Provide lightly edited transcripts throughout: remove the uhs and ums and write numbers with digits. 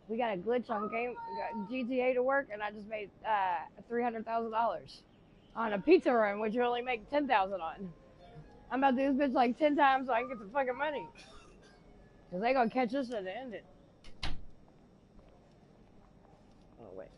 We got a glitch on game got GTA to work, and I just made $300,000 on a pizza run, which you only make 10,000 on. I'm about to do this bitch like 10 times so I can get some fucking money. Cause they gonna catch us at the end. Oh wait.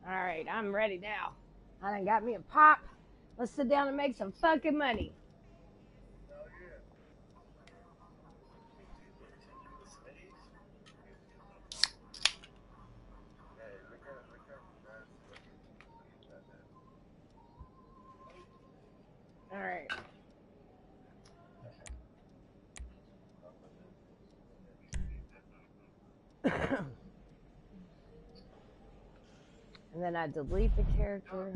Alright, I'm ready now. I done got me a pop. Let's sit down and make some fucking money. Alright. And then I delete the character.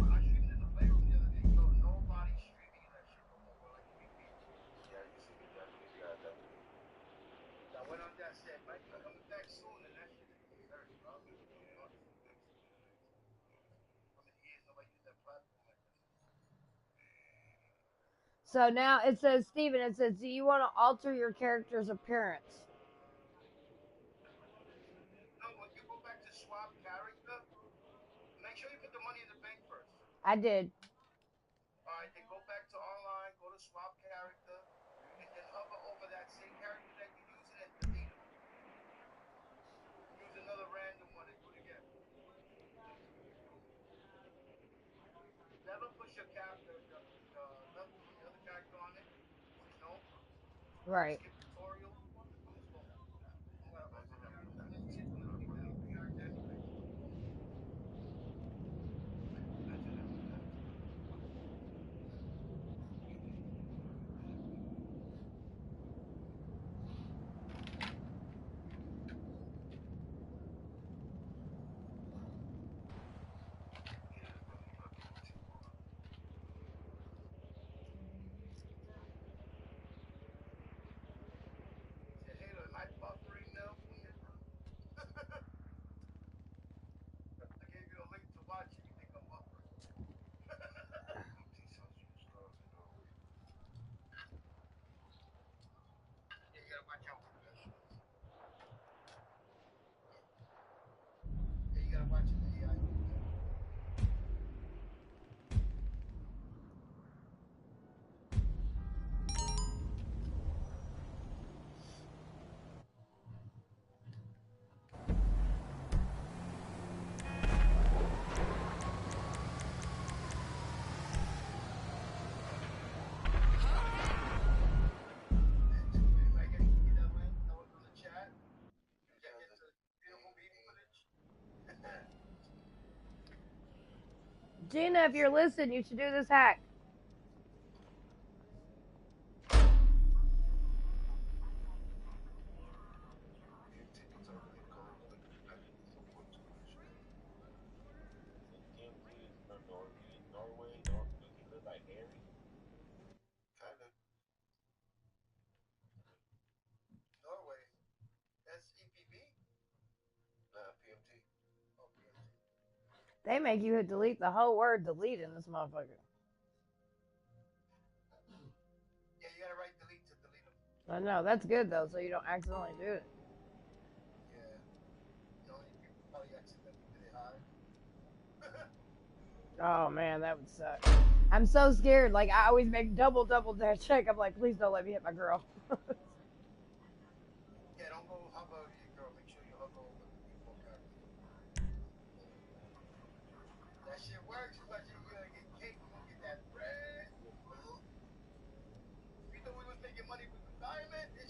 So now it says, Steven, it says, do you want to alter your character's appearance? I did. Right. Gina, if you're listening, you should do this hack. They make you hit delete the whole word delete in this motherfucker. I know, that's good though, so you don't accidentally do it. Oh man, that would suck. I'm so scared. Like I always make double that check. I'm like, please don't let me hit my girl.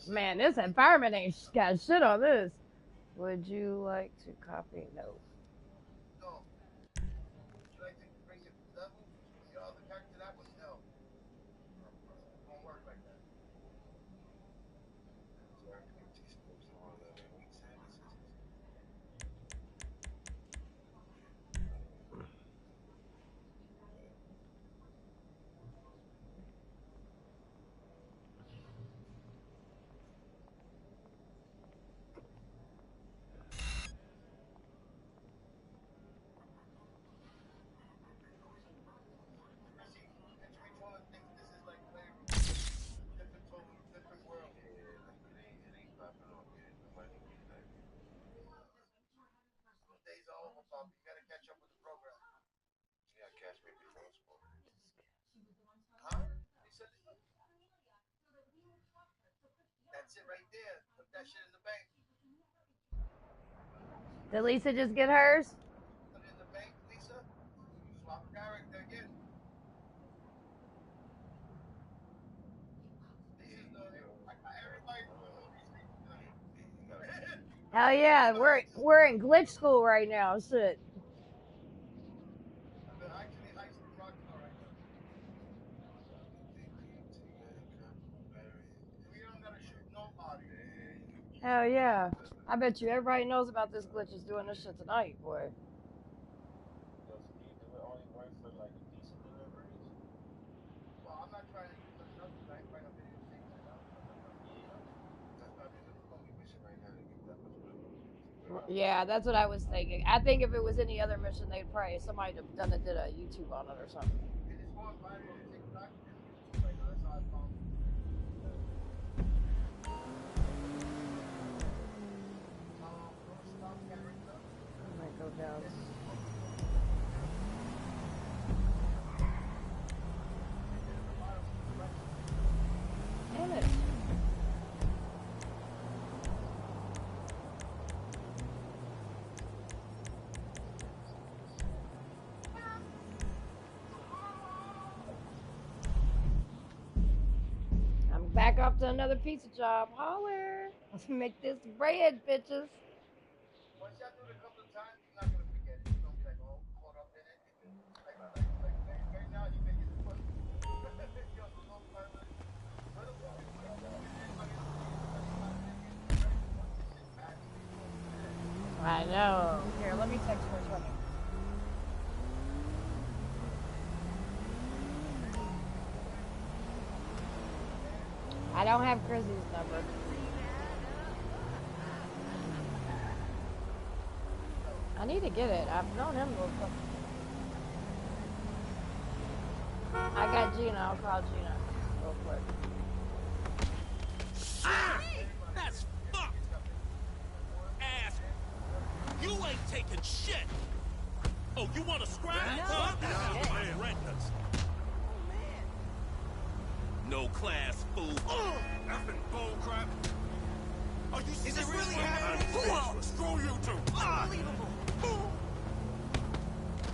Man, this environment ain't got shit on this. Would you like to copy? No. Did Lisa just get hers? Hell yeah, we're in glitch school right now. Shit. Hell yeah. I bet you everybody knows about this glitch is doing this shit tonight, boy. Yeah, that's what I was thinking. I think if it was any other mission, they'd probably somebody did a YouTube on it or something. I might go down. Damn it. I'm back up to another pizza job. Holler. Let's make this bread, bitches. I know. Here, let me text her something. I don't have Chrissy's number. I need to get it. I've known him before. I got Gina. I'll call Gina real quick. Ah! That's fucked! Ass! You ain't taking shit! Oh, you want to scrap? Huh? No class, fool. Effing bullcrap. Are you Is it really happening? Screw you two. Unbelievable.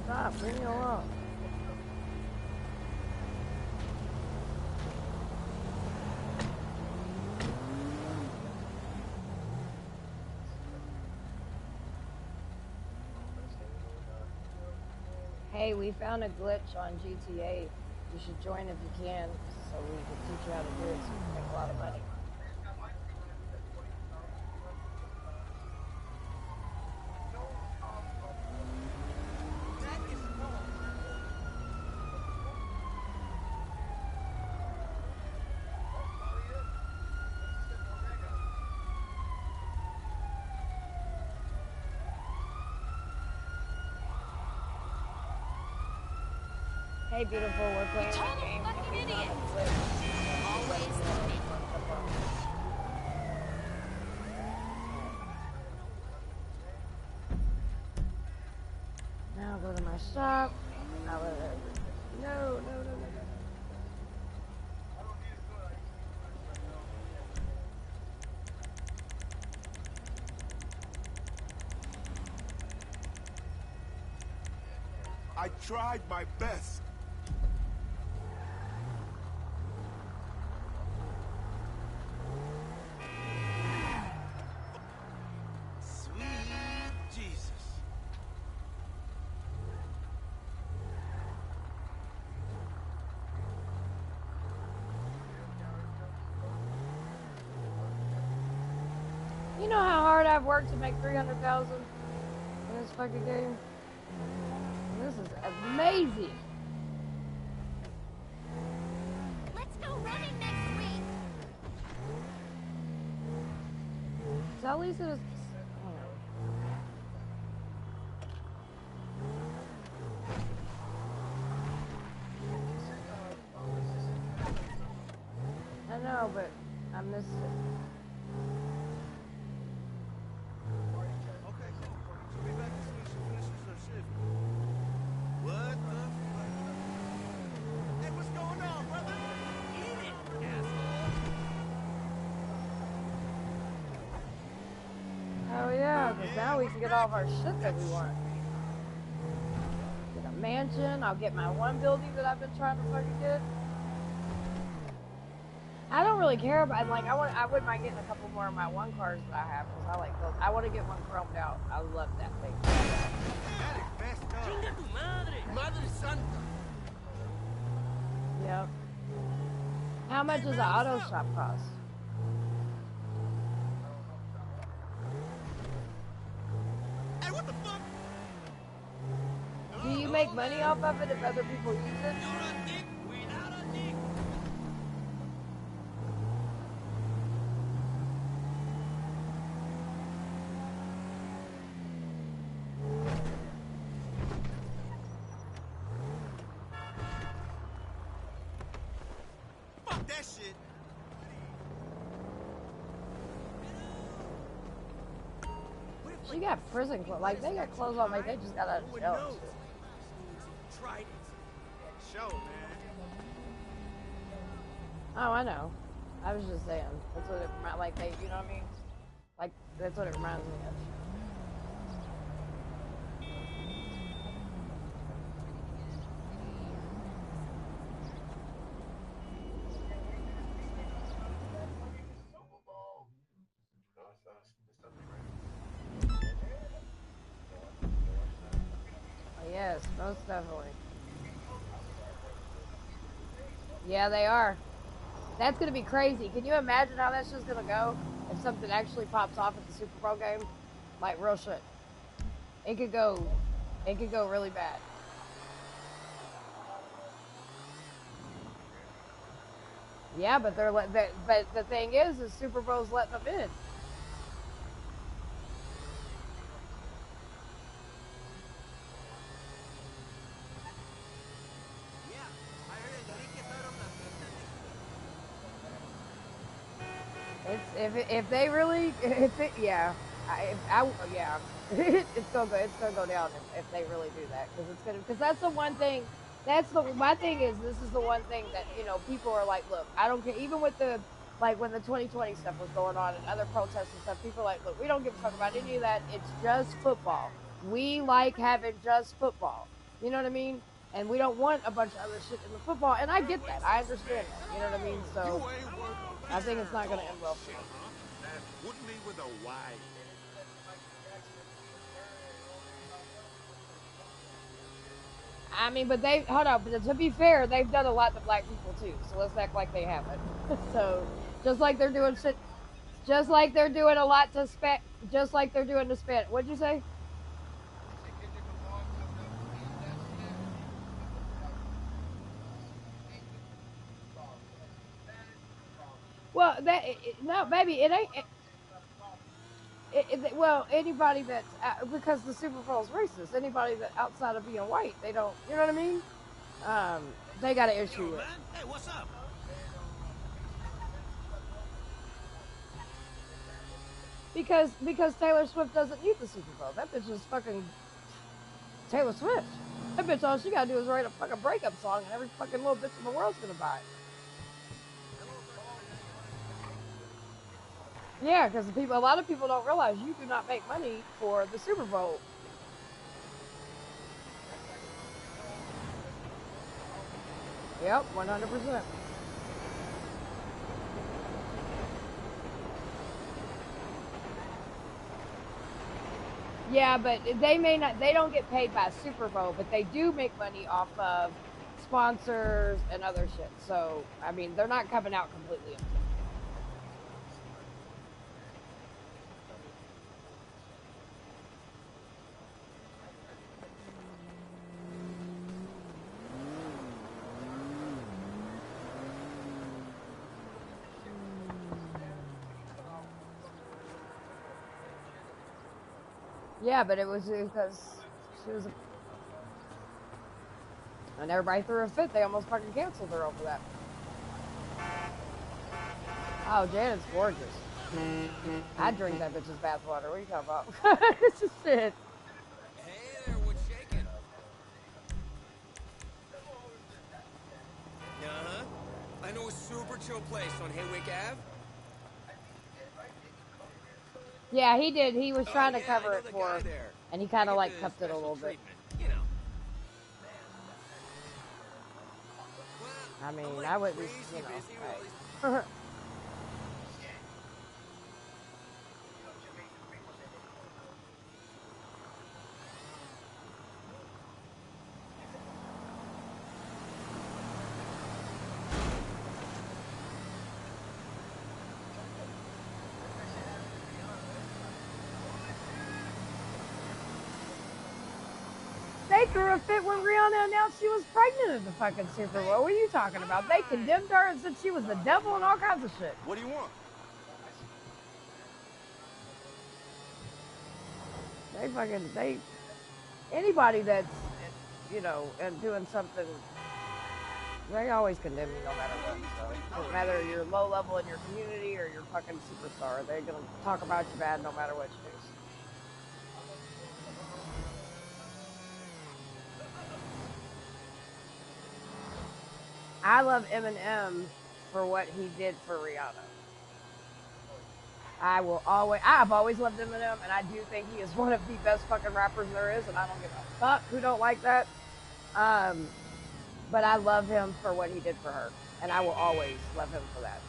Stop. Leave me alone. Hey, we found a glitch on GTA. You should join if you can, so we can teach you how to do it so you can make a lot of money. Hey, beautiful, we're playing a game. Fucking idiot. Glitch. Always the big Now go to my shop. Now no. I tried my best. Sweet Jesus. You know how hard I've worked to make 300,000 in this fucking game? This is amazing. Let's go running next week. Tell Lisa to... I know, but I missed it. Okay, cool. She'll be back as soon as she finishes her shift. What the fuck? Hey, what's going on, brother? Eat it, asshole. now we can get all of our shit that we want. Get a mansion. I'll get my one building that I've been trying to fucking get. I don't really care about, like, I wouldn't mind getting a couple more of my one cars that I have, because I like those. I want to get one chromed out. I love that thing. That is messed up. Chinga tu madre. Madre santa. Yep. How much does an auto shop cost? Hey, what the fuck? Do you make money off of it if other people use it? You're a dick without a dick. Fuck that shit. She got prison clothes. Like, they got clothes on, like, they just got out of jail. and shit. Tried it. Show, man. Oh, I know. I was just saying. That's what it reminds, like, they, you know what I mean? Like, that's what it reminds me of. Oh, yes, most definitely. Yeah, they are. That's gonna be crazy. Can you imagine how that's just gonna go if something actually pops off at the Super Bowl game? Like, real shit. It could go really bad. Yeah, but but the thing is Super Bowl's letting them in. Yeah, I heard Enrique thought of It's if they really yeah yeah it's gonna go down if they really do that because that's the one thing my thing is this is the one thing that people are like, look, I don't care, even with the like when the 2020 stuff was going on and other protests and stuff, people are like, look, we don't give a fuck about any of that, it's just football, we like having just football, you know what I mean, and we don't want a bunch of other shit in the football, and I get that, I understand that, you know what I mean, so I think it's not going to end well for them. Put me with a Y. I mean, but hold on, but to be fair, they've done a lot to black people too, so let's act like they haven't. So, just like they're doing shit, just like they're doing a lot to just like they're doing to Spanish. What'd you say? Well, no, baby, it ain't. Well, anybody that's because the Super Bowl's racist. Anybody that outside of being white, they don't. You know what I mean? They got an issue with. Man, hey, what's up? Because Taylor Swift doesn't need the Super Bowl. That bitch is fucking Taylor Swift. That bitch, all she gotta do is write a fucking breakup song, and every fucking little bitch in the world's gonna buy it. Yeah, because a lot of people don't realize you do not make money for the Super Bowl. Yep, 100%. Yeah, but they don't get paid by Super Bowl, but they do make money off of sponsors and other shit. So, I mean, they're not coming out completely empty. Yeah, but it was because she was and everybody threw a fit. They almost fucking canceled her over that. Oh, Janet's gorgeous. I'd drink that bitch's bathwater. What are you talking about? It's just shit. Hey there, what's shaking? Uh-huh. I know a super chill place on Haywick Ave. Yeah, he did. He was Oh, trying to yeah, I cover know it the for guy her, there. and he I kind of get like the cupped it a special little bit. treatment, you know. Well, I I'm mean, like I wouldn't, crazy busy with all these. hey. They threw a fit when Rihanna announced she was pregnant at the fucking Super Bowl. What are you talking about? They condemned her and said she was the devil and all kinds of shit. What do you want? They anybody that's, and doing something, they always condemn you no matter what. So no matter you're low level in your community or you're fucking superstar, they're gonna talk about you bad no matter what you do. I love Eminem for what he did for Rihanna. I've always loved Eminem, and I do think he is one of the best fucking rappers there is, and I don't give a fuck who don't like that. Um, but I love him for what he did for her, and I will always love him for that.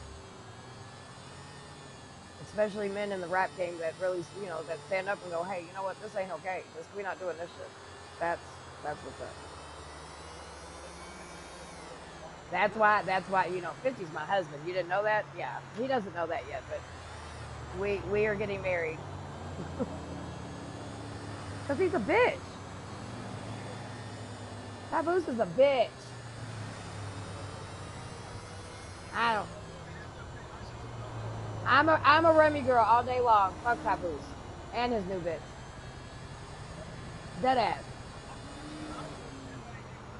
Especially men in the rap game that really, that stand up and go, hey, you know what, this ain't okay. We're not doing this shit. That's that's what's up. That's why 50's my husband. You didn't know that? Yeah, he doesn't know that yet, but we are getting married because he's a bitch. Papoose is a bitch. I don't. I'm a Remy girl all day long. Fuck Papoose and his new bitch. Dead ass.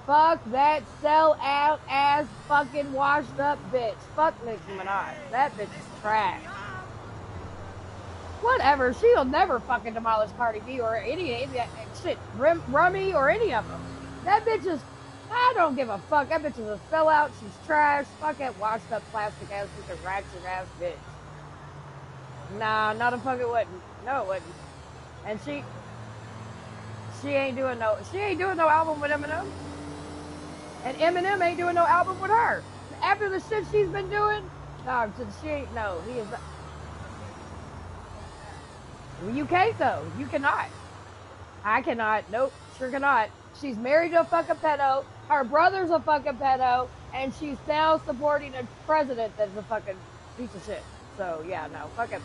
Fuck that sell out ass fucking washed up bitch. Fuck Nicki Minaj. That bitch is trash. Whatever. She'll never fucking demolish Cardi B or any shit. Rummy or any of them. That bitch is. I don't give a fuck. That bitch is a sellout. She's trash. Fuck that washed up plastic ass, fucking ratchet ass bitch. Nah, not a fucking wouldn't. No, it wouldn't. And she ain't doing no album with Eminem. And Eminem ain't doing no album with her. After the shit she's been doing, no, she ain't. No, he is. You can't though. You cannot. I cannot. Nope. Sure cannot. She's married to a fucking pedo. Her brother's a fucking pedo, and she's now supporting a president that's a fucking piece of shit. So yeah, no, fuck it.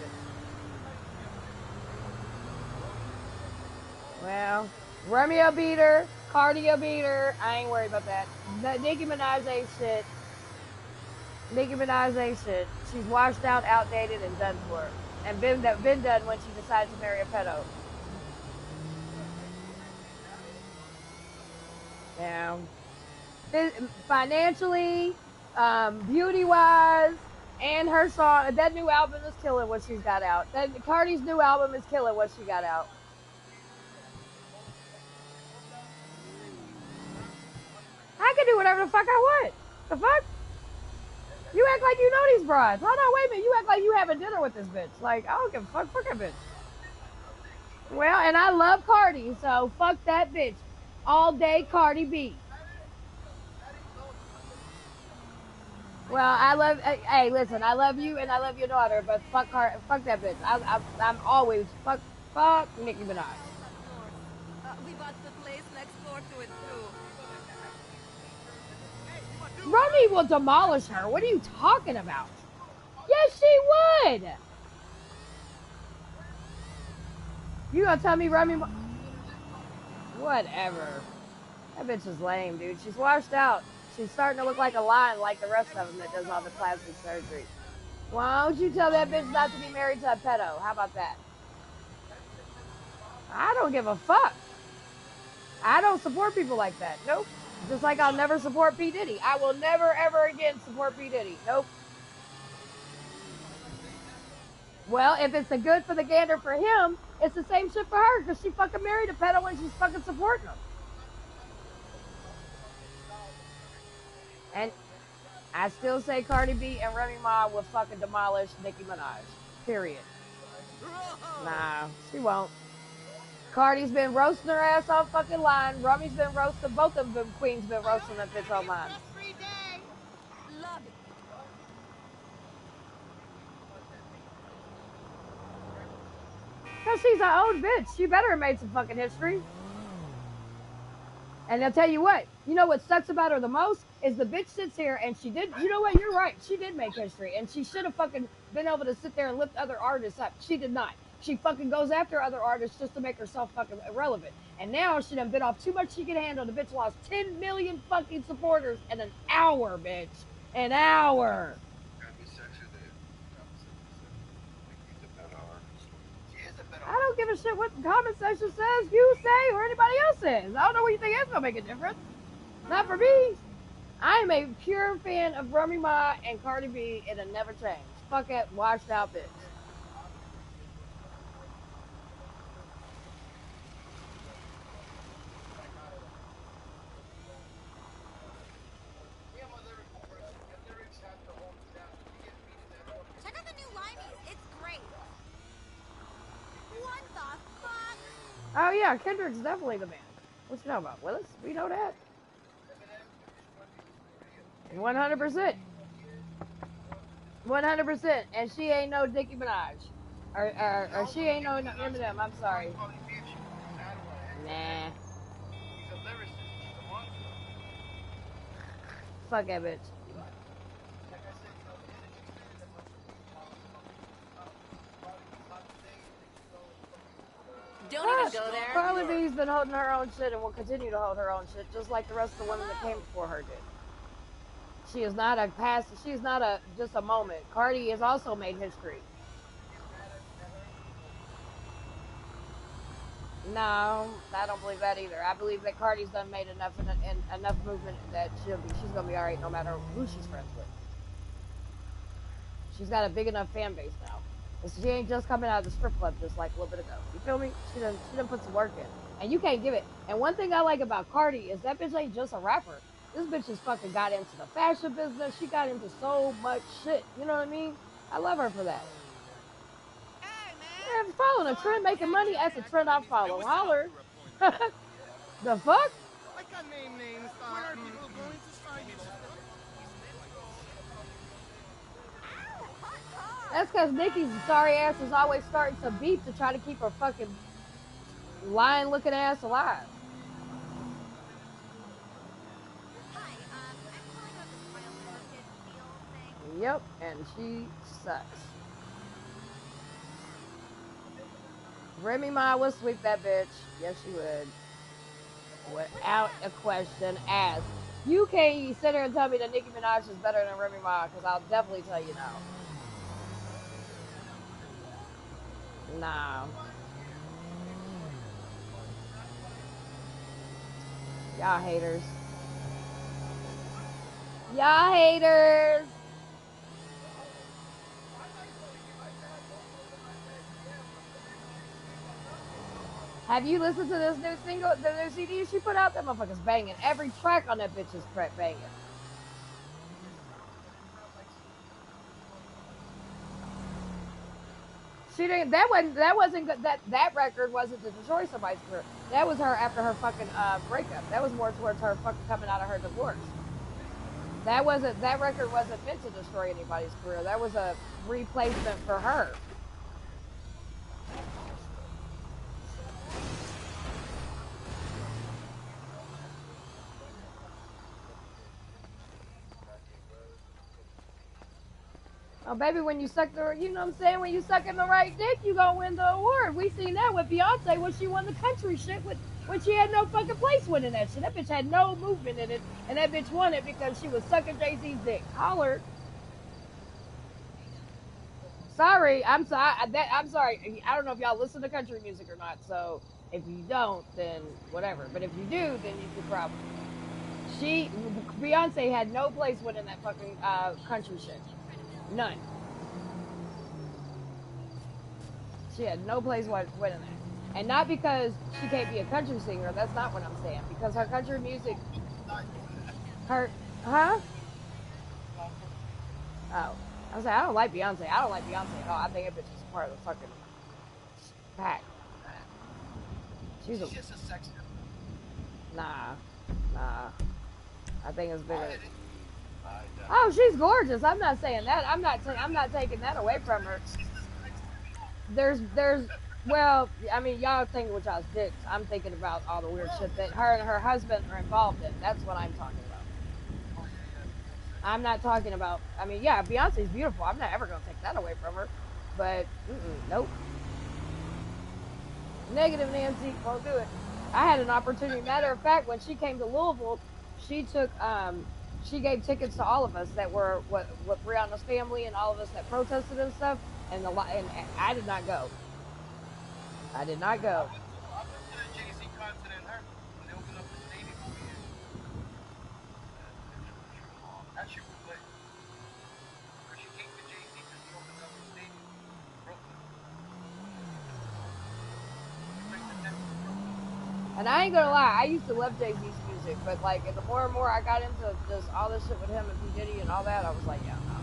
Well, Romeo beat her, Cardio beat her. I ain't worried about that. Nicki Minaj ain't shit. Nicki Minaj ain't shit. She's washed out, outdated, and done for. And been done when she decided to marry a pedo. Yeah. Financially, beauty wise, and her song. That new album is killing what she's got out. That Cardi's new album is killing what she got out. I can do whatever the fuck I want. The fuck? You act like you know these brides. Hold on, wait a minute. You act like you having dinner with this bitch. Like, I don't give a fuck. Fuck that bitch. Well, and I love Cardi, so fuck that bitch. All day Cardi B. Well, I love. Hey, listen, I love you and I love your daughter, but fuck that bitch. I'm always fuck Nicki Minaj. Landlord. We bought the place next door to it too. Ronnie will demolish her. What are you talking about? Yes, she would. You gonna tell me Whatever. That bitch is lame, dude. She's washed out. She's starting to look like a lion like the rest of them that does all the plastic surgery. Why don't you tell that bitch not to be married to a pedo? How about that? I don't give a fuck. I don't support people like that. Nope. Just like I'll never support P. Diddy. I will never, ever again support P. Diddy. Nope. Well, if it's a good for the gander for him, it's the same shit for her because she fucking married a pedo and she's fucking supporting him. And I still say Cardi B and Remy Ma will fucking demolish Nicki Minaj. Period. Nah, she won't. Cardi's been roasting her ass off fucking line. Rummy's been roasting, both of them queens been roasting that bitch online. Love it. Cause she's an old bitch. She better have made some fucking history. And I'll tell you what sucks about her the most is the bitch sits here and she did, you know what, you're right. She did make history and she should have fucking been able to sit there and lift other artists up. She did not. She fucking goes after other artists just to make herself fucking irrelevant. And now she done bit off too much she can handle. The bitch lost 10 million fucking supporters in an hour, bitch. An hour. I don't give a shit what the comment section says, you say, or anybody else says. I don't know what you think it's gonna make a difference. Not for me. I am a pure fan of Remy Ma and Cardi B. It'll never change. Fuck it, washed out bitch. Check out the new Limeys. It's great. What the fuck? Oh yeah, Kendrick's definitely the man. What you know about Willis? We know that. 100%. 100%. And she ain't no Nicki Minaj. Or she ain't no Eminem. I'm sorry. Nah. Fuck that bitch. Don't even go there. Carly B's been holding her own shit and will continue to hold her own shit, just like the rest of the women that came before her did. She is not a past. She is not a just a moment. Cardi has also made history. No, I don't believe that either. I believe that Cardi's done made enough movement that she's gonna be all right no matter who she's friends with. She's got a big enough fan base now. She ain't just coming out of the strip club just like a little bit ago. You feel me? She done put some work in, and you can't give it. And one thing I like about Cardi is that bitch ain't just a rapper. This bitch has fucking got into the fashion business. She got into so much shit. You know what I mean? I love her for that. Hey, man. Yeah, following a trend, making money, that's a trend I follow. Holler. The fuck? I can name names. Where are people going to find it? That's because Nikki's sorry ass is always starting some beef to try to keep her fucking lying looking ass alive. Hi, I'm calling about this trial membership deal thing. Yep, and she sucks. Remy Ma would sweep that bitch. Yes, she would. Without a question asked. You can't sit there and tell me that Nicki Minaj is better than Remy Ma, because I'll definitely tell you no. Nah. Y'all haters. Y'all haters. Have you listened to this new single, the new CD she put out? That motherfucker's banging. Every track on that bitch is banging. She didn't. That wasn't good. That record wasn't to destroy somebody's career. That was her after her fucking breakup. That was more towards her fucking coming out of her divorce. That record wasn't meant to destroy anybody's career. That was a replacement for her. Oh, baby, when you suck you know what I'm saying? When you suck in the right dick, you gonna win the award. We seen that with Beyonce when she won the country shit when she had no fucking place winning that shit. That bitch had no movement in it, and that bitch won it because she was sucking Jay-Z's dick. Holler. Sorry, I'm sorry. I'm sorry. I don't know if y'all listen to country music or not, so if you don't, then whatever. But if you do, then you could probably. Beyonce had no place winning that fucking country shit. None. She had no place winning that. And not because she can't be a country singer. That's not what I'm saying. Because her country music, huh? Oh. I was like, I don't like Beyonce. I don't like Beyonce at all. I think that bitch is part of the fucking Pack. She's a She's just a sex symbol. nah, nah. I think it's bigger. Alright, alright, Oh, she's gorgeous. I'm not saying that. I'm not taking that away from her. There's well, I mean, y'all thinking with y'all's dicks. I'm thinking about all the weird shit that her and her husband are involved in. That's what I'm talking about. Oh, yeah, I'm not talking about. I mean, yeah, Beyonce's beautiful. I'm not ever gonna take that away from her. But nope. Negative, Nancy. Won't do it. I had an opportunity. Matter of fact, when she came to Louisville, she took she gave tickets to all of us that were what Brianna's family and all of us that protested and stuff. And and I did not go. I did not go. I went to the Jay-Z concert in Herman when they opened up the stadium over here. That shit was lit. Because she came to Jay-Z because he opened up the stadium in Brooklyn. He played the Nets in Brooklyn. And I ain't gonna lie, I used to love Jay Z's music, but like, and the more and more I got into just all this shit with him and P Diddy and all that, I was like, yeah, no.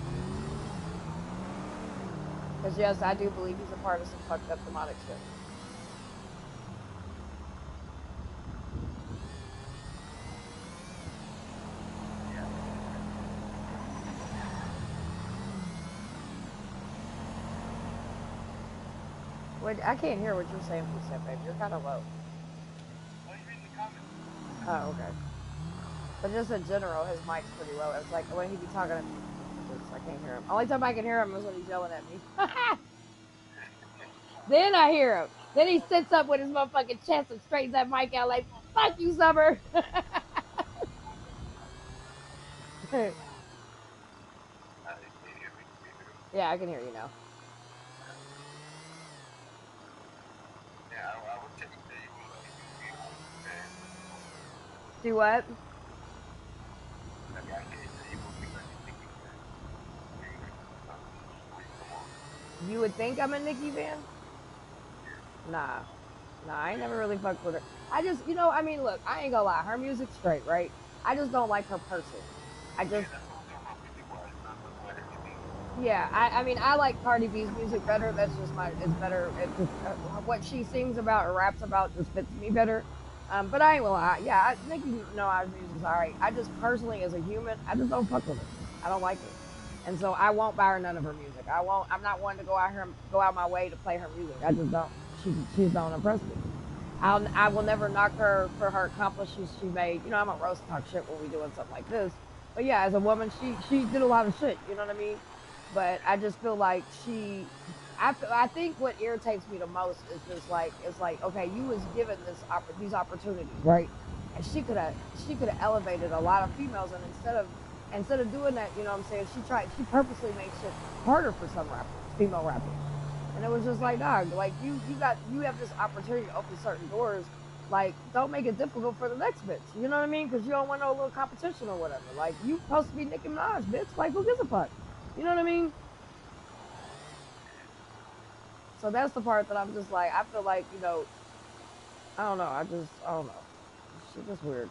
Because yes, I do believe he's a part of some fucked up demonic shit. Wait, I can't hear what you're saying, babe. You're kind of low. Why are you reading the comments? Oh, okay. But just in general, his mic's pretty low. It's like when he be talking to me, I can't hear him. Only time I can hear him is when he's yelling at me. Then I hear him. Then he sits up with his motherfucking chest and straightens that mic out like, fuck you, Summer. Yeah, I can hear you now. Yeah, I would take the man. Do what? I can't say you will be like a Nicki fan. You would think I'm a Nicki fan? Nah. Nah, I ain't never really fucked with her. I just, I mean, look, I ain't gonna lie. Her music's straight, right? I just don't like her person. I just, yeah, I mean, I like Cardi B's music better. That's just it's better. It's just, what she sings about or raps about just fits me better. But I ain't gonna lie. Yeah, Nicki Minaj's music's alright. I just personally, as a human, I just don't fuck with her. I don't like her. And so I won't buy her none of her music. I'm not one to go out my way to play her music. I just don't. She don't impress me. I will never knock her for her accomplishments she made. I'm a roast talk shit when we doing something like this. But yeah, as a woman, she did a lot of shit. You know what I mean? But I just feel like I think what irritates me the most is just like, it's like, okay, you was given these opportunities, right? And she could have elevated a lot of females, and instead of doing that, you know what I'm saying, she purposely made shit harder for some rappers, female rappers. And it was just like, dog, like you have this opportunity to open certain doors. Like, don't make it difficult for the next bitch. You know what I mean? Because you don't want no little competition or whatever. Like, you supposed to be Nicki Minaj, bitch. Like, who gives a fuck? You know what I mean? So that's the part that I'm just like, I feel like, I don't know. I don't know. She's just weird.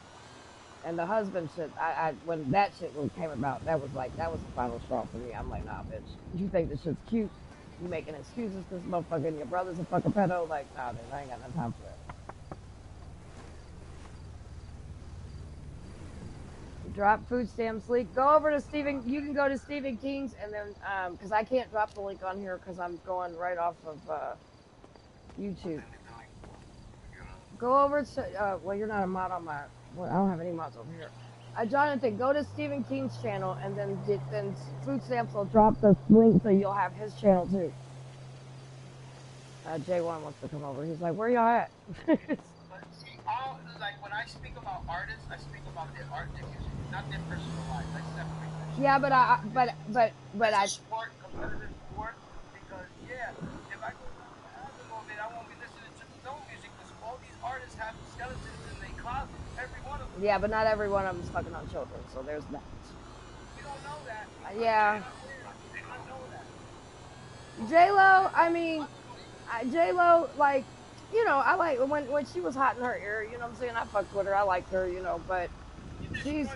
And the husband shit, when that shit came about, that was the final straw for me. I'm like, nah, bitch. You think this shit's cute? You making excuses because motherfucking your brother's a fucking pedo? Like, nah, dude, I ain't got no time for that. Drop food stamps link. Go over to Stephen. You can go to Stephen King's and then, because I can't drop the link on here because I'm going right off of YouTube. Go over to, well, you're not a mod on my, well, I don't have any mods over here. Jonathan, go to Stephen King's channel and then food stamps will drop the link so you'll have his channel too. J1 wants to come over. He's like, where y'all at? But see, like when I speak about artists, I speak about their art, their music, not their personal life. I separate that. Yeah, but It's a sport, competitive sport, because if I go down to the album, I won't be listening to no music because all these artists have skeletons in their closet. Every one of them. Yeah, but not every one of them is fucking on children, so there's that. You don't know that. Yeah. You don't know that. J-Lo, I mean, J-Lo, like, I like when she was hot in her era, you know what I'm saying? I fucked with her, I liked her, but she's...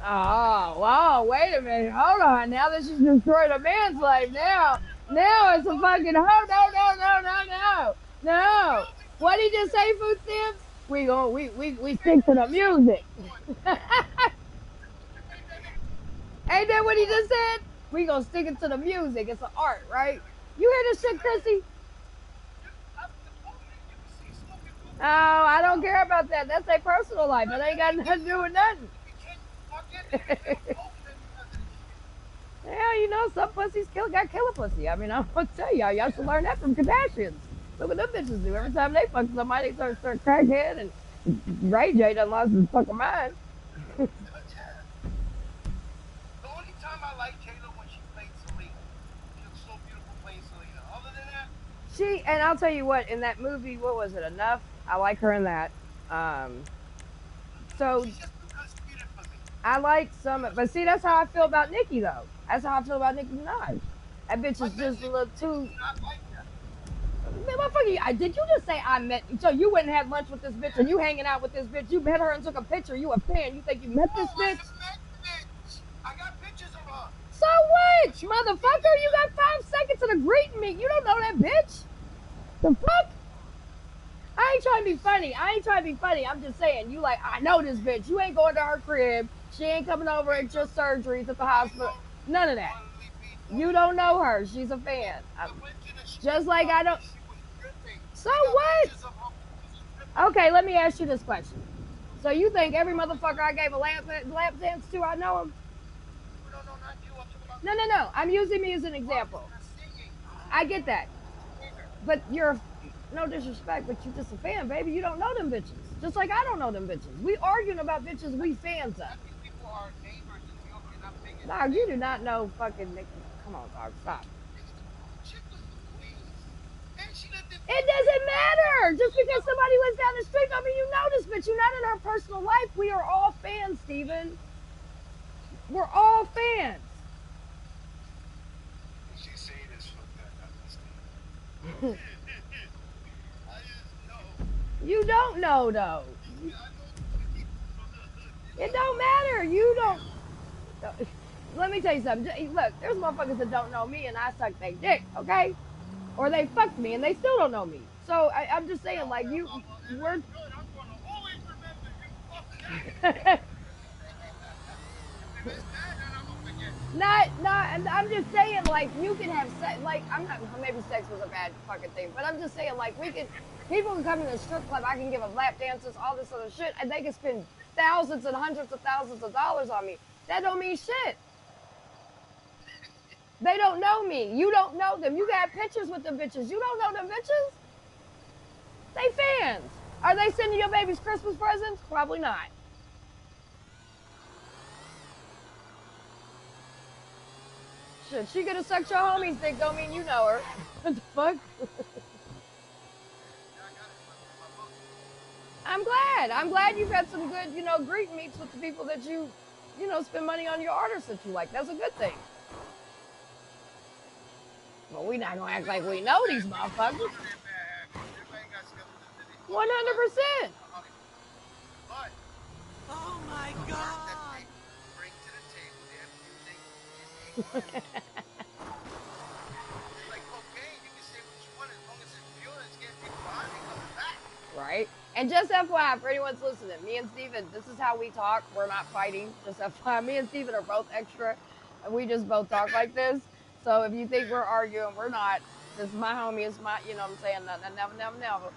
Oh, wow, wait a minute, hold on. Now that she's destroyed a man's life, now it's a fucking, oh, no, What did he just say, food stamps? We stick to the music. Ain't that what he just said? We gonna stick it to the music. It's an art, right? You hear this shit, Chrissy? Oh, I don't care about that. That's their personal life. It ain't got nothing to do with nothing. Yeah, you know, some pussies got killer pussy. I mean, I'm gonna tell y'all should learn that from Kardashians. Look what them bitches do. Every time they fuck somebody, they start crackhead, and Ray J done lost his fucking mind. The only time I liked Taylor when she played Selena. She was so beautiful playing Selena. Other than that, And I'll tell you what, in that movie, what was it? Enough. I like her in that. So she's just too conceited for me. I like some, but see, that's how I feel about Nicki though. That's how I feel about Nicki Minaj. That bitch is just a little too. Not like that. Man, motherfucker, did you just say I met? So you went and had lunch with this bitch, and you hanging out with this bitch? You met her and took a picture. You a fan? You think you met this bitch? I got pictures of her. So what, motherfucker? You got 5 seconds to greet me. You don't know that bitch. The fuck? I ain't trying to be funny. I'm just saying, you like, I know this bitch. You ain't going to her crib. She ain't coming over at your surgeries at the hospital. None of that. You don't know her. She's a fan. Just like I don't. So what? Okay, let me ask you this question. So you think every motherfucker I gave a lap dance to, I know him? No. I'm using me as an example. I get that. But you're, no disrespect, but you're just a fan, baby. You don't know them bitches. Just like I don't know them bitches. We arguing about bitches we fans of. Dog, you do not know fucking Nicki. Come on, dog, stop. It doesn't matter. Just because somebody lives down the street, don't mean you know this bitch. You're not in her personal life. We are all fans, Steven. We're all fans. She's saying this for that. You don't know though. It don't matter. You don't. Let me tell you something. Look, there's motherfuckers that don't know me and I suck their dick, okay? Or they fucked me and they still don't know me. So I'm just saying, like, we're. I'm just saying, like, you can have sex, like, maybe sex was a bad fucking thing, but I'm just saying, like, people can come to the strip club, I can give them lap dances, all this other shit, and they can spend thousands and hundreds of thousands of dollars on me. That don't mean shit. They don't know me. You don't know them. You got pictures with them bitches. You don't know them bitches. They fans. Are they sending your babies Christmas presents? Probably not. Shit, she could have sucked your homie's dick, don't mean you know her. What the fuck? I'm glad you've had some good, greeting meets with the people that you spend money on your artists that you like. That's a good thing. Well, we're not gonna act like we know these motherfuckers. 100%. Oh my god! Right. And just FYI, for anyone's listening, me and Steven, this is how we talk. We're not fighting. Just FYI, me and Steven are both extra, and we just both talk like this. So if you think we're arguing, we're not. This is my homie. It's my, you know what I'm saying? Never.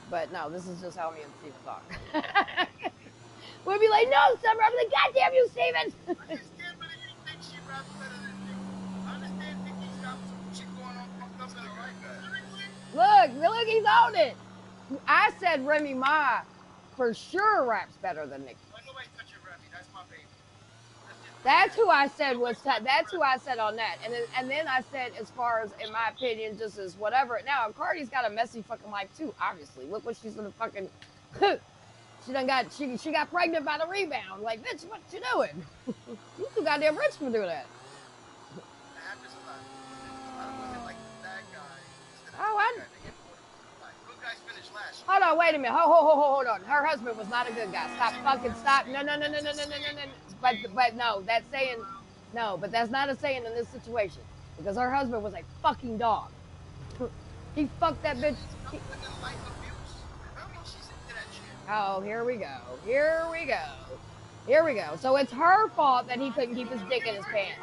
But no, this is just how me and Steven talk. We'll be like, no, Summer, I'm like, goddamn you, Steven. Look, he's on it. I said Remy Ma for sure raps better than Nicki. That's who I said on that. And then I said, as far as, in my opinion, just as whatever. Now, Cardi's got a messy fucking life too, obviously. Look what she's gonna fucking, she got pregnant by the rebound. Like, bitch, what you doing? You too goddamn rich for doing that. Oh, hold on, wait a minute. Hold on. Her husband was not a good guy. Stop. No. But no, that's saying, no, but that's not a saying in this situation. Because her husband was a fucking dog. He fucked that bitch. She's up in life abuse. Remember, she's into that shit. Oh, here we go. Here we go. Here we go. So it's her fault that he couldn't keep his dick in his pants.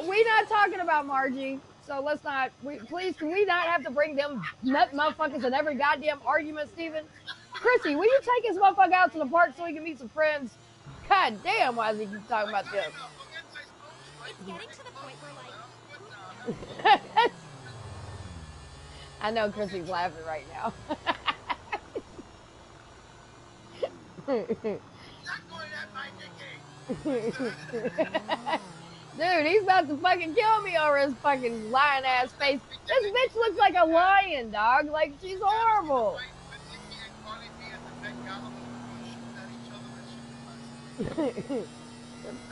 We not talking about Margie. So let's not. Please, can we not have to bring them nut motherfuckers in every goddamn argument, Steven? Chrissy, will you take his motherfucker out to the park so he can meet some friends? God damn, why does he keep talking about them? It's getting to the point where, I know Chrissy's laughing right now. Dude, he's about to fucking kill me over his fucking lion ass face. This bitch looks like a lion, dog. Like, she's horrible.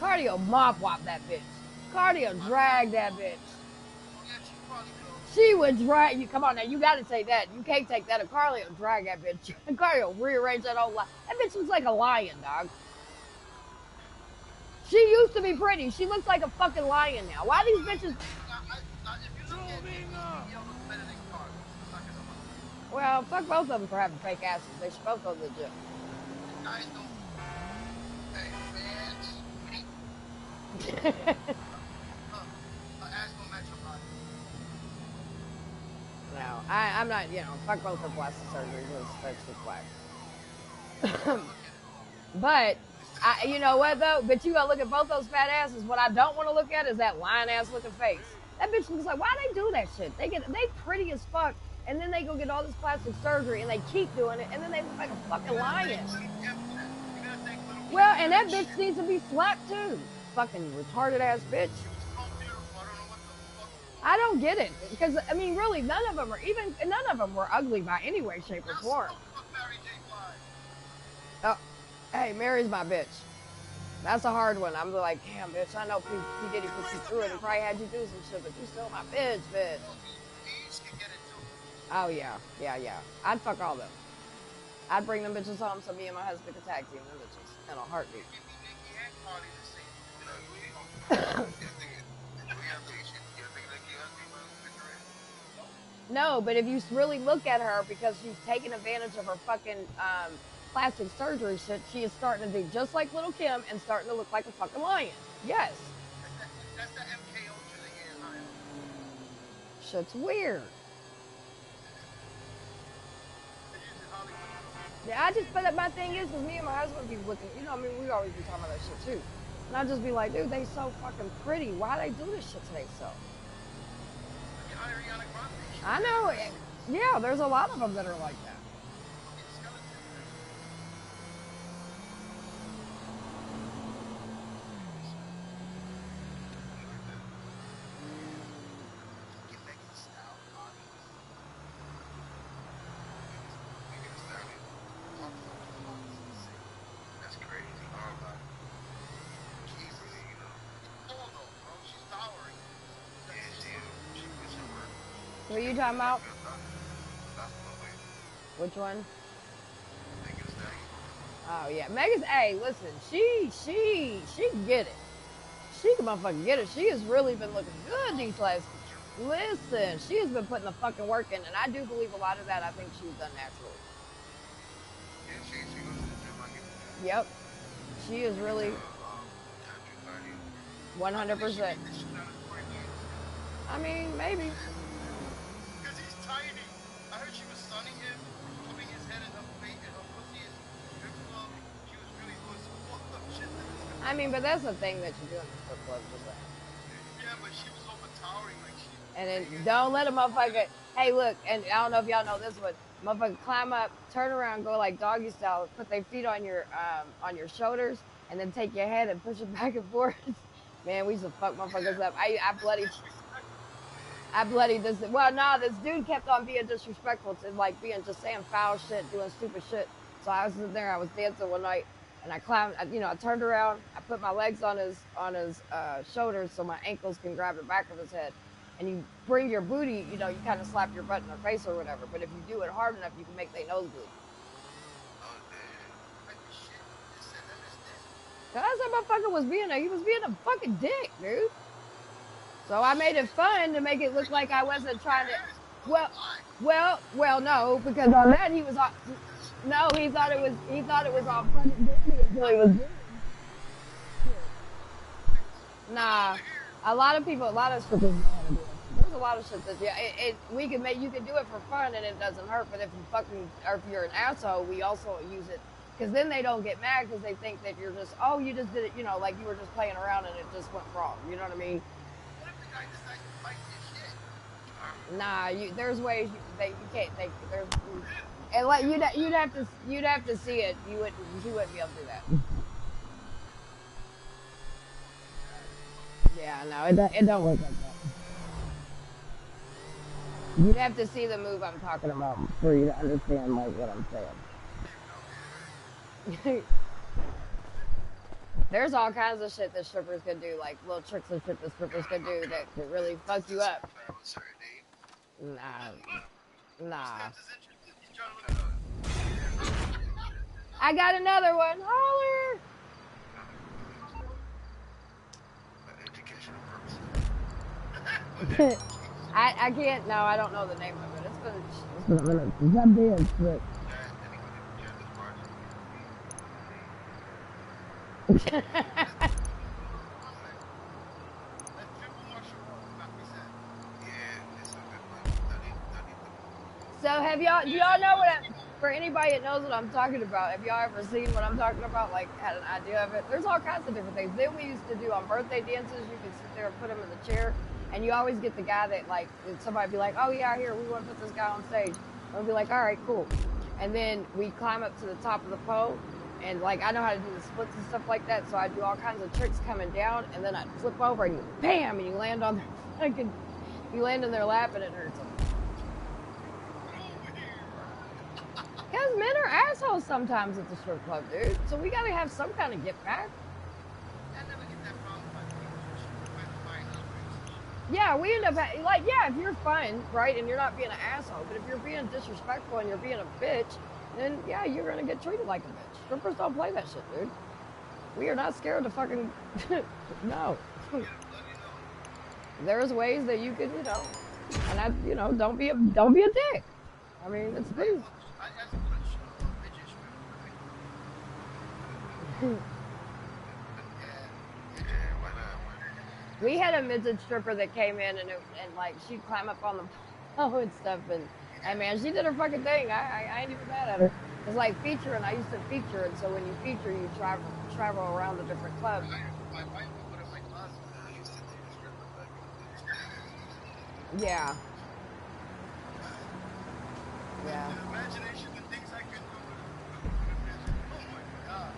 Cardio mop wop that bitch. Cardio drag that bitch. She would drag you. Come on now, you gotta say that. You can't take that. A Cardio drag that bitch. Cardio rearrange that whole lion. That bitch looks like a lion, dog. She used to be pretty. She looks like a fucking lion now. Why these bitches? Well, fuck both of them for having fake asses. They should both go to the gym. No, I'm not, fuck both of plastic surgery. That's just whack. But, you know what, though? But you gotta look at both those fat asses. What I don't want to look at is that lion-ass looking face. That bitch looks like, why they do that shit? They pretty as fuck, and then they go get all this plastic surgery, and they keep doing it, and then they look like a fucking lion. Well, and that bitch needs to be slapped, too. Fucking retarded-ass bitch. I don't get it. Because, I mean, really, none of them were ugly by any way, shape, or form. Oh, hey, Mary's my bitch. That's a hard one. I'm like, damn, bitch, I know P. Diddy put you through it and probably had you do some shit, but you still my bitch. Oh, yeah. I'd fuck all them. I'd bring them bitches home so me and my husband could tag team them bitches in a heartbeat. No, but if you really look at her, because she's taking advantage of her fucking plastic surgery shit, she is starting to do just like Little Kim and starting to look like a fucking lion. Yes. That's the MKO to the hand. Shit's weird. Yeah, but my thing is, because me and my husband be looking, we always be talking about that shit too. And I'd just be like, dude, they so fucking pretty. Why they do this shit to themselves? I know. Yeah, there's a lot of them that are like that. What are you talking about? Which one? Oh yeah, Megan's. Hey, listen, she can get it. She can motherfucking get it. She has really been looking good these last. Listen, she has been putting the fucking work in, and I do believe a lot of that. I think she's done naturally. Yep, she is really 100%. I mean, maybe. Because he's tiny. I heard she was sunning him, putting his head in her face and her pussy in strip club. She was really doing some fucked up shit. I mean, but that's the thing that you do in the strip club, just like. Yeah, but she was overtowering, like she. And then don't let a motherfucker. Hey, look, and I don't know if y'all know this one. Motherfucker climb up, turn around, go like doggy style, put their feet on your shoulders, and then take your head and push it back and forth. Man, we used to fuck motherfuckers up. I bloodied this. Well, nah, this dude kept on being disrespectful to like being just saying foul shit, doing stupid shit. So I was sitting there, I was dancing one night, and I climbed. I turned around, I put my legs on his shoulders so my ankles can grab the back of his head. And you bring your booty, you kind of slap your butt in their face or whatever. But if you do it hard enough, you can make their nose bleed. Cause that motherfucker was he was being a fucking dick, dude. So I made it fun to make it look like I wasn't trying to. Well, no, because on that he was on. No, he thought it was all fun and dandy until he was. Nah, a lot of strippers know how to do it. There's a lot of shit that we can make. You can do it for fun and it doesn't hurt. But if you or if you're an asshole, we also use it because then they don't get mad because they think that you're just you just did it, like you were just playing around and it just went wrong. You know what I mean? What if the guy decides to fight this shit? Nah, there's ways you can't. There's and like you'd have to see it. You wouldn't be able to do that. Yeah, no, it don't work like that. You'd have to see the move I'm talking about for you to understand like what I'm saying. There's all kinds of shit that strippers can do, like little tricks and shit that strippers can do that could really fuck you up. Nah. I got another one. Holler! I can't. No, I don't know the name of it. It's been a minute since I did, but. So do y'all know for anybody that knows what I'm talking about, have y'all ever seen what I'm talking about, like had an idea of it? There's all kinds of different things. Then we used to do on birthday dances, you could sit there and put him in the chair, and you always get the guy that like, somebody be like, oh yeah, here, we want to put this guy on stage. And we'll be like, all right, cool. And then we climb up to the top of the pole, and like, I know how to do the splits and stuff like that, so I do all kinds of tricks coming down, and then I'd flip over and bam, and you land on you land in their lap and it hurts them. Because men are assholes sometimes at the strip club, dude. So we gotta have some kind of get back. Yeah, we end up if you're fun, right, and you're not being an asshole, but if you're being disrespectful and you're being a bitch, then yeah, you're gonna get treated like a bitch. Strippers don't play that shit, dude. We are not scared to fucking no. There's ways that you can, and don't be a dick. I mean, it's pretty. We had a midget stripper that came in and like she'd climb up on the pole and stuff and man, she did her fucking thing. I ain't even mad at her. It's like featuring. I used to feature, and so when you feature, you travel around the different clubs. Yeah. Yeah. Imagination and things I can do. Oh my god.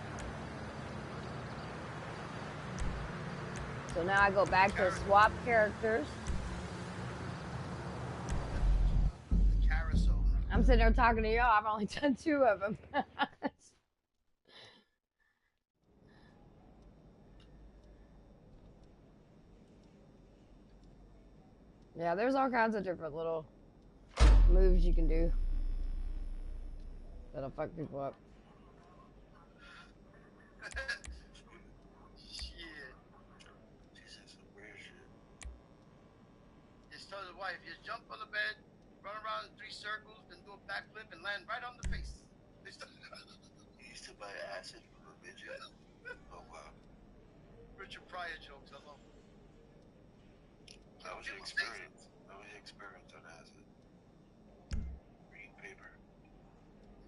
So now I go back to swap characters. Carousel. I'm sitting there talking to y'all. I've only done 2 of them. Yeah, there's all kinds of different little moves you can do that'll fuck people up. Shit. Just told his wife, just jump on the bed, run around in 3 circles, then do a backflip and land right on the face. He used to buy acid from a midget. Oh wow. Richard Pryor jokes, hello. That was your experience. That was your experience on acid. Reading paper.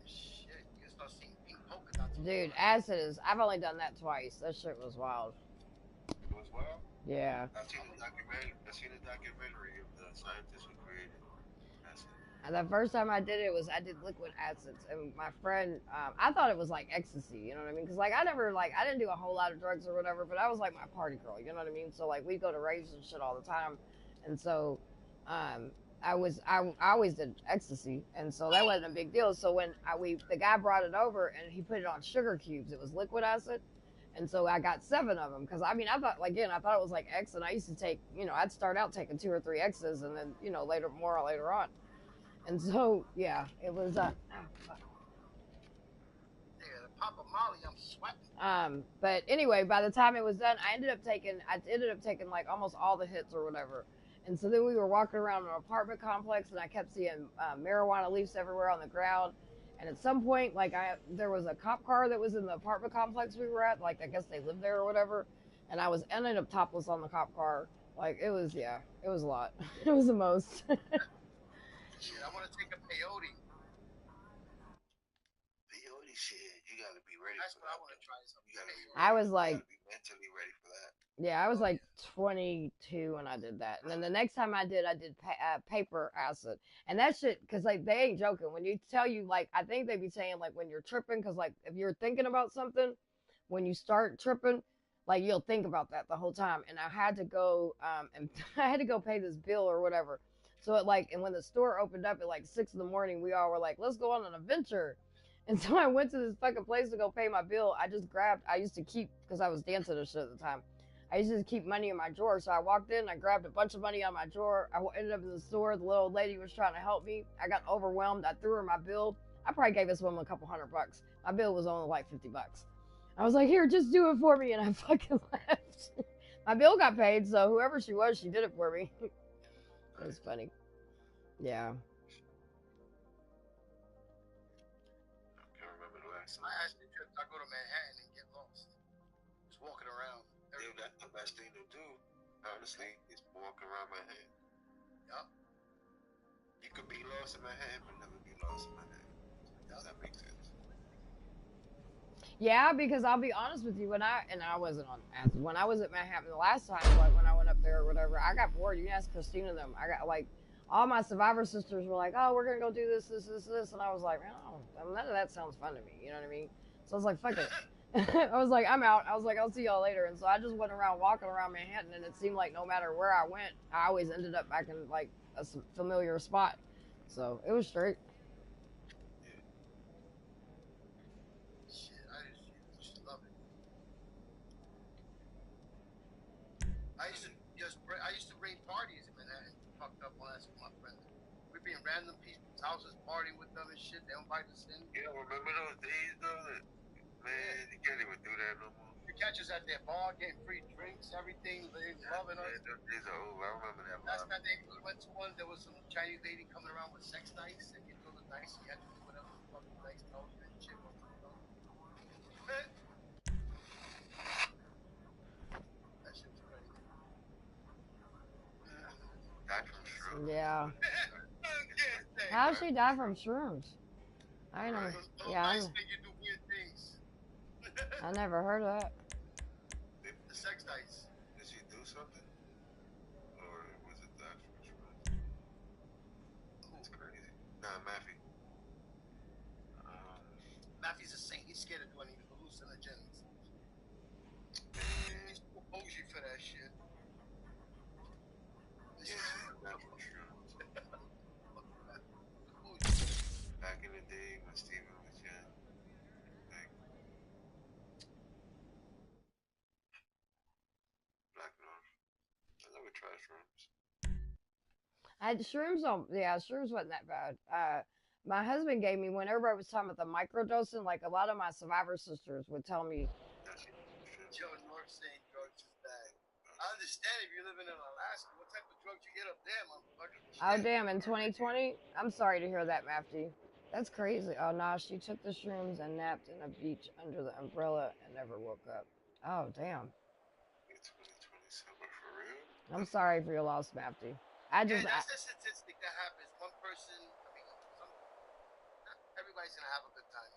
Shit, you start seeing pink polka dots. Dude, acid is. I've only done that twice. That shit was wild. It was wild? Yeah. I've seen a documentary of the scientists who created acid. And the first time I did it I did liquid acids, and my friend, I thought it was like ecstasy, you know what I mean? Because like I didn't do a whole lot of drugs or whatever, but I was like my party girl, you know what I mean? So like we go to raves and shit all the time, and so I always did ecstasy, and so that wasn't a big deal. So when the guy brought it over and he put it on sugar cubes, it was liquid acid. And so I got 7 of them because I thought it was like X, and I used to take, I'd start out taking 2 or 3 X's, and then later on. And so, yeah, it was, Yeah, Papa Molly, I'm sweating. but anyway, by the time it was done, I ended up taking like almost all the hits or whatever. And so then we were walking around an apartment complex, and I kept seeing marijuana leaves everywhere on the ground. And at some point, like there was a cop car that was in the apartment complex we were at. Like I guess they lived there or whatever. And I was ended up topless on the cop car. Like it was, yeah, it was a lot. It was the most. Shit, I want to take a peyote. Peyote shit, you gotta be ready That's for what I that. want to try. Some You gotta be peyote. ready. I was You like, gotta be mentally ready for that. yeah, I was like 22 when I did that. And then the next time I did paper acid. And that shit, because like they ain't joking. When you tell you, like, I think they be saying, like, when you're tripping, because like if you're thinking about something, when you start tripping, like you'll think about that the whole time. And I had to go, and I had to go pay this bill or whatever. So it like, and when the store opened up at like 6 in the morning, we all were like, let's go on an adventure. And so I went to this fucking place to go pay my bill. I used to keep, because I was dancing and shit at the time. I used to keep money in my drawer. So I walked in, I grabbed a bunch of money out of my drawer. I ended up in the store. The little lady was trying to help me. I got overwhelmed. I threw her my bill. I probably gave this woman a couple $100. My bill was only like $50. I was like, here, just do it for me. And I fucking left. My bill got paid. So whoever she was, she did it for me. It was funny. Yeah. I can't remember the last time. I actually tripped. I go to Manhattan and get lost. Just walking around. Yeah, that's the best thing to do, honestly, is walk around Manhattan. Yup. You could be lost in Manhattan, but never be lost in Manhattan. Does that make sense? Yeah, because I'll be honest with you, when I wasn't on acid, when I was at Manhattan the last time, like when I went up there or whatever, I got bored. You can ask Christina and them. I got like all my survivor sisters were like, oh, we're gonna go do this, and I was like, oh, none of that sounds fun to me. You know what I mean? So I was like, fuck it. I was like, I'm out. I was like, I'll see y'all later. And so I just went around walking around Manhattan, and it seemed like no matter where I went, I always ended up back in like a familiar spot. So it was straight. Shit, I just love it. I used to raid parties in Manhattan. Fucked up last with my friends. We'd be in random people's houses partying with them and shit. They don't invite us in. Yeah, remember those days though? Man, you can't even do that no more. You catch us at their bar, getting free drinks, everything. They loving us. Man, those days are over. I remember that. Last time we went to one, there was some Chinese lady coming around with sex dice, and you threw the dice, and you had to do whatever the fuck the dice told you and shit. That shit was crazy. Died from shrooms. Yeah. How did she die from shrooms? I know. Yeah, Dice make you do weird things. I never heard of that. The sex dice. Did she do something? Or was it that from shrooms? That's crazy. Nah, Maffy. Matthew's a saint. He's scared of doing any hallucinogens. He's too bougie for that shit. Yeah, that from shrooms. Back in the day when Steven was young. Like, Black North. I never tried shrooms. Shrooms wasn't that bad. My husband gave me, when everybody was talking about the microdosing, like a lot of my survivor sisters would tell me, Joe North saying drugs is bad. I understand if you're living in Alaska, what type of drugs you get up there, motherfucker? oh damn, in 2020? I'm sorry to hear that, Mafty. That's crazy. Oh no, she took the shrooms and napped in a beach under the umbrella and never woke up. Oh damn. 2020 summer for real? I'm sorry for your loss, Mafty. Yeah, that's the statistic that happens. One person, everybody's gonna have a good time.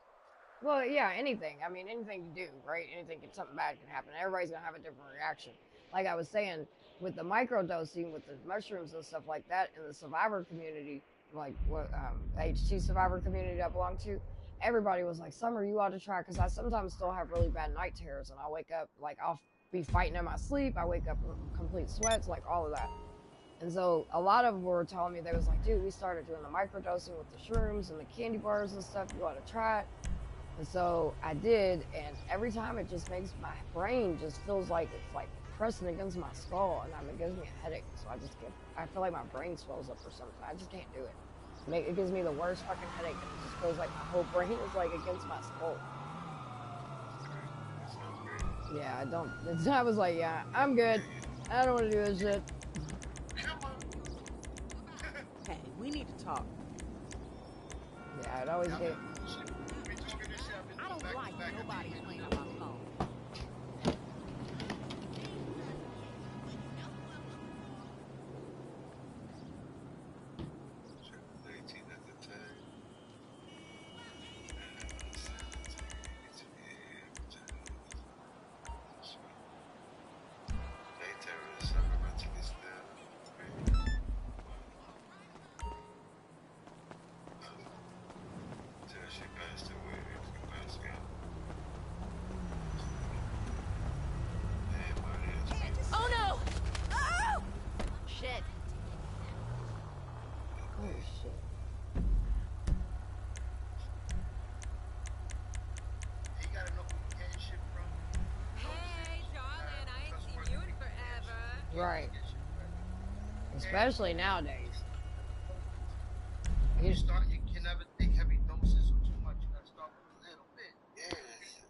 Well, yeah, anything. I mean, anything you do, right? Something bad can happen. Everybody's gonna have a different reaction. Like I was saying, with the microdosing, with the mushrooms and stuff like that, in the survivor community, like what the HT survivor community I belong to, everybody was like, Summer, you ought to try, because I sometimes still have really bad night terrors, and I wake up, like, I'll be fighting in my sleep, I wake up in complete sweats, like, all of that. And so a lot of them were telling me, they was like, dude, we started doing the microdosing with the shrooms and the candy bars and stuff, you ought to try it. And so I did, and every time it just makes my brain just feels like it's like pressing against my skull, and it gives me a headache. So I feel like my brain swells up or something. I just can't do it. It gives me the worst fucking headache, and it just feels like my whole brain is like against my skull. Yeah, I was like, yeah, I'm good. I don't want to do this shit. Come on. talk. Yeah, I'd always get. We talking this shit. I've been I don't back to like back. nobody playing on my phone. Check 19 at the time. Daytime is summer mentally still. Till she passed away, it was the best guy. Oh no! Oh! Shit. Oh shit. He gotta know who he's getting shit from. Hey, darling, I ain't seen you in forever. Right. Get shit from. Especially nowadays. When you start, you can never take heavy doses or too much. You gotta start with a little bit.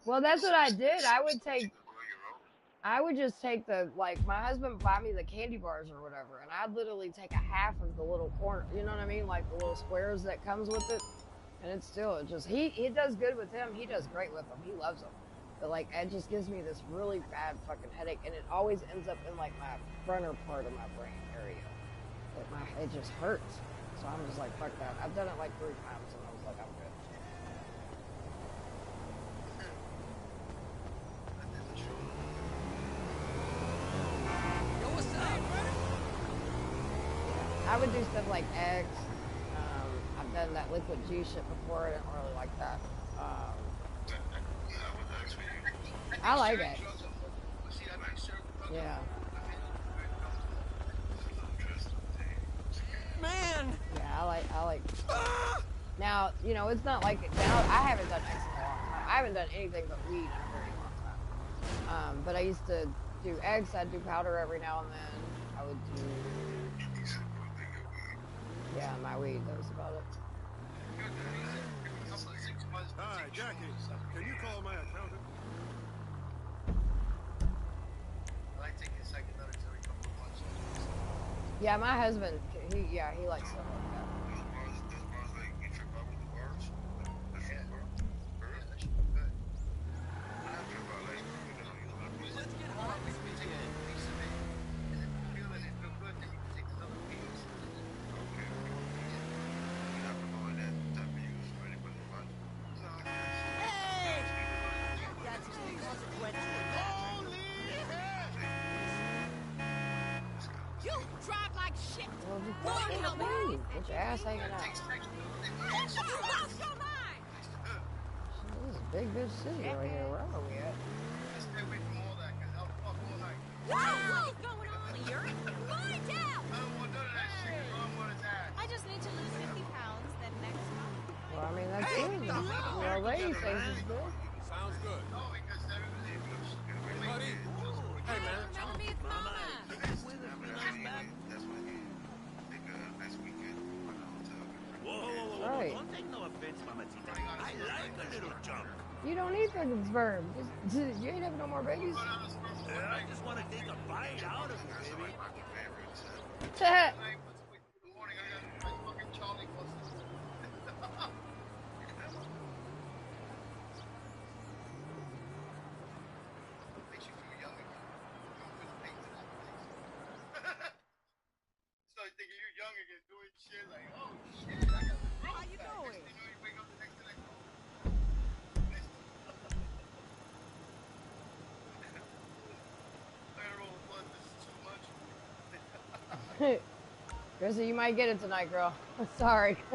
Well, that's what I did. I would just take the, like, my husband would buy me the candy bars or whatever, and I'd literally take a half of the little corner, you know what I mean? Like the little squares that comes with it. And it's still just, he does good with them. He does great with them. He loves them. But, like, it just gives me this really bad fucking headache, and it always ends up in, like, my frontal part of my brain area. It just hurts. So I'm just like, fuck that. I've done it like 3 times, and I was like, I'm good. Yo, what's up? I would do stuff like eggs. I've done that liquid G shit before. I didn't really like that. I like it. Yeah. Man! Yeah, I like. Now, you know, it's not like now. I haven't done X in a long time. I haven't done anything but weed in a very long time. But I used to do eggs. I'd do powder every now and then. I would do. Yeah, my weed. That was about it. Hi, Jackie. Can you call my accountant? I like taking psychedelics every couple of months. Yeah, my husband. He likes stuff like that. Let's get hard this weekend. Hey! That's inconsequential. You drive like shit. Well, just Lord fucking help me. weed. Get your ass hanging out. You lost your mind. This is a big bitch city over here. Where are we at? Stay away from all that, because I'll fuck all night. What's going on here? Lie down. I don't want none of that shit, 'cause all I want is ass. I just need to lose 50 pounds, then next month. Well, I mean, that's good. Well, lady thinks it's good. Sounds good. No, because Buddy? Hey, man. Remember me, it's Mama. Whoa. Right. Don't take no offense, Mamacita. I like a little junk. You don't need fucking sperm. You ain't having no more babies. I just want to take a bite out of it, baby. Start thinking you're young again, doing shit like, oh shit, I got the growth. How you back. doing? Next thing you know, you wake up the next day like, oh. I gotta roll a blunt, this is too much. Chrissy, you might get it tonight, girl. Sorry. I feel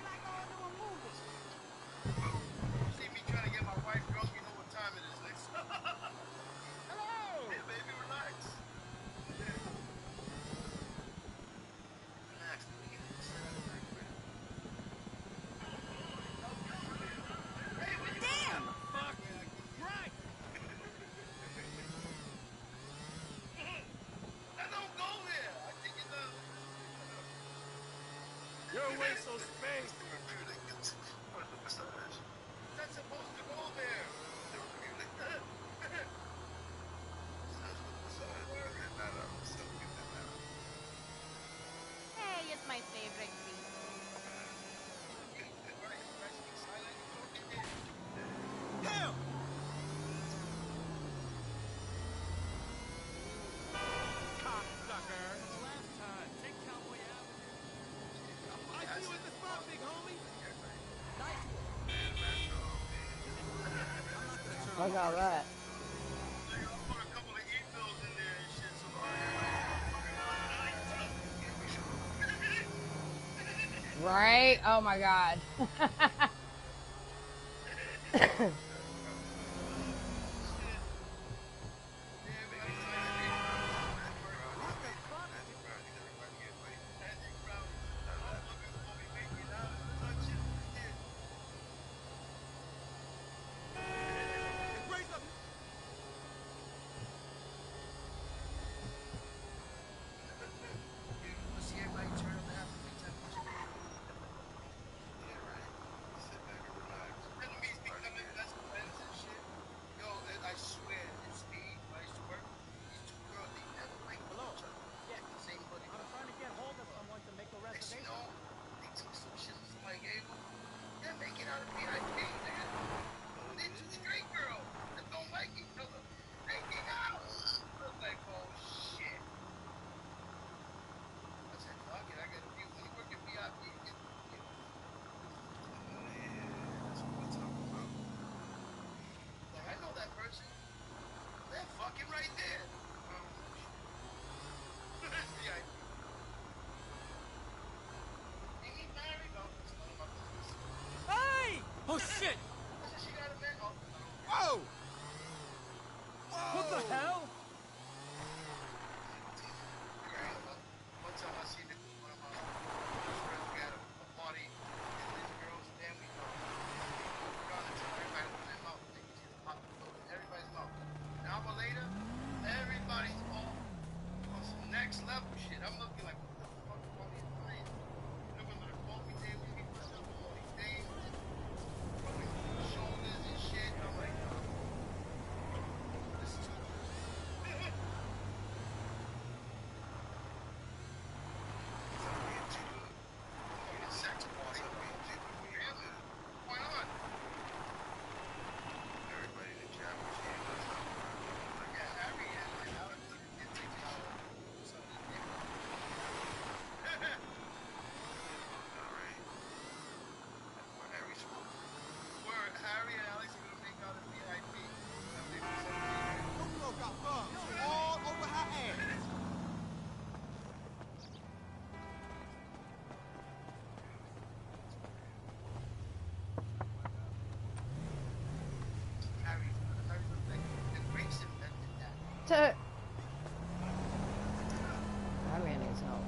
like going to a movie. You see me trying to get my wife drunk, you know what time it is, Lex. Hello. Hey, baby, relax. Relax, let me get this set up right quick. Hey, what you Damn. Fuck. Right. I don't go there. I think it's You're way so space. not supposed to go there. is my favorite beat. Right, if I speak silent, you know, it is. Hell! Cocksucker! Last time. Take Cowboy Avenue. I see you at the spot, big homie. Nice one. I'm not gonna turn on Fuck my all radio. that. Like, I'll put a couple of e-bills in there and shit, so everybody's Right? Oh my god. What the fuck? Magic brownies. Motherfuckers will be making out of touch it. Raise up! You wanna see everybody turn up and have a good time watching it? Enemies becoming best friends and shit. Yo, I swear, in Speed, when I used to work, these two girls, they never liked each other. Yeah. The same buddy. I'm trying to get hold of someone to make a Next you reservation. know, they took some shit that somebody gave them. They're making out of VIP, nigga. They're two straight girls that don't like each other. Making out. I was like, oh shit. I said, fuck it, I gotta be. When you work at VIP, you get. Like, I know that person. They're fucking right there. It's VIP. Ain't he married? No, it's none of my business. Hey! Oh shit! I said, she got a man. Oh, no. Whoa! What the hell? One time I seen one of my friends got a party, and these girls, damn, we go. Around the time everybody opened their mouth, they could see the pop in everybody's mouth. An hour later, everybody's all on some next level shit. I'm looking like, what the fuck are all these playing? You know, when the coffee table, you be putting up all these things, rubbing shoulders and shit. I'm like, no. This is too good. Sex party. Really? Why not? Yeah, Harry and Alex did take it out of some of the neighborhood. Where Harry and Alex are gonna make out in VIP. They were 17. Your girl got bumps all over her ass. Harry was like, the Greeks invented that. That man needs help.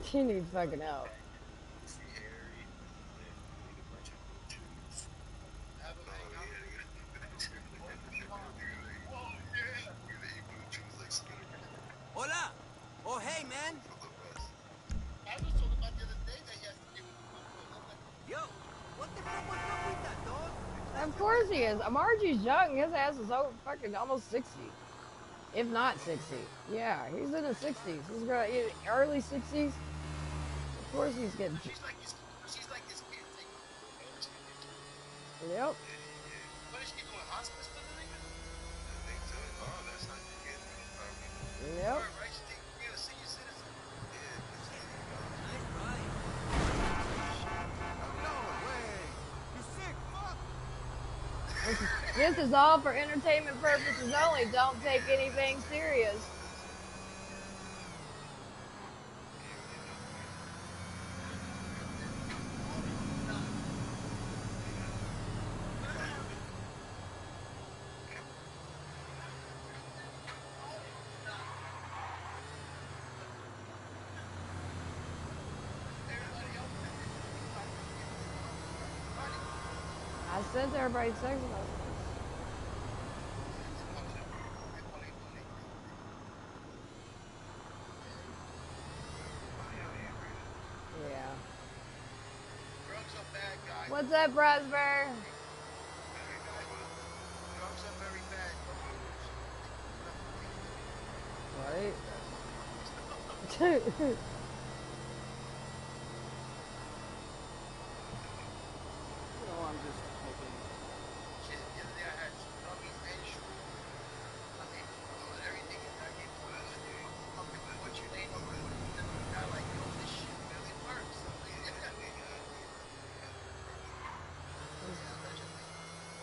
He needs fucking help. Have him hang out. Whoa, yeah. Hola. Oh, hey, man. I was told about the other day that he has to deal with the Yo, what the fuck was up with that, dog? Of course he is. Margie's young. His ass is so fucking almost 60. If not 60. Yeah, he's in his 60s. He's early 60s. Of course he's getting... She's like his caretaker. Yep. What is she doing? Hospice for the nigga? Yep. Right, she take care of senior citizen. Nice ride. No way. You sick, fuck. This is all for entertainment purposes only. Don't take anything serious. I sent everybody text messages. Yeah. Drugs are bad, guys. What's up, Brasber? Drugs are very bad. I'm just making shit. The other day I had some gummies and shrooms. I mean, everything in there. I gave fucking what's your name? The guy like, yo, this shit really works. I'm like, yeah. Yeah, allegedly.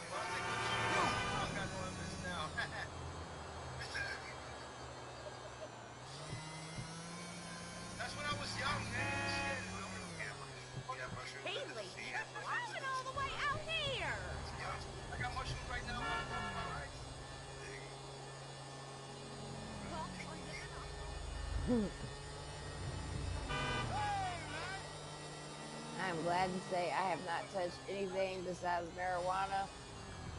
Well, I was like, what you do? I got all of this now. That's when I was young, man. Shit. Hey, lady, why are we all the way out here? I got mushrooms right now on my rice. Well, on good enough. I'm glad to say I have not touched anything besides marijuana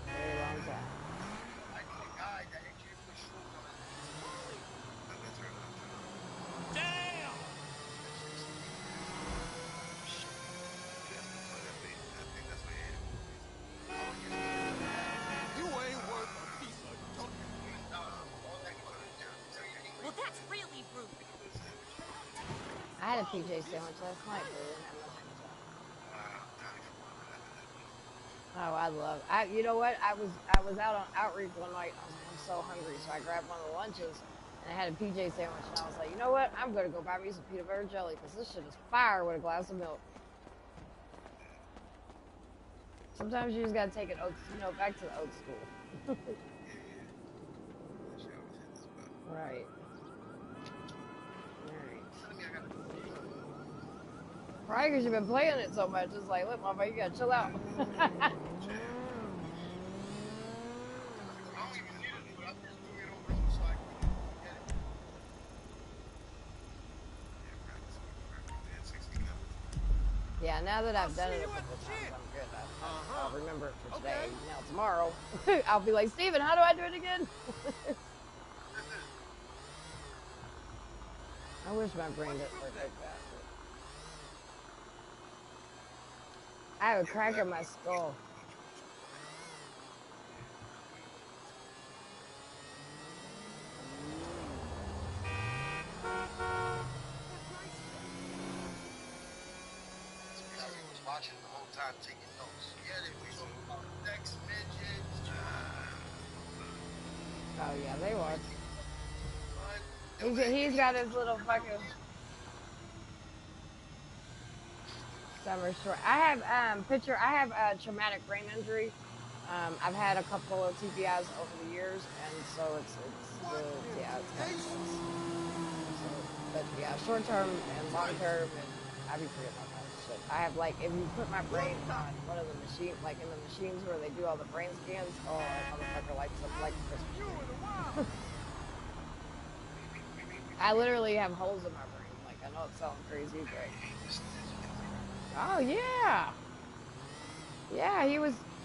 in a very long time. I knew a guy that actually put shrooms on his pizza. Damn! That shit's dangerous. Oh, yeah, You ain't worth a piece of dog. all that fucking everything. Well, that's really rude. I had a PJ sandwich last night, but it didn't have mushrooms on it. Oh, you know what? I was out on outreach one night. I was like, I'm so hungry, so I grabbed one of the lunches and I had a PJ sandwich, and I was like, you know what? I'm gonna go buy me some peanut butter jelly because this shit is fire with a glass of milk. Sometimes you just gotta take it, back to the old school. Right. Alright. Probably because you've been playing it so much. It's like, look, motherfucker, you gotta chill out. I don't even need to do it. I'm just doing it overall so I can get it. Yeah, now that I've done it a couple of times, I'm good. I'll remember it for today. Now tomorrow, I'll be like, Steven, how do I do it again? I wish my brain didn't work like that. I have a crack in my skull. Harry was watching the whole time, taking notes. Yeah, they were talking about sex, midgets. Oh yeah, they watch. But He's got his little fucking summer short. I have a traumatic brain injury. I've had a couple of TBIs over the years, and so it's kind of sucks. So, but yeah, short term and long term, and I be forgetting all kinds of shit. I have if you put my brain on one of the machine, like in the machines where they do all the brain scans, oh, that motherfucker lights up like Christmas tree. I literally have holes in my brain. Like, I know it sounds crazy, but oh yeah, yeah.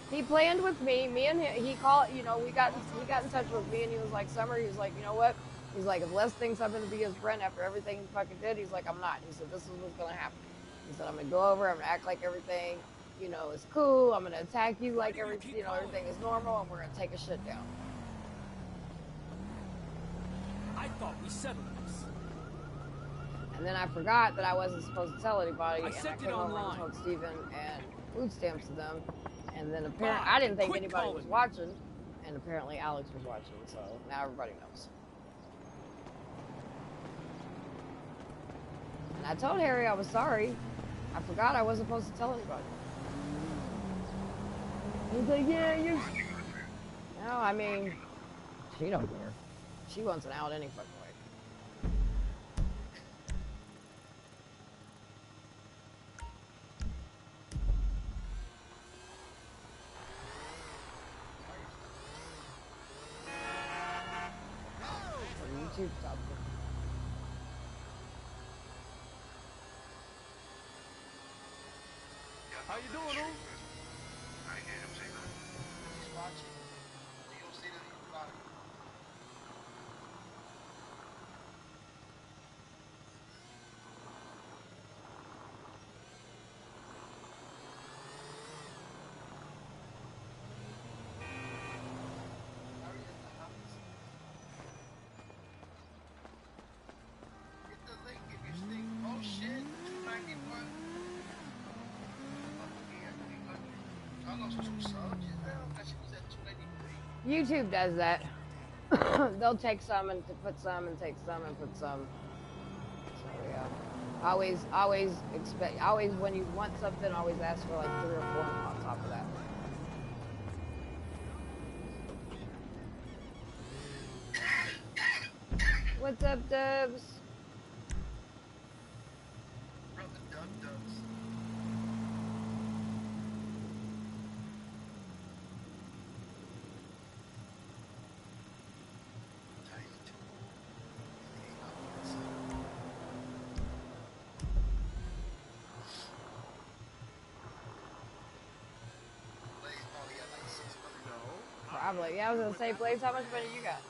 He planned with me. Me and him. He called. We got in touch with me, and he was like, Summer. He was like, you know what? He's like, if Les thinks I'm gonna be his friend after everything he fucking did, he's like, I'm not. He said, this is what's gonna happen. He said, I'm gonna go over. I'm gonna act like everything, is cool. I'm gonna attack you like everything is normal, and we're gonna take a shit down. I thought we settled this. And then I forgot that I wasn't supposed to tell anybody, and I sent it came over and online. told Steven and food stamps to them. And then apparently, I didn't think anybody was watching, and apparently Alex was watching, so now everybody knows. And I told Harry I was sorry. I forgot I wasn't supposed to tell anybody. He's like, yeah, you. No, I mean, she don't care. She wants an out any fucking way. YouTube stuff. How you doing, Ooh? he's watching. You'll see that he's about it. Harry in the house. Get the link. lost 2 subs just now. That shit was at 283. YouTube does that. They'll take some and put some and take some and put some. So yeah. Always when you want something, always ask for like 3 or 4 on top of that. What's up, Dubs? Brother Dubs. Probably. Yeah, I was gonna say, Blaze, how much money you got?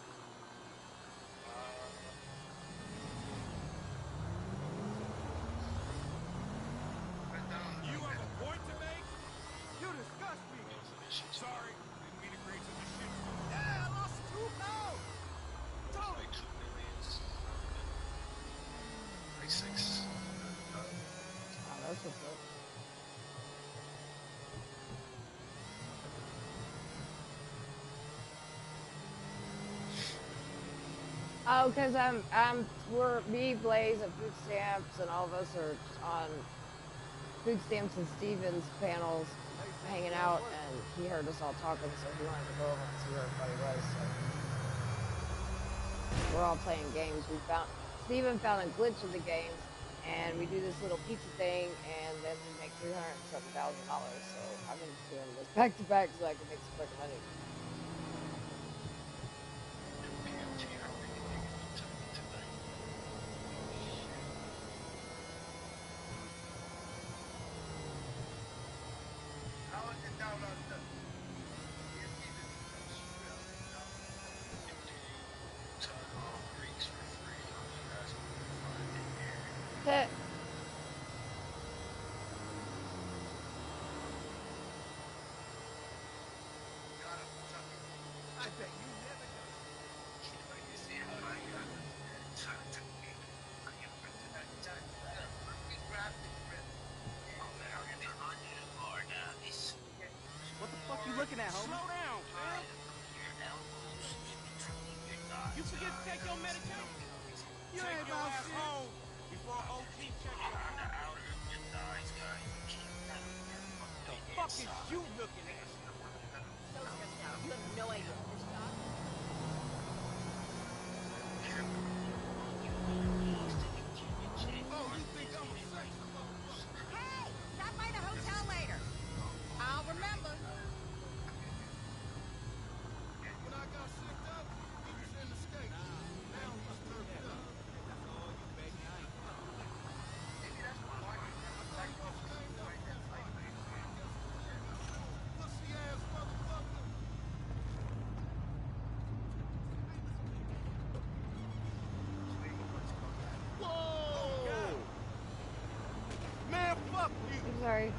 You have a point to make? You disgust me. Sorry, didn't mean to create such a shit. Yeah, I lost 2 pounds. Totally. Like 6. Oh, that's what's up. Oh, cause me, Blaze, and Food Stamps, and all of us are on Food Stamps and Steven's panels, hanging out, and he heard us all talking, so he wanted to go over and see where everybody was. So we're all playing games. Steven found a glitch in the games, and we do this little pizza thing, and then we make $307,000. So I've been just doing this back to back so I can make some fucking money. Heh. I bet you never know. What the fuck you looking at, homie? Slow down, man. You forget to take your medication? You take your ass home before OG check your phone. The fuck is you looking at? So stressed out. You have no idea. This job. Oh, you think I'm a sexy motherfucker? Hey, stop by the hotel later. I'll remember. When I got sick up, he was in the States. Now he's turned up. That's all you, baby. I ain't Pussy ass motherfucker. Whoa! Man, fuck you. I'm sorry.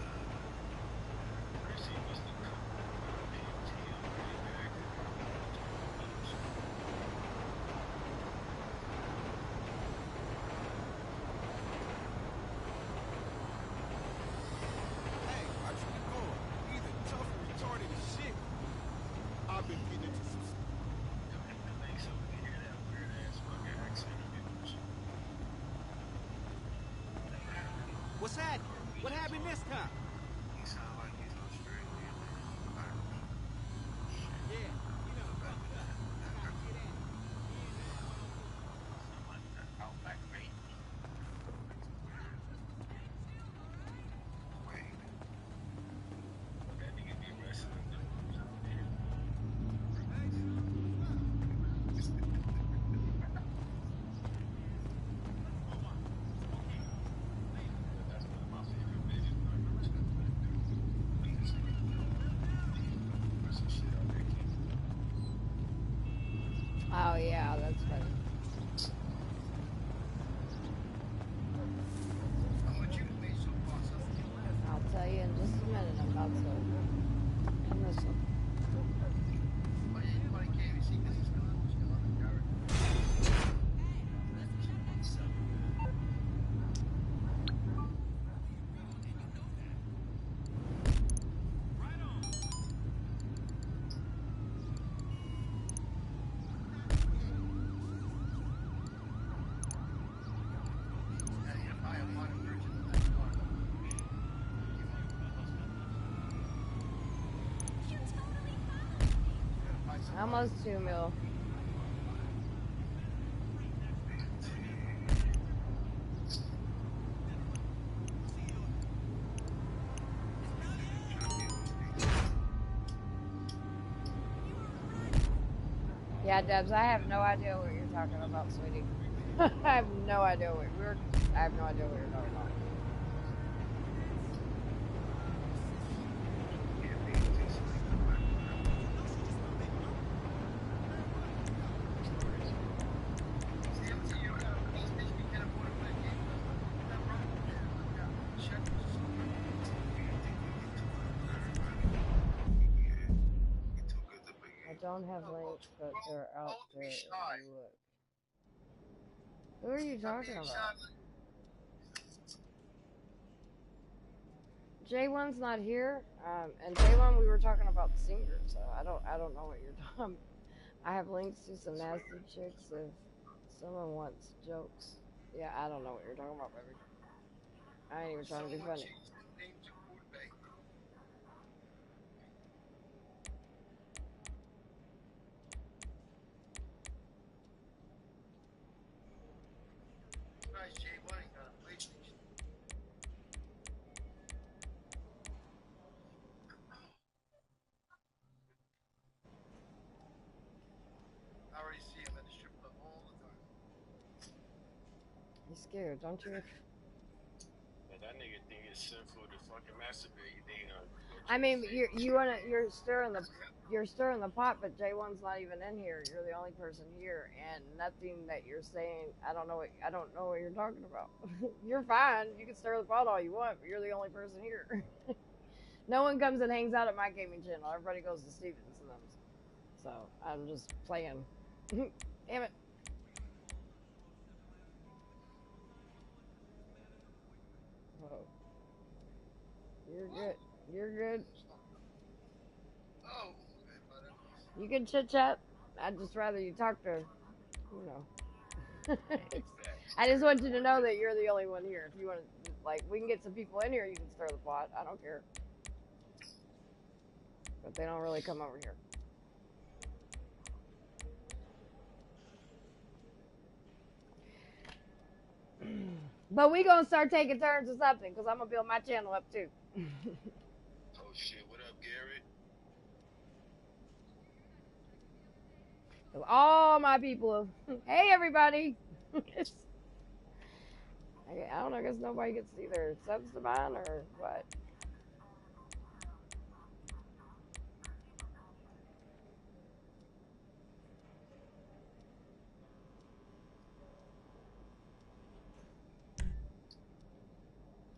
Hey, I should be going. Either tough or retarded as shit. I've been getting into some. What's that? What happened this time? He sound like he's Australian. Yeah, you know, fuck it up. I gotta get in. Almost 2 mil. Yeah, Debs, I have no idea what you're talking about, sweetie. I have no idea what I have no idea what you're talking about. I don't have links, but they're out there if you look. Who are you talking about? J1's not here, and J1 we were talking about the singer, so I don't know what you're talking. I have links to some nasty chicks if someone wants jokes. Yeah, I don't know what you're talking about, baby. I ain't even trying to be funny. You're scared, don't you? But that nigga think it's sinful to fucking masturbate. You think I mean, you're stirring the pot, but J1's not even in here. You're the only person here, and nothing that you're saying. I don't know what you're talking about. You're fine. You can stir the pot all you want, but you're the only person here. No one comes and hangs out at my gaming channel. Everybody goes to Steven's and them. So I'm just playing. Damn it. Oh. You're good. You're good. You can chit chat. I'd just rather you talk to, you know. I just want you to know that you're the only one here. If you want to, like, we can get some people in here. You can stir the pot. I don't care. But they don't really come over here. But we gonna start taking turns or something, because I'm gonna build my channel up too. Oh shit, what up, Garrett? All my people. Hey everybody. I don't know, I guess nobody gets either subs to mine or what.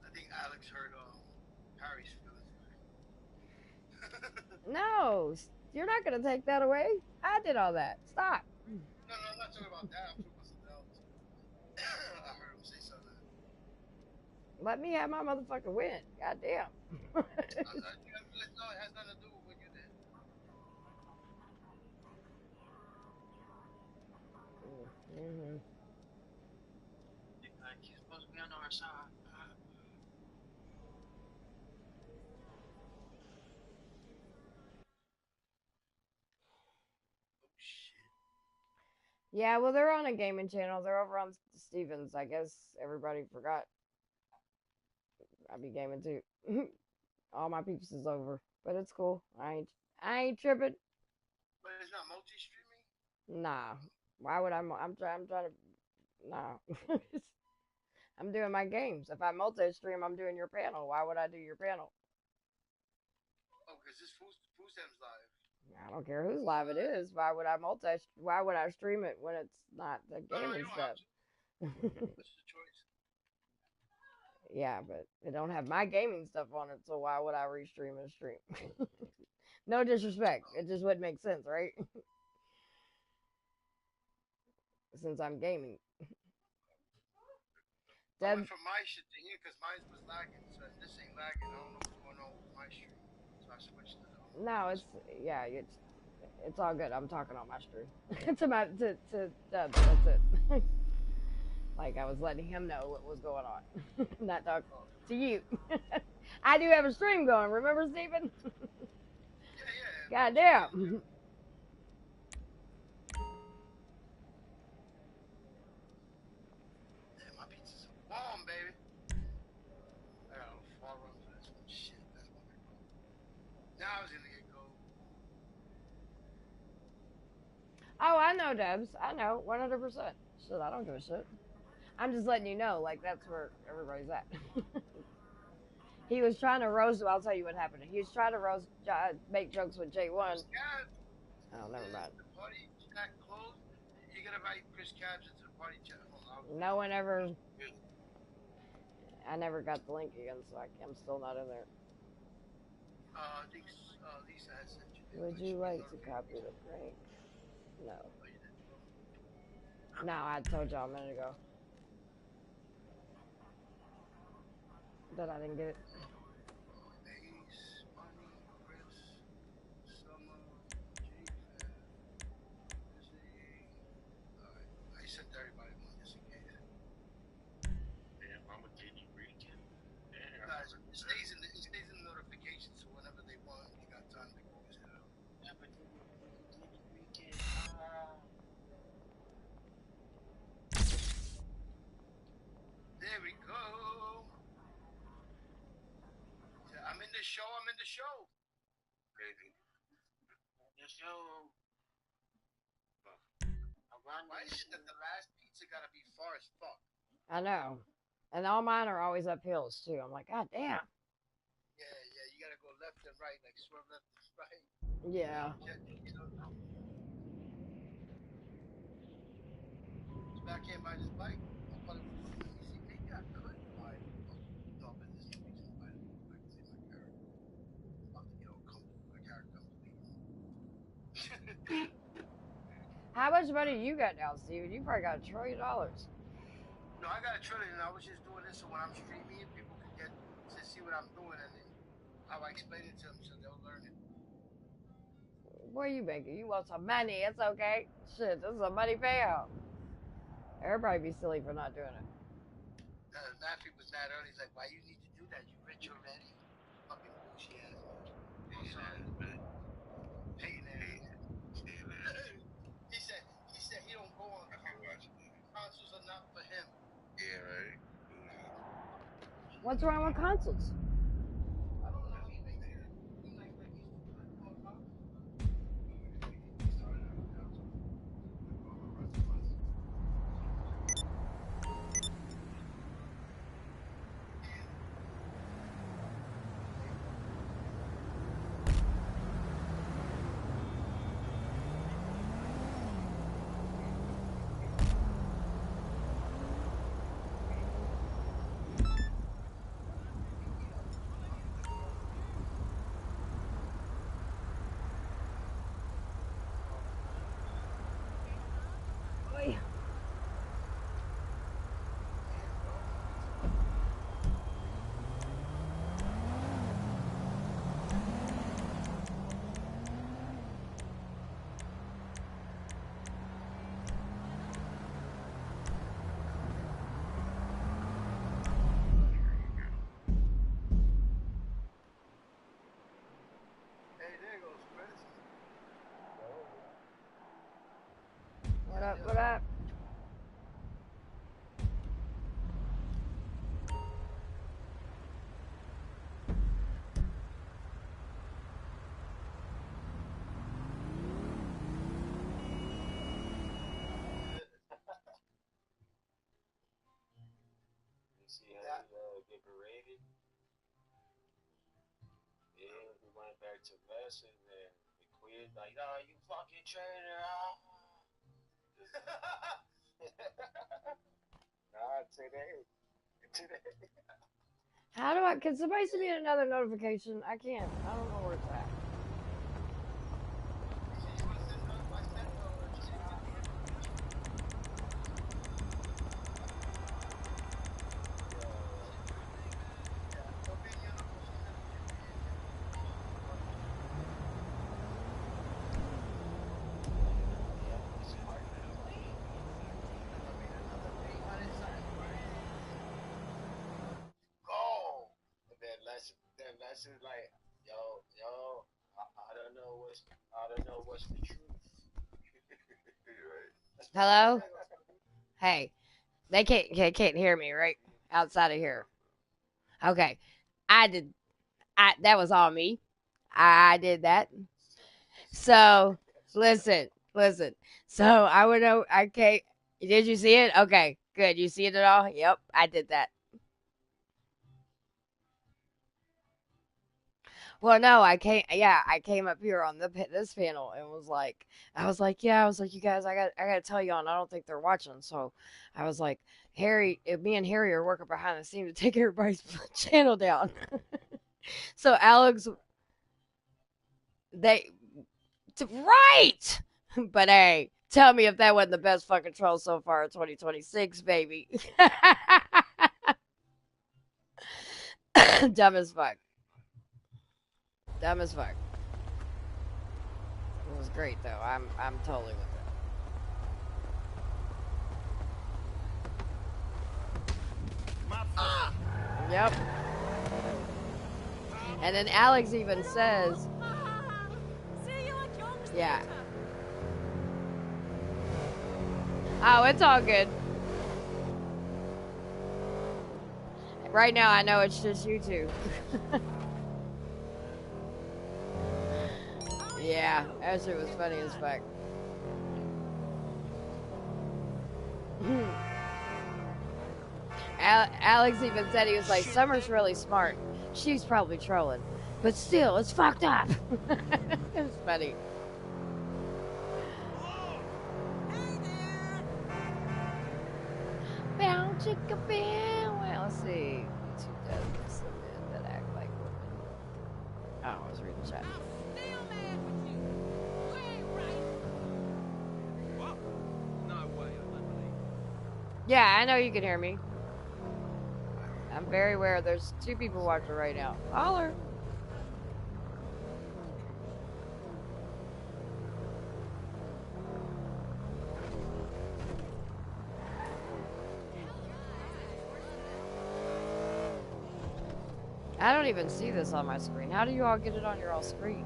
I think Alex hurt Harry's feelings. No, you're not gonna take that away. I did all that. Stop. No, I'm not talking about that. I'm talking about something else. I heard him say something. Let me have my motherfucking win. Goddamn. No, it has nothing to do with what you did. Mm-hmm. Like, he's supposed to be on our side. Oh shit. Yeah, well, they're on a gaming channel. They're over on Stevens. I guess everybody forgot. I be gaming too. All my peeps is over, but it's cool. I ain't tripping. But it's not multi-streaming? Nah. Why would I'm trying to. Nah. I'm doing my games. If I multi-stream, I'm doing your panel. Why would I do your panel? Oh, because this Food Stamps live. I don't care whose live it is. Why would I stream it when it's not the gaming stuff? It's a choice. Yeah, but it don't have my gaming stuff on it, so why would I restream a stream? No disrespect. It just wouldn't make sense, right? Since I'm gaming. I went from my shit to here because mine was lagging. So this ain't lagging. I don't know what's going on with my stream. So I switched to the No, it's all good. I'm talking on my stream. to Dubs, that's it. Like I was letting him know what was going on. Not talking to you. I do have a stream going, remember Stephen? Yeah. Goddamn. on, baby. I got a far run for this one. Shit, that's my big problem. Now I was gonna get gold. Oh, I know, Debs. I know, 100%. Shit, I don't give a shit. I'm just letting you know, like, that's where everybody's at. He was trying to roast him. I'll tell you what happened. He was trying to make jokes with J1. Oh, never mind. The party chat closed. You gotta invite Chris Cabs into the party chat. Hold on. No one ever. I never got the link again, so I'm still not in there. I think Lisa had sent you. Would you like to copy the link? No. No, I told y'all a minute ago that I didn't get it. Ace, Money, Chris, Summer, J-Fan, Alright, I sent everybody one just in case. Damn, I'm a kidney region. Damn. Guys, it stays in the notification, so whenever they want, you got time to go visit it. There we go. I'm in the show. Crazy. The show. Why is it that the last pizza gotta be far as fuck? I know. And all mine are always up hills, too. I'm like, God damn. Yeah, you gotta go left and right, like swerve left and right. Yeah. I can't buy this bike. I'm about to let me see. Maybe I could buy it. No, but there's no reason to buy it. I can see my character. I'm about to get all comfortable. My character comes leaving. How much money you got now, Steven? You probably got $1 trillion. No, I got $1 trillion, and I was just doing this so when I'm streaming it, people can get to see what I'm doing and then how I explain it to them so they'll learn it. What are you making? You want some money? It's okay. Shit, this is a money payout. Everybody be silly for not doing it. Matthew was mad early. He's like, why you need to do that? You rich already? Fucking bullshit ass man. Paying ass. He said he don't go on consoles are not for him. Yeah, right. What's wrong with consoles? I don't know. He makes it seem like he's too good for a console. What up? See how he get berated? Yeah, we went back to lessons and we quit. Like, oh, you fucking traitor. Nah, today. How do I? Can somebody send me another notification? I can't. I don't know where it's at. That's just like, yo, I don't know what's the truth. Hello? Hey, they can't hear me, right? outside of here. Okay. That was all me. I did that. So listen. So I would know. Okay, did you see it? Okay, good. You see it at all? Yep, I did that. Well, no, I came. Yeah, I came up here on this panel and was like, you guys, I got to tell y'all, and I don't think they're watching. So I was like, me and Harry are working behind the scene to take everybody's channel down. So Alex, they right. But hey, tell me if that wasn't the best fucking troll so far in 2026, baby. Dumb as fuck. Dumb as fuck. It was great though. I'm totally with it. Yep. And then Alex even says, yeah. Oh, it's all good. Right now, I know it's just you two. Yeah, that shit was funny as fuck. Alex even said, he was like, Summer's really smart. She's probably trolling. But still, it's fucked up. It's funny. Bow chicka bow. Well, let's see. Two does the men that act like women. Oh, I was reading the chat. Yeah, I know you can hear me. I'm very aware. There's 2 people watching right now. Holler. I don't even see this on my screen. How do you all get it on your all screen?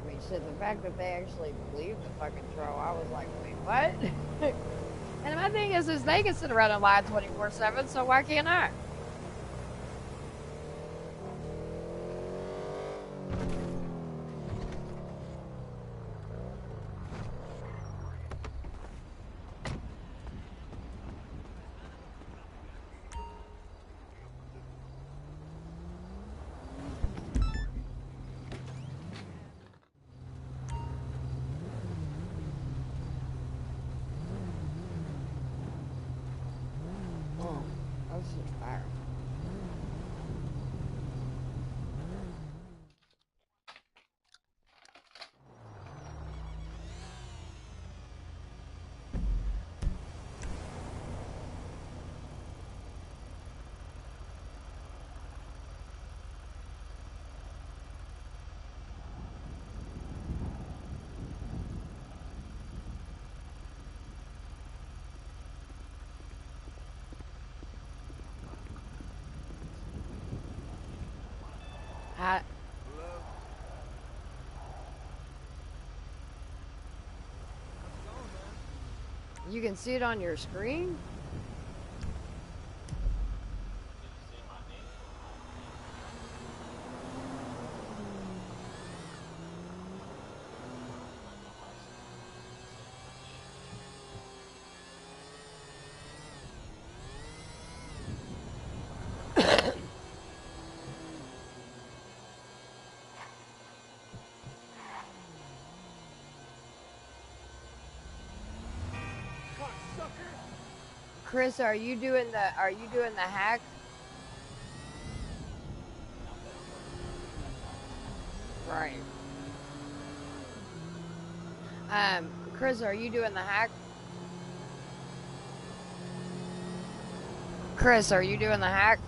I mean, shit, the fact that they actually believed the fucking troll, I was like, wait, what? And my thing is they can sit around and lie 24/7, so why can't I? Fire. You can see it on your screen? Chris, are you doing the hack? Right. Chris, are you doing the hack? Chris, are you doing the hack?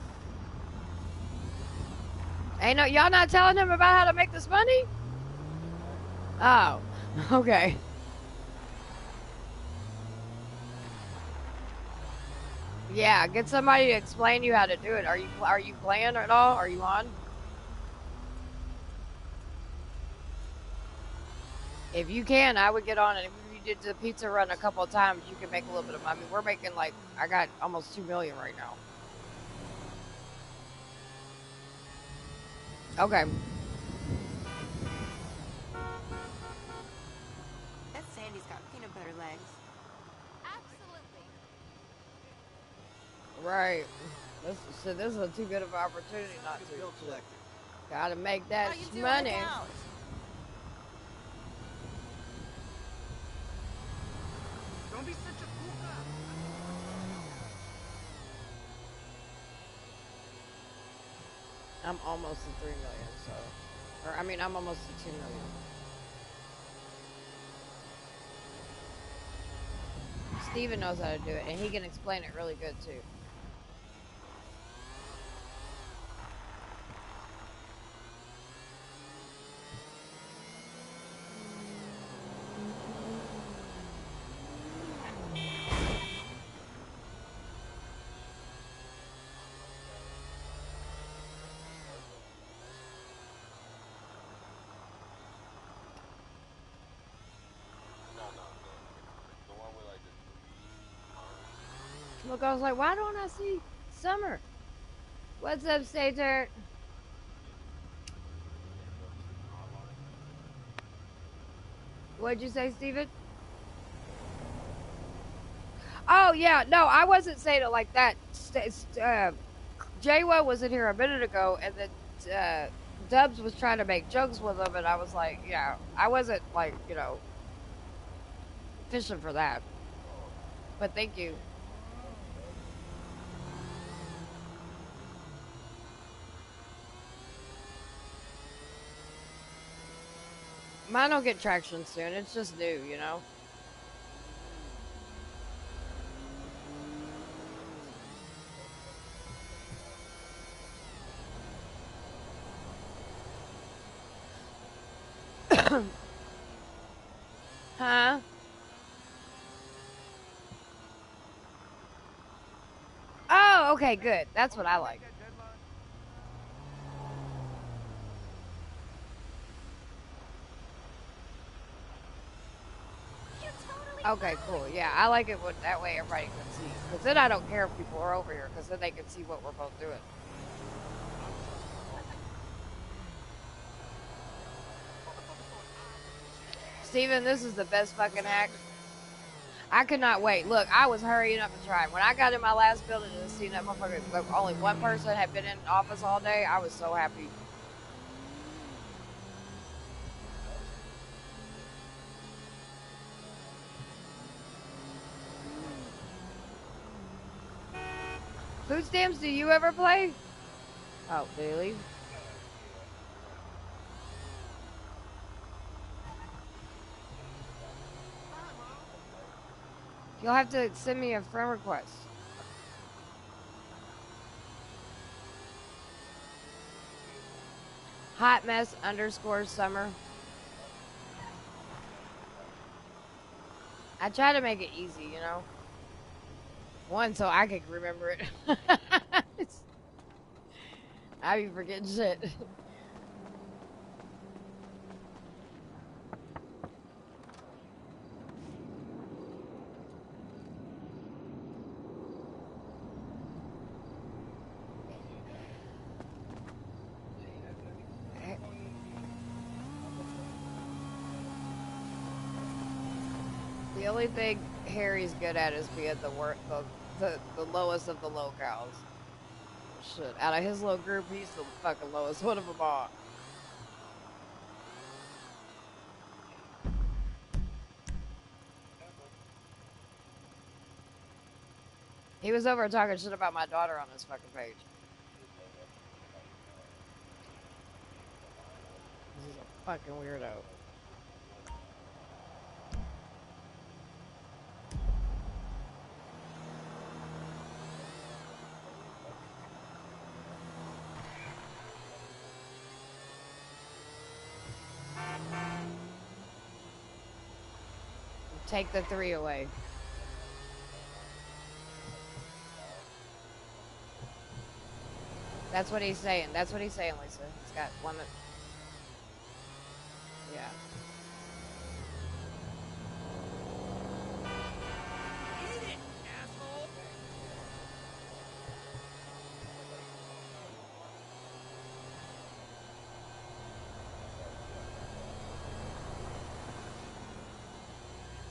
Ain't no, y'all not telling him about how to make this money? Oh, okay. Yeah, get somebody to explain you how to do it. Are you playing at all? Are you on? If you can, I would get on it. If you did the pizza run a couple of times, you can make a little bit of money. I mean, we're making like I got almost 2 million right now. Okay. That Sandy's got peanut butter legs. Absolutely. Right. This is a too good of an opportunity not to. Bill collector. Gotta make that How you doing? money. Look out. Don't be such a puka. I'm almost to 3 million, so, or I mean, I'm almost to 2 million. Steven knows how to do it, and he can explain it really good too. The one with like the Look, I was like, why don't I see Summer? What's up, Stay Turn? What'd you say, Steven? Oh, yeah, no, I wasn't saying it like that. Jaywa was in here a minute ago, and then Dubs was trying to make jokes with him, and I was like, yeah, I wasn't like, fishing for that. But thank you. Mine will get traction soon. It's just new. Huh? Oh, okay, good. That's what I like. You're totally Okay, cool. Yeah, I like it when that way everybody can see. Because then I don't care if people are over here, because then they can see what we're both doing. Steven, this is the best fucking hack. I could not wait. Look, I was hurrying up and trying. When I got in my last building and seen that motherfucker, like, only one person had been in office all day, I was so happy. Food stamps, do you ever play? Oh, did he leave? You'll have to send me a friend request. Hot mess _ summer. I try to make it easy. One, so I can remember it. I be forgetting shit. The only thing Harry's good at is being the lowest of the low cows. Shit, out of his little group, he's the fucking lowest one of them all. He was over talking shit about my daughter on his fucking page. This is a fucking weirdo. Take the 3 away. That's what he's saying. That's what he's saying, Lisa. He's got one that. Yeah. Eat it, asshole!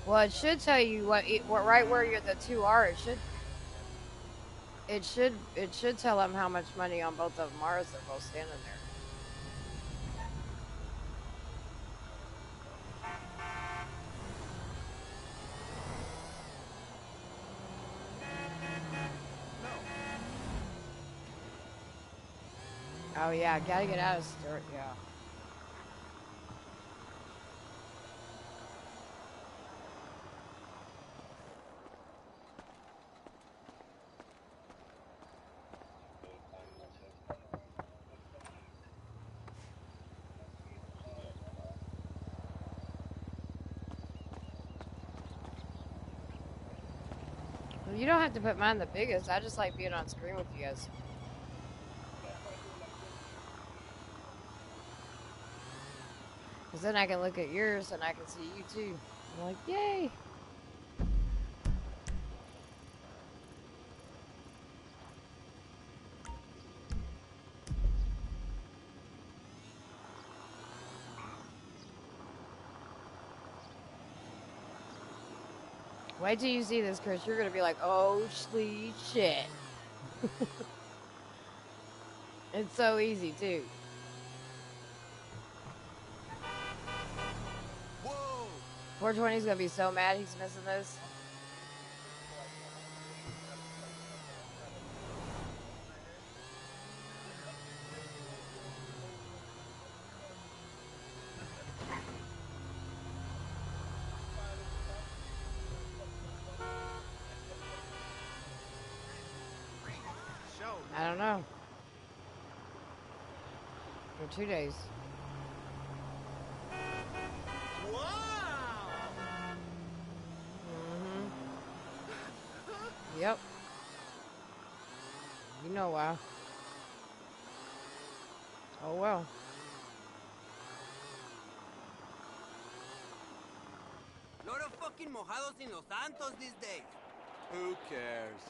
Well, it should tell you what right where the two are. It should tell them how much money on both of them are as they're both standing there. Oh yeah, gotta get out of Stewart. Yeah. Well, you don't have to put mine the biggest. I just like being on screen with you guys. Because then I can look at yours and I can see you too. I'm like, yay! Wait till you see this, Chris. You're going to be like, oh, shit. It's so easy, too. Whoa! 420's going to be so mad he's missing this. I don't know. For 2 days. Wow! Yep. You know why. Oh well. Lot of fucking mojados in Los Santos these days. Who cares?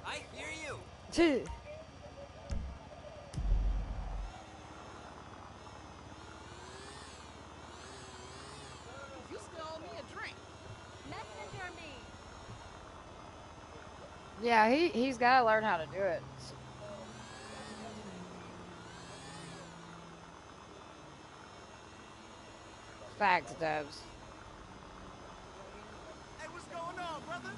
I hear you. You still owe me a drink. Messenger me. Yeah, he's got to learn how to do it. Facts, Dubs. Hey, what's going on, brother?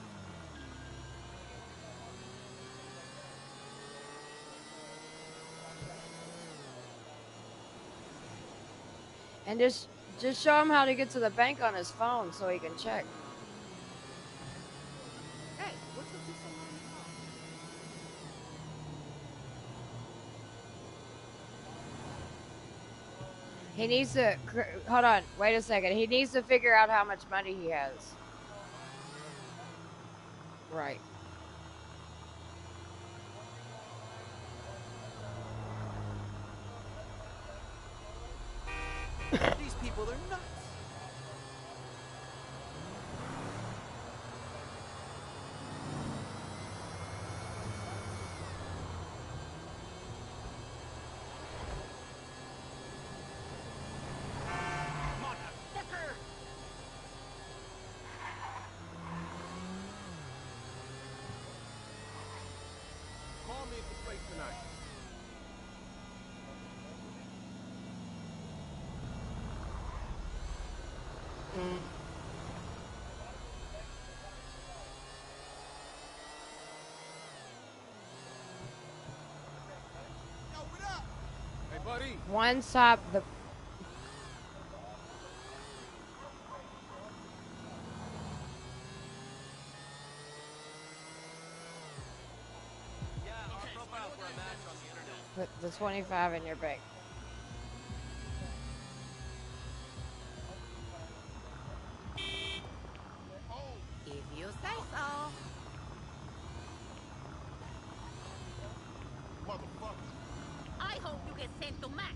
And just show him how to get to the bank on his phone so he can check. Hey, what took you so long to He needs to, hold on, wait a second. He needs to figure out how much money he has. Right. These people are nuts. Motherfucker! Call me at the place tonight. Yo, what up? Hey, buddy. One stop the. Yeah, our profile for a match on the internet. Put the 25 in your bank. If you say so. Motherfucker. I hope you get sent to Max.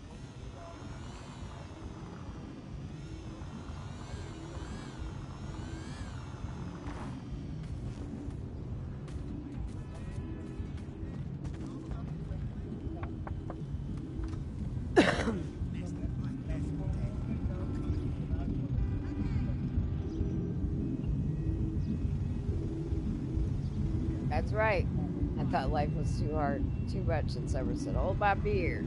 That's right. I thought life was too hard, too much, and Sober said, "Hold my beer."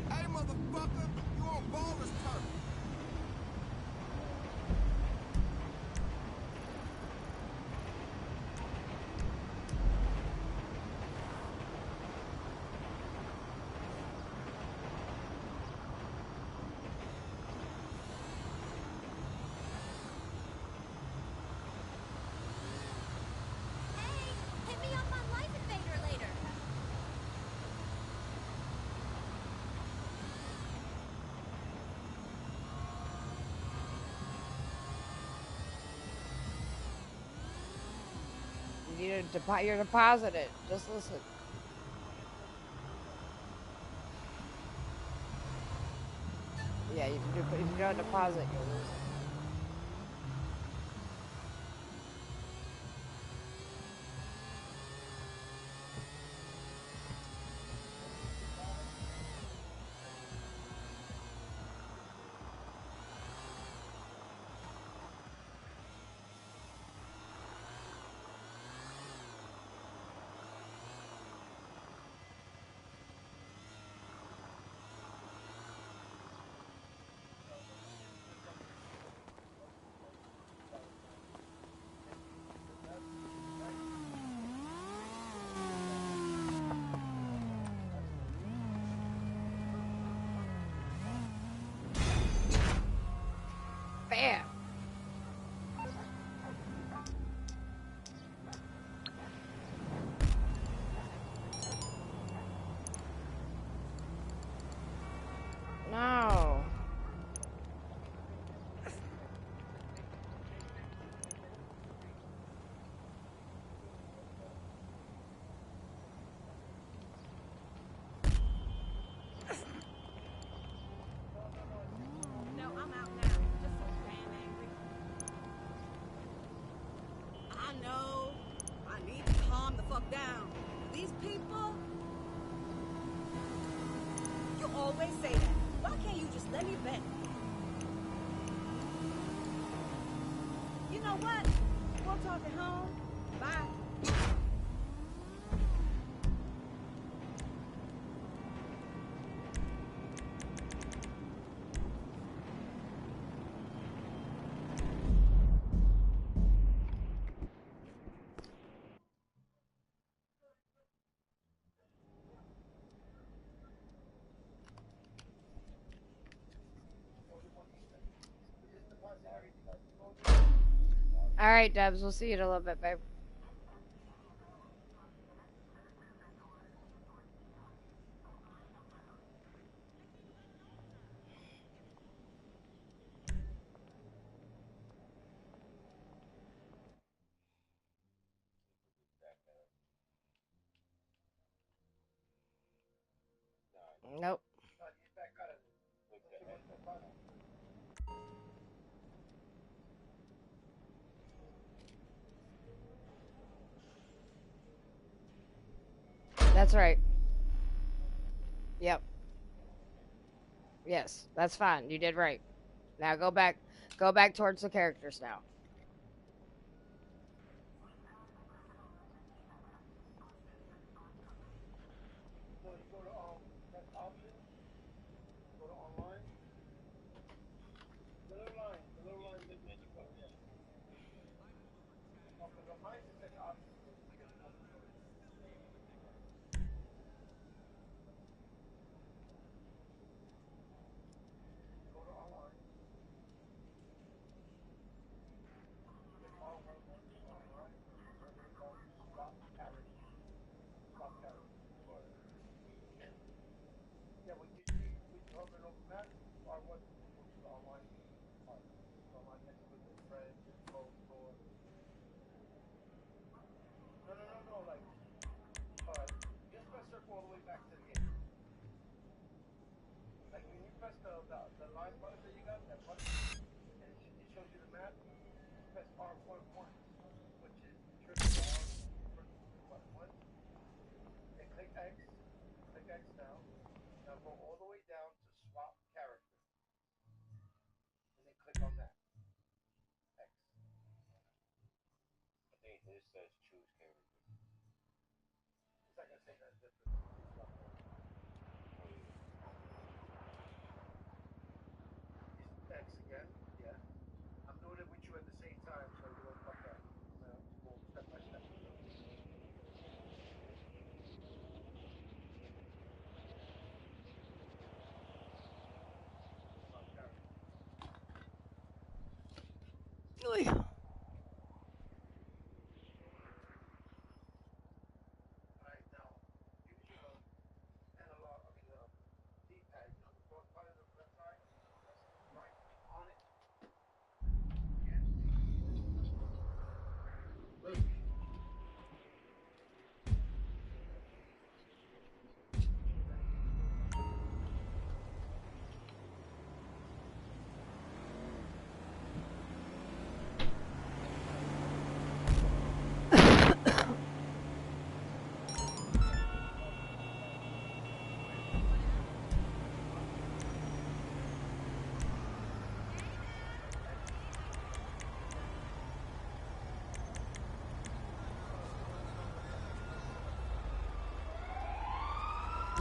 Hey, motherfucker, you on baller's turf. Hey, hit me up on Life Invader later. You need to your deposit it. Just listen. Yeah, you can do. If you don't deposit, you'll lose it. Bam. No. No, I'm out now. Just so damn angry. I know. I need to calm the fuck down. These people. You always say that. Why can't you just let me vent? You know what? We'll talk at home. Bye. All right, Dubs. We'll see you in a little bit, babe. Nope. That's right. Yep. Yes, that's fine. You did right. Now go back. Go back towards the characters now. No, you go to that option, go to online. The little line that you go, yeah. No, because on mine it says option, so you get one choice. Go to online. Click on online. Where they call swap character. Swap character. Yeah, when you see when you hover over that, R1 goes to the online part. The online next with the friends, info, store. No. Like, just press circle all the way back to the end. Like when you press the line button that you got, that button, and it shows you the map. Press R1 once, which is triple R button once. Then click X. Click X now. Now go all the way down to swap character, and then click on that X. I think this says choose character. It's not gonna say that different. Swap character. Oh, yeah. It's X again. Yeah. I'm doing it with you at the same time, so you don't fuck up. I'm gonna go step by step with you. Swap character. Alright, now use your analog. I mean, D-pad. You know the front part of the left side. Press right on it. Again.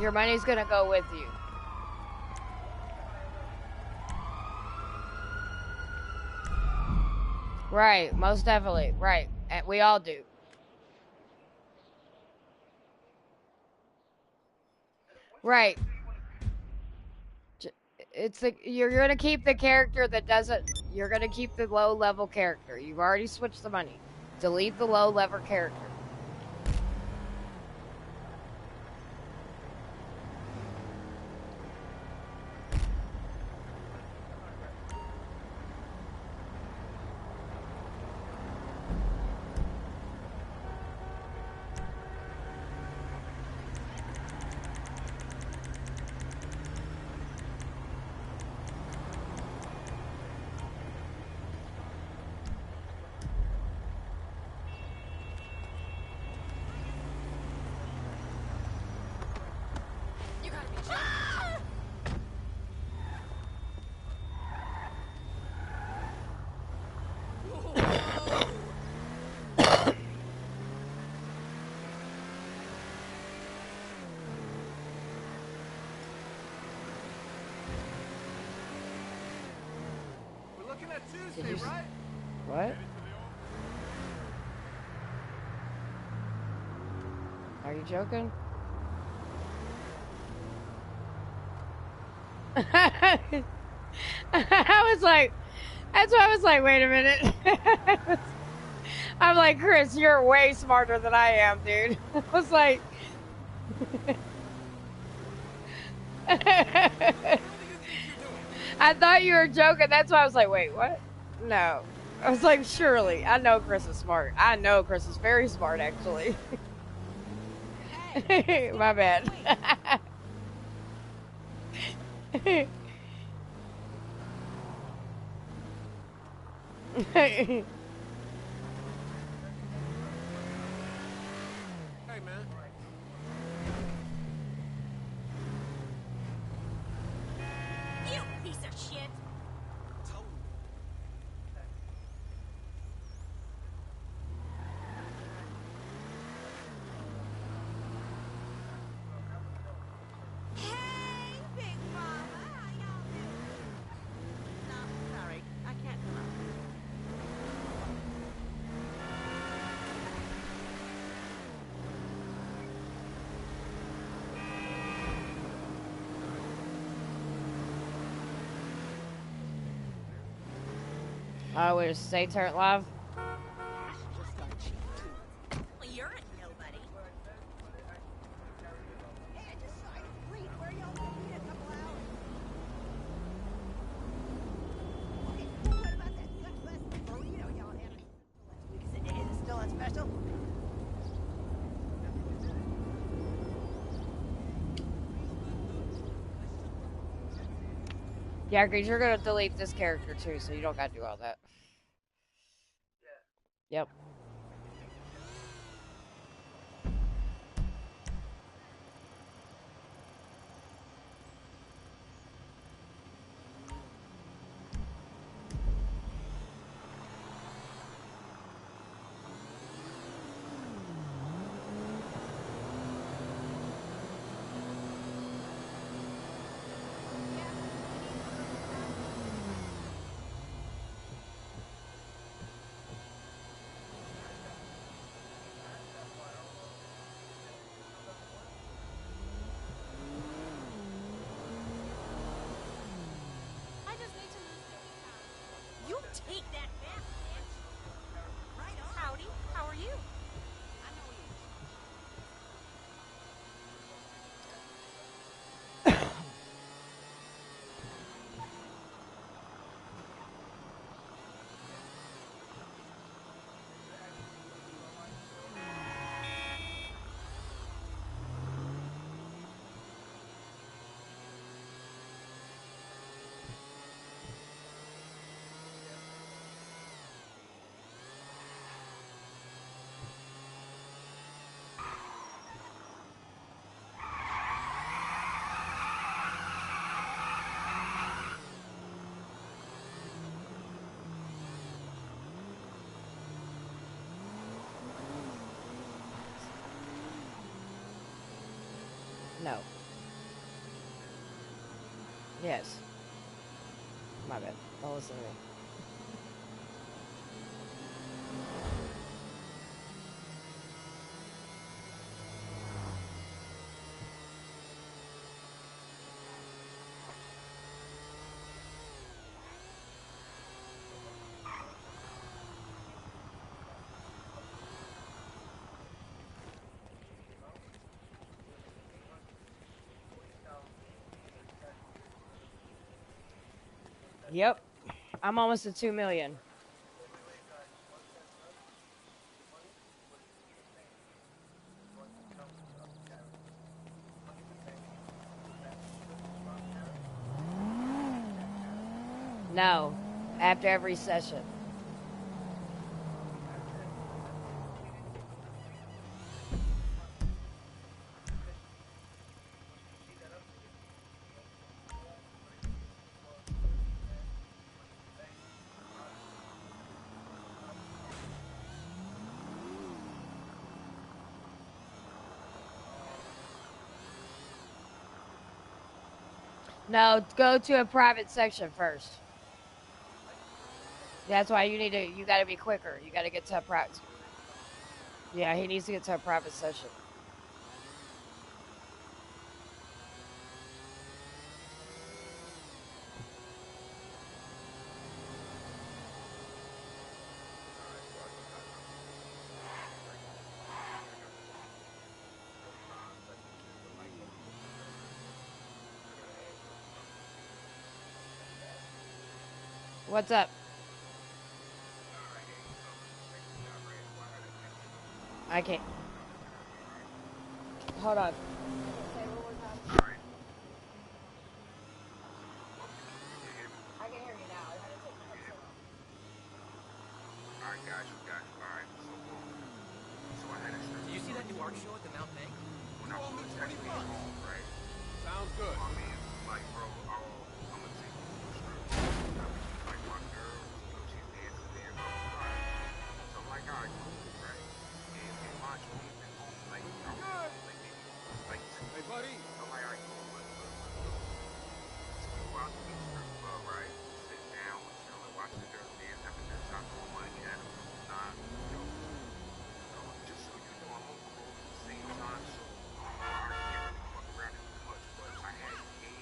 Your money's gonna go with you. Right, most definitely. Right. And we all do. Right. It's the you're gonna keep the character that doesn't. You're gonna keep the low level character. You've already switched the money. Delete the low level character. We're looking at Did Tuesday, you? right? What? Are you joking? I was like, that's why I was like, wait a minute. I'm like, Chris, you're way smarter than I am, dude. I was like, I thought you were joking. That's why I was like, wait, what? No. I was like, surely. I know Chris is smart. I know Chris is very smart, actually. My bad. Hey, man. Oh, we just stay turn live. Just got cheap too. Well, you're a nobody. Hey, I just saw you read where y'all gonna be in a couple hours. Okay, well, what about that gutless burrito y'all had last week? Is it still on special? Yeah, because you're gonna delete this character too, so you don't gotta do all that. Yep. I just need to lose 50 pounds. You take that back, bitch. Right on. Howdy. How are you? I know you. No. Yes. My bad. Don't listen to me. Yep. I'm almost at 2 million. No. After every session. No, go to a private section first. That's why you gotta be quicker. You gotta get to a private. Yeah, he needs to get to a private session. What's up? I can't. Hold on. I can hear you now. I had to take the headset off. Alright, got you. Alright, so boom. So I had a strip. Did you see that new art show at the Mount Bank? When I was actually home, right? Sounds good. My man was like, bro, I'm gonna take you to a strip club. Like my girl, she's dancing there, blah blah blah. So I'm like, alright, cool, right? And mind you, we've been home like, I was home like maybe like 2. Hey, buddy. I'm like, alright, cool, let's go. So we go out to the strip club, right? Sit down, we're chilling, watching the girls dance, having a good time, throwing money at them, the whole nine. Yo, just so you know, I'm on the road at the same time, so I can't really fuck around and do much. But I had gave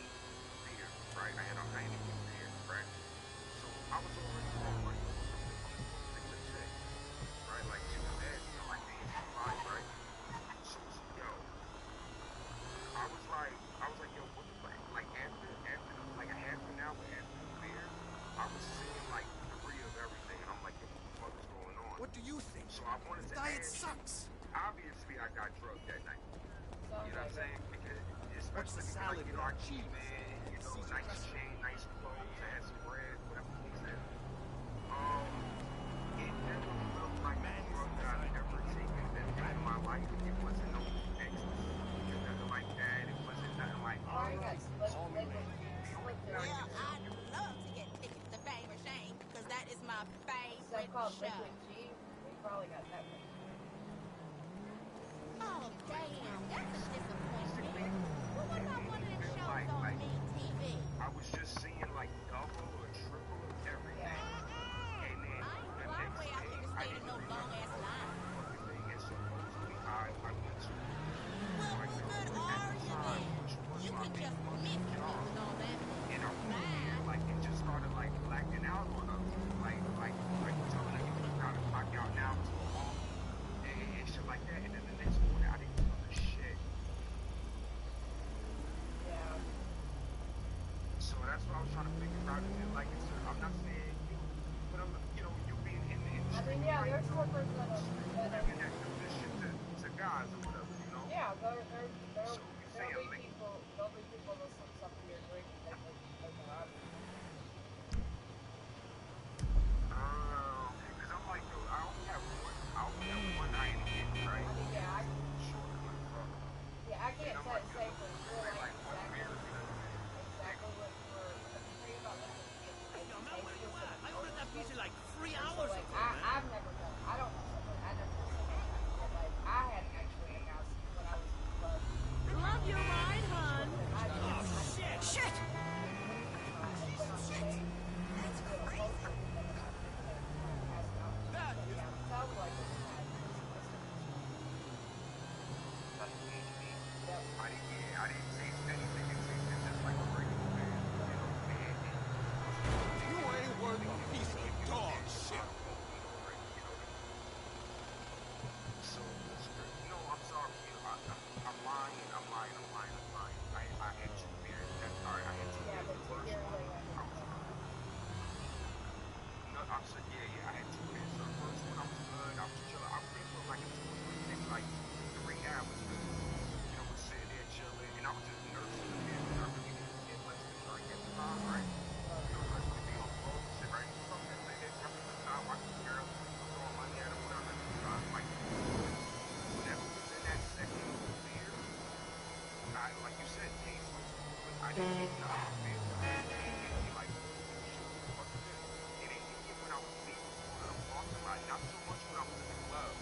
What's a looking salad like, without RG, cheese? man. Caesar Nice dressing. chain, nice clothes, had some bread, whatever he said. It never felt like a drug that I've ever taken in my life. It wasn't no ecstasy or nothing like that. It wasn't nothing like, Probably got slick Call me liquid. maybe. the only thing I Well, can tell I'd you, love to get tickets to Fame or Shame, because that is my Stuff favorite called show. liquid G. We probably got that one. Oh, damn, that's a disappointment. basically, Well, what it about made one me of them feel shows on like MeTV? I was just seeing like double or triple of everything. And then I ain't the fly next way out day, here to I stand in didn't no remember long-ass a line. motherfucking thing. And supposedly, I went to Well, my who good girlfriend at are the you time, then? which was You my can big just fucking miss me job. with all that mess. And I went in there Bye. like and just started like blacking out on her, like telling her, you gotta clock out now to go home and shit like that. And then the next morning, I didn't remember shit. Yeah. So that's what I was trying to figure out. And then, like I said, I'm not saying you, but I'm, you being in the I industry, mean, yeah, like, there's strippers that are, women that do this shit to guys or whatever, you know. yeah, So you there'll saying be like, people that'll slip something in your drink and think they can rob you. okay, because I'm like, yo, I only have one Heineken, right? I mean, And yeah, it's a little shorter, like, fuck. I And can't I'm like, yo, say look, for I'm sure saying, like like, one beer is gonna exactly what you were. But the thing about liquid G is Hey, it's yo, man, where you tasteless and at? it's I ordered that odorless. pizza like 3 And so hours like ago, man. I've never done. I don't do some. I never do stuff like that. But like I had actually a guy when I was in the club. Love your ride, He hun. stripped him. I didn't Oh, even. I didn't shit! realize Shit! what he was on. And he went on stage and he did a poster with him, and I think he ended up like passing out and shit. That But is yeah, it sounds like it had pretty slick shit. like PhD. Yep. I didn't taste anything. It tasted just like a regular beer, you know. And most people You ain't worth a piece they of give you a dog big shit. bottle opening already, you know. So that's good. No, I'm sorry. I'm lying. I had two beers. I had two Yeah, beers. but The 2 first beers one, ain't gonna I get you was that good. high. No, I said, yeah. I had two beers. So the first one, I was good. I was chilling. I was there for like a total of maybe like 3 hours because, we're sitting there chilling, and I was just nursing the beer because I really didn't get much to drink at the time, right? The rest of the day on the road and shit, right? So I'm just sitting there chilling, listening, watching the girls, throwing money at them, whatever, and just like, whatever was in that second beer, like you said, tasteless, but I didn't get nothing to feel like. It hit me like, holy shit, what the fuck is this? And it hit me when I was leaving to go to the parking lot, not so much when I was in the club.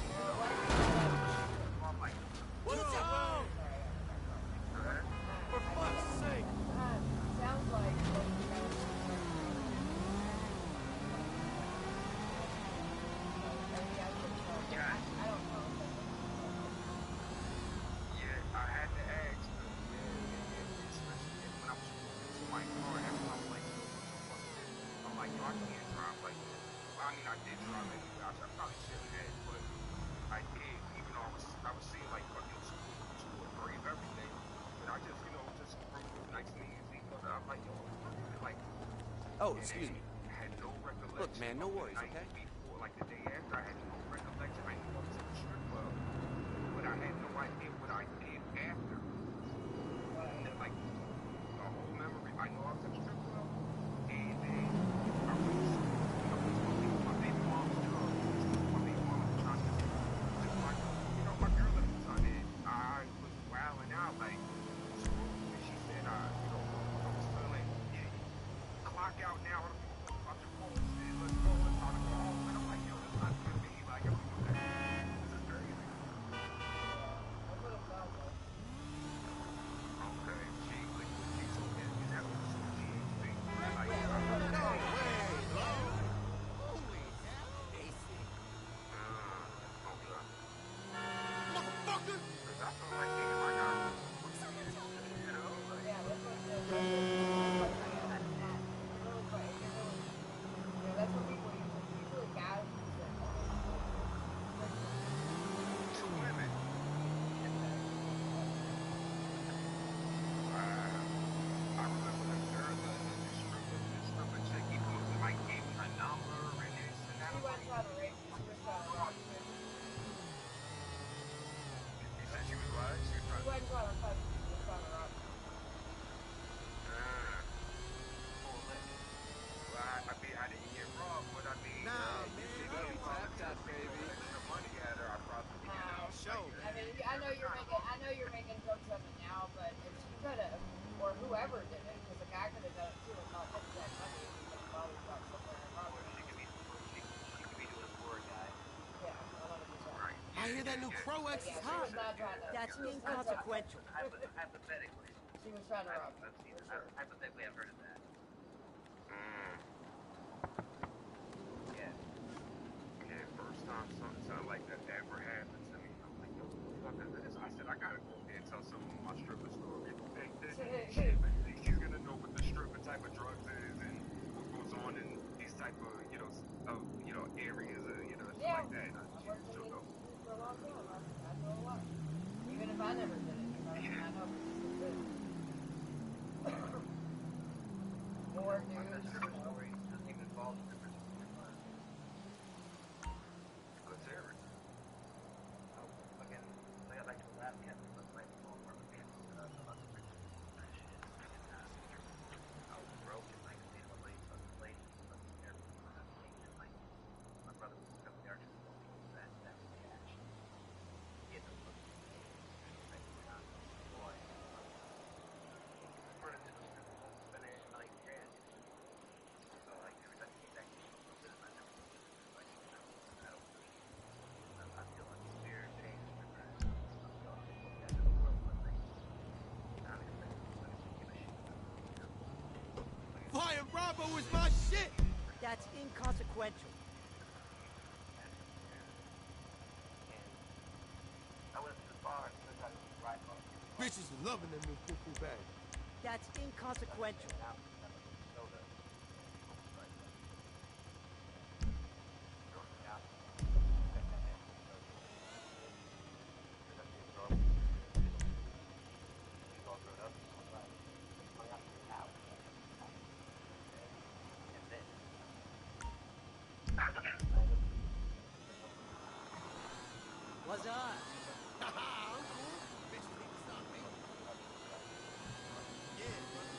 You know, What when did I you was say? in the club, I'm like, What's Sorry, wrong? I got my car. go ahead. For fuck's sake! Sounds like what you guys were talking about is so maybe I should start. Yeah, I don't know if that's yeah, I had to ask though. Yeah. Especially when I was walking to my car, that's when I was like, yo, what the fuck is this? I'm like, yo, I can't drive like this. Well, I mean, I did drive anyway. I probably shouldn't have, but I did, even though I was seeing like fucking two or three of everything. But I just, just cruised nice and easy. But I'm like, yo, what the fuck is it like? Oh, And excuse then me. I had no Look, recollection man, no of the worries, night okay? before, like the day after. I had no recollection. I knew I was at the strip club, but I had no idea what I did after. Like the whole memory. I know I was at the strip club, and then I went to school. My baby mom's job. My baby mom was trying to with my girl at the time, and I was wilding out. Like supposedly she said, I was feeling clock out now. I don't give a fuck about your bullshit. Let's go. It's time to go home. And I'm like, yo, this is not even me. Like, this is crazy. that's what it sounds like. Okay, liquid G. So is that also GHB? Like, Yeah, that's what it No sounds like. way, dude! Holy hell! Basic. Okay. Motherfucker! Because I felt like, damn, I got really weird shit, like. Yeah, this one's good. This one's like, yeah, really quick. If you're or whoever did it, because the guy could have done it too and not taken that money and he could have probably got somewhere and robbed Or it. she could be doing it for a guy. Yeah, 100%. Right. I hear that new Crow But X yeah, is she hot. was not trying to. That's She was not trying to. inconsequential. Hypothetically. She was trying to rob him, I've seen for it. sure. Hypothetically, I've heard of that. Mm. Yeah. Yeah, first time something like that ever happened to me. I'm like, yo, what the fuck is this? I said, I gotta go there and tell some of my stripper story. He's gonna know what the stripper type of drugs is and what goes on in these type of, areas, stuff Yeah, like that. I've worked in So the go. industry for a long time. I know a lot. Even if I never did it, you know what I mean? I know people who did. More My dudes, best you stripper know. story doesn't even involve strippers. Let's hear it. Again, I got back to Alaska, but my phone apartment and I saw lots of pictures of that shit. And I was broke and like seeing the lady fucking everything on that thing. And like my brother was up there just looking for that cash. He had no fucking like boy. Running to the strip club, spending $9 grand. So like every time he came back, he was a little bit of my like I don't I feel like weird paying a stripper. I feel like they look at the world one thing. I don't expect anybody to give a shit about it. Flying Bravo is my shit. That's inconsequential. I went to the bar and took out a ride car. Bitches are loving them new poo-poo bags. That's inconsequential. Soda. Was I? Haha, I'm cool. Bitches need to stop me. Yeah, brother.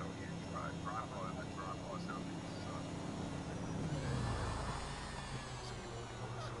Oh yeah, tripod sound like it sucks. So you only go to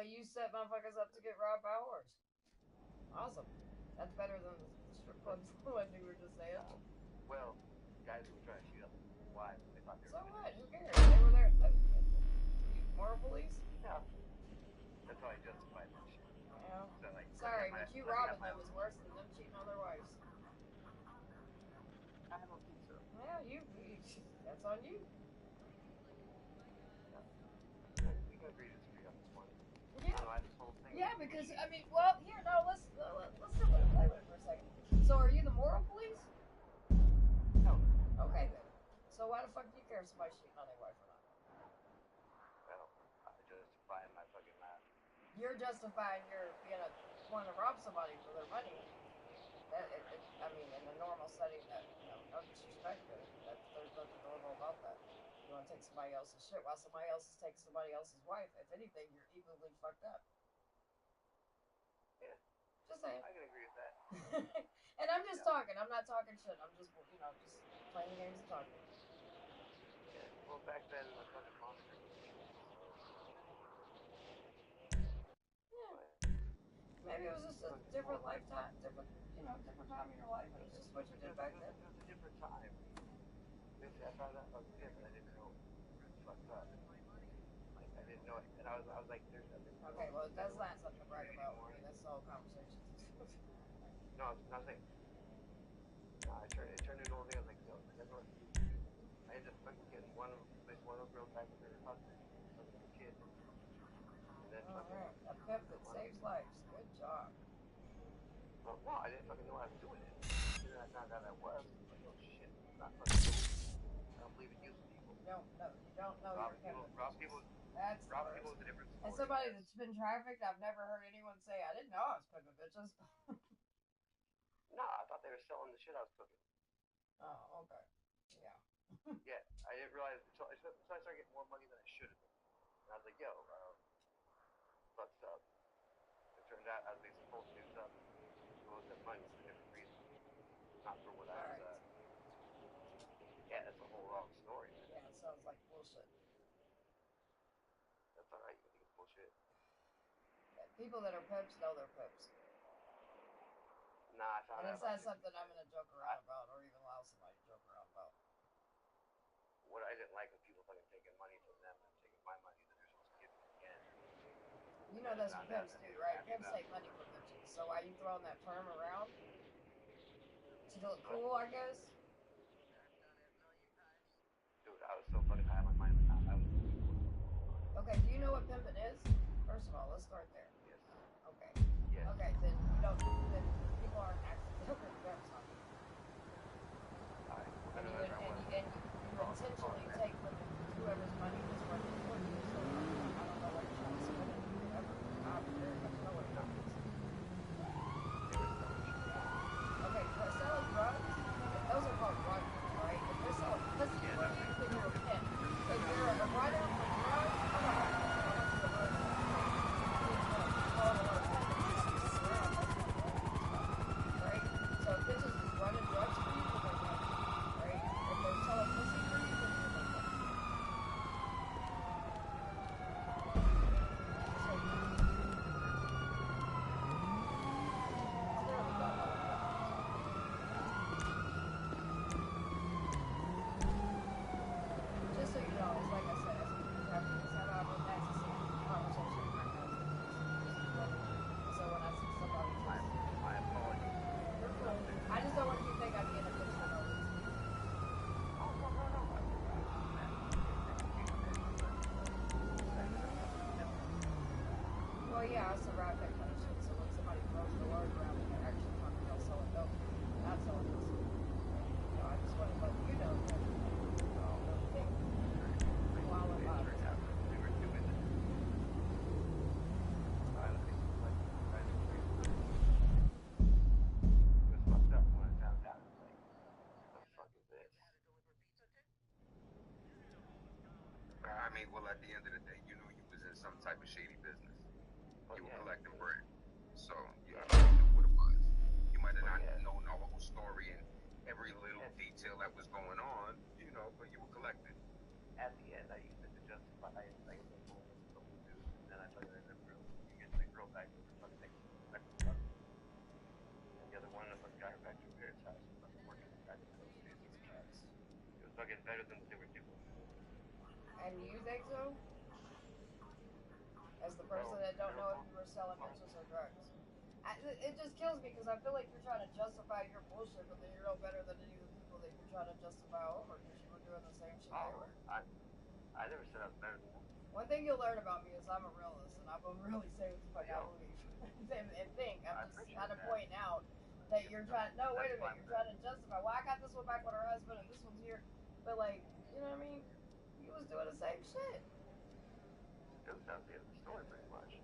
you set motherfuckers up to get robbed by a horse. Awesome. That's better than the strip clubs, what you were just saying. Well, guys who were trying to shoot up wives, they thought they So were what? Who cares? They were there. Moral police? Yeah. That's how I justified that shit. Yeah. So, like, Sorry, but you robbing them is worse than them cheating on their wives. I don't think so. Yeah, that's on you. We can agree to disagree on this one. Yeah. You know, this whole thing. Yeah, because I mean, well, here, no, let's sit with it, play with it for a second. So, are you the moral police? No. Okay then. So why the fuck do you care if somebody's cheating on their wife or not? Well, I'm justifying my fucking laugh. You're justifying your wanting to rob somebody for their money. I mean, in a normal setting, that no disrespect, but there's nothing normal about that. You want to take somebody else's shit while somebody else is taking somebody else's wife. If anything, you're equally fucked up. Yeah. Just saying. I can agree with that. And I'm just talking. I'm not talking shit. I'm just just playing the games and talking. Yeah. Well, back then, my fucking monster. Yeah. Maybe it was just a different lifetime, different time in your life. It was just what you did back then. It was a different time. I found out I was a kid, but I didn't know it was fucked up. Like, I didn't know it. And I was like, there's nothing. Okay, well, that's not something to brag about with me. That's the whole conversation. No, it's nothing. No, it turned into a whole thing. I was like, yo, guess what? I ended up fucking getting one of those girls back with her husband, with a kid. And then Alright, a pimp that saves lives. Good job. Well, no, I didn't fucking know I was doing it. And then I found out I was. I was like, oh shit, I'm not fucking doing it. I don't believe in using people. You don't know you're pimping. Rob people is a different story. As somebody that's been trafficked, I've never heard anyone say, I didn't know I was pimping bitches. No, I thought they were selling the shit I was cooking. Oh, okay. Yeah. Yeah, I didn't realize. So I started getting more money than I should have. And I was like, yo, what's up? It turned out, as they supposed to do stuff, it was that money for a different reason. Not for what I was, yeah, that's a whole wrong story, man. Yeah, it sounds like bullshit. That's alright, you think it's bullshit. Yeah, people that are pimps know they're pimps. Nah, I found out. And it's not something I'm gonna joke around about or even allow somebody to joke around about. What I didn't like was people fucking taking money from them and taking my money that they're supposed to give me again. You know that's what pimps do, right? Pimps take money from bitches. So why are you throwing that term around? To look cool, I guess? Dude, I was so fucking high on my mind. I was. Okay, do you know what pimping is? First of all, let's start there. Yes. Okay. Yes. Okay, then you don't. Then people aren't accidentally pimps on you. Alright. And you intentionally take from whoever's money is working for you. So I don't know what you're trying to spend it or whatever. I very much know what it is. Okay, for selling drugs, those are called drug dealers, right? If they're selling pussy for you, then you're a pimp. If you're a runner for drugs, come on. Right? So if bitches is running drugs for you, then they're pimps, right? If they're selling pussy for you, then you're a pimp. Just so you know, it's like I said, it's how I would that's the same conversation right now. So when I see somebody just... My apologies. You're cool. I just don't want you to think I'm being a bitch for no reason. Oh, no. Well, yeah, I survived that kind of shit. So when somebody throws the word around and they're actually talking about selling dope, not selling this. I just want to let you know that the thing while I'm out. We were doing it. Honestly, like, it was fucked up when I found out. Like, what the fuck is this? I mean, well, at the end of the day, you was in some type of shady business. You were collecting bread. So, you knew what it was. You might have not known the whole story and every little detail that was going on, but you were collecting. At the end, I used it to justify, like, the whole dude, and then I fucking ended up real. back to fucking take back to the house. And the other one, I fucking got her back to her parents' house. And fucking working back to those Jesus Christ. It was fucking better than what they were doing. And you think so? As the person that don't know if you were selling bitches or drugs. It just kills me because I feel like you're trying to justify your bullshit, but then you're no better than any of the people that you're trying to justify over because you were doing the same shit they were. I never said I was better than them. One thing you'll learn about me is I'm a realist, and I will really say what the fuck I believe and think. I'm just kind of pointing out that you're trying. No, wait a minute. You're trying to justify. Well, I got this one back with her husband, and this one's here. But like, you know what I mean? You was doing the same shit. That was the end of the story, pretty much.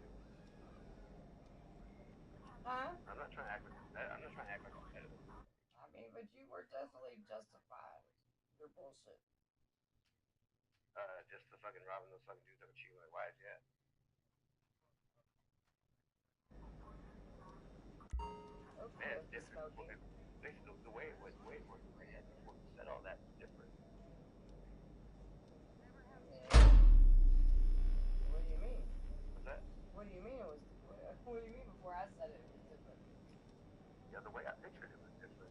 Huh? I'm not trying to act like I'm competitive. I mean, but you were definitely justifying your bullshit. Just the fucking robbing those fucking dudes that were cheating my wives, yeah. Okay, Man, it's different. The way it was, the way it worked, the way it had before you said all that was different. What do you mean? What's that? What do you mean it was? What do you mean before I said it was different? Yeah, the way I pictured it was different.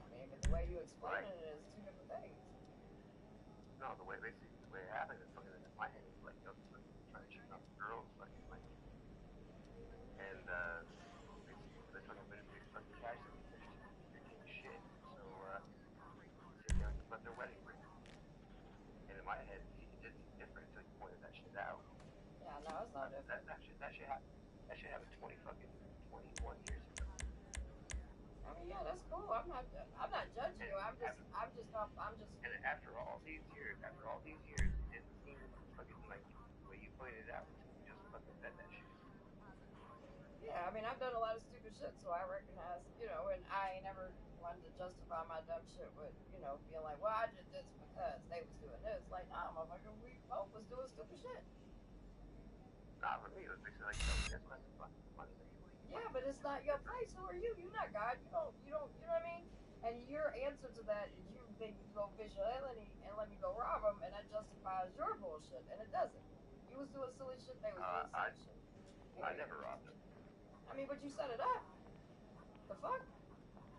I mean, but the way you explained it is two different things. No, the way it happened is something in my head is like, you know, trying to cheat on the girls, like, and basically they fucking been big fucking cash and they're getting shit. So sit down and just let their wedding ring. And in my head, it did seem different until you pointed that shit out. Yeah, no, it's not different. That shit happened 21 years ago. I mean, yeah, that's cool. I'm not judging you. I'm just. And after all these years, it didn't seem fucking like the way you pointed it out until you just fucking said that shit. Yeah, I mean, I've done a lot of stupid shit, so I recognize, you know, and I ain't never wanted to justify my dumb shit with, you know, being like, well, I did this because they was doing this. Like, nah, motherfucker, we both was doing stupid shit. Nah, for me, it was basically like, oh, guess what? That's fucking money. Yeah, but it's not your place. Who are you? You're not God. You don't, you know what I mean? And your answer to that is you think you go vigilante and let me go rob them, and that justifies your bullshit, and it doesn't. You was doing silly shit, they was doing silly shit. I never robbed them. I mean, but you set it up. The fuck?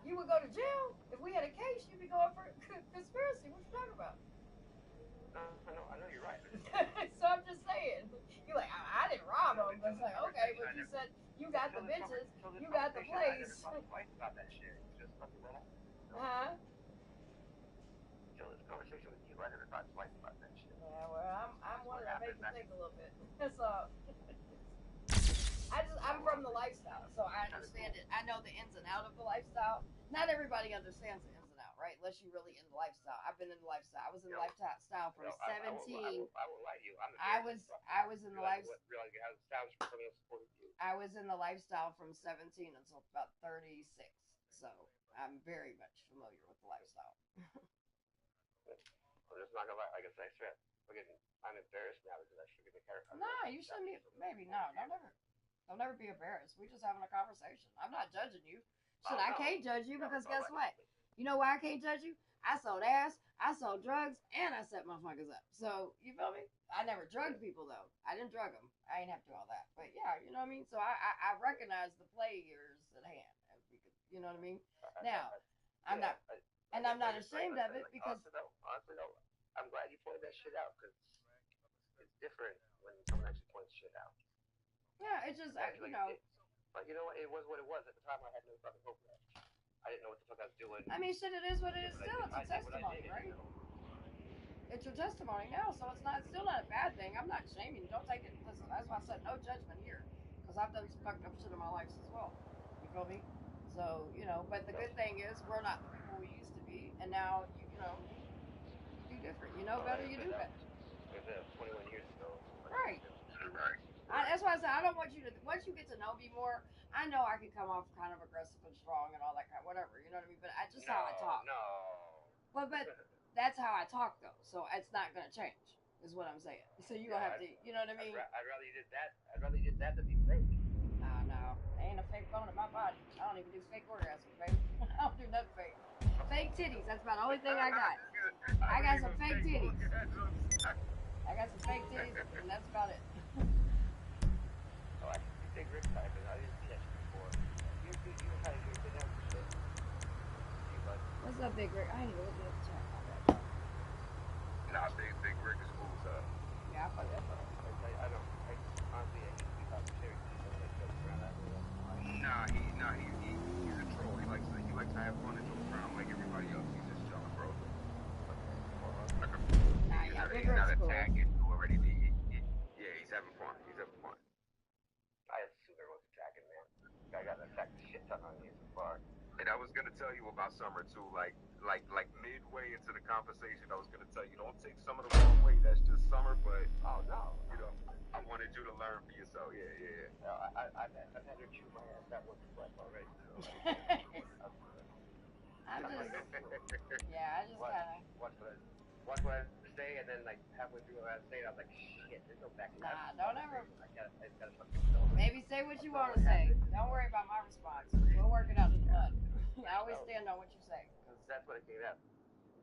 You would go to jail. If we had a case, you'd be going for conspiracy. What you talking about? No, I know you're right. So I'm just saying. You're like, I didn't rob them. But it's like, okay, but you said you got the bitches, you got the place. I never thought twice about that shit. Just fucking what happened. Huh? Until this conversation with you, I never thought twice about that shit. Yeah, well, I'm one that make you think a little bit. That's all. I'm from the lifestyle, so I understand it. I know the ins and outs of the lifestyle. Not everybody understands the ins and outs, right? Unless you're really in the lifestyle. I've been in the lifestyle. I was in the lifestyle from 17. I won't lie to you. I was in the lifestyle. Realizing how it sounds from someone else supporting you. I was in the lifestyle from 17 until about 36. So I'm very much familiar with the lifestyle. I'm just not gonna lie. Like I said, I'm embarrassed now because I should get the haircut. No, you shouldn't be. Maybe no. Don't ever be embarrassed. We're just having a conversation. I'm not judging you. Shit, I can't judge you because guess what? You know why I can't judge you? I sold ass, I sold drugs, and I set motherfuckers up. So, you feel me? I never drugged people, though. I didn't drug them. I ain't have to do all that. But, yeah, you know what I mean? So, I recognize the players at hand. You know what I mean? Now, I'm not ashamed of it because... Honestly, though, I'm glad you pointed that shit out because it's different when someone actually points shit out. Yeah, it's just, you know. But you know what? It was what it was. At the time, I had no fucking hope for that. I didn't know what the fuck I was doing. I mean, shit, it is what it is still. It's a testimony, right? It's your testimony now, so it's still not a bad thing. I'm not shaming you. Don't take it. Listen, that's why I said no judgment here. Because I've done some fucked up shit in my life as well. You feel me? So, you know, but the good thing is we're not the people we used to be. And now, you know, you do different. You know better, you do better. It was 21 years ago. Right. That's why I said I don't want you to. Once you get to know me more, I know I can come off kind of aggressive and strong and all that kind of whatever. You know what I mean? But I just how I talk. No. But that's how I talk though, so it's not gonna change. Is what I'm saying. So you gonna have to. You know what I mean? I'd rather you did that. I'd rather you did that than be fake. No, ain't a fake bone in my body. I don't even do fake orgasms, baby. I don't do nothing fake. Fake titties. That's about the only thing I got. I got some fake titties. I got some fake titties, and that's about it. Oh, I can see Big Rick type, and I didn't see that shit before. You were kind of good down for shit. You bud. What's up, Big Rick? I ain't even looking at the chat. My bad. Nah, Big Rick is cool, so. Yeah, I fuck that up. I don't. Honestly, I usually talk to serious people that joke around. I really don't. He's a troll. He likes to have fun and joke around like everybody else. He's just chilling, bro. Big He's not Rick's cool. attacking already. Yeah, he's having fun. I assume everyone's attacking, man. I got attacked the shit ton on you so far. And I was gonna tell you about Summer too. Like midway into the conversation, I was gonna tell you, don't take Summer the wrong way. That's just Summer, but oh no, I wanted you to learn for yourself. Yeah. I've had her chew my ass that once twice already. So I just kind of. Watch what I say, and then like halfway through what I say, I was like, shit, there's no back. Nah, don't ever. I gotta fucking know. Maybe say what you want to say. Don't worry about my response. We'll work it out in the blood. I always stand on what you say. Because that's what it came out.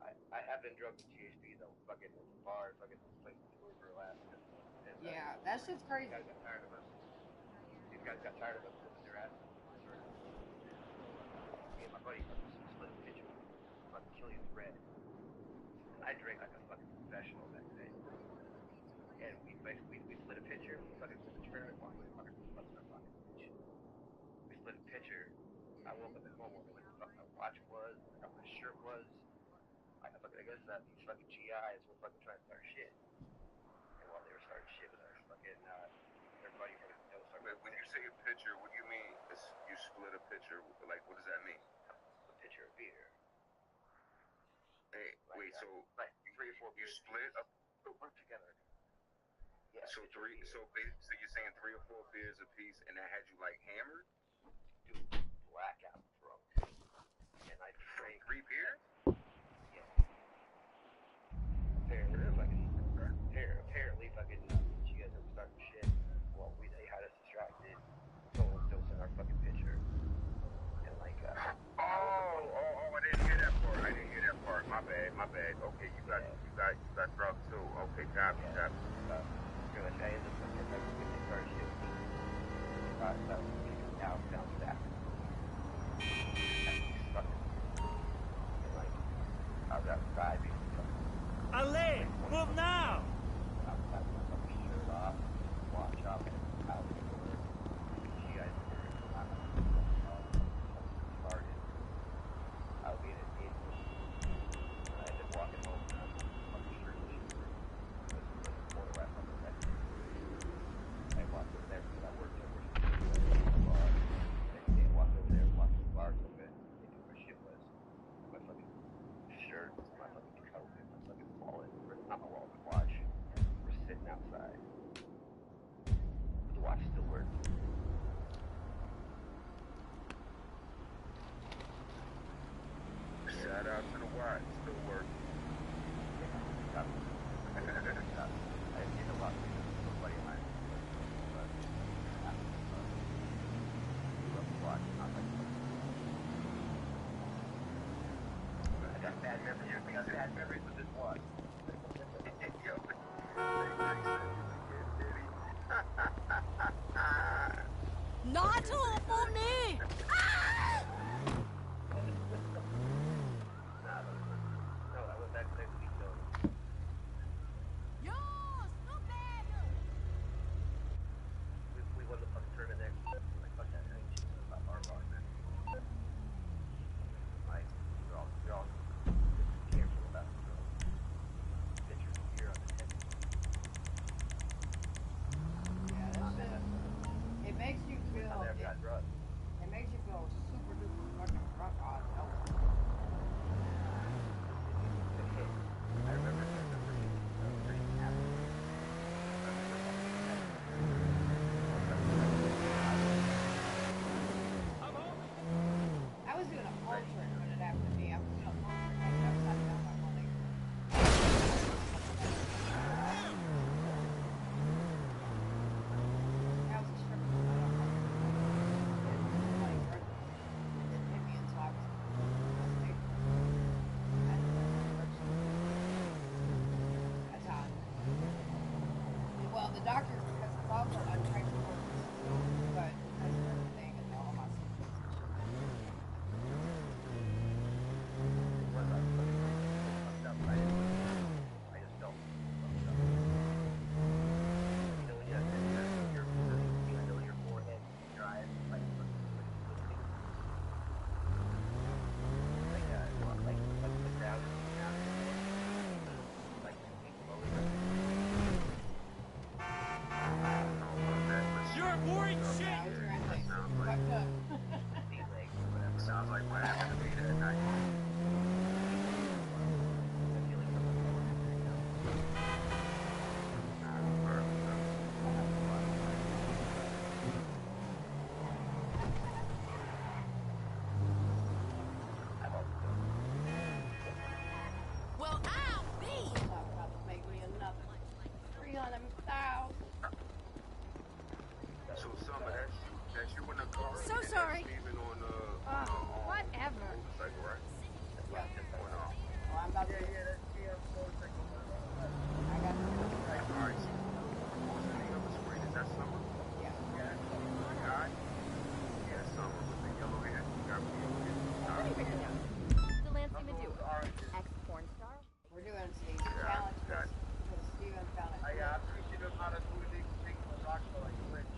I have been drugged with GHB though. Fucking bar, fucking place tour for Alaska. And, yeah, that shit's crazy. These guys got tired of us. These guys got tired of us putting their ass. Me and my buddy split a picture. Fucking Killian's Red. I drank like a fucking professional that day. And we split a picture. We fucking took a trailer and walked fucking bitch. We split a picture. I woke up at home where like what my watch was, what my shirt was. I guess that these fucking GIs were fucking trying to start shit. And while they were starting shit with our fucking everybody from When you say a picture, what do you mean? You split a picture? Like, what does that mean? A pitcher of beer. Hey, like, wait, so like 3 or 4 beers. You split up? We're together. Yeah. So so you're saying 3 or 4 beers a piece, and that had you like hammered? Dude, blackout drunk. And I drank 3 beers? Yeah. Apparently fucking you guys are starting shit. Well, they had us distracted. Total dose in our fucking pitcher. And like I didn't hear that part. My bad. Okay, you got drugs too. Okay, copy. I ended up fucking like started shit with me. Now staff. And like I was outside being Ale, move now! I was having my fucking shirt off, watch up, and out the door. You guys were started. I was being an idiot. I ended up walking home and I was fucking shirtless. Before the rest of the day. I walked over there because I worked over the bar. I walked over there, walked to the bar so good. They knew where shit was. My fucking shirt, my fucking coat, and my fucking wallet. Not my wallet, my watch. We're sitting outside. The watch still works. Shout out to the watch, still working. I did a lot of somebody of mine. But watch, not like I got bad memories with this watch. Not all for me! Ah! No, that was that week though. Yo, stupid! We won the fucking tournament there. Like, fuck that. I ain't shit about our bar, man. Like, we're all careful about pictures of beer on the head. Yeah, that shit. It makes you feel. I never got drugged. It makes you feel super duper fucking drunk on hell. I remember pretty happy. I was doing a pole trick when it happened to me. I was doing a pole trick. I was upside down by one leg. I was a stripper. So I don't like it didn't hit me until I was asleep. That's how. Well, the doctors, because it's also untraceable, but like what happened to me that night. Well, I'll be. Talk about to make me another 300,000. So Summer, that's you in the car. So and sorry. That's Steven on Whatever. motorcycle, right? Yeah. Or no? Well, I'm about to. That's PS4. I got All right. So who's in the other screen? Is that Summer? yeah. The guy? Yeah, Summer with the yellow hair. Got me. All right. Delancey Madu, ex-porn star. We're doing the Yeah, challenge got because Steven found it. I appreciate him how to do these things with Rockstar like rich.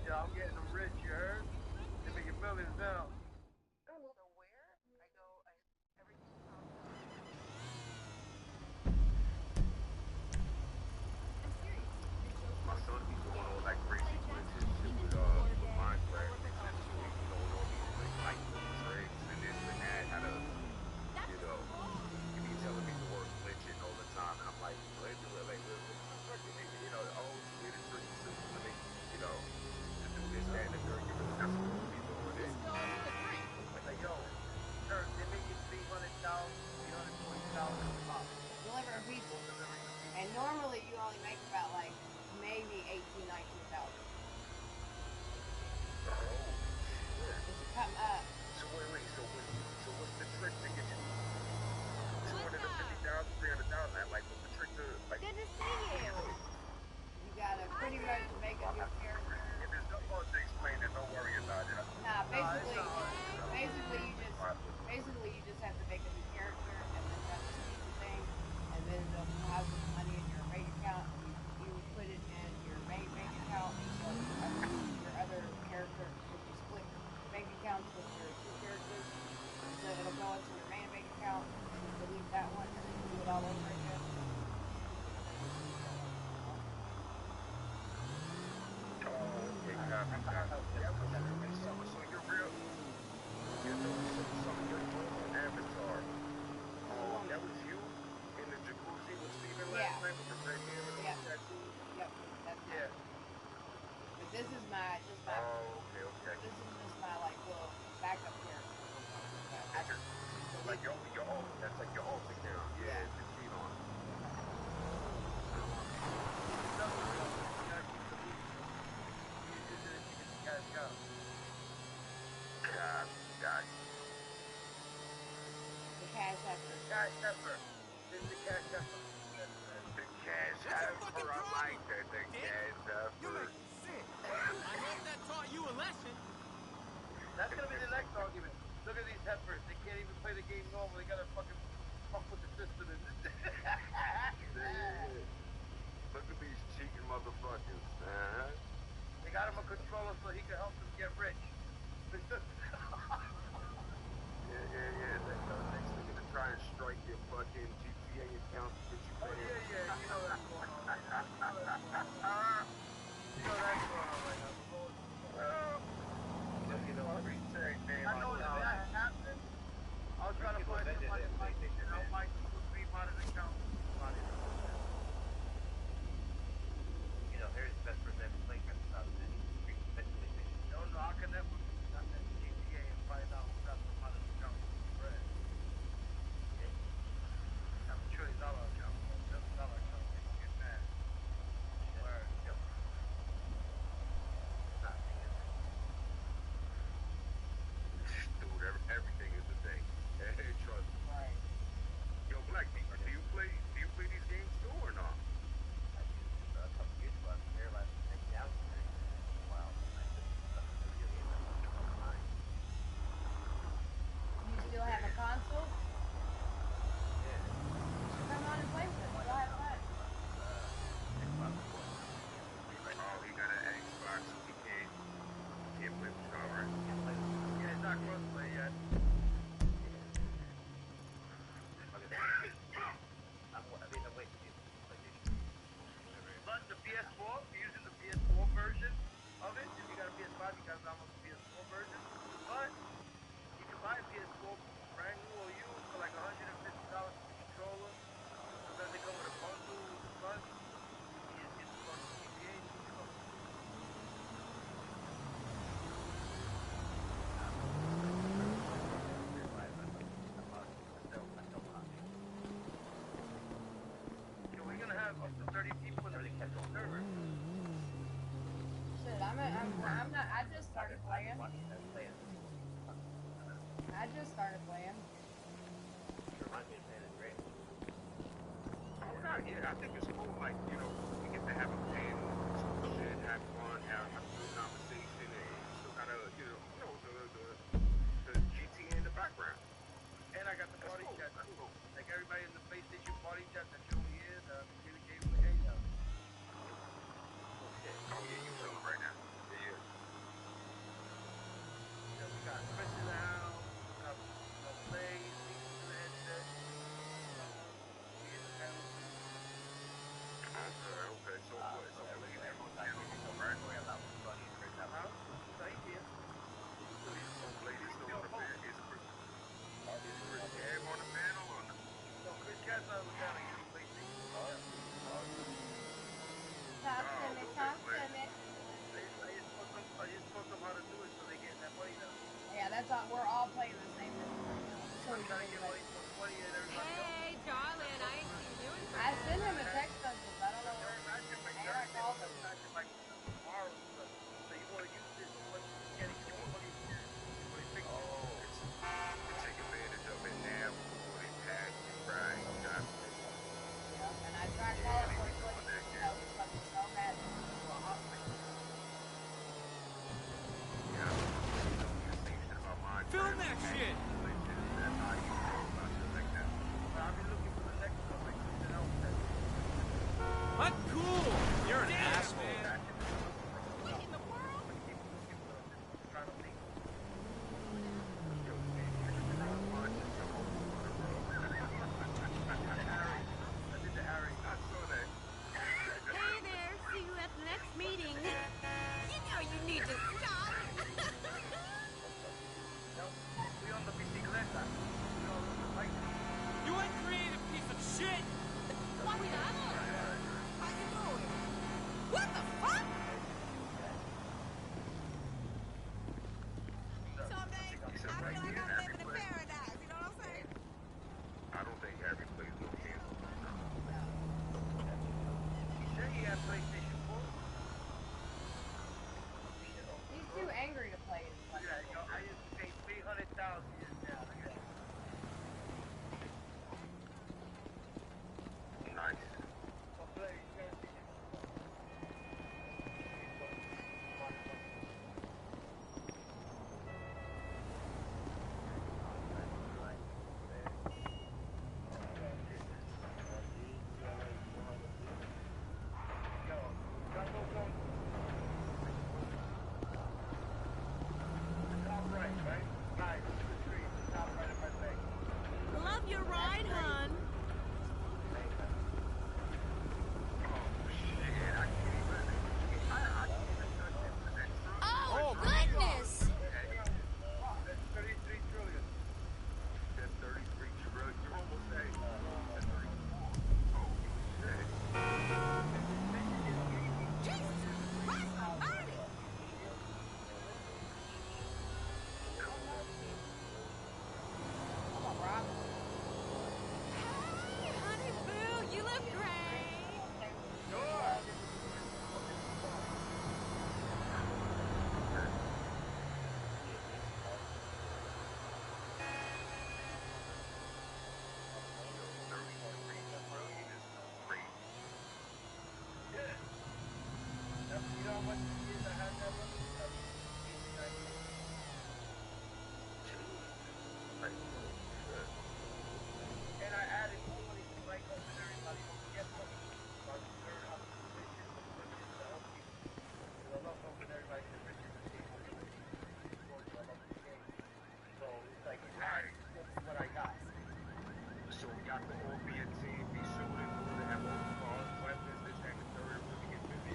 Yeah, I'm getting them rich, you heard? They're making millions now. My son, he's doing all that crazy glitches shit with Minecraft. They said to him, you know, all these like light tricks and this and that, how to, you know, and he's telling me the word glitching all the time, and I'm like, like, you know, oh, it's a way to trick the system to make, you know, to do this, that, and the third. You're really not supposed to be doing it. Like, yo, sir, they're making 300,000, 340,000 a pop. Deliver a pizza. And normally you only make about like maybe 18, 19,000. Oh, shit. It's come up. So wait, so what's the trick to get you 250,000, 300,000? Like, what's the trick to, like, Good to see you. You gotta pretty much make a new character. if there's no more to explain it, don't worry about it. Nah, basically you just have to make a new character and then that's the pizza thing, and then it'll have some money in your bank account. You put it in your main bank account, so your other character, if you split bank accounts with your two characters, so it'll go into your main bank account, and you delete that one, and then you do it all over again. Oh, okay, copy. Yeah, but so you're real. You know, so your real avatar. That was you in the jacuzzi with Steven last night with the red hair and the tattoos? Yep, that's Yeah. But this is my, Oh, okay. this is just my like little backup character. Like your alt, that's like your alt account. Yeah, to cheat on. Got The cash after. Cash pepper. This is the cash pepper. the cash after. I like that. The cash after. I hope that taught you a lesson. That's gonna be the next argument. Look at these heifers. They can't even play the game normal. They gotta fucking fuck with the system. Look at these cheating motherfuckers. They got him a controller so he can help them get rich. Yeah. Next thing to try and strike your fucking GTA account to get you Oh, paid. yeah. You know that's going on right now. You know that's going on right now. I know that happened. I was trying to find somebody to fight it, and I'll find some free-modded account. You know, here's the best person ever played. No, I can never just started playing. Reminds me of San Andreas. Oh, no, yeah, I think it's cool. Like, you know, we get to have a panel, some shit, have fun, have a good conversation, and you still gotta, the GT in the background. And I got the That's party cool. chat That's too. cool. Like everybody in the PlayStation party chat that you don't hear, communicate with the now. Oh shit. Oh, yeah, you feeling right now. Yeah. You know, we got Chris in the house, we got Blaze, Lisa's in the headset, we in the panel too. Okay. So what? So Blaze is on the panel no more, right? Huh? No, he's here. So Blaze is still on the panel. Is Chris Cab on the panel or not? No, Chris Cat's not on the panel, he's in PlayStation. Talk to me, talk to me. I just taught them how to do it so they getting that money now. Yeah, that's all. We're all playing the same mission right now. So I'm we trying to can get invite. money for 20 and everybody else. Hey, darling, I ain't seen you in I forever. sent him a text message. I don't know They're where. matching like And I called him. tomorrow and stuff. So you want to use this once you get it, you want money before they fix it. Oh, to take advantage of it now before they pack it, right? Gotcha. Yeah, and I tried Yeah, calling they for be his doing that, you yeah. know, he must be so mad that he went to a hospital. Yeah, I know the same shit about mine. Film that shit! That's how you feel about shit like that. But I'll be looking for the next one, like something else that I'm cool! You're an asshole. What in the world? trying to make. Yo, man, you should try watching your whole I did the Harry. I saw that. Hey there, see you at the next meeting. You know you need to stop. We on the bicicleta. We on the bike. You uncreative piece of shit! Cuidado. How you doing? What the fuck? Some days, I feel like I'm living in paradise. You know what I'm saying? I don't think Harry plays no games on this now. He said he had PlayStation 4. He's too angry to play it. Look at that, yo. I used to pay $300,000 now. Look at that. Nice. So play, you gotta see it. Yo, got those on. Top right, right? Guys, 2 to 3. Top right of my leg. Love your ride, hon. Oh, goodness. That's 33 trillion. That's 33 trillion. You almost say that's 34. Oh, shit. Jesus Christ almighty! Come on, Rob. Hey, honey boo, you look great. You know how much years I had that one? 1898. And I added more money to my home and everybody don't get money. So I just learned how to do missions to help people. Because I love helping everybody get riches and things. I love this game. So it's like it adds to what I got. So y'all can all be a team, be shooting, have all the cars, weapons, this, that, and the third, really get busy.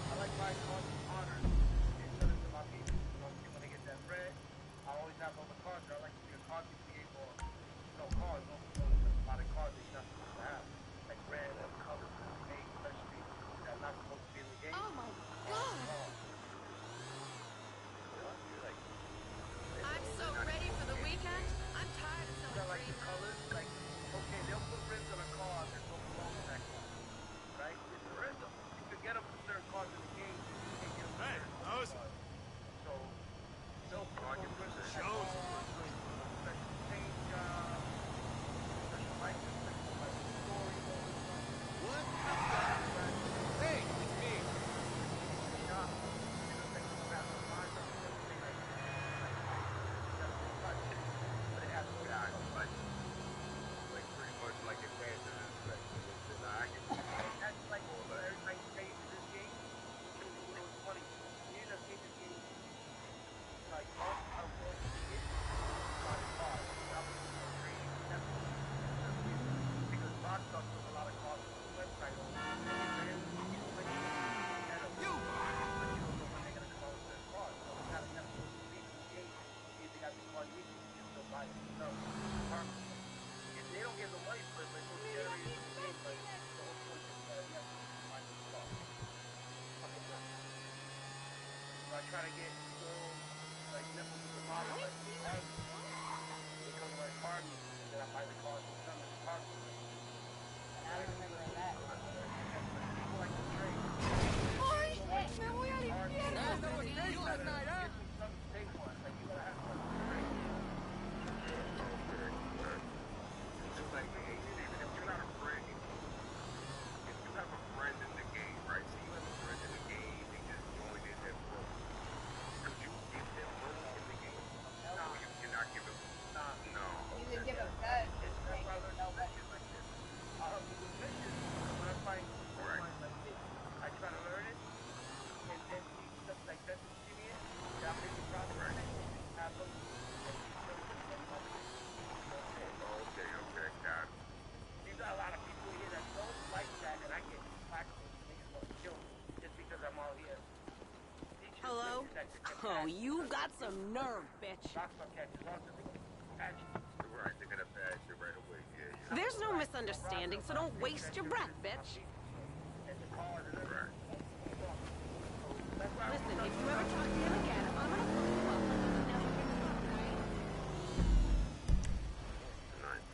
I like buying cars from honors and sell it to my people. You know, when they get that bread, I always have all the cars. I like to see a car PPA for cars, a lot of cars that you're not supposed to have. Like red, colors, made especially that are not supposed to be in the game. Oh my God. I'm so ready for the weekend. I'm tired of I selling like the dreams. colors. Like, okay, they'll put rims on a car that don't belong to that car, right? It's a rental. You can get them for certain cars in the game. You can't get them for Hey, certain how's it? cars. So So I can put the Shows. special paint job, special license, special like story mode or something. What the fuck? Hey, it's me. Shop, you know, like you have to find something that say like got a big project, but it has to be guy, like pretty much like advanced in inspection. And I can see that's like more or so less. every time you pay into this game, it shows you how much money. You end up in this game, like months of what you get, you buy the car. That was for trading. That's what it is. Because Rockstar took a lot of cars from the website on Instagram, Twitch, and a few, but you don't know when they're gonna come out with certain cars. So you gotta go deep in the game to see if they got the car you need, so you can still buy it yourself. Regardless. They don't get no money for it, but it's what's generated in the game. But the whole point is you have to find the car. Fucking nuts. So I try to get girls like nipples with the models like car meet. They come to my car meet, and then I buy the cars from them at the car meet. I don't remember that. People like to trade. Holy shit, man, we gotta get Hey, him. that was me last night, huh? Get some stuff to pay for it. Like you gotta have something to trade. Okay, but it's like even if you're not a friend, if you have a friend in the game, right? So you have a friend in the game, they just joined in their room. Could you give them money in the game? No, you cannot give them. No. You can give him guns. That's why I learned to play shit like this. With missions, when I find like this, I try to learn it, and then see stuff like that to see it. Then I'll make the process of it, have them, and show them what my mission. Okay, got it. You got a lot of people here that don't like that, and I get flack for it. Niggas want to kill me just because I'm out here. Hello? Oh, you got some nerve, bitch. Rockstar catches on to me. Catch you. Right, they're gonna patch you right away. Yeah. There's no misunderstanding, so don't waste your breath, bitch. And the cars and everything. Listen, if you ever talk to him again, I'm gonna pull you up and you'll never get caught, right? Nice.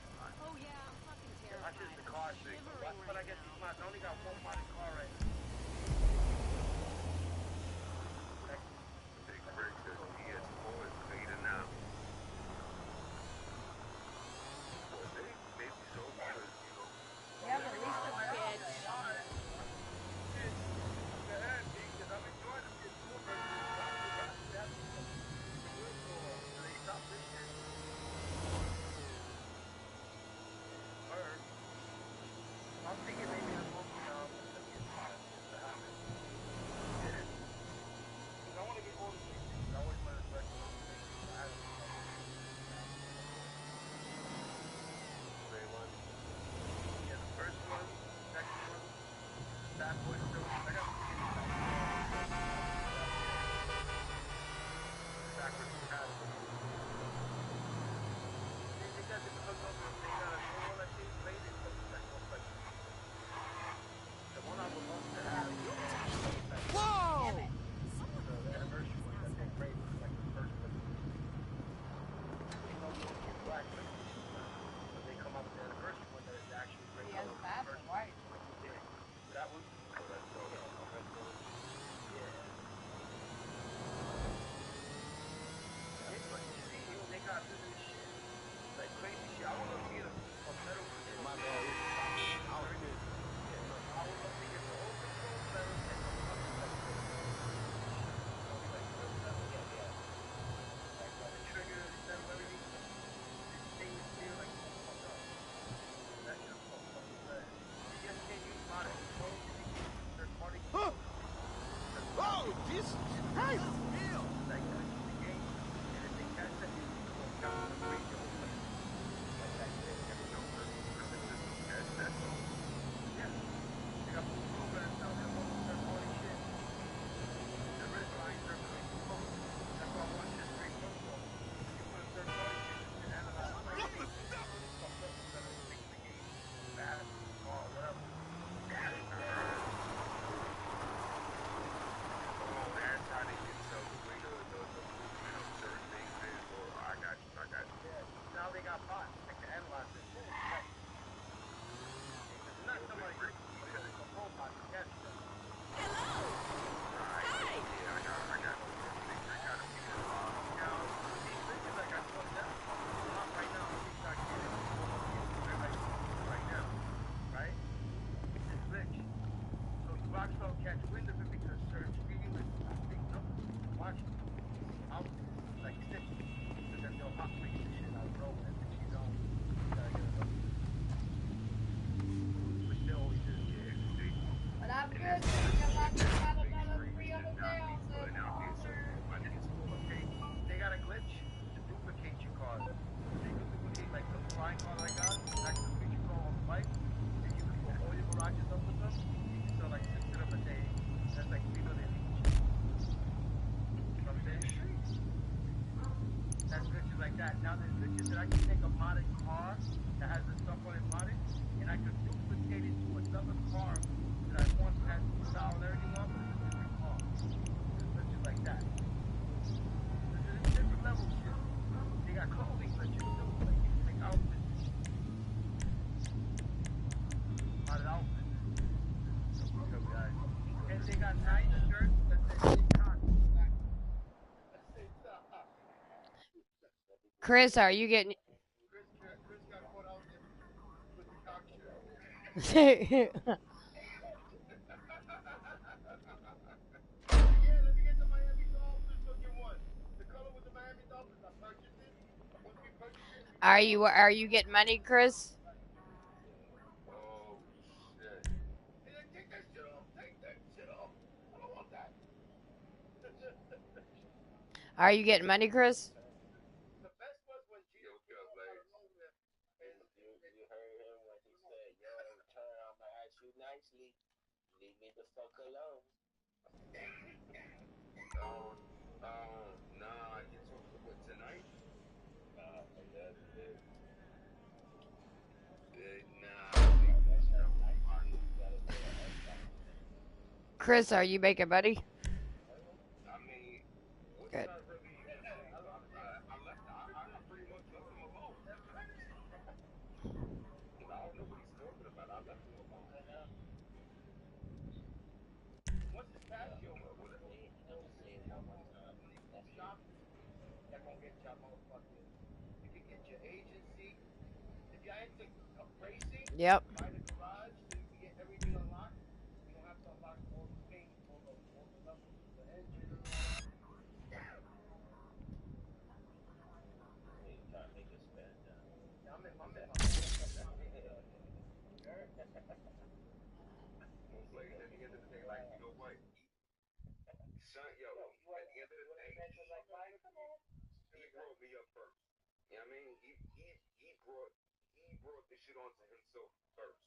Oh yeah, I'm fucking I terrified. just the car shit. When I get these mods, I only got one modded car right now. Big break says PS4 is beta now. Well, maybe so because, you know. Yeah, but at least the bitch. I'm thinking maybe the movie gets hot to happen. Because I want to get all the PlayStations. I always wanted to collect all the PlayStations. I haven't been able to. Yeah, the first one, second one, Bad Boy Still. I got the beginning of backwards compatible. They got the hook up and they got a new one. I think played it, but like no play. The one I would love to have is Whoa! the anniversary one that they rated like the first one. They know you don't get black PlayStation, but they come out with the anniversary one that is actually He rated has on the black or first one. white. Yeah. That one? It's like, you see, they got this shit. Like crazy shit. I would love to get a metal control. My bad. I was good. I would love to get the whole control metal and the fucking like real metal. Like the trigger, the center, everything. It's stainless steel, like fucked up. That shit so fucking bad. You just can't use modern controls. You can use third party controls. Oh, Jesus Christ! Like the game, and if they catch that, you go crazy the whole place. Like that shit. Yeah. They got full programs now. They don't want no third party shit. The red lines are crazy close. That's why I want shit straight from them. You put a third party shit and analyze it. What the fuck? Fucked up instead of making the game bad or whatever. Oh, that's how they can sell the way to that. Now there's pictures that I can take a modded car that has the stuff on it modded, and I could duplicate it to another car that I want has the style and everything on, but it's a different car. There's pictures like that. There's different levels shit. They got clothing glitches too, like you can make outfits. Modded outfits. And they got nice shirts that say cock. Chris, are you getting? Chris got caught out there with the cock shirt. Yeah, let me get the Miami Dolphins looking one. The color was the Miami Dolphins. I purchased it. Once we purchased it, Are you getting money, Chris? oh shit. Hey, take that shit off. Take that shit off. I don't want that. Are you getting money, Chris? The best was when Gio killed Larry. You heard him when he said, yo, turn, I'ma ask you nicely. Leave me the fuck alone. Nah, you talking about tonight? Nah, Chris, are you making money? I mean, what's Good. not really, I pretty much left him alone. I don't know what he's talking about. I left him alone. Once it's past your shop, they're gonna get your motherfucking. You can get your agency. If you're into racing, Yep. buy the garage so you can get everything unlocked. You don't have to unlock all the things, all the levels of the engine. trying to make it spin now. Yeah, I'm in my Like, at the end of the day, like, you know what? Son, yo, at the end of the day, he brought me up first. You know what I mean? He brought the shit onto himself first.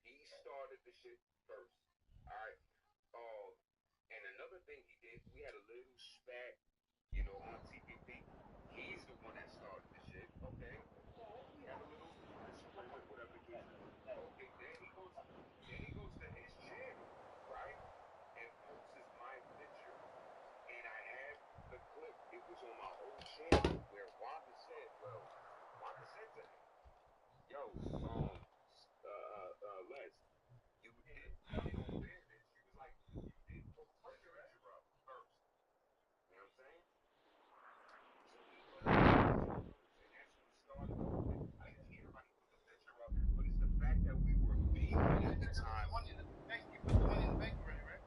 He started the shit first. Alright. And another thing he did, we had a little spat, you know, on TPP. He's the one that started the shit. Okay. Cool. We had a little disagreement, whatever the case is. Okay, then he goes to his channel, right? And posts my picture. And I had the clip. It was on my old channel where Wanda said to him, yo, Les, you did, in all fairness, she was like, you did post my picture up first. You know what I'm saying? So he put her picture first, and that's what started all of it. I didn't care about he put the picture up, but it's the fact that we were beefing at the time. You put the money in the bank already, right?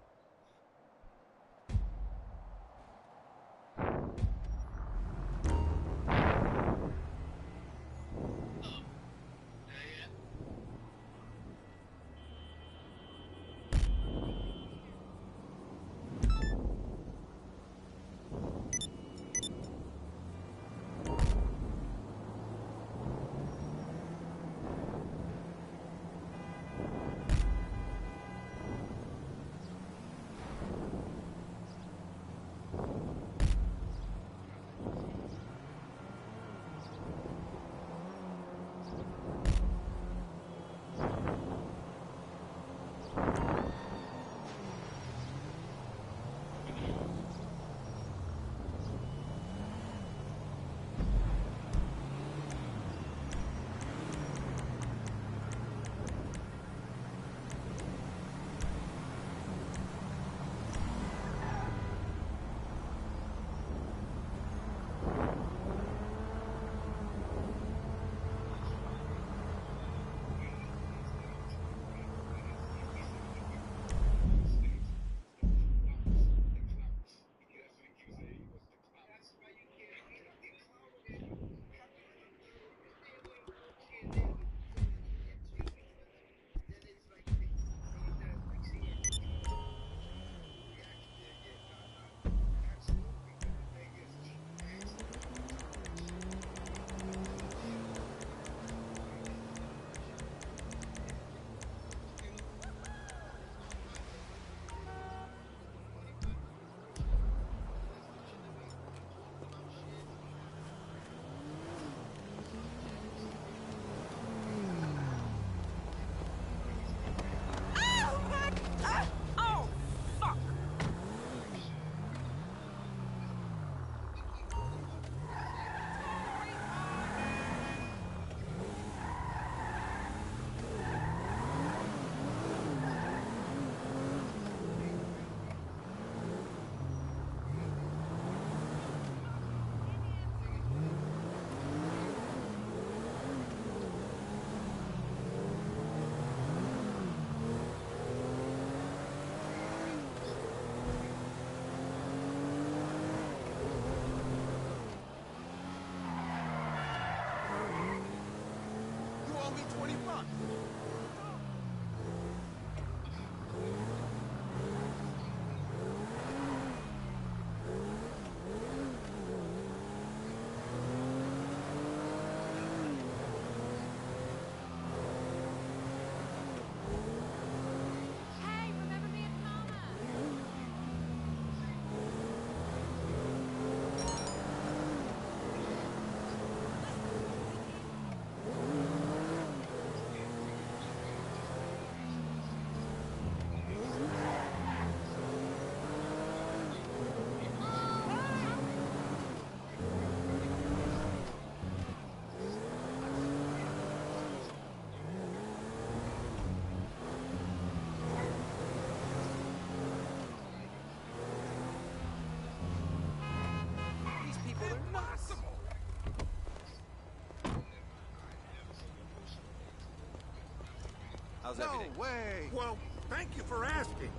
How's No everything? way. Well, thank you for asking.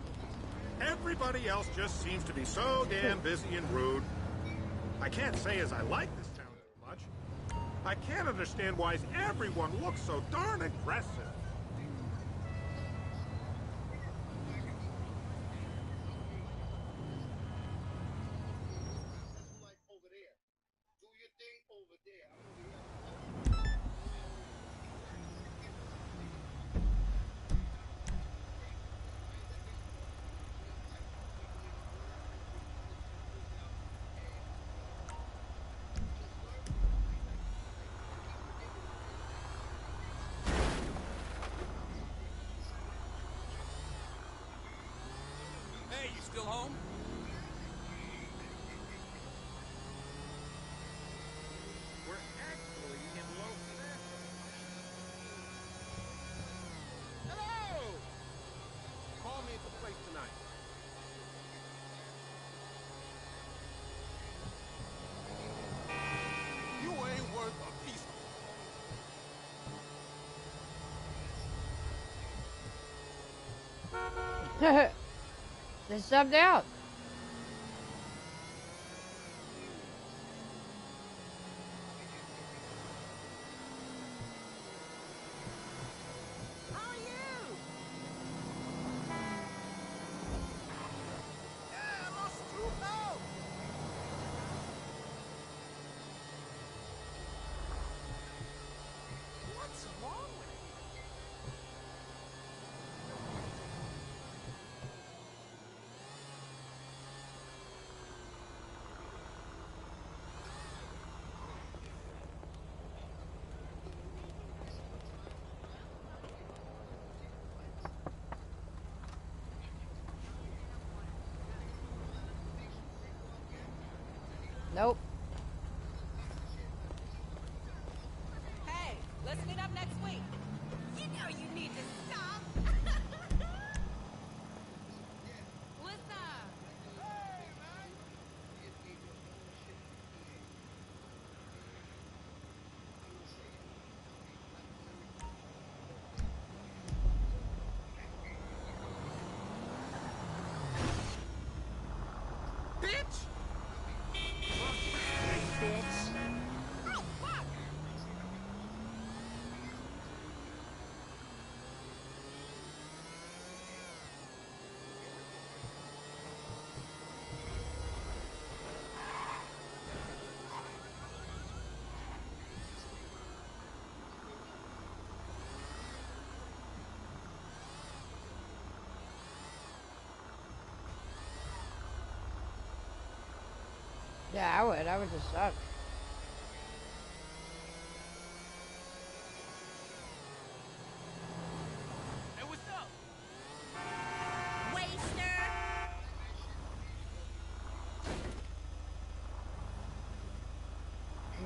Everybody else just seems to be so damn busy and rude. I can't say as I like this town too much. I can't understand why everyone looks so darn aggressive. Hey, you still home? We're actually in Los Angeles. Hello! Call me at the place tonight. You ain't worth a piece of... Just subbed out. How are you? Yeah, I lost a tooth. No. What's wrong with you? Nope. Hey, let's meet up next week. You know you need to stop. What's up? Bitch! Bitch. Oh, fuck. Yeah, I would. I would just suck. Hey, what's up? Waster.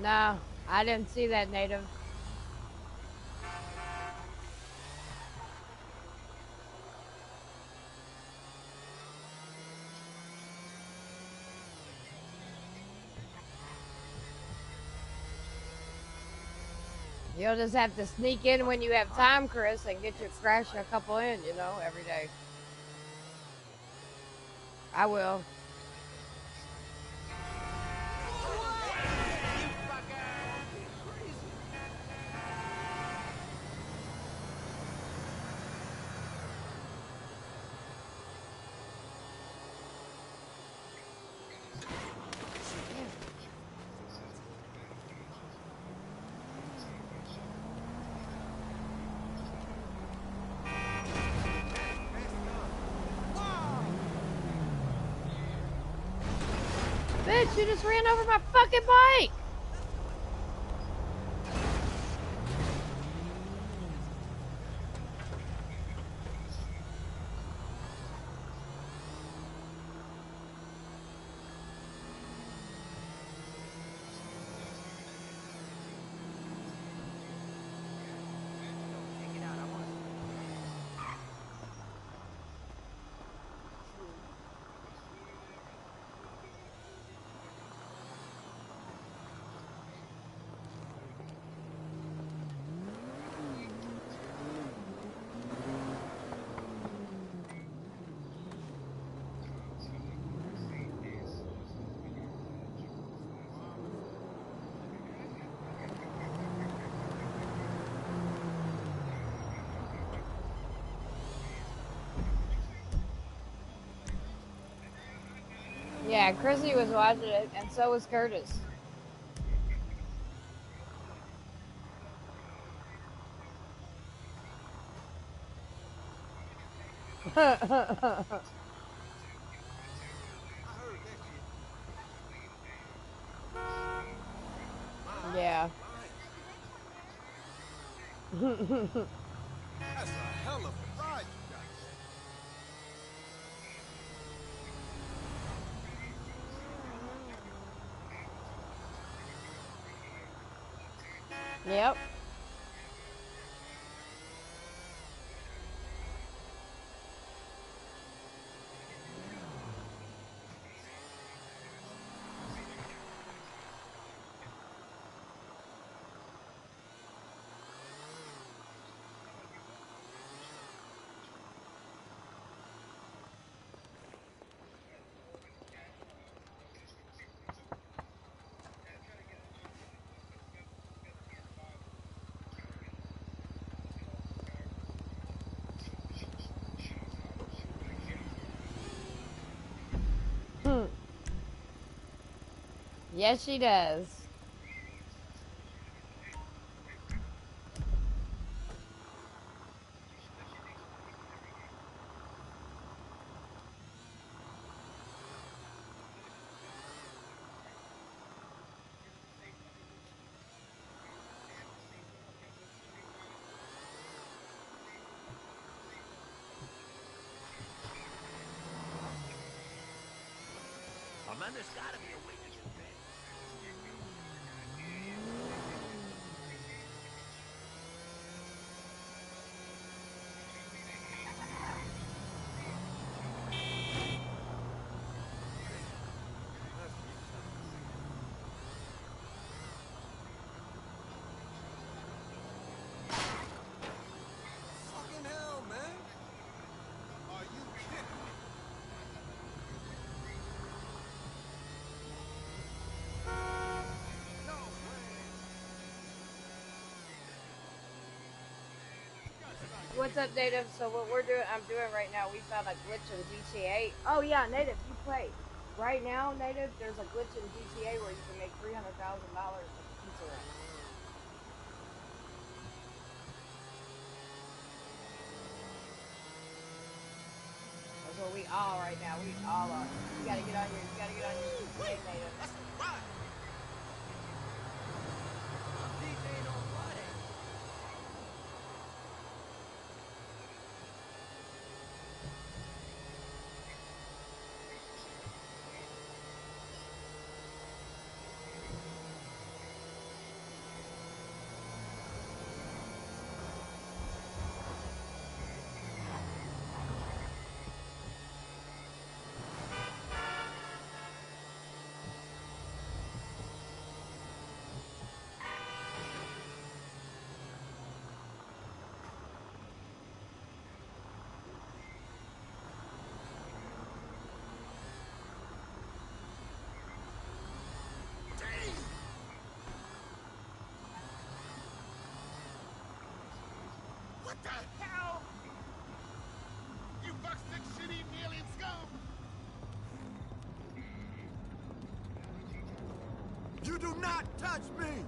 No, I didn't see that, native. You'll just have to sneak in when you have time, Chris, and get your crash a couple in, you know, every day. I will. Bitch, you just ran over my fucking bike! Take it out. I want Yeah, Chrissy was watching it, and so was Curtis. I heard that shit. Yeah. That's a hell of a ride you got. Yep. Yes, she does. Oh man, there's gotta be a way to get there. Fucking hell, man. Are you kidding me? No way. What's up, Native? So what I'm doing right now, we found a glitch in GTA. Oh yeah, Native, you play. Right now, Native, there's a glitch in GTA where you can make $300,000 with the pizza run. That's what we all right now. We all are. You gotta get on your GTA, Native. That's a ride. I'm DJing on Friday. What the hell? You fuckstick shit-eating alien scum! You do not touch me!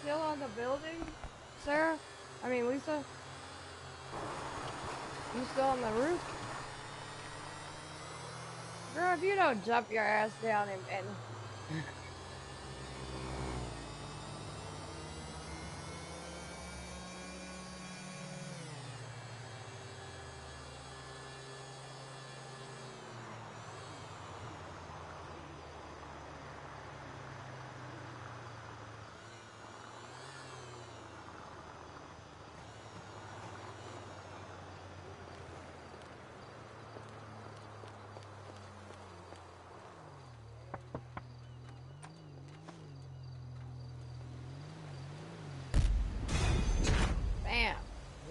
still on the building, Sarah? I mean, Lisa? You still on the roof? Girl, if you don't jump your ass down and bam,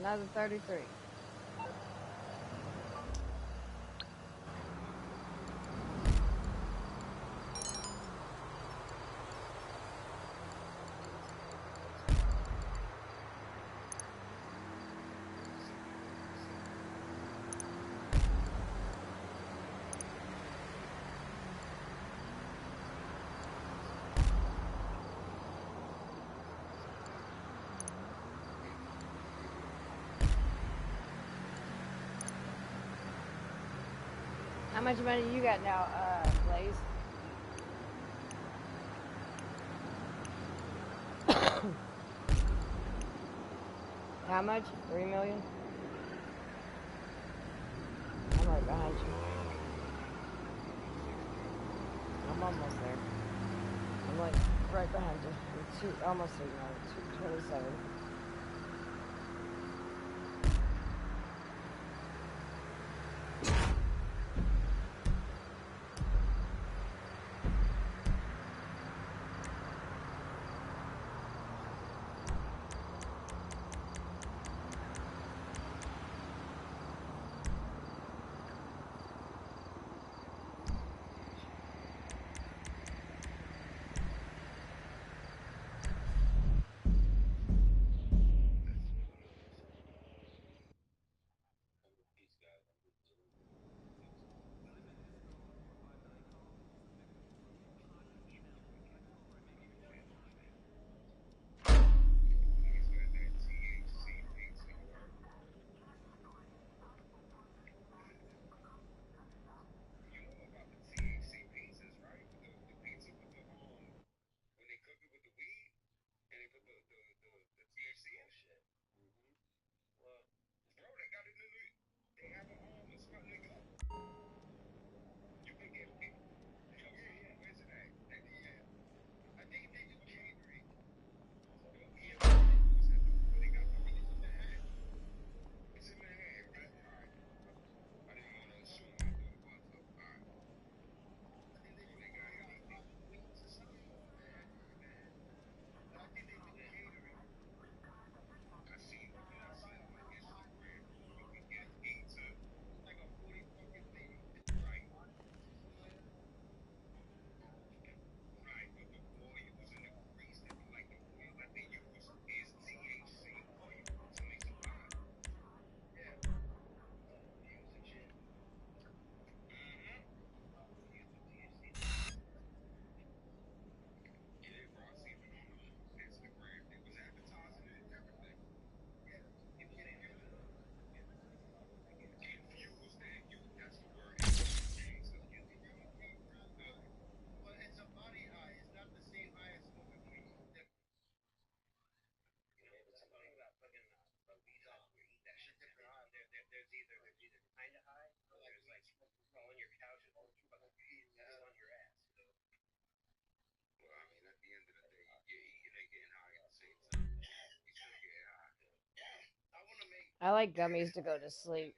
another 33. How much money you got now, Blaze? How much? 3 million? I'm right behind you. I'm almost there. I'm like right behind you. Almost 3 million. 227. I like gummies to go to sleep.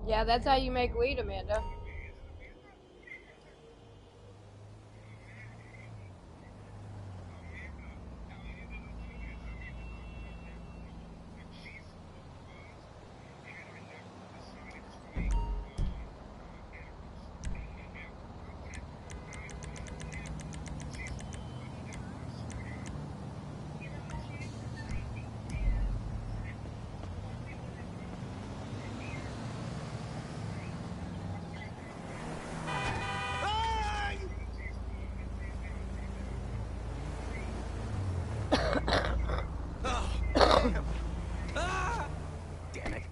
Yeah, that's how you make weed, Amanda. Oh, damn. Ah! Damn it.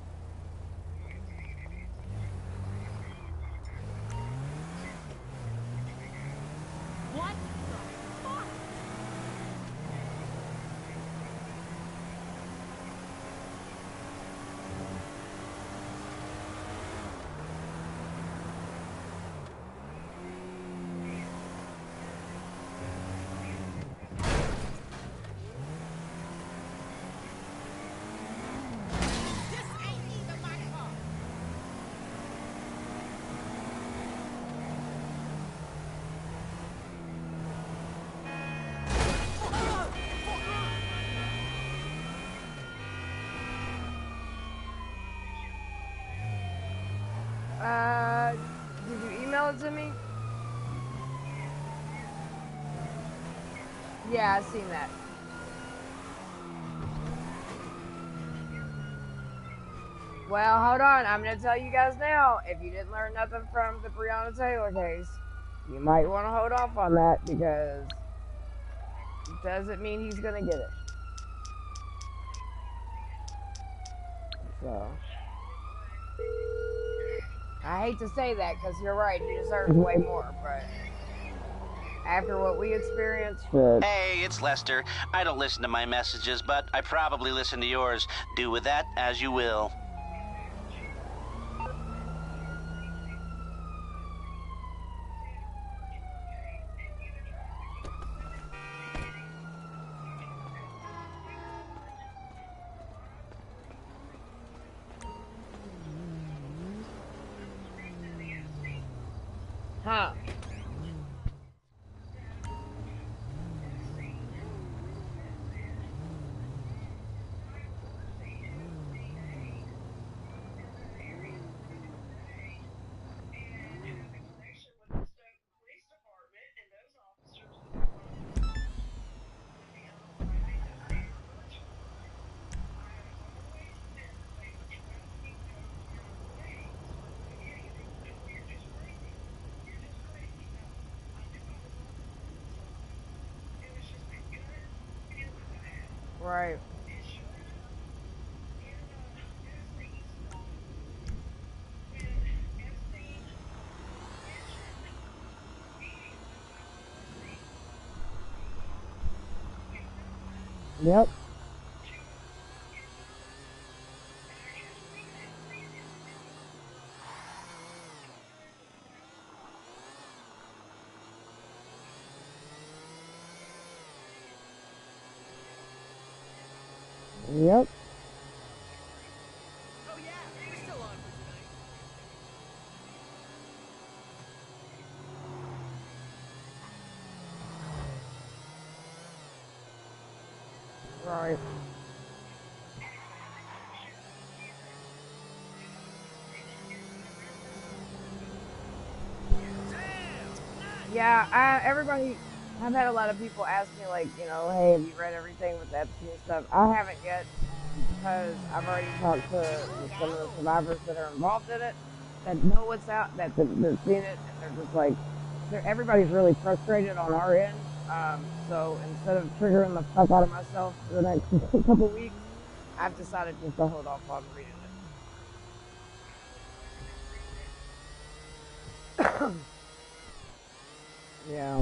What the fuck? This ain't even my car. Did you email it to me? Yeah, I seen that. Well, hold on. I'm gonna tell you guys now. If you didn't learn nothing from the Breonna Taylor case, you might want to hold off on that because it doesn't mean he's gonna get it. So I hate to say that because you're right. He deserves way more, but after what we experienced, shit. Hey, it's Lester. I don't listen to my messages, but I probably listen to yours. Do with that as you will. Huh. Right. Yep. Yep. Oh, yeah, we're still on for tonight. Right. Yeah, everybody, I've had a lot of people ask me, like, hey, have you read everything with the Epstein stuff? I haven't yet because I've already talked to some of the survivors that are involved in it, that know what's out, that seen it, and they're just like, everybody's really frustrated on our end. So instead of triggering the fuck out of myself for the next couple weeks, I've decided just to hold off on reading it. Yeah.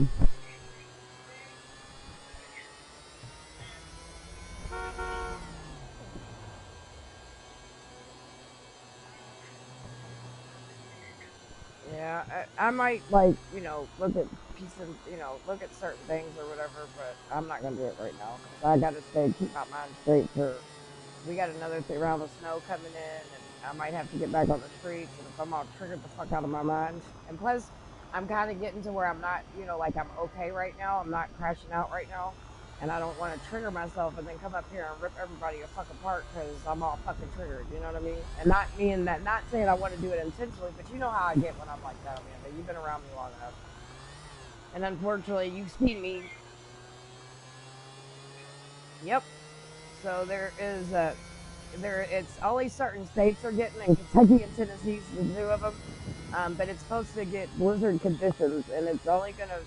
Yeah, I might like, look at pieces, look at certain things or whatever, but I'm not gonna do it right now because I gotta keep my mind straight for. We got another round of snow coming in, and I might have to get back on the streets, and if I'm all triggered the fuck out of my mind. And plus, I'm kind of getting to where I'm not, you know, like I'm okay right now. I'm not crashing out right now. And I don't want to trigger myself and then come up here and rip everybody a fuck apart because I'm all fucking triggered. You know what I mean? And not meaning that, not saying I want to do it intentionally, but you know how I get when I'm like that, Amanda. You've been around me long enough. And unfortunately, you've seen me. Yep. So there is it's only certain states are getting, and Kentucky and Tennessee's the two of them. But it's supposed to get blizzard conditions, and it's only going to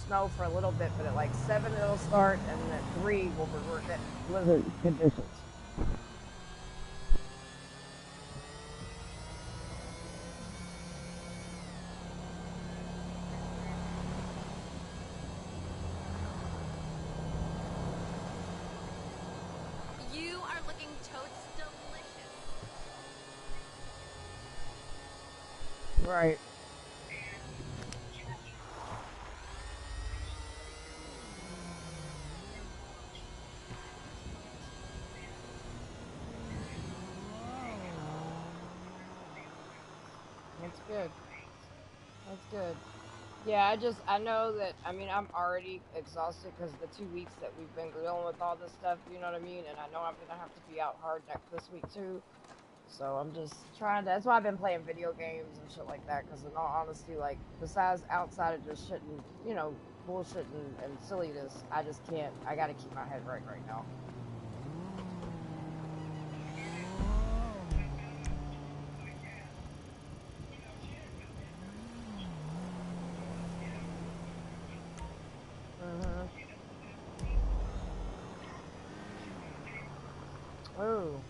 snow for a little bit. But at like 7 it'll start, and at 3 we'll revert at blizzard conditions. You are looking totes delicious. Right. That's good. That's good. Yeah, I know that, I mean, I'm already exhausted because the 2 weeks that we've been dealing with all this stuff, you know what I mean? And I know I'm going to have to be out hard this week too. So I'm just trying to, that's why I've been playing video games and shit like that. Because in all honesty, like, besides outside of just shitting, you know, bullshit and silliness, I just can't, I got to keep my head right now. Oh.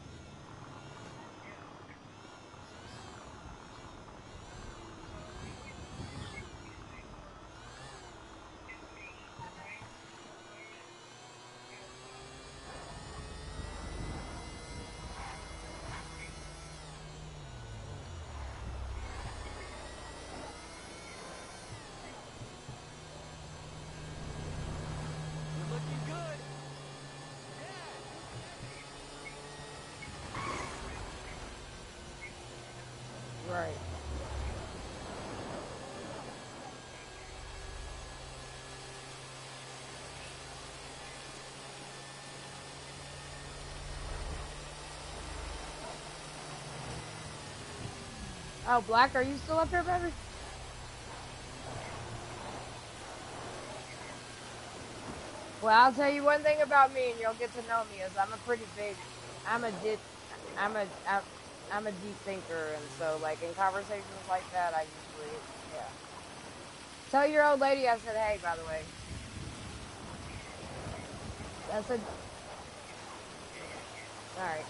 You're looking good. Right. Oh, Black, are you still up here, baby? Well, I'll tell you one thing about me, and you'll get to know me, is I'm a pretty big, I'm a did, I'm a, I'm a deep thinker, and so like in conversations like that, I usually, yeah. Tell your old lady I said hey, by the way. That's a, all right.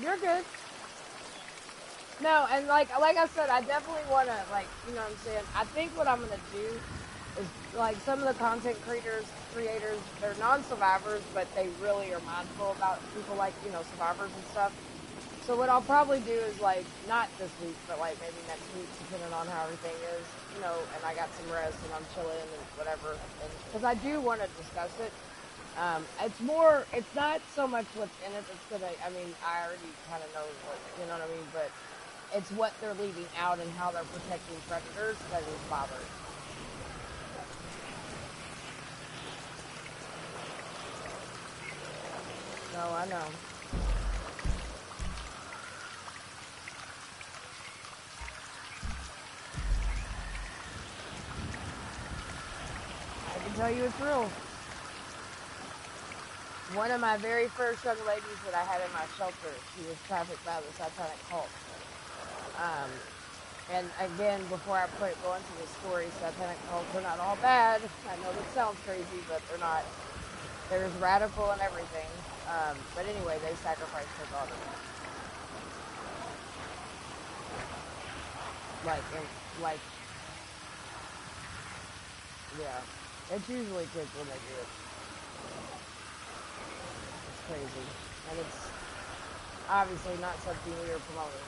You're good. No, and like I said, I definitely want to, like, you know what I'm saying. I think what I'm gonna do is, like, some of the content creators, they're non-survivors, but they really are mindful about people like, you know, survivors and stuff. So what I'll probably do is, like, not this week, but like maybe next week, depending on how everything is, you know, and I got some rest and I'm chilling and whatever, and because I do want to discuss it. It's not so much what's in it that's gonna, I mean, I already kind of know what, you know what I mean, but it's what they're leaving out and how they're protecting predators that is bothering. No, I know. I can tell you it's real. One of my very first young ladies that I had in my shelter, she was trafficked by the satanic cult. And again, before I go into the story, satanic cults are not all bad. I know that sounds crazy, but they're not. They're as radical and everything. But anyway, they sacrificed her daughter. Like, yeah. It's usually kids when they do it. It's crazy. And it's obviously not something we are promoting.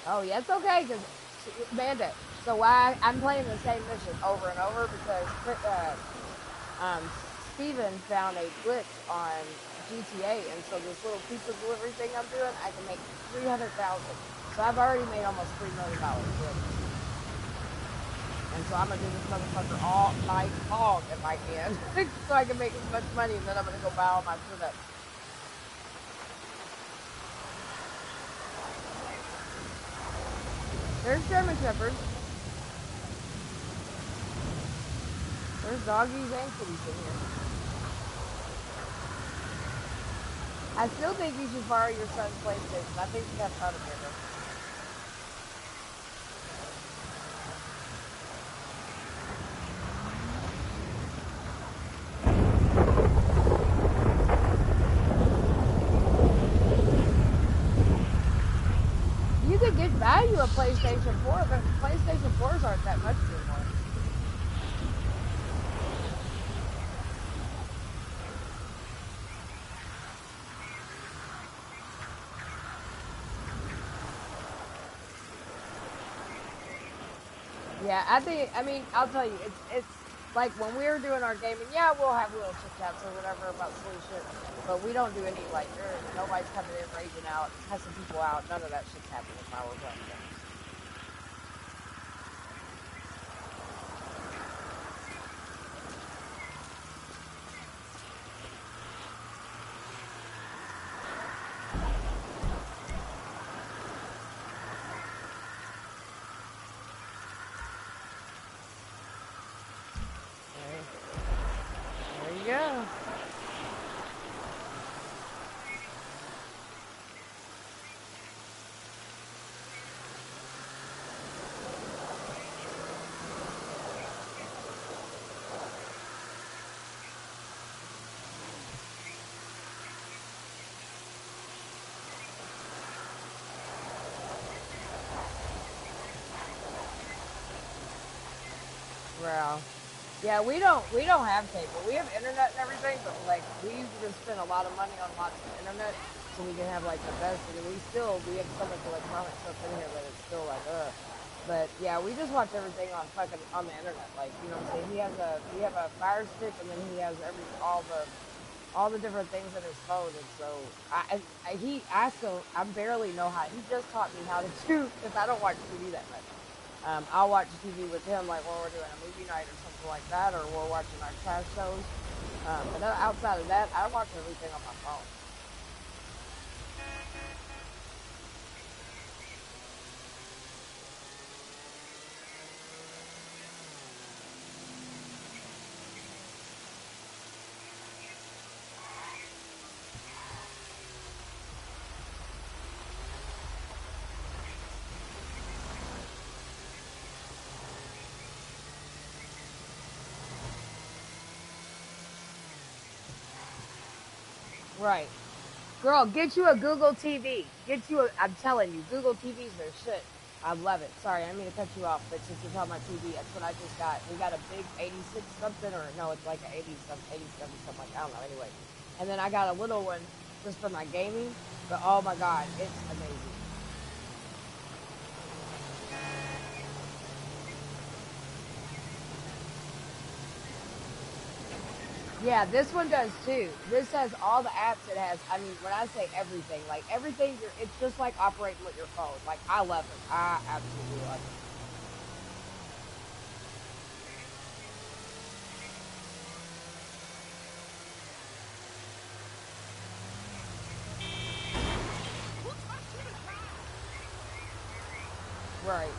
Oh, yeah, it's okay, because, Bandit, so why I'm playing the same mission over and over because Steven found a glitch on GTA, and so this little pizza delivery thing I'm doing, I can make 300,000. So I've already made almost $3 million already. And so I'm gonna do this motherfucker all night long if I can, so I can make as much money, and then I'm gonna go buy all my shit up. There's German Shepherds. There's doggies and kitties in here. I still think you should borrow your son's PlayStation. I think you have fun with it. You could get value of PlayStation 4, but PlayStation 4s aren't that much anymore. Yeah, I mean, I'll tell you, it's like when we're doing our gaming, yeah, we'll have little chit chats or whatever about silly shit, but we don't do any, like, nobody's coming in raging out, cussing people out, none of that shit's happening while we're playing games. There you go. Well, yeah, we don't have cable. We have internet and everything, but like we used to spend a lot of money on lots of internet so we can have like the best. And we have so much electronic stuff in here that it's still like ugh. But yeah, we just watch everything on the internet. Like, you know what I'm saying? We have a Fire Stick, and then he has all the different things in his phone. And so I barely know how. He just taught me how to do, because I don't watch TV that much. I'll watch TV with him, like when we're doing a movie night or something like that, or we're watching our trash shows. But outside of that, I watch everything on my phone. Right. Girl, get you a Google TV. I'm telling you, Google TVs are shit. I love it. Sorry, I didn't mean to cut you off, but since you're talking about TV, that's what I just got. We got a big 86 something, or no, it's like an 80 something, 87 something, like, I don't know, anyway. And then I got a little one just for my gaming, but oh my god, it's amazing. Yeah, this one does too. This has all the apps it has. I mean, when I say everything, like everything, it's just like operating with your phone. Like, I love it. I absolutely love it. Right.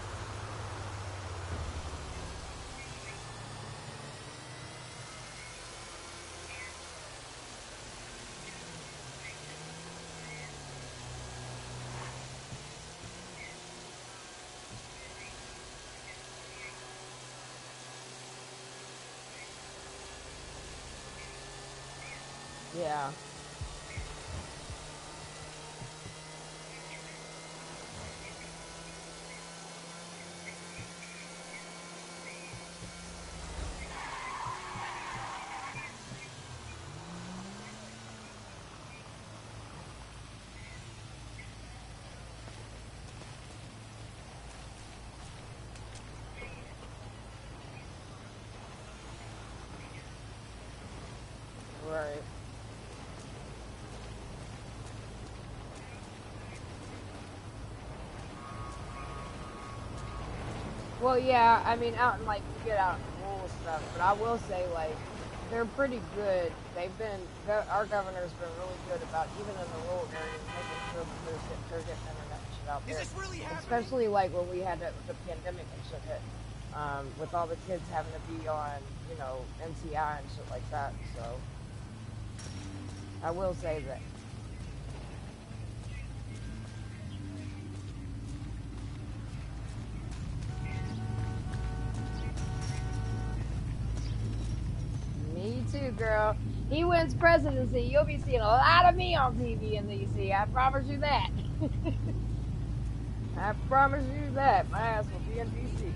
Yeah. Well, yeah, I mean, out in like you get out in rural stuff, but I will say like they're pretty good. Our governor's been really good about even in the rural areas making sure that they're getting internet and shit out Is there. this really happening? Especially like when we had the pandemic and shit hit, with all the kids having to be on, NCI and shit like that. So I will say that. Me too, girl. He wins presidency. You'll be seeing a lot of me on TV in DC. I promise you that. I promise you that. My ass will be in DC.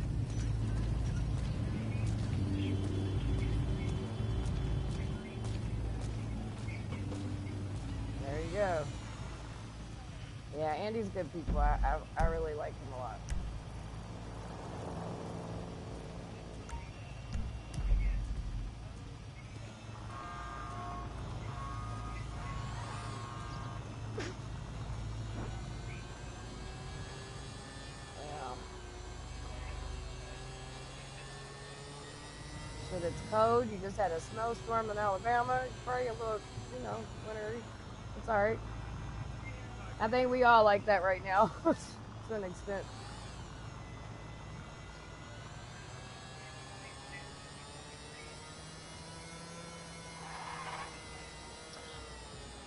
There you go. Yeah, Andy's good people. I really like him a lot. Shit, it's cold. You just had a snowstorm in Alabama. It's probably a little, wintry. It's alright. I think we all like that right now to an extent.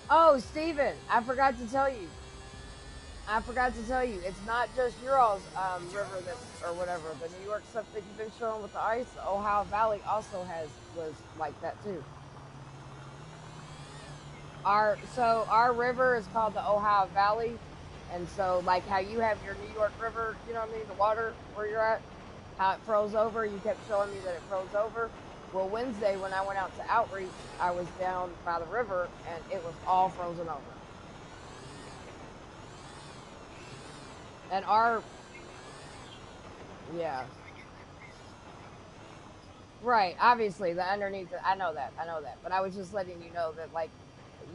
Oh, Steven, I forgot to tell you. It's not just your all's river or whatever. The New York stuff that you've been showing with the ice, the Ohio Valley also was like that too. Our river is called the Ohio Valley, and so like how you have your New York River, you know what I mean, the water where you're at, how it froze over. You kept showing me that it froze over. Well, Wednesday when I went out to outreach, I was down by the river and it was all frozen over. And yeah. Right, obviously the underneath. I know that. But I was just letting you know that, like,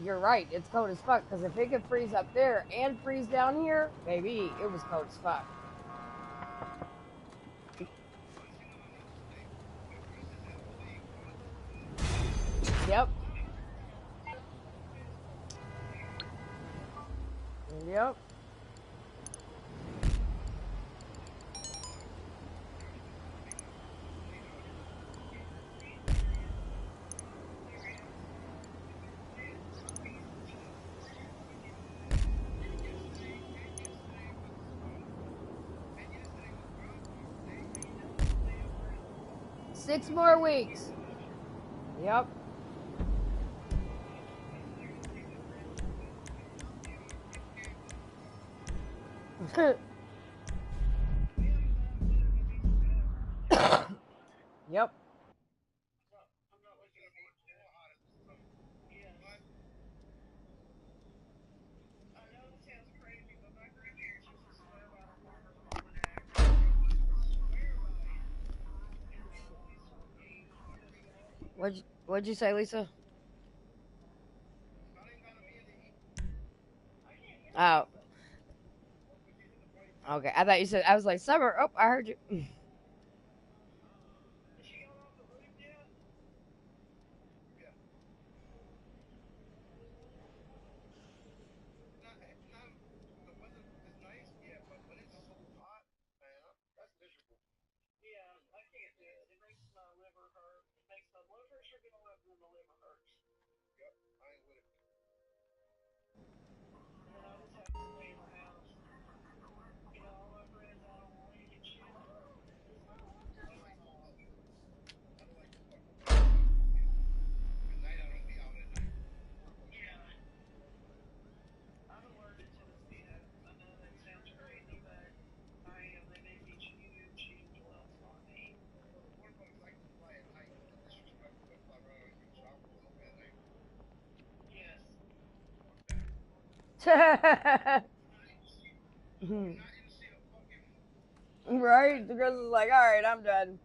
you're right. It's cold as fuck. Because if it could freeze up there and freeze down here, baby, it was cold as fuck. Yep. Yep. Six more weeks. Yep. Yep. What'd you say, Lisa? Oh. Okay. I thought you said. I was like, Summer. Oh, I heard you. Right? The girls is like, all right, I'm done.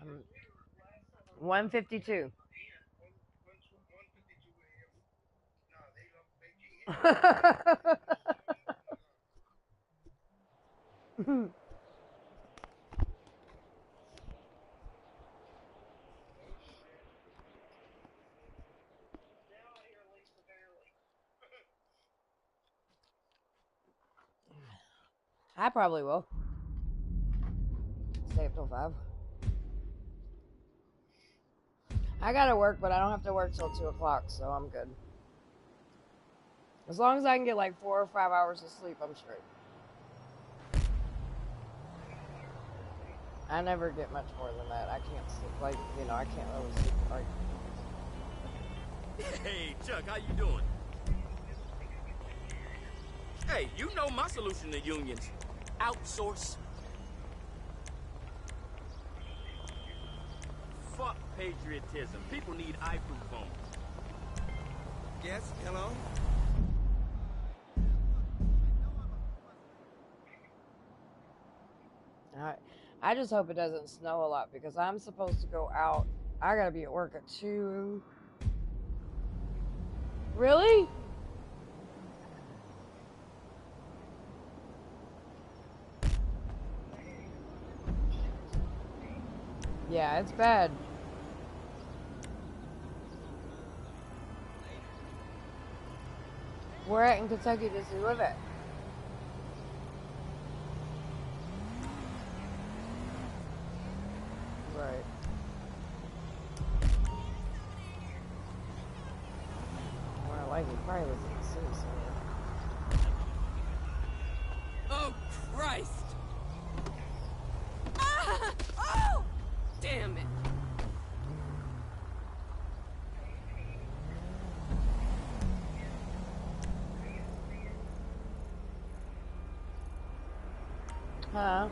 I'm 152. I probably will stay up till 5. I gotta work, but I don't have to work till 2 o'clock, so I'm good. As long as I can get like 4 or 5 hours of sleep, I'm straight. I never get much more than that. I can't sleep, like, you know, I can't really sleep. Like, Hey, Chuck, how you doing? Hey, you know my solution to unions. Outsource. Fuck patriotism. People need iFood phones. Yes, hello? I just hope it doesn't snow a lot because I'm supposed to go out. I gotta be at work at 2. Really? Yeah, it's bad. Where at in Kentucky does he live at? Right. More likely, probably lives in the city somewhere. Oh, Christ! Ah! Oh! Damn it. Huh?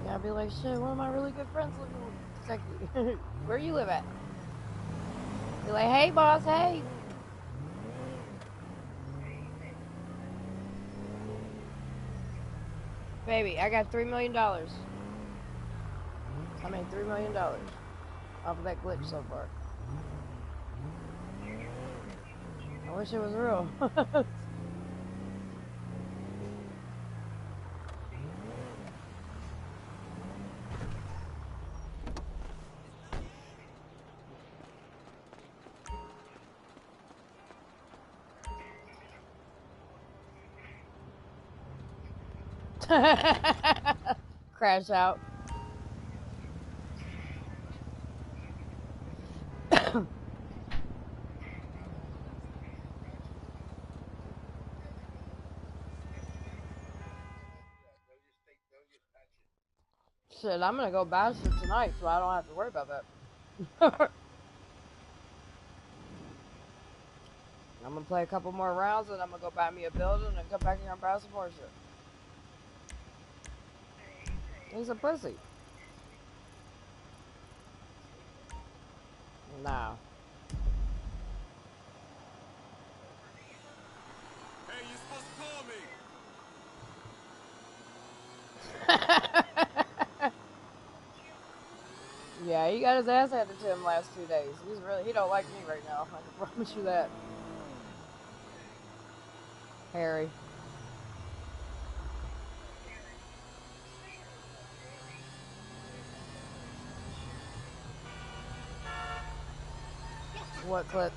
Yeah, I'd be like, shit, one of my really good friends live in Kentucky. Where you live at? Be like, hey, boss, hey. Baby, I got $3 million. I made $3 million off of that glitch so far. I wish it was real. Crash out. Shit, I'm gonna go bash it tonight so I don't have to worry about that. I'm gonna play a couple more rounds and I'm gonna go buy me a building and come back here and buy some more shit. He's a pussy. Nah. Hey, you supposed to call me. Yeah, he got his ass handed to him last 2 days. He don't like me right now. I can promise you that. Harry. What clip?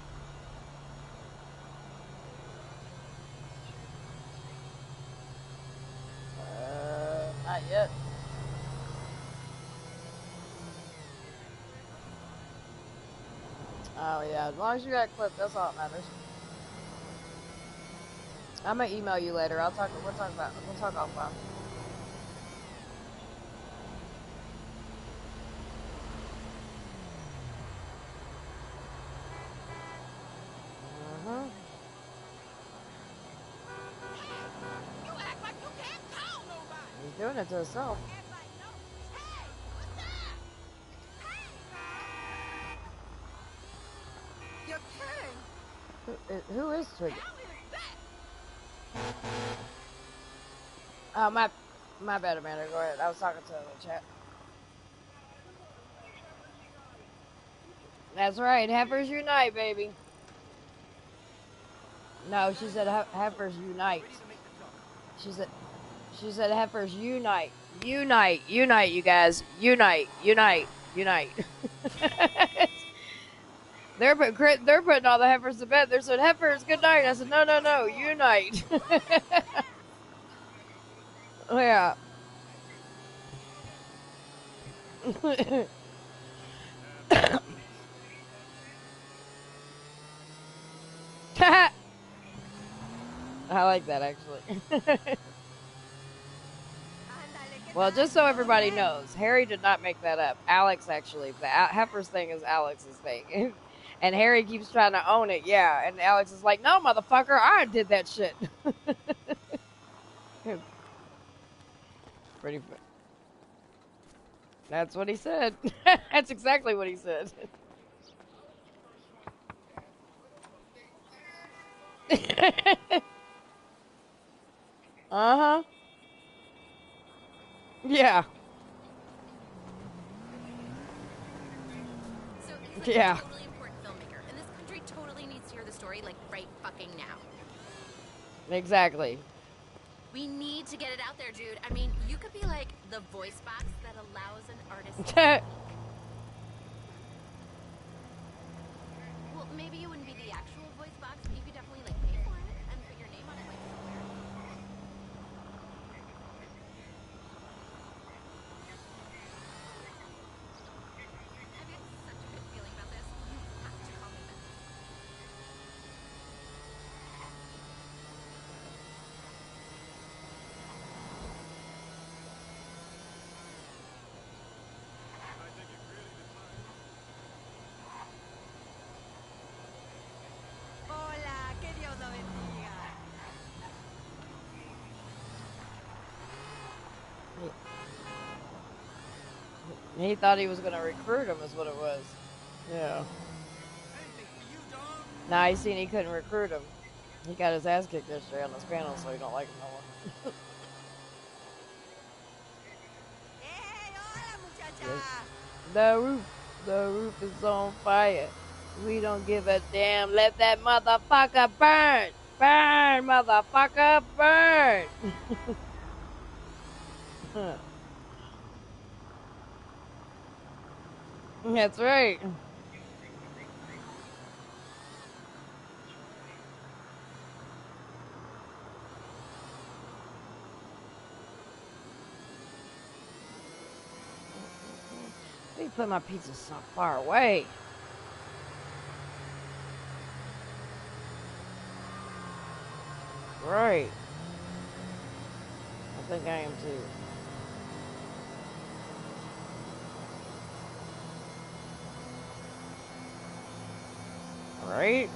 Not yet. Oh yeah, as long as you got a clip, that's all that matters. I'm gonna email you later. We'll talk offline. You act like you can't doing it to herself. You're kidding. Who is Trigger? Oh, my bad, Amanda. Go ahead. I was talking to her in the chat. That's right. Heifers unite, baby. No, she said heifers unite. She said heifers unite. Unite, you guys. Unite. They're putting all the heifers to bed. They said, heifers, good night. I said, no, unite. Yeah. I like that, actually. Well, just so everybody knows, Harry did not make that up. Alex, actually. The heifers thing is Alex's thing. And Harry keeps trying to own it, yeah. And Alex is like, no, motherfucker, I did that shit. Pretty fun. That's what he said. That's exactly what he said. Uh-huh. Yeah. So he's like Yeah. a totally important filmmaker, and this country totally needs to hear the story like right fucking now. Exactly. We need to get it out there, dude. I mean, you could be like the voice box that allows an artist to speak. Well, maybe you wouldn't be the actual voice box, but you could definitely like pay for it and put your name on it like somewhere. I've got such a good feeling about this. You have to call me back. Hola, que Dios lo bendiga. He thought he was going to recruit him, is what it was. Yeah. Nah, he seen he couldn't recruit him. He got his ass kicked yesterday on this panel, so he don't like him no more. Hey, hola, muchacha. The roof is on fire. We don't give a damn. Let that motherfucker burn. Burn, motherfucker, burn. That's right. They put my pizza so far away. Right. I think I am too. Right?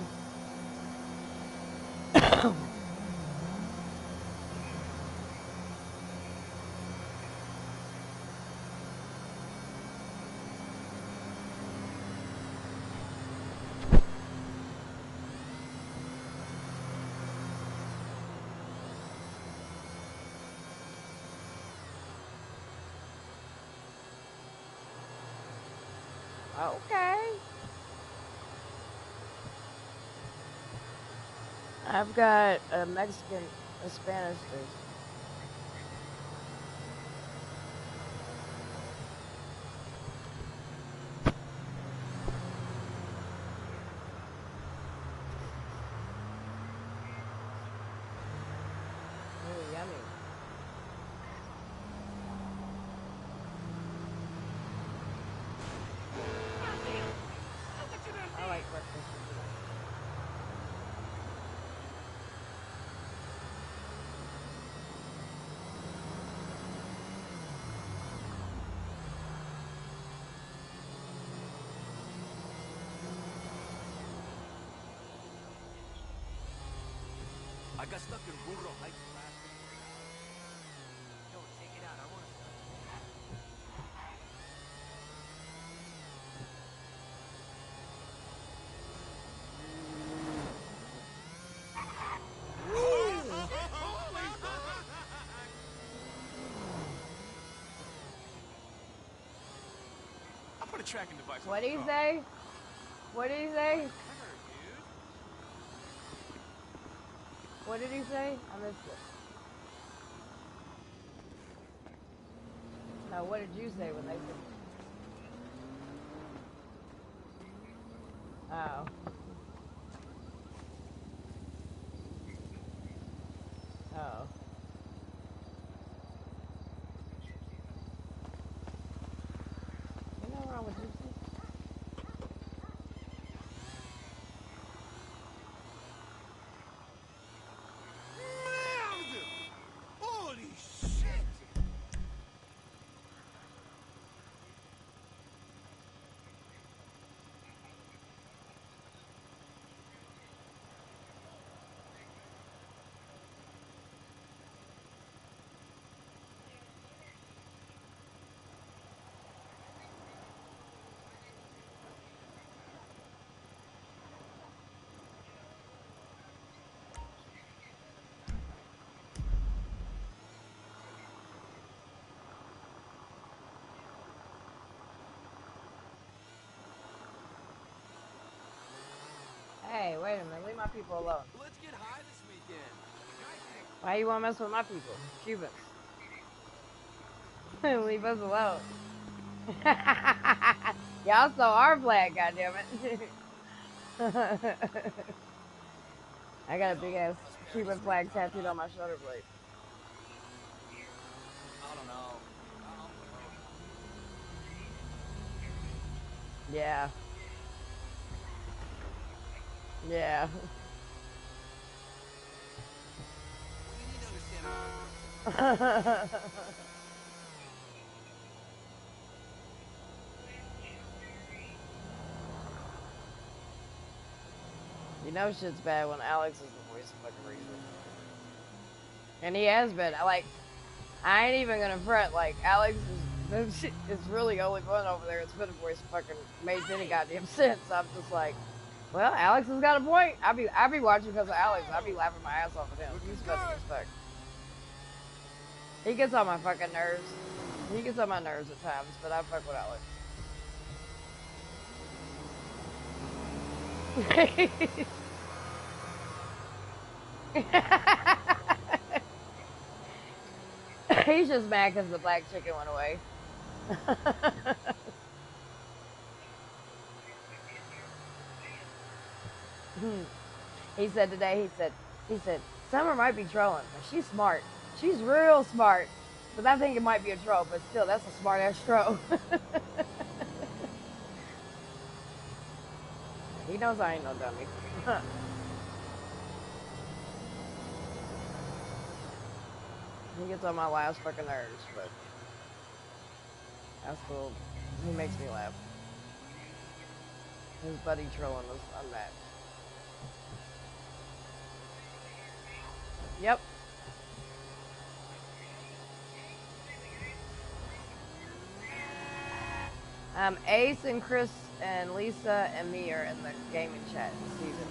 Okay. I've got a Mexican, a Spanish dish. Oh, yummy. I like breakfast. I got stuck in Burro Heights last. Yo, check it out. I Put a tracking device on What the did he car. say? What did he say? What did he say? I missed it. No, what did you say when they said? Oh. Oh. Ain't nothing wrong with you. Merde! Holy shit! Hey, wait a minute. Leave my people alone. Let's get high this weekend. Why you want to mess with my people? Cubans. Leave us alone. Y'all saw our flag, goddammit. I got a big ass Cuban flag tattooed on my shoulder blade. I don't know. Yeah. Yeah. You need to understand You know shit's bad when Alex is the voice of fucking reason. And he has been. I ain't even gonna front. Like, Alex is really only one over there. It's been a voice fucking made any goddamn sense. I'm just like, well, Alex has got a point. I be watching because of Alex. I be laughing my ass off at him. He's funny as fuck. He gets on my fucking nerves. He gets on my nerves at times, but I fuck with Alex. He's just mad because the black chicken went away. He said today, he said, Summer might be trolling, but she's smart. She's real smart. But I think it might be a troll, but still, that's a smart ass troll. He knows I ain't no dummy. He gets on my last fucking nerves, but that's cool. He makes me laugh. His buddy trolling was unmatched. Yep. Ace and Chris and Lisa and me are in the gaming chat this season.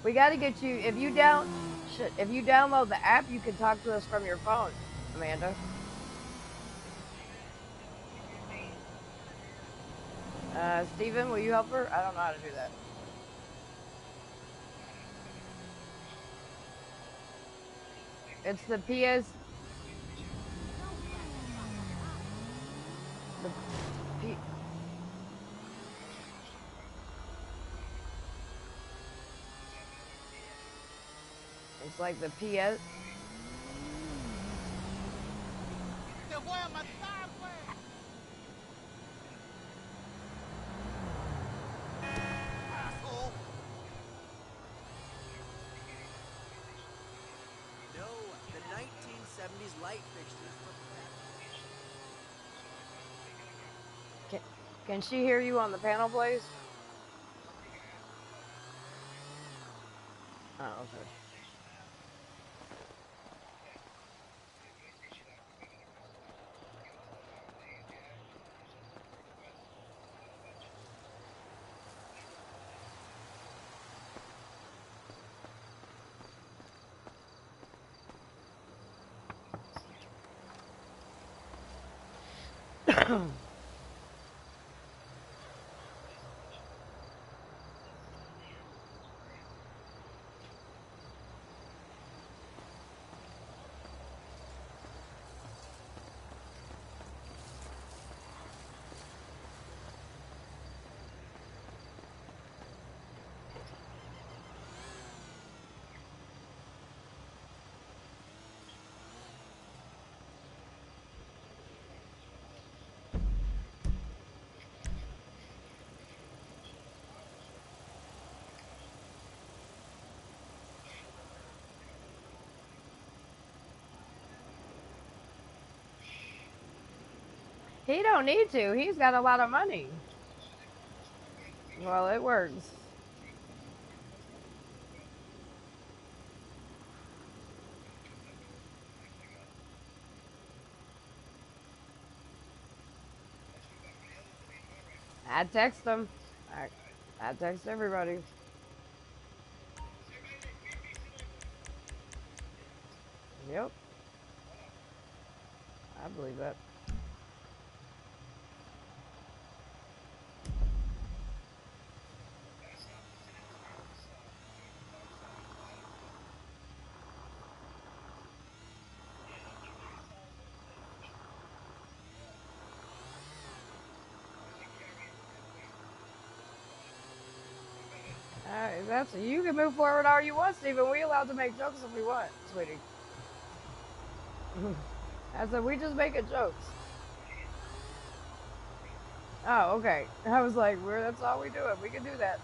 We got to get you. If you download the app, you can talk to us from your phone, Amanda. Steven, will you help her? I don't know how to do that. It's the PS. It's like the PS. Asshole! No, the 1970s light fixtures for Can she hear you on the panel, please? Oh, okay. He don't need to. He's got a lot of money. Well, it works. I text them. I text everybody. Yep. I believe that. That's you can move forward all you want, Stephen. We allowed to make jokes if we want, sweetie. I said we just making jokes. Oh, okay. I was like, that's all we do. We can do that.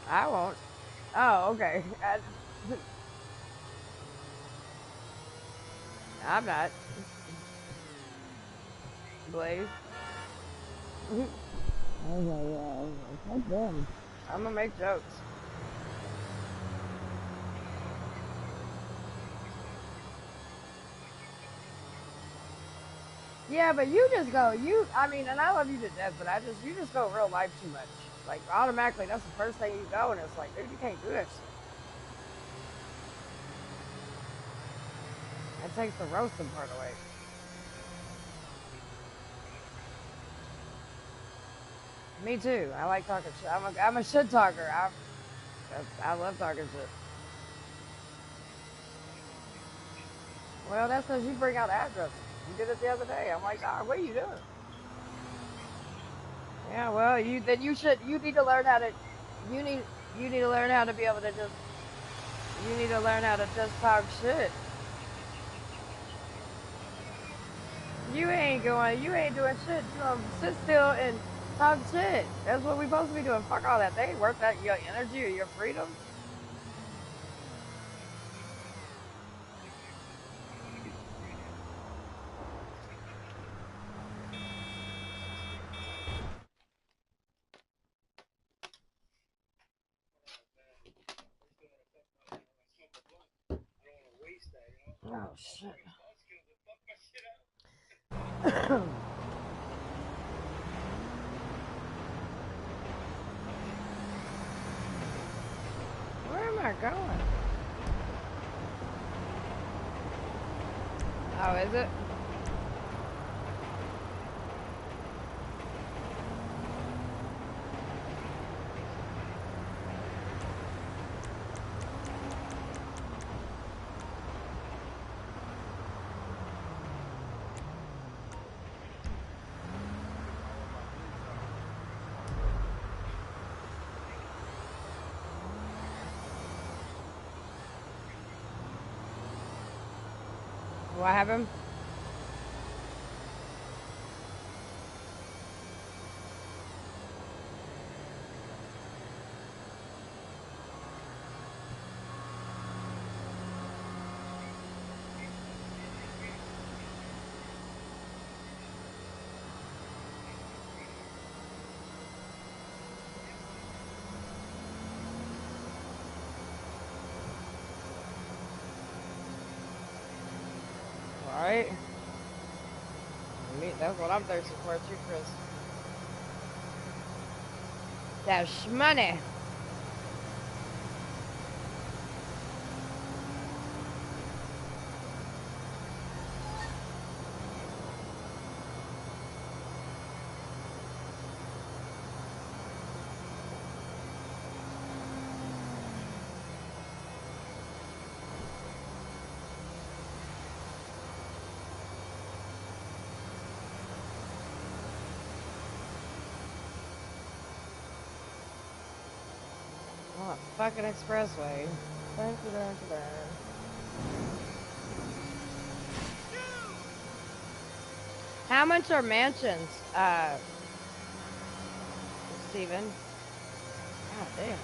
I won't. Oh, okay. I'm not. Blaze. I was like, yeah, fuck them. I'm gonna make jokes. Yeah, but you just go, I mean, and I love you to death, but you just go real life too much. Like, automatically, that's the first thing you go, and it's like, dude, you can't do that shit. That takes the roasting part away. Me too. I like talking shit. I'm a shit talker. I love talking shit. Well, that's because you bring out addresses. You did it the other day. I'm like, dog, what are you doing? Yeah, well, you need to learn how to you need to learn how to be able to just you need to learn how to just talk shit. You ain't doing shit. You gonna sit still and talk shit. That's what we supposed to be doing. Fuck all that. They ain't worth that your energy or your freedom. Oh shit. Where am I going? Oh, is it? What happened? Right? That's what I'm thirsty for too, Chris. That's money. Oh, fucking expressway. Thank you, thank you, thank you. How much are mansions, Steven? God damn.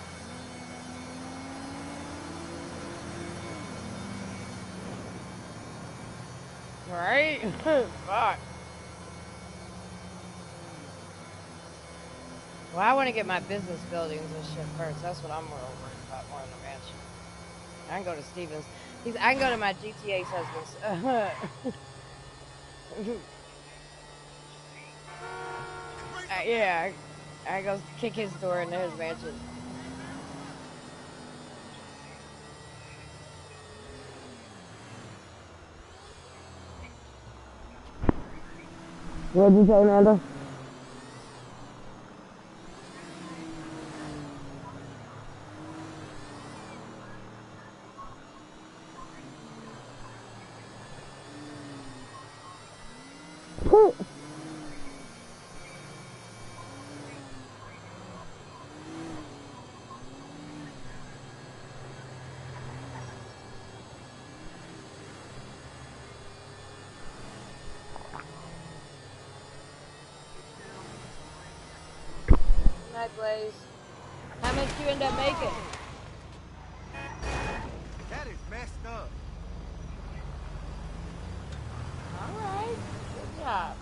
Right? Fuck. Well, I want to get my business buildings and shit first. That's what I'm more worried about more than the mansion. I can go to Stevens. I can go to my GTA's husband's. Yeah, I go kick his door into his mansion. What'd you say, Amanda? Night, Blaze. How much you end up making? That is messed up. Alright. Good job.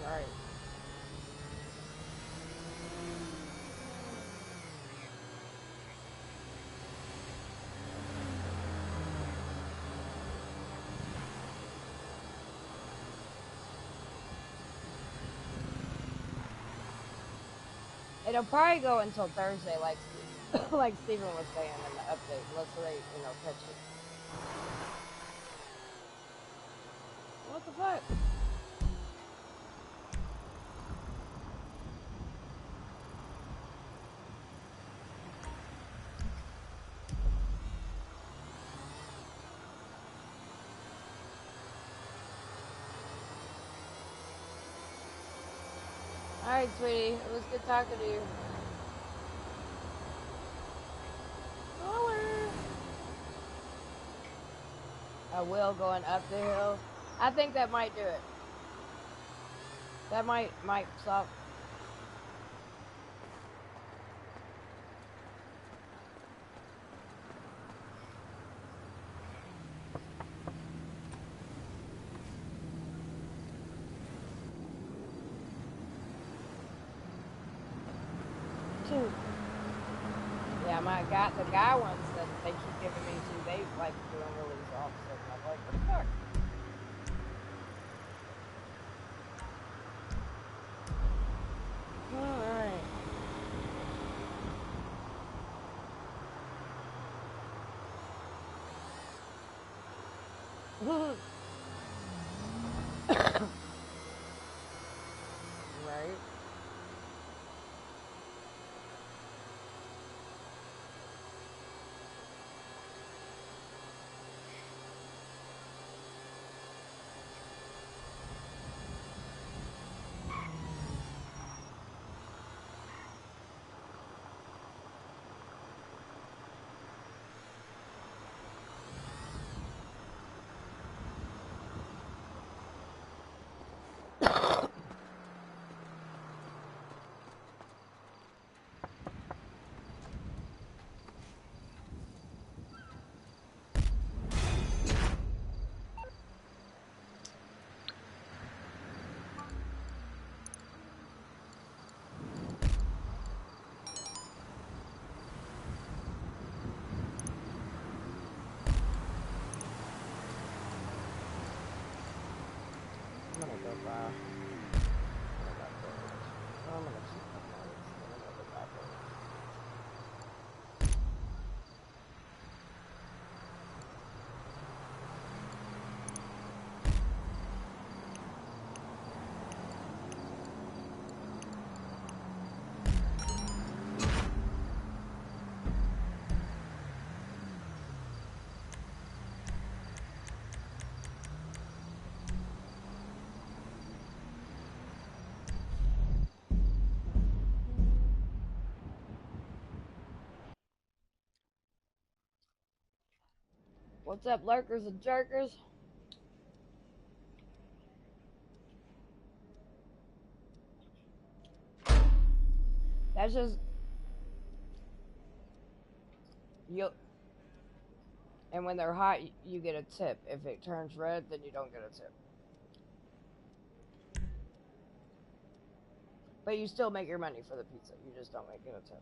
Alright. It'll probably go until Thursday, like like Steven was saying in the update, unless they, catch it. What the fuck? Alright, sweetie. It was good talking to you. A wheel going up the hill. I think that might do it. That might stop. Yeah, the guy ones that they keep giving me to, they like doing release all of a sudden. I'm like, what the fuck? Alright. Right. I'm gonna go by. I'm gonna keep my points. I'm gonna go backwards. What's up, lurkers and jerkers? That's just you. And when they're hot, you get a tip. If it turns red, then you don't get a tip. But you still make your money for the pizza. You just don't make it a tip.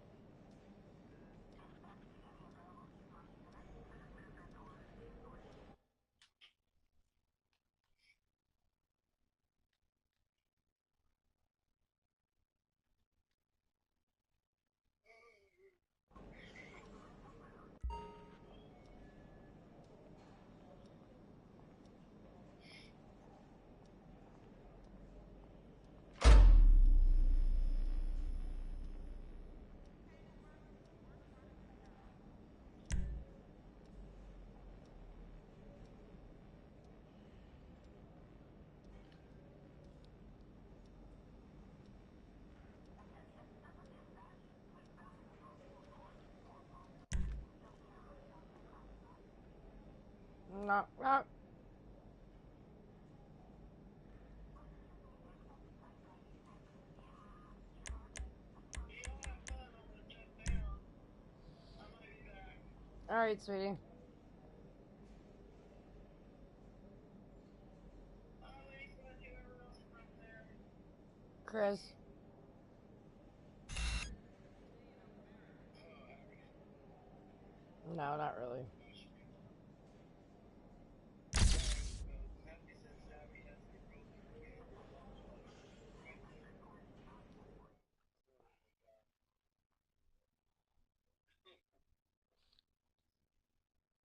Knock, knock. Alright, sweetie. Chris. No, not really.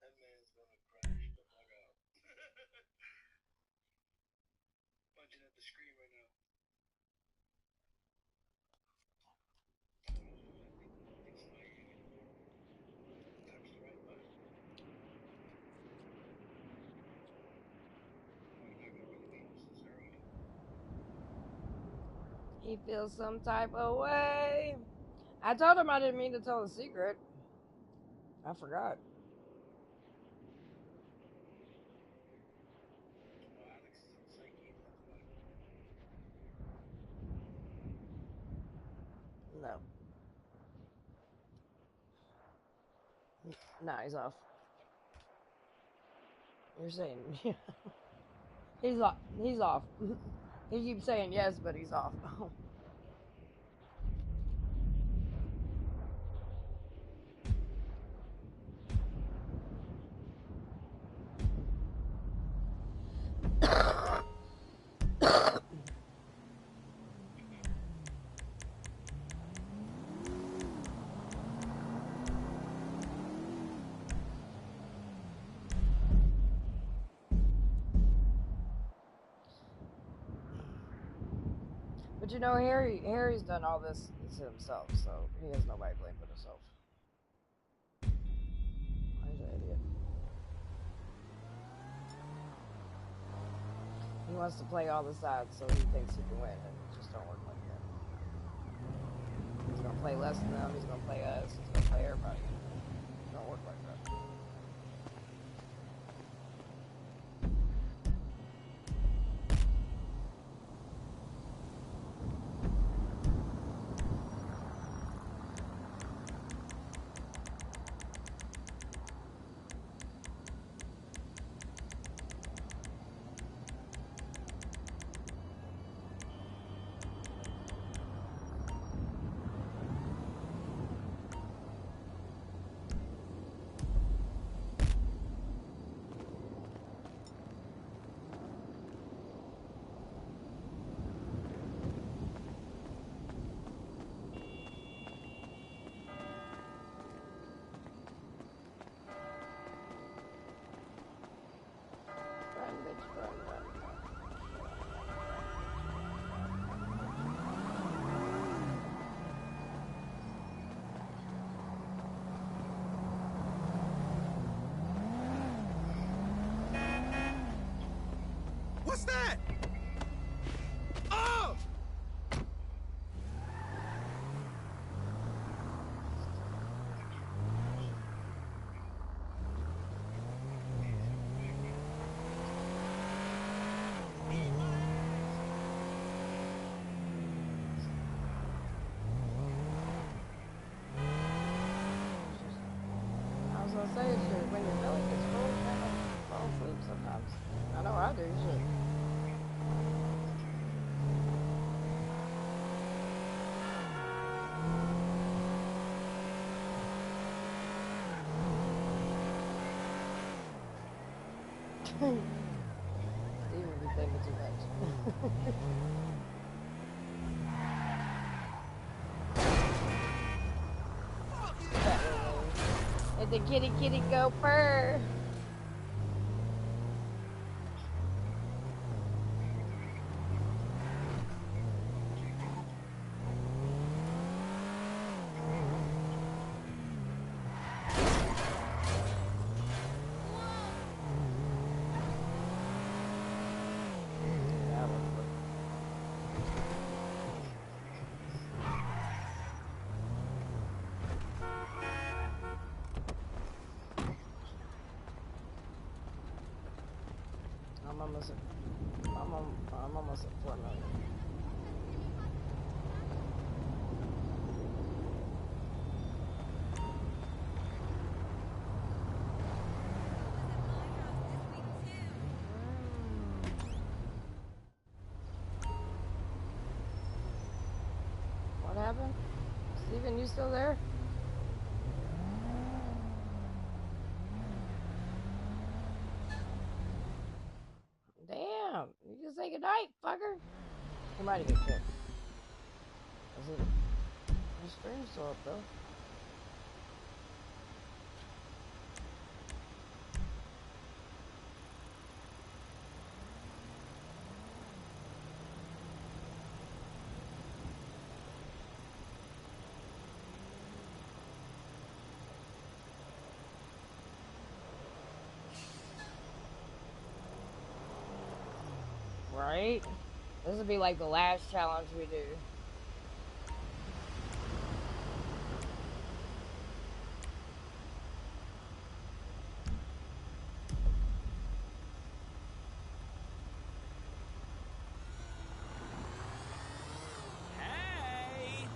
That man's gonna crash the fuck out. Punching at the screen right now. He feels some type of way. I told him I didn't mean to tell a secret. I forgot. No. Nah, he's off. You're saying he's off. He's off. He keeps saying yes, but he's off. But you know, Harry's done all this to himself, so he has nobody to blame but himself. He's an idiot. He wants to play all the sides, so he thinks he can win, and it just don't work like that. He's gonna play less than them. He's gonna play us. He's gonna play everybody. It don't work like that. What's that? Oh! I was gonna say, shit, when your belly gets full, do shit. Steven be thinking too much. Let the kitty kitty go purr. I'm almost at 4 million. What happened? Steven, you still there? Damn, you just say goodnight, fucker. He might have get kicked. The stream's still up though. Right? This would be like the last challenge we do. Hey!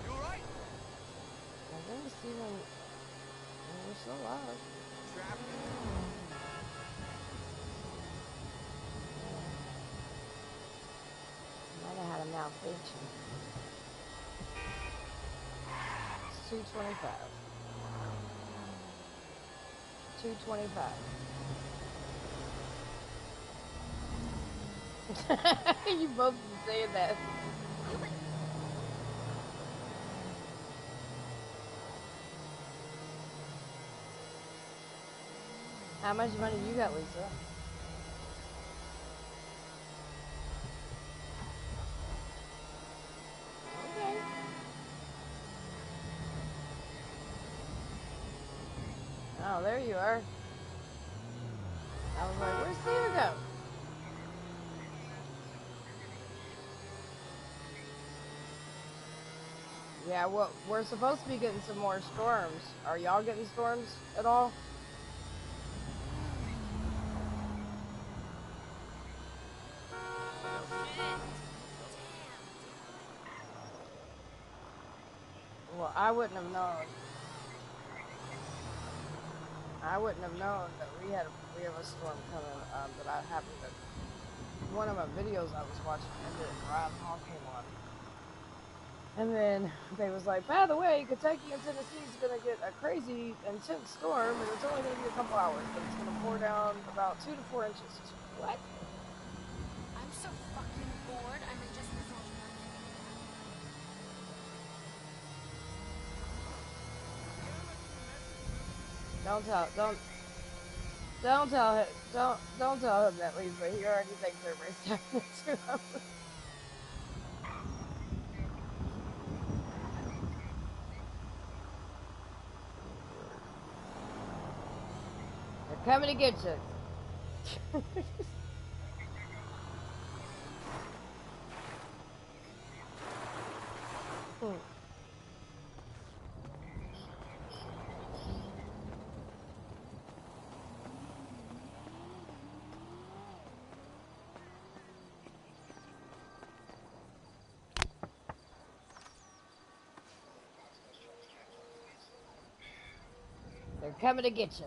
You alright? I think Steven, we're still alive. Trapped. Might have had a malfunction. It's 225. 225. You both been saying that. How much money you got, Lisa? Okay. Oh, there you are. I was like, where's Steven go? Yeah, well, we're supposed to be getting some more storms. Are y'all getting storms at all? Well, I wouldn't have known. I wouldn't have known that we have a storm coming. That I happened to one of my videos I was watching ended and Ryan Hall came on. And then they was like, by the way, Kentucky and Tennessee is going to get a crazy intense storm, and it's only going to be a couple hours, but it's going to pour down about 2 to 4 inches. What? I'm so fucking bored. I'm in just this whole Don't tell him that, Lisa. He already thinks everybody's talking to him. They're coming to get you. They're coming to get you.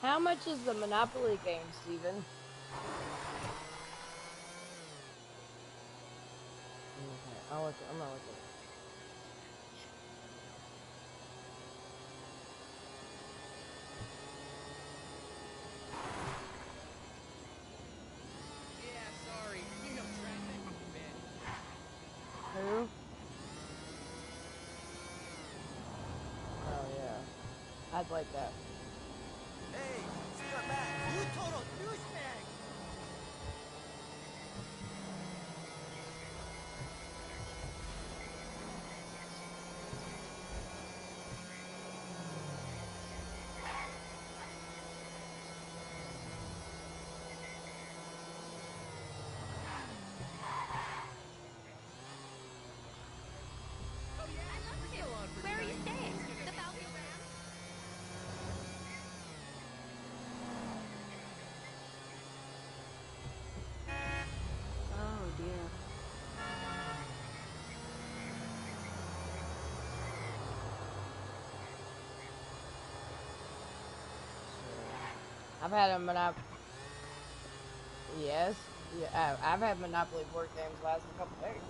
How much is the Monopoly game, Steven? Okay, I'm gonna look at it. Yeah, sorry. You know traffic, man. Who? Oh yeah, I'd like that. Hey, scumbag! You total douchebag! Oh yeah? I love We're to. still on for Where are you tonight. staying? Just gonna The Falcon Ground? Oh dear. I've had a Monopoly. Yes. Yeah, I've had Monopoly board games last a couple days.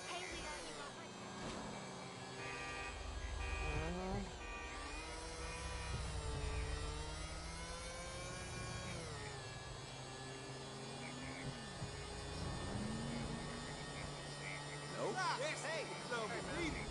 Hey, Leah, you got my... Mm-hmm. Nope. Yes, hey, it's overeating.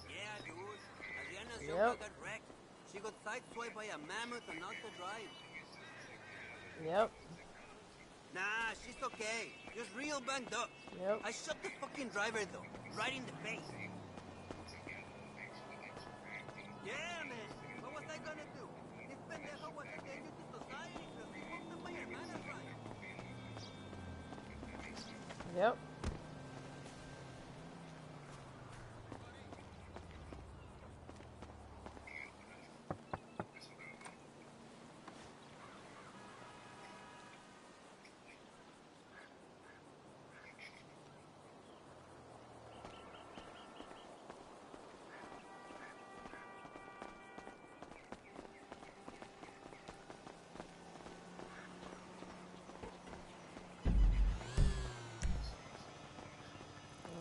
Yeah, dude. Adriana's Yep. Silva got wrecked. She got sideswiped by a mammoth on Alta Drive. Yep. Nah, she's okay. Just real banged up. Yep. I shot the fucking driver, though. Right in the face. Yeah, man. What was I gonna do? This pendejo was a danger to society, pero she fucked up my hermana's ride. Yep.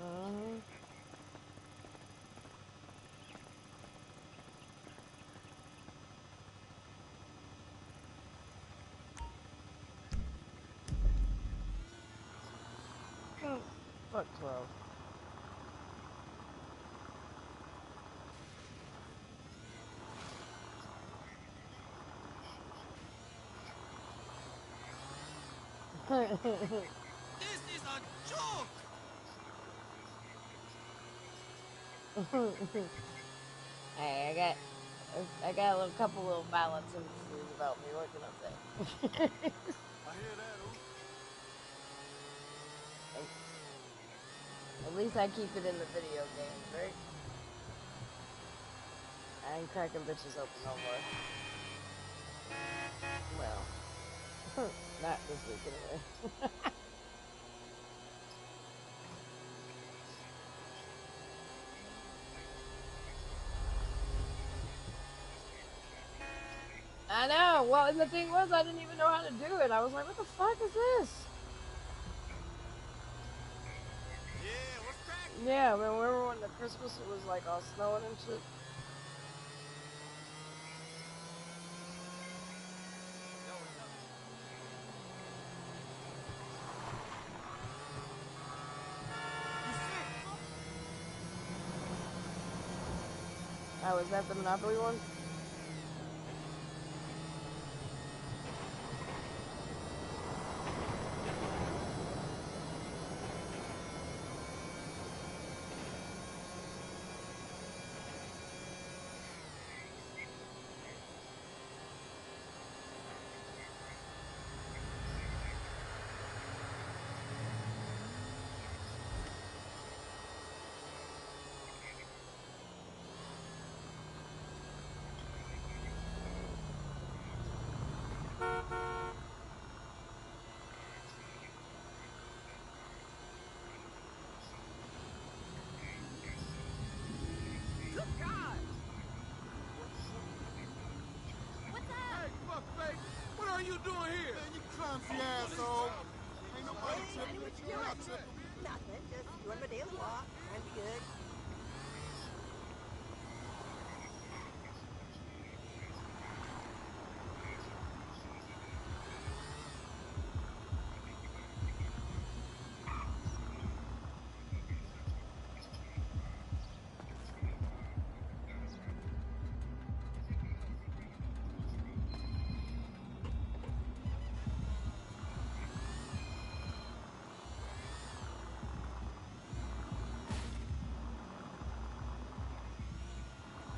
Mm-hmm. Oh, fuck 12. This is a joke! Hey, I got a little, couple little violent tendencies about me. What can I say? I hear that, ooh. At least I keep it in the video games, right? I ain't cracking bitches open no more. Well, not this week anyway. I know. Well, and the thing was, I didn't even know how to do it. I was like, what the fuck is this? Yeah, what's cracking? Yeah, I mean, remember when the Christmas it was like all snowing and shit? Oh, was that the Monopoly one? Good God! What's up? Hey, fuckface! What are you doing here? Man, you clumsy asshole! Ain't nobody Hey, honey, tripping. what you You're not doing? tripping. Nothing, just doing my daily walk. Trying to be good.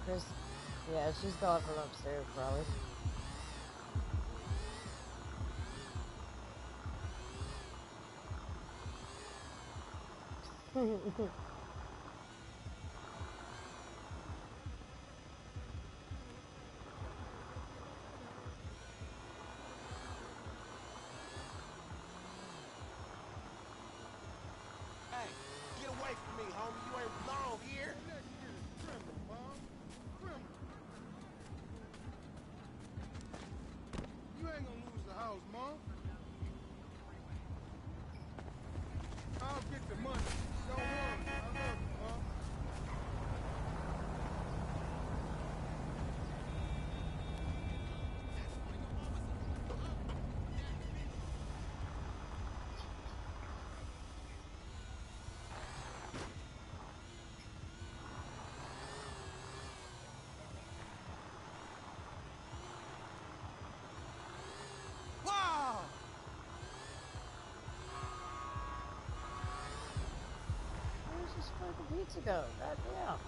Chris, yeah, she's calling from upstairs, probably. Hey, get away from me, homie. You ain't belong here. That shit is criminal, Mom. Criminal. You ain't gonna lose the house, Mom. I'll get the money. Don't worry. I love you, Mom. Wow! Where's this fucking pizza go? Goddamn.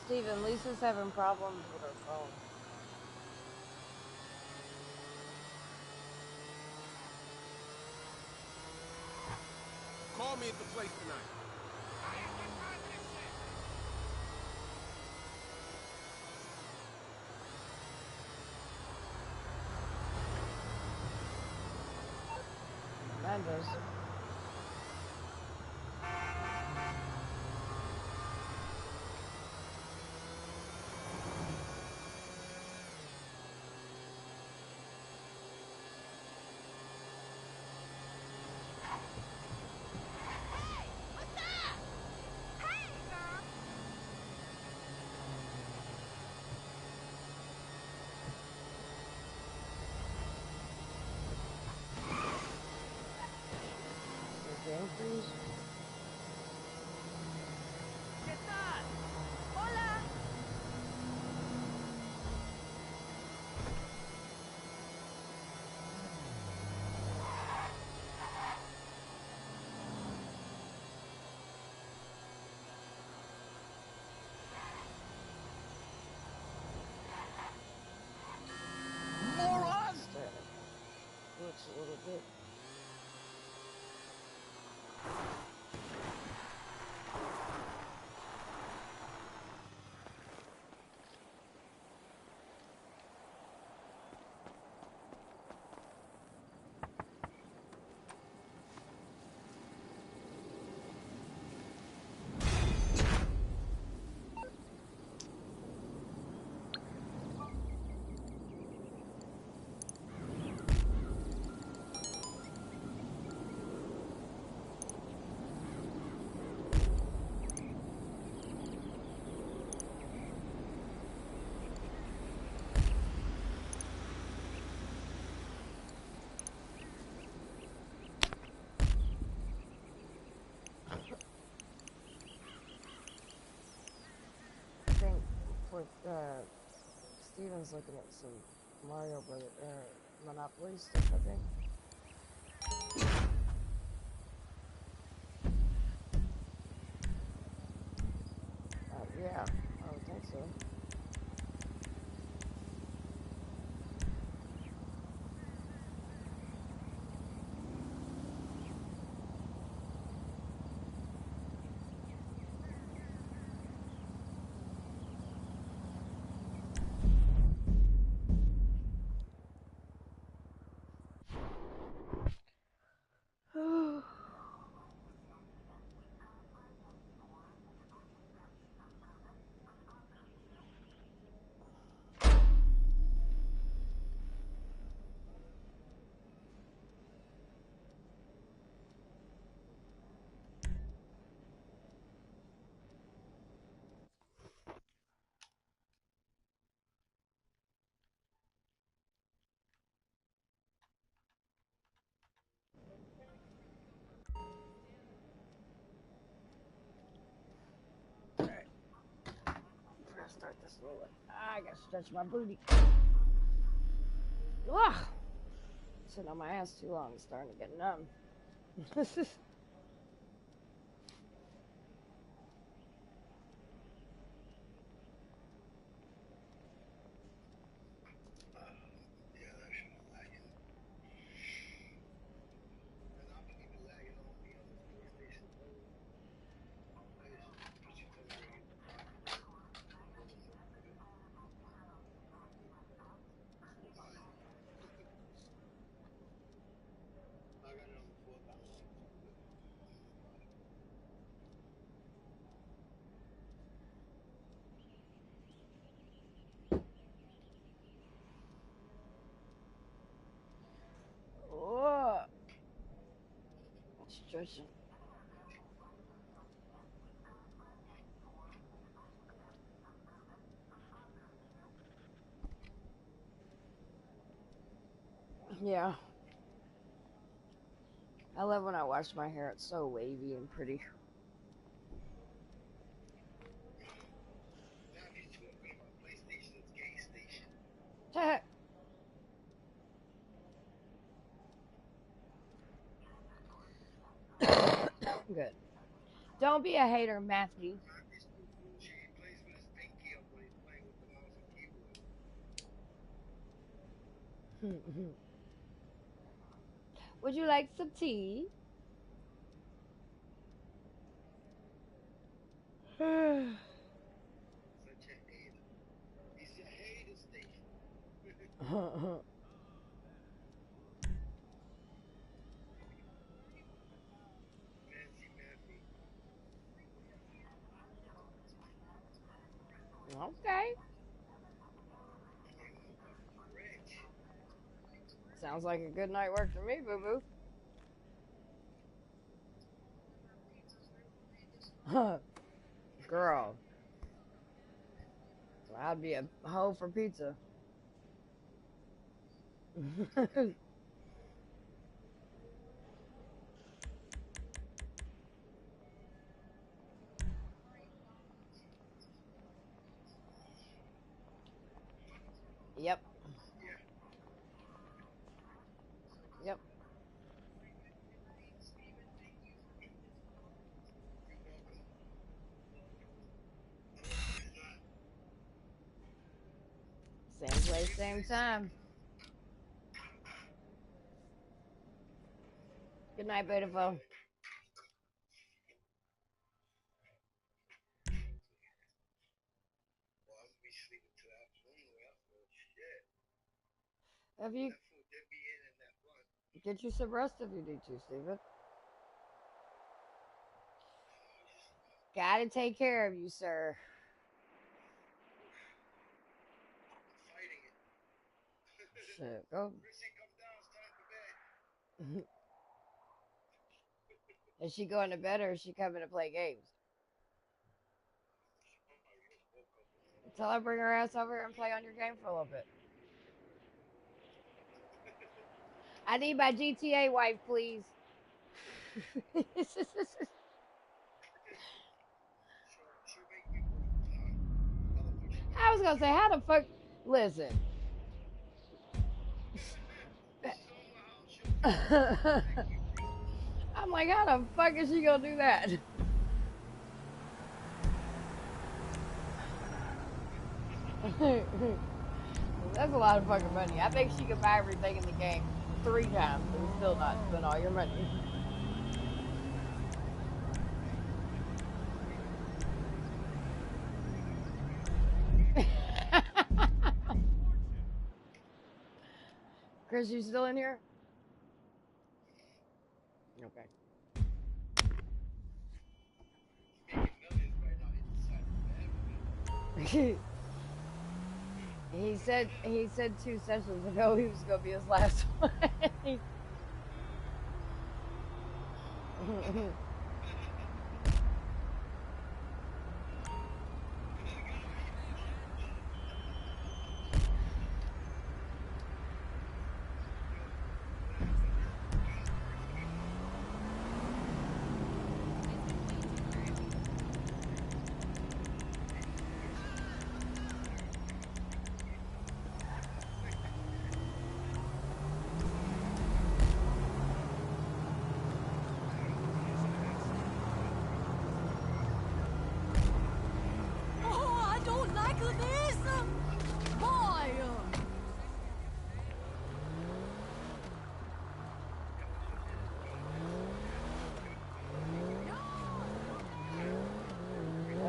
Steven, Lisa's having problems with her phone. Call me at the place tonight. Mine does. Game freeze? ¿Qué tal? Hola. Moron! Looks a little bit. I think for Steven's looking at some Mario Brothers Monopoly stuff, I think. Yeah, I would think so. Start this rolling. I gotta stretch my booty. Ugh! Sitting on my ass too long, it's starting to get numb. Oh, stretching. Yeah. I love when I wash my hair. It's so wavy and pretty. Good. Don't be a hater, Matthew. Would you like some tea? Such a hater. He's a hater station. Okay. Sounds like a good night work for me, boo boo. Girl. I'd be a hoe for pizza. Yep. Yep. Same place, same time. Good night, beautiful. Have you get you some rest if you need to, Steven? Gotta take care of you, sir. Shit, go. Is she going to bed or is she coming to play games? Tell her bring her ass over and play on your game for a little bit. I need my GTA wife, please. I was gonna say, how the fuck? Listen. I'm like, how the fuck is she gonna do that? That's a lot of fucking money. I think she could buy everything in the game 3 times and still not spend all your money. Chris, you still in here? Okay. he said 2 sessions ago he was gonna be his last one.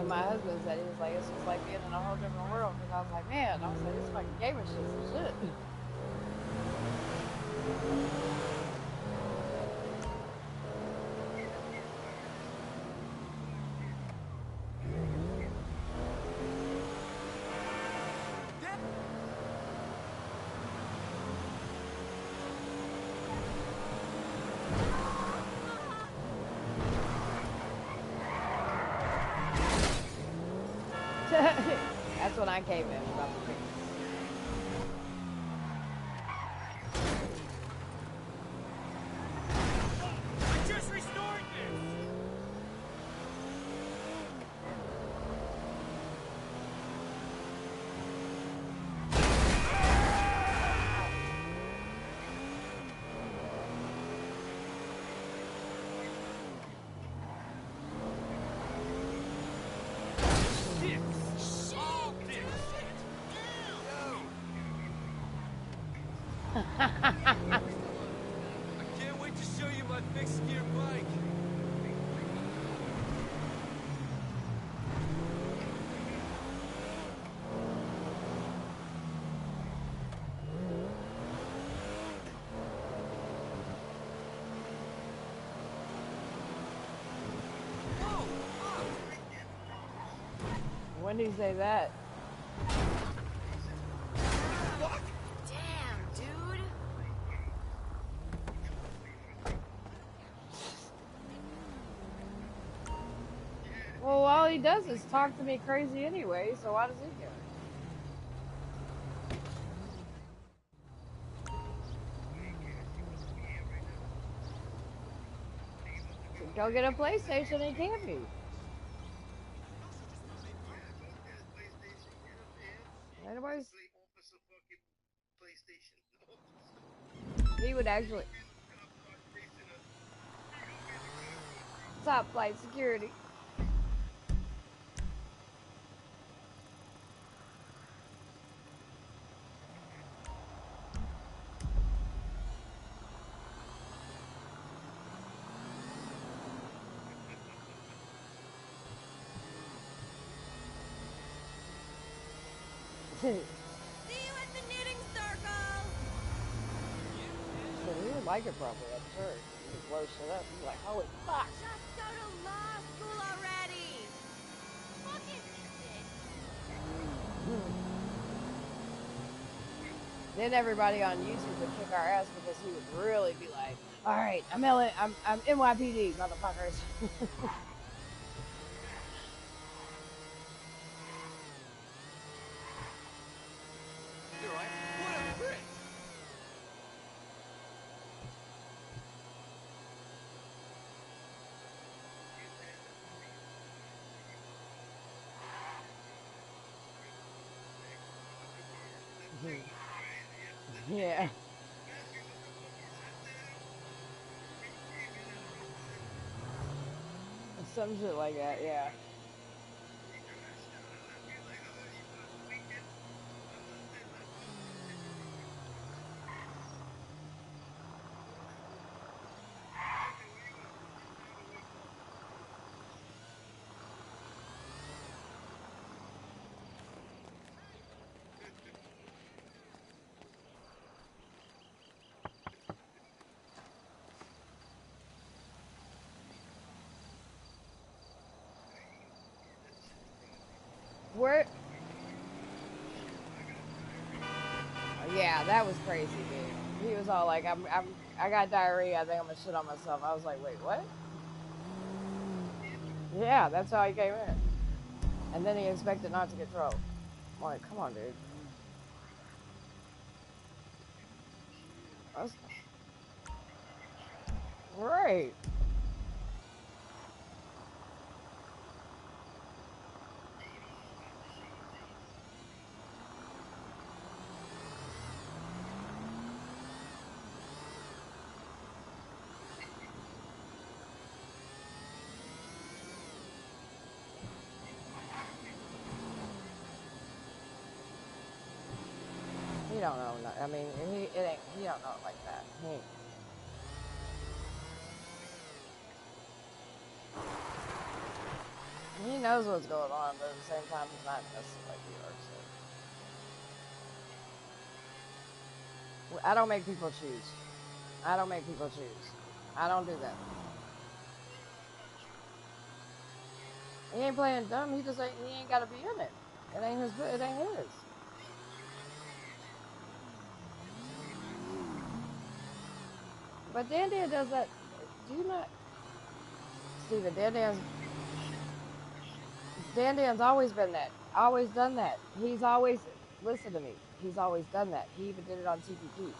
My husband said, he was like, it's just like being in a whole different world. Because I was like, man, I was like, this fucking game is just some shit. That's when I came in. I just restored this! can't wait to show you my fixed gear bike. When did he say that? Damn, dude. Well, all he does is talk to me crazy anyway, so why does he care? So go get a PlayStation, he can't be. Anybody's... He would actually... Top flight security. See you at the knitting circle. So he would like it probably, I'm sure. He would blow shit up. He's like, holy fuck. Just go to law school already. Fucking Then everybody on YouTube would kick our ass because he would really be like, all right, I'm NYPD, motherfuckers. You're right. What a prick. Yeah. Some shit like that, yeah. Where? Yeah, that was crazy, dude. He was all like, I got diarrhea. I think I'm gonna shit on myself. I was like, wait, what? Yeah, that's how he came in. And then he expected not to get drunk. I'm like, come on, dude. That's... Right. He don't know. I mean, he don't know it like that. He knows what's going on, but at the same time, he's not invested like we are. So I don't make people choose. I don't make people choose. I don't do that. He ain't playing dumb. He just ain't. He ain't got to be in it. It ain't his. It ain't his. But Dan Dan does that. Do you not, Steven? Dan Dan's always been that. Always done that. He's always, listen to me. He's always done that. He even did it on TPP.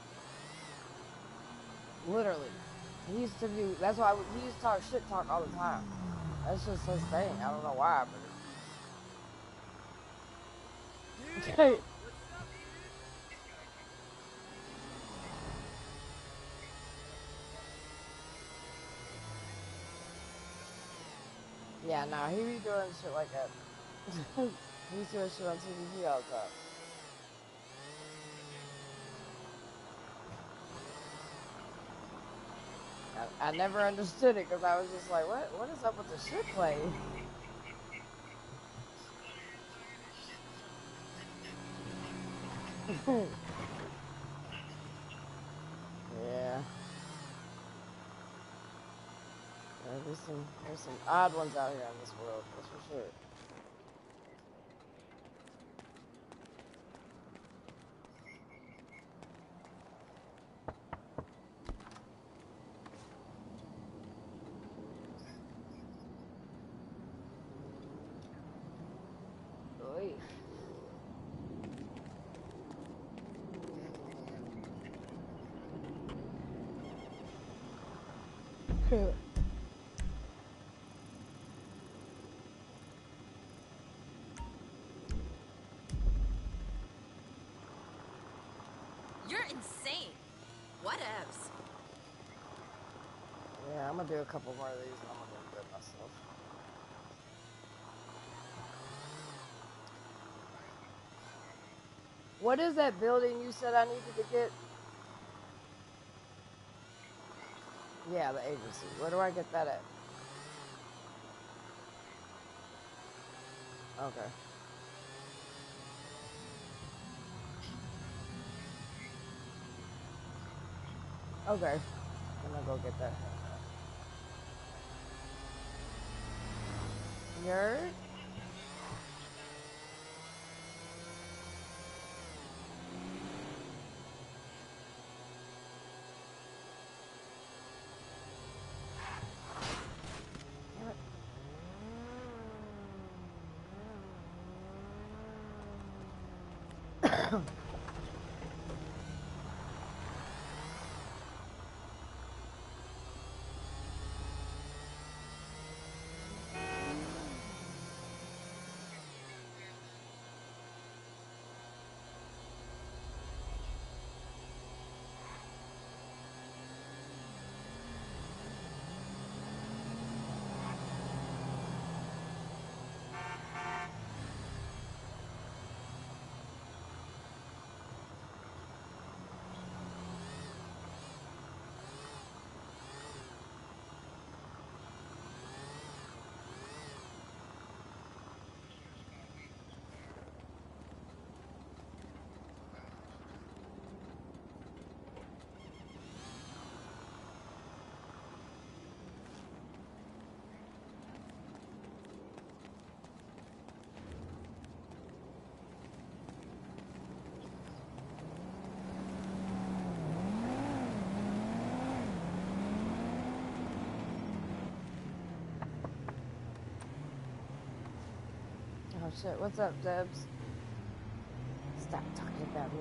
Literally. He used to do. That's why he used to talk shit talk all the time. That's just his thing. I don't know why, but. Yeah, nah, he be doing shit like that. He's doing shit on TVP all the time. I never understood it because I was just like, what is up with the shit play? Yeah. There's some odd ones out here in this world, that's for sure. Oy. You're insane. Whatevs. Yeah, I'm gonna do a couple more of these and I'm gonna go get myself. What is that building you said I needed to get? Yeah, the agency. Where do I get that at? Okay. Okay. I'm gonna go get that. Nerd? Damn it. Oh shit, what's up, Debs? Stop talking about me.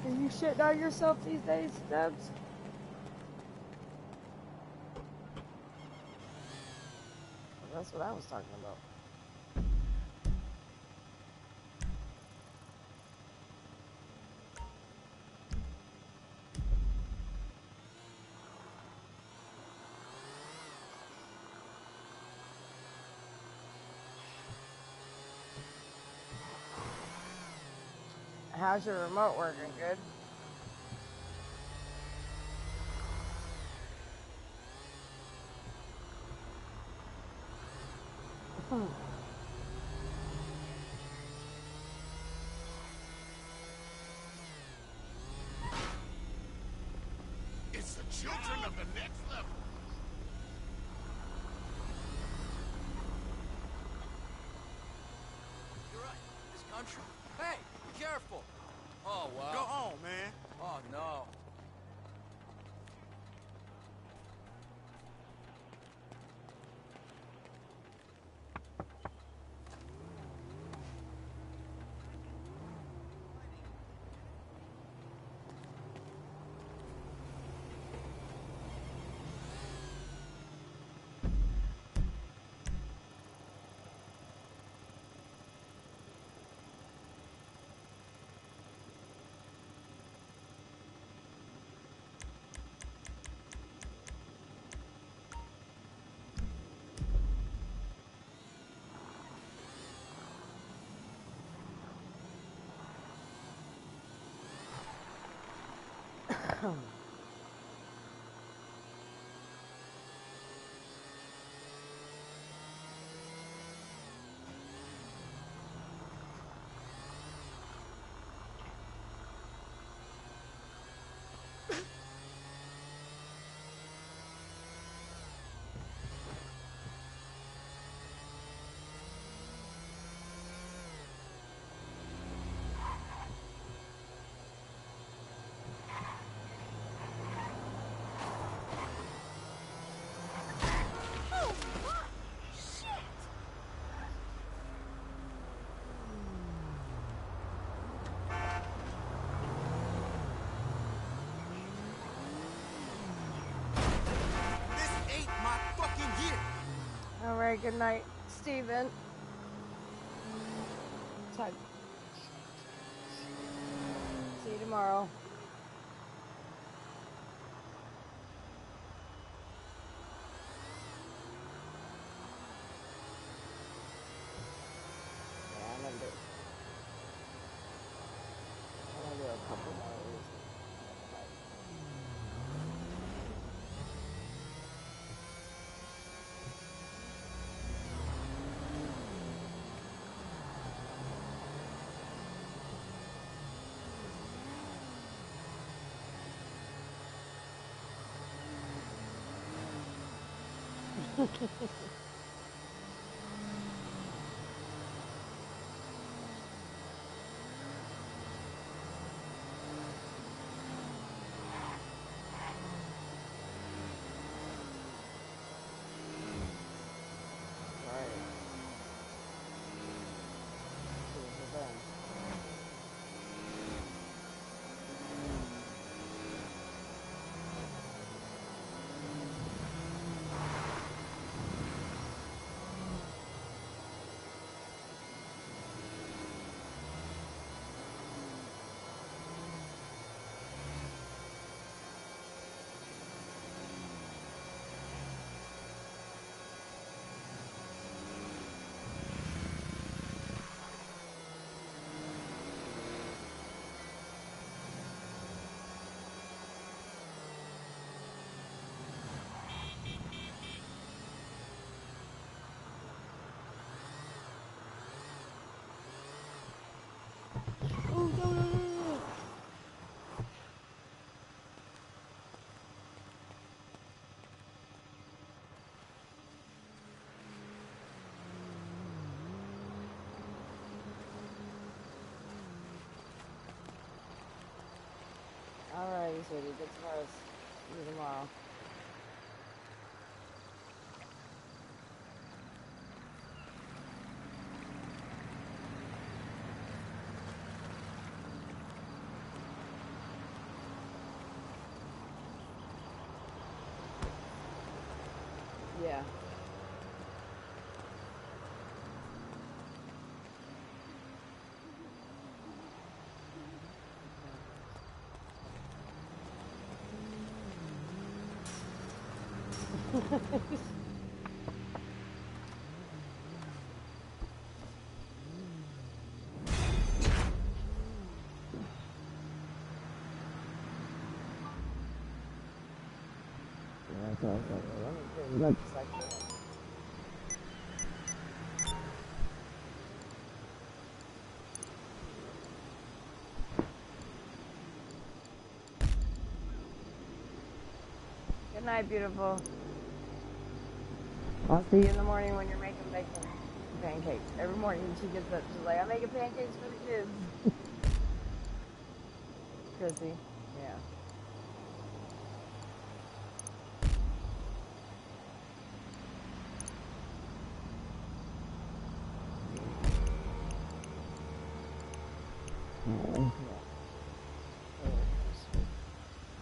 Are you shitting on yourself these days, Debs? Well, that's what I was talking about. How's your remote working? Good? It's the children of the next level. You're right. This country. Hey, be careful. Oh, wow. Go on, man. Oh, no. All right, good night, Steven. Talk. See you tomorrow. Yeah, I'm gonna do a couple more of these. Oh, no. Alright, sweetie, good tomorrow. See you tomorrow. Yeah. Let me Good night, beautiful. I'll see you in the morning when you're making bacon pancakes. Every morning she gets up, she's like, I'm making pancakes for the kids. Chrissy, yeah.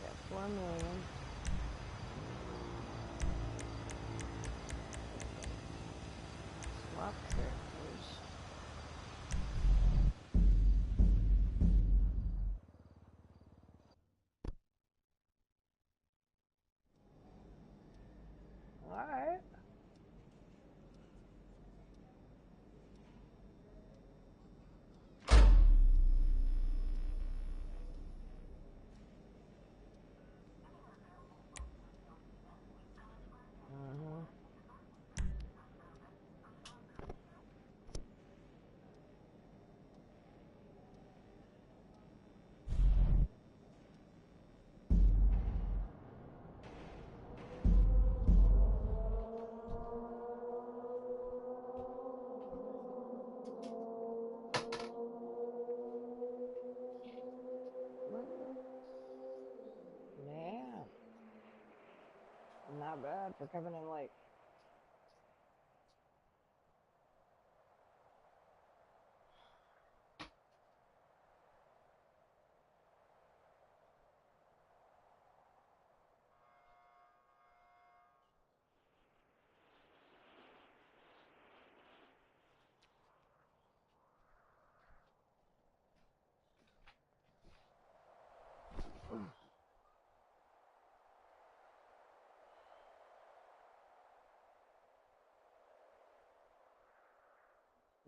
Yeah, 4 million. Swap characters. bad for coming in late.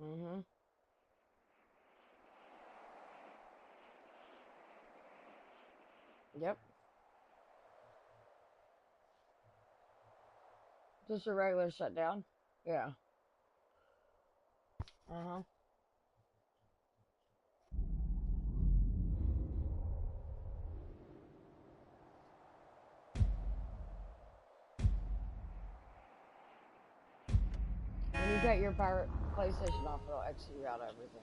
Mm-hmm. Yep. Just a regular shutdown? Yeah. Uh-huh. When you get your pirate PlayStation off, it'll exit you out of everything.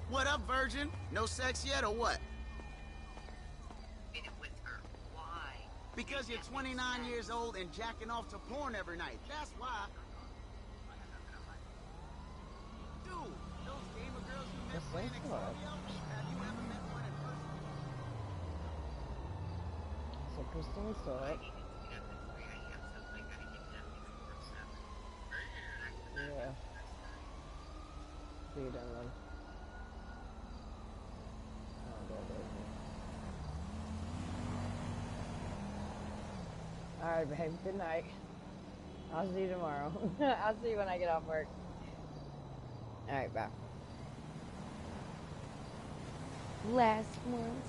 What up, virgin? No sex yet or what? With her. Why? Because you're 29 years old and jacking off to porn every night. That's why. Dude, those gamer girls you met playing Explodeo, have you ever met one in person? So Christine saw it. Yeah. See you done then. Alright, babe. Good night. I'll see you tomorrow. I'll see you when I get off work. Alright, bye. Last one.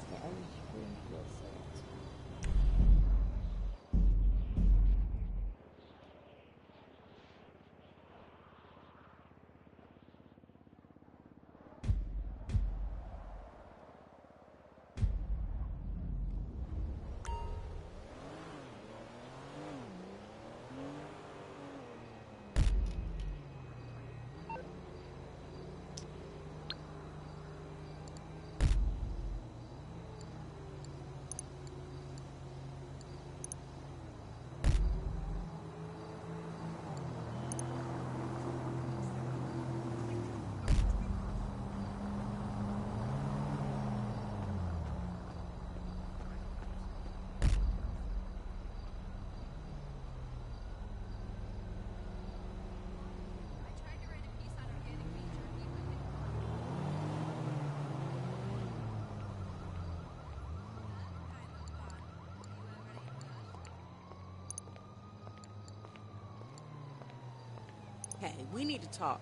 Hey, we need to talk.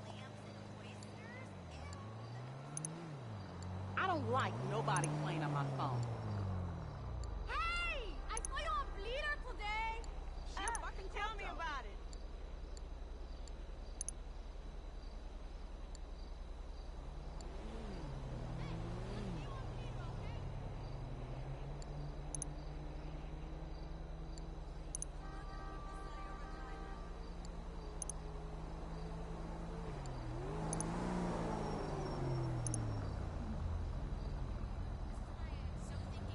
I don't like nobody playing on my phone. Hey! I saw you on Bleeder today! Fucking tell me about it. So think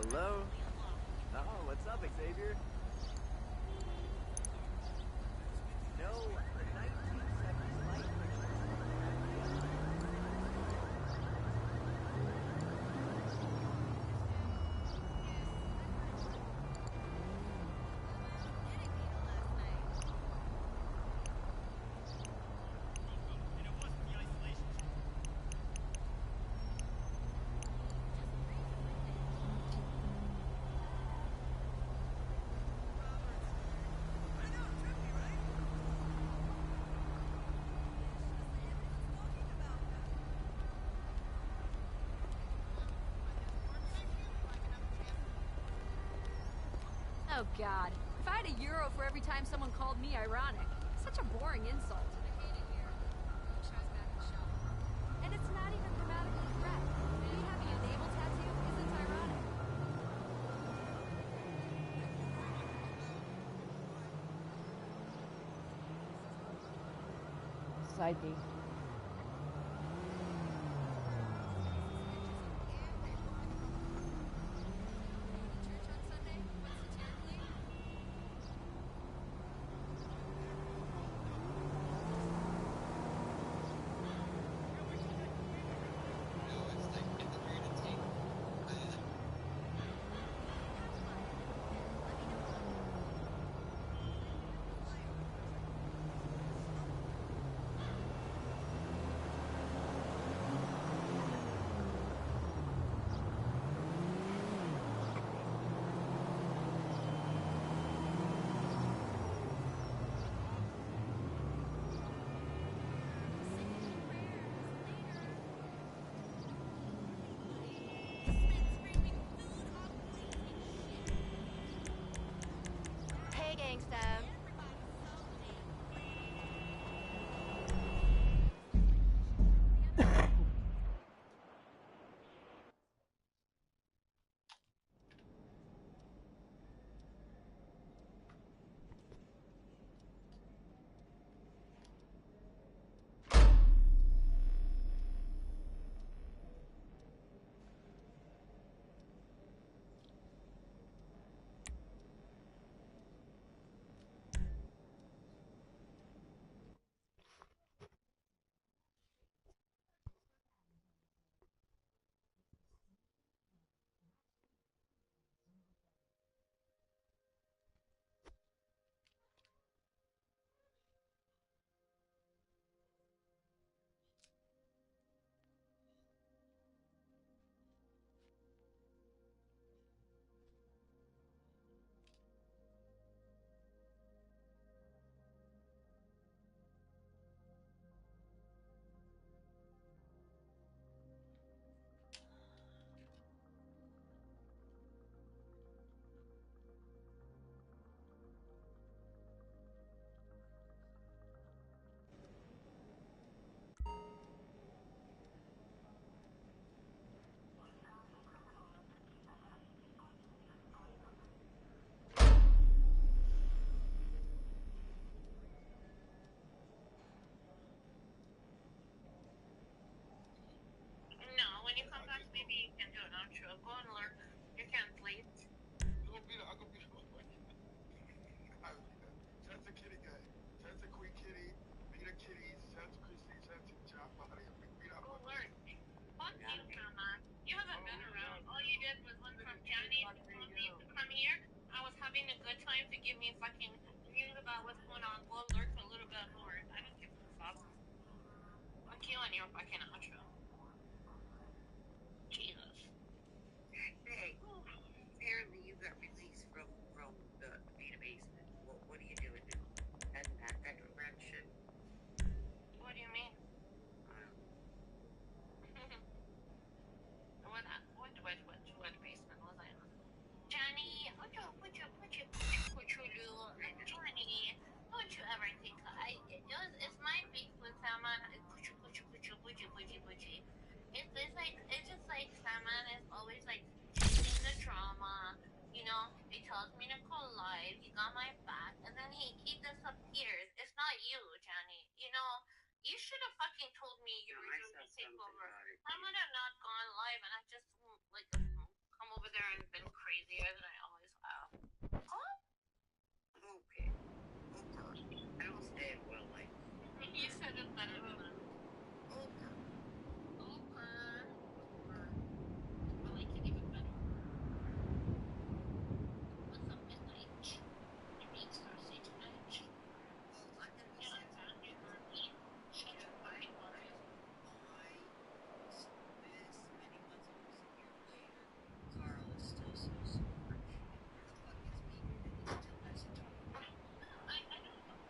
Hello? Oh, what's up, Xavier? No, a 1970s light Oh God. If I had €1 for every time someone called me ironic, such a boring insult. And it's not even grammatically correct. Me having a navel tattoo isn't ironic. Psyche. Hey, gangsta. No, when you come back, maybe you can do an outro. Go and lurk. You can't sleep. I'm gonna be Shout to Kitty Guy. Shout to Queen Kitty. Peter Kitties. Shout to Christy. Shout to John Body. Go lurk. Fuck you, Kama. You haven't been around. All you did was went from Johnny to told me to come here. I was having a good time to give me fucking news about what's going on. Go lurk a little bit more. I don't give a fuck. Fuck you on your fucking outro. Jesus. Hey, apparently you got released from the beta basement. What are you doing now? Heading back that direction? What do you mean? What basement was I on? Johnny, Johnny, don't you ever think it's my beef with Salman. It's just like Salman is always like chasing the drama. You know, he tells me to call live. He got my back, and then he disappears. It's not you, Johnny. You know, you should have fucking told me you were going to take over. I would have not gone live, and I just like come over there has been crazier than I always have. Huh? Okay. Okay. I don't stay at Will Light. You said it better than that. Okay. Okay. I like it even better. What's up, midnight? You mean Starsy tonight? Well, I'm gonna be Yeah, sensitive. I'm you heard me. Shut your fucking mouth. This many months almost a year later, Carl is still so sore. Where the fuck is Megan? And he still hasn't told me. I don't know.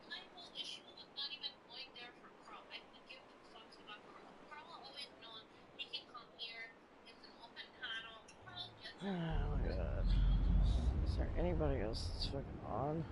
My whole issue was not even going there for Carl. I could give two fucks about Carl. Carl always knows he can come here. It's an open panel. Carl gets it. Oh my god. Is there anybody else that's fucking on?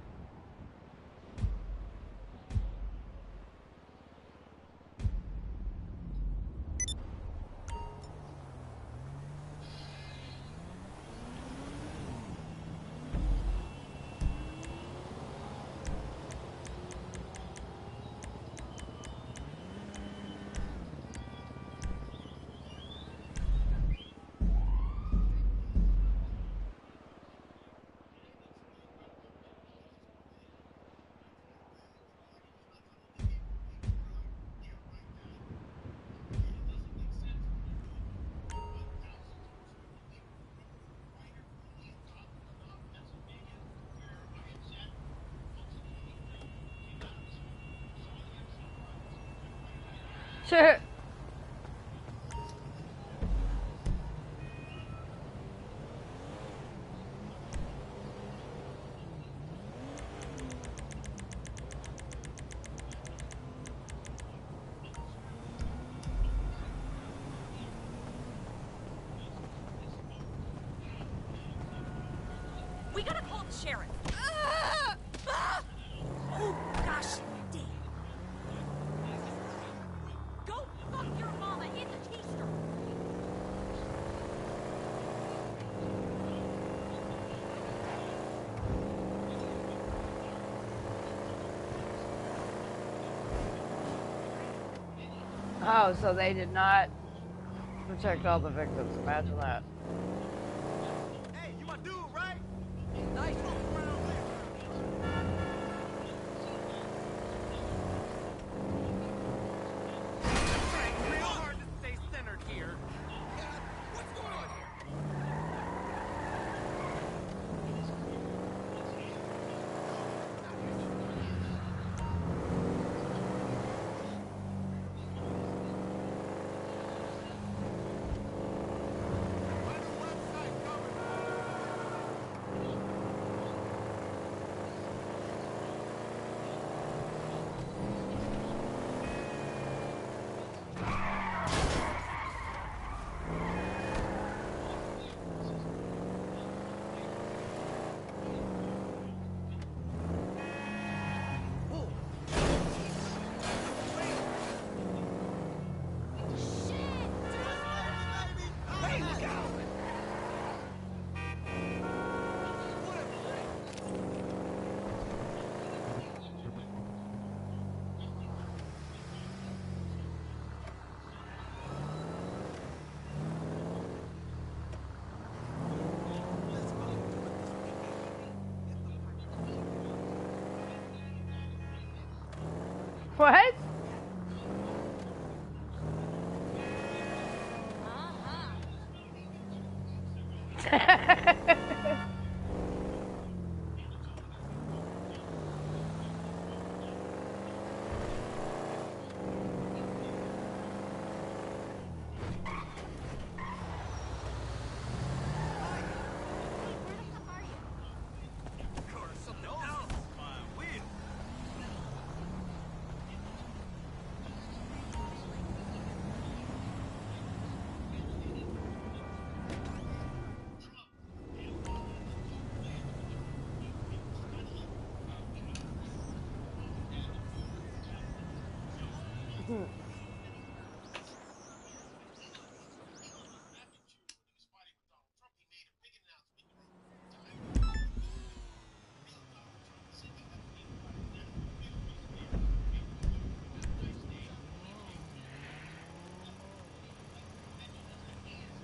Sure. We gotta call the sheriff. Oh, gosh damn. Go fuck your mama in the keister. Oh, so they did not protect all the victims. Imagine that. Hey, you my dude, right? Nice looking around trying real hard to stay centered here. What's going on here? Hey, look out! What? Something else is my wheel.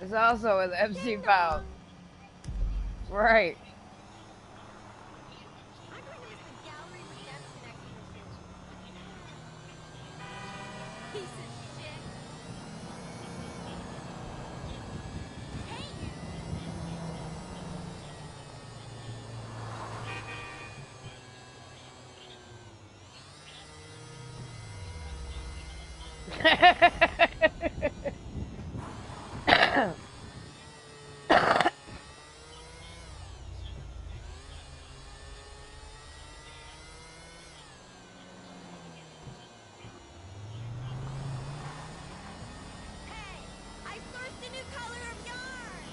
It's also an MC file. Right. I'm going to miss the gallery redemption exhibition. Piece of shit. Hey, you. Hey, I sourced a new color of yarn.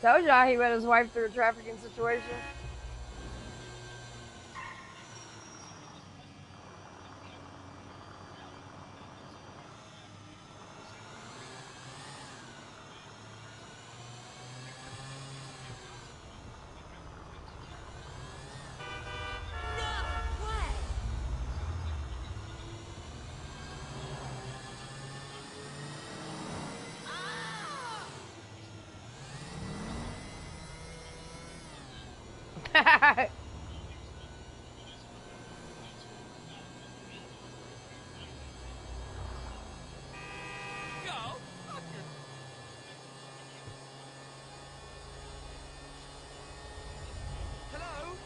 Told y'all he met his wife through a trafficking situation. No way. Go. Fuck your... Hello?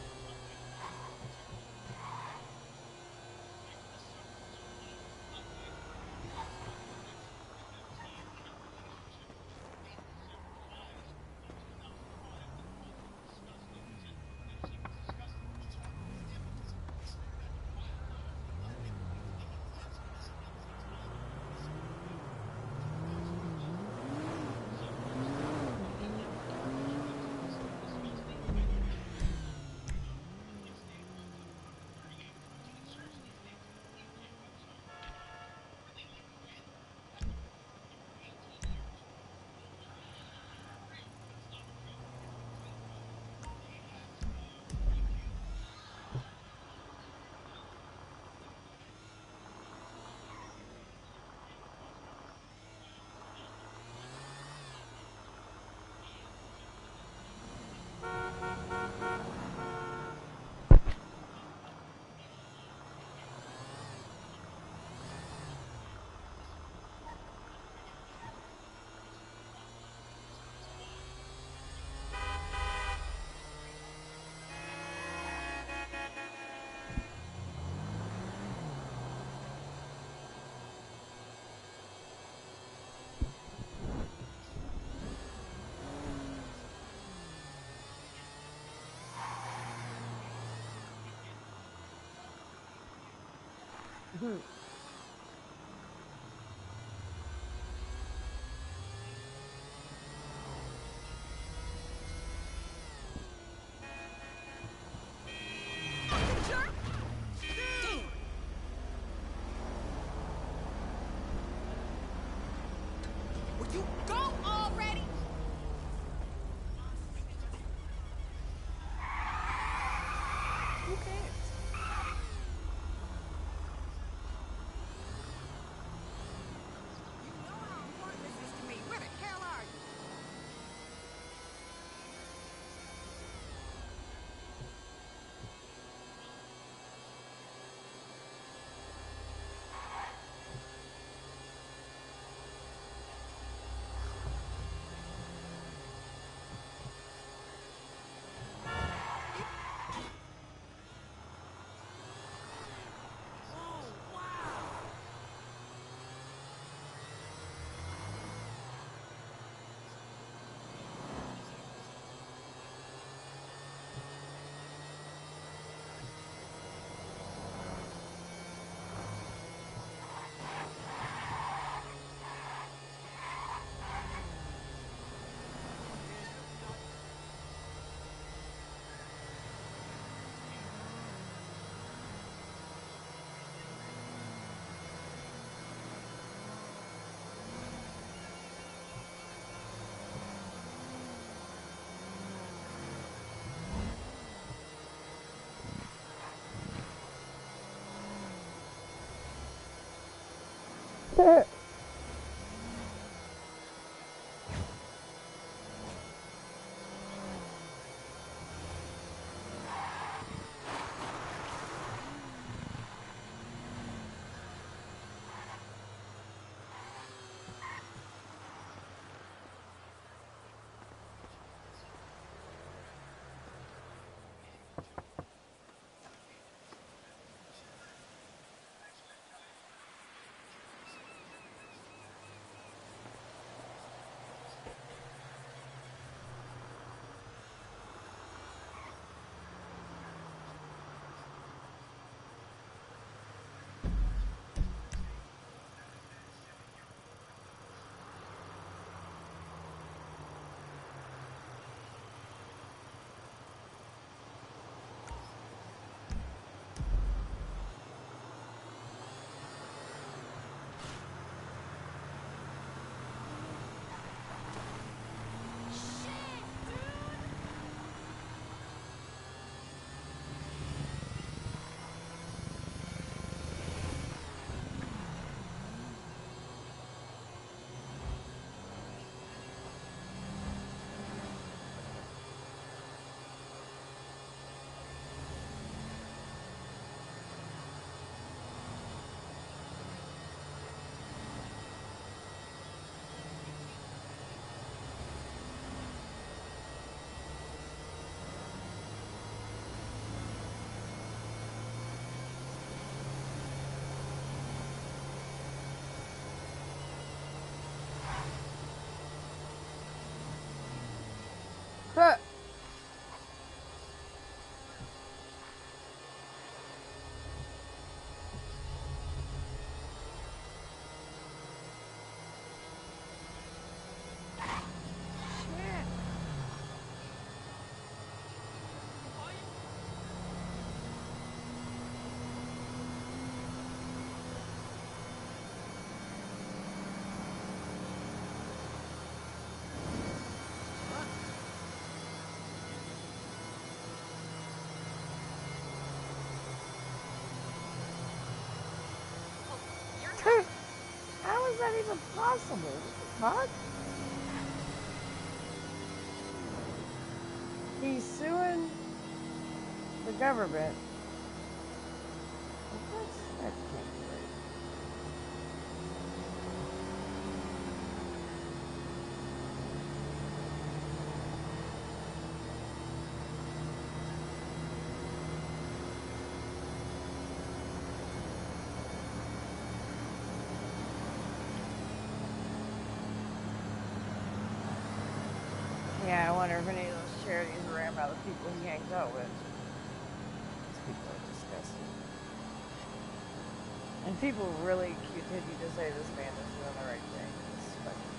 Will you go already? Who cares? Huh. How is that even possible? What the fuck? He's suing the government. That can't be right. Yeah, I wonder if any of those charities are ran by the people he hangs out with. These people are disgusting. And people really continue to say this man is doing the right thing. It's fucking...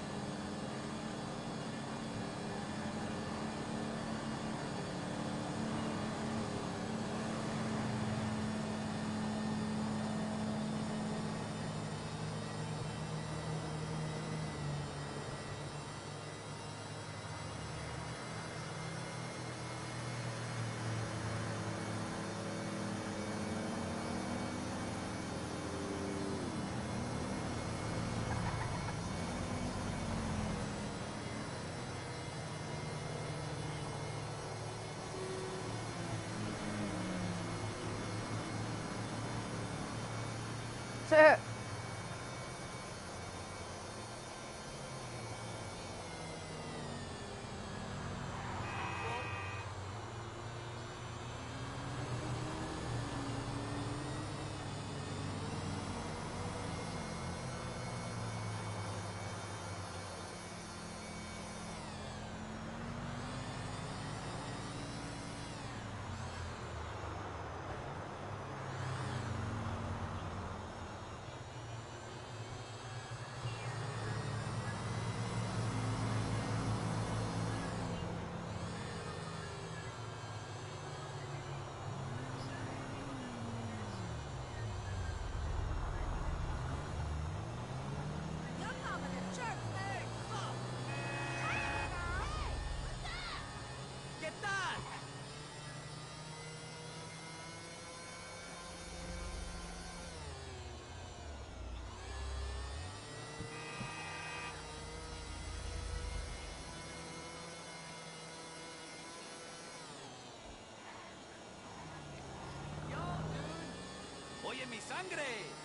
mi sangre.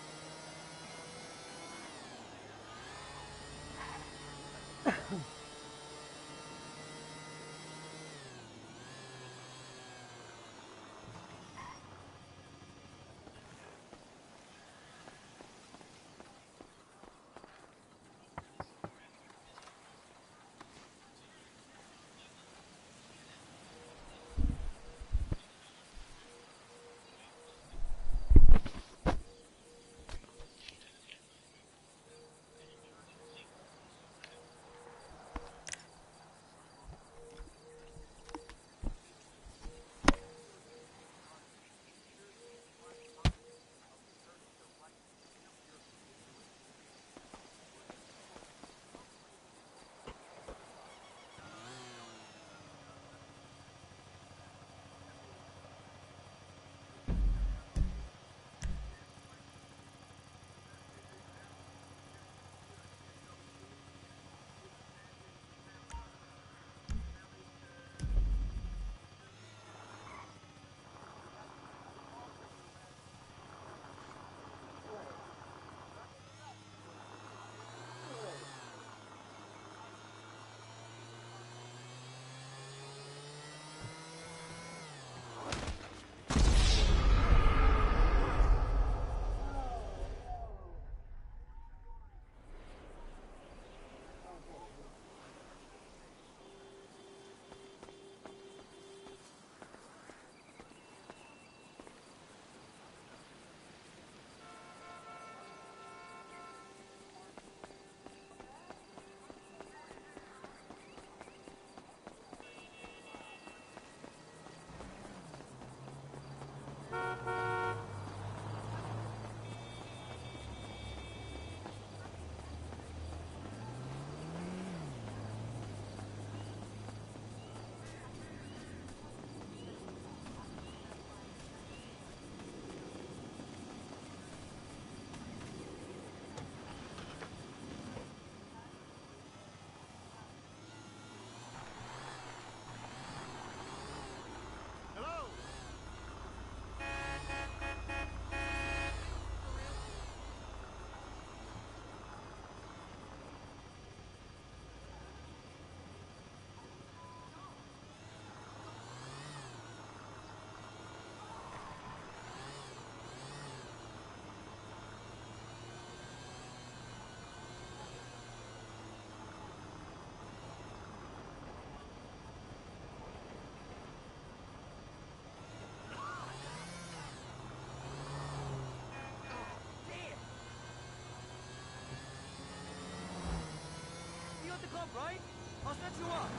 You at the club, right? I'll set you up.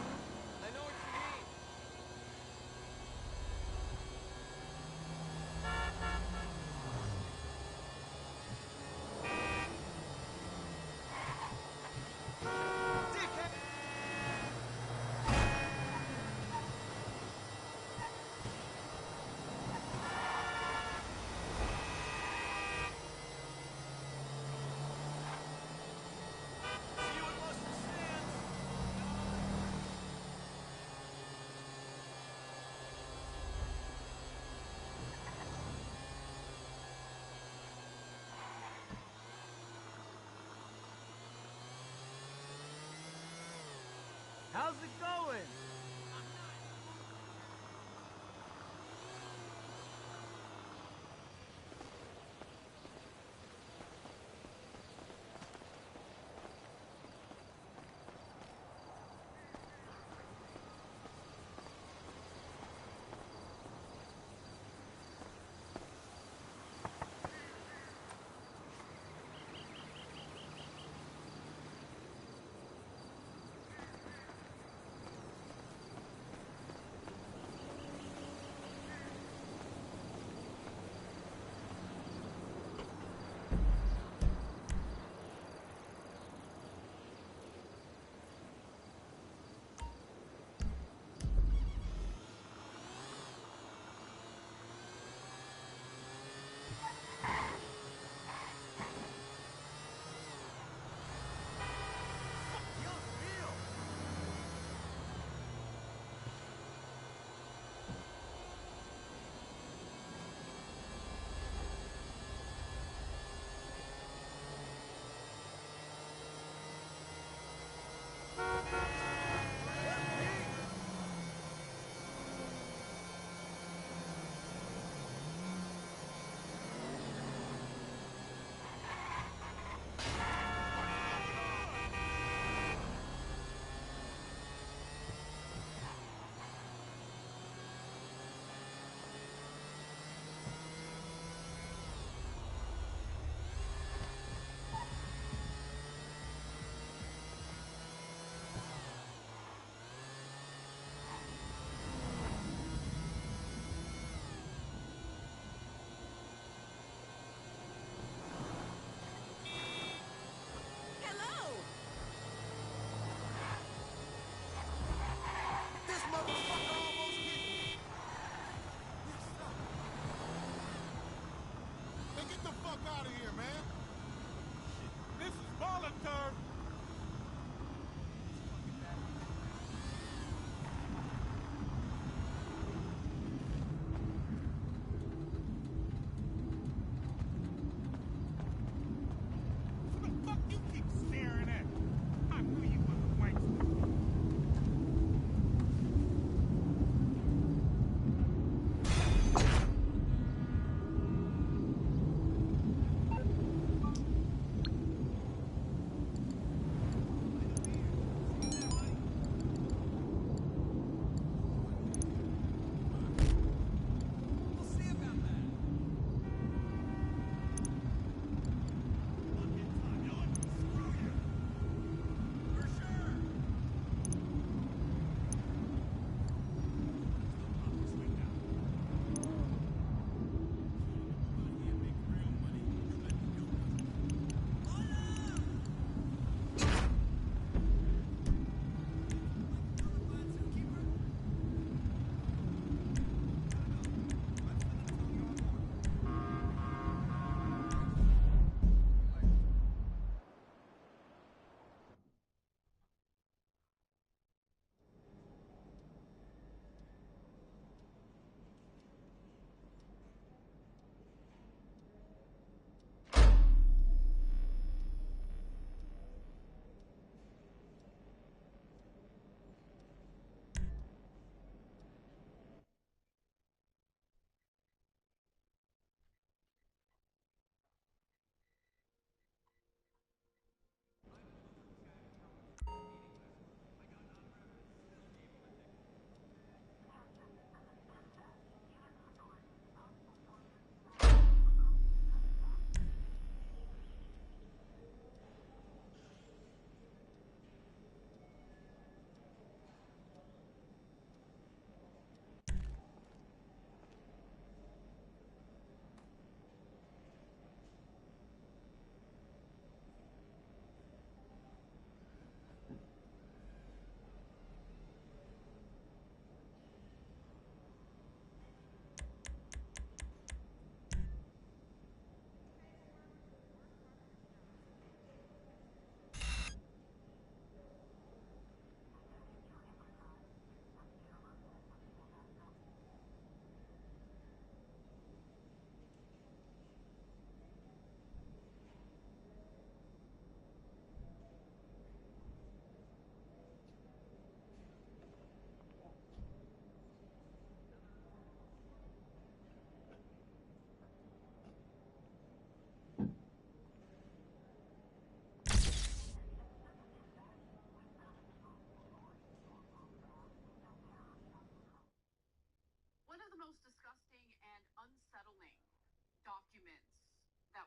I know what you mean. Dickhead! See you at Mustard Sands. How's it going?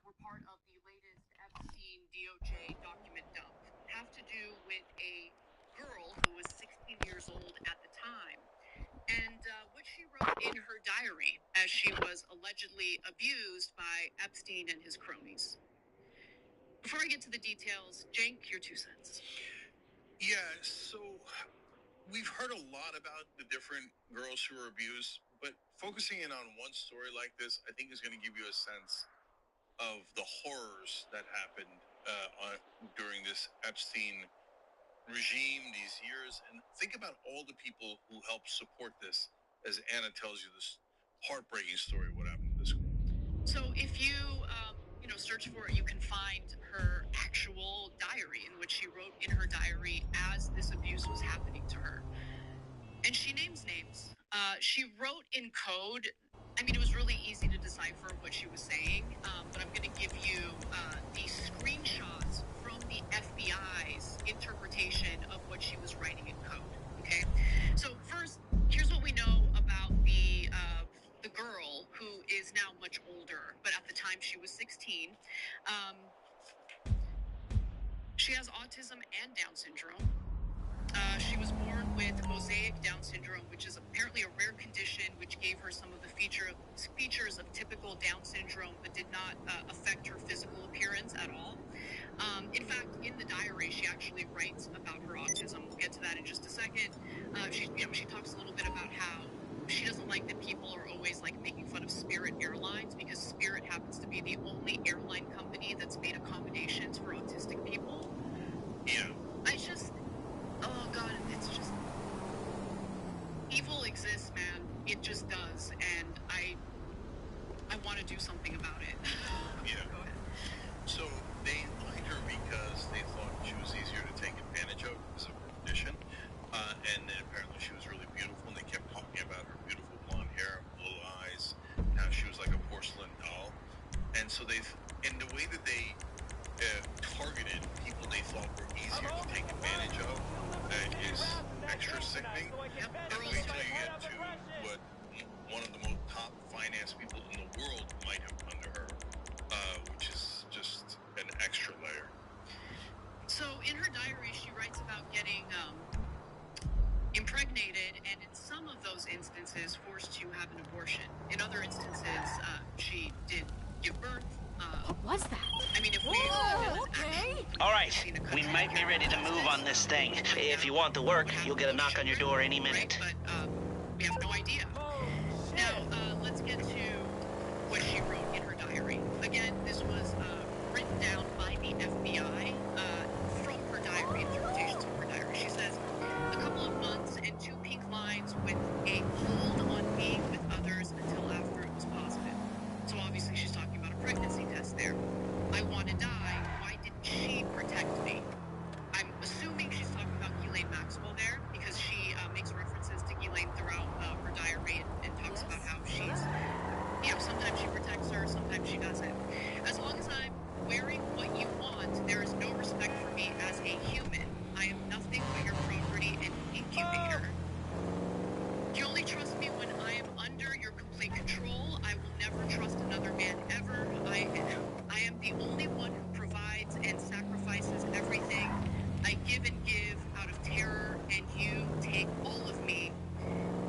that were part of the latest Epstein DOJ document dump have to do with a girl who was 16 years old at the time, and what she wrote in her diary as she was allegedly abused by Epstein and his cronies. Before I get to the details, Jank, your 2 cents. Yeah, so we've heard a lot about the different girls who were abused, but focusing in on one story like this, I think is going to give you a sense of the horrors that happened during this Epstein regime, these years, and think about all the people who helped support this, as Anna tells you this heartbreaking story of what happened to this girl. So if you, search for it, you can find her actual diary in which she wrote in her diary as this abuse was happening to her. And she names names. She wrote in code. I mean, it was really easy to decipher what she was saying, but I'm going to give you the screenshots from the FBI's interpretation of what she was writing in code, okay? So first, here's what we know about the girl who is now much older, but at the time she was 16. She has autism and Down syndrome. She was born with mosaic Down syndrome, which is apparently a rare condition which gave her some of the features of typical Down syndrome, but did not affect her physical appearance at all. In fact, in the diary, she actually writes about her autism. We'll get to that in just a second. She talks a little bit about how she doesn't like that people are always like making fun of Spirit Airlines, because Spirit happens to be the only airline company that's made accommodations for autistic people. Yeah. Oh God, it's just, evil exists, man. It just does, and I want to do something about it. Yeah. Go ahead. So they liked her because they thought she was easier to take advantage of because of her condition, and then apparently she was really beautiful, and they kept talking about her beautiful blonde hair, blue eyes, how she was like a porcelain doll, and so in the way that they targeted people they thought were easier to take advantage of is extra sickening. And wait till you get to what one of the most top finance people in the world might have done to her, which is just an extra layer. So in her diary, she writes about getting impregnated, and in some of those instances, forced to have an abortion. In other instances, she did give birth. What was that? I mean, if we... okay. All right, we might be ready to move on this thing. If you want the work, you'll get a knock on your door any minute. But we have no idea. Now, let's get to what she wrote in her diary. Again, this was written down by the FBI from her diary, interpretations from her diary. She says, a couple of months and 2 pink lines with a hold on being with others until after it was positive. So obviously she's talking about a pregnancy test there. I want to die. Why didn't she protect me? I'm assuming she's talking about Ghislaine Maxwell there, because she makes references to Ghislaine throughout her diary and talks about how she's, sometimes she protects her, sometimes she doesn't. As long as I'm wearing what you want, there is no respect for me as a human. I am nothing but your property and incubator. You only trust me when I am under your complete control. I will never trust another man ever. I am the only one who provides and sacrifices everything. I give and give out of terror, and you take all of me.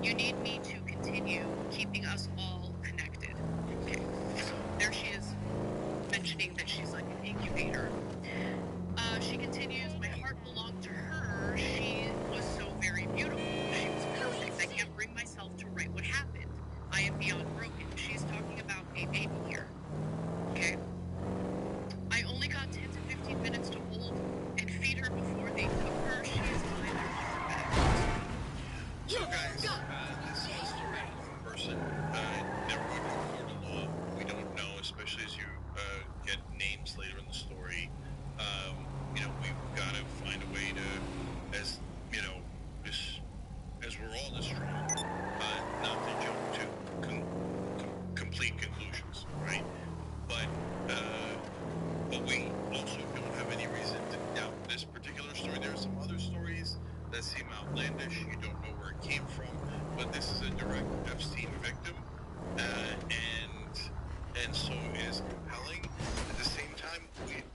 You need me to continue keeping us all connected. Okay, so there she is, mentioning that she's like an incubator. She continues, my heart belonged to her. She was so very beautiful. She was perfect. I can't bring myself to write what happened. I am beyond broken. She's talking about a baby here. Okay? I only got 10 to 15 minutes to hold and feed her before they took her. She is mine. I want her back. So guys, this is a story of a person. Never went to court of law. We don't know, especially as you get names later in the story. We've got to find a way to, as we're all distraught, not to jump to complete conclusions, right? But we also don't have any reason to doubt this particular story. There are some other stories that seem outlandish. You don't know where it came from, but this is a direct Epstein victim, and and so it is compelling. At the same time,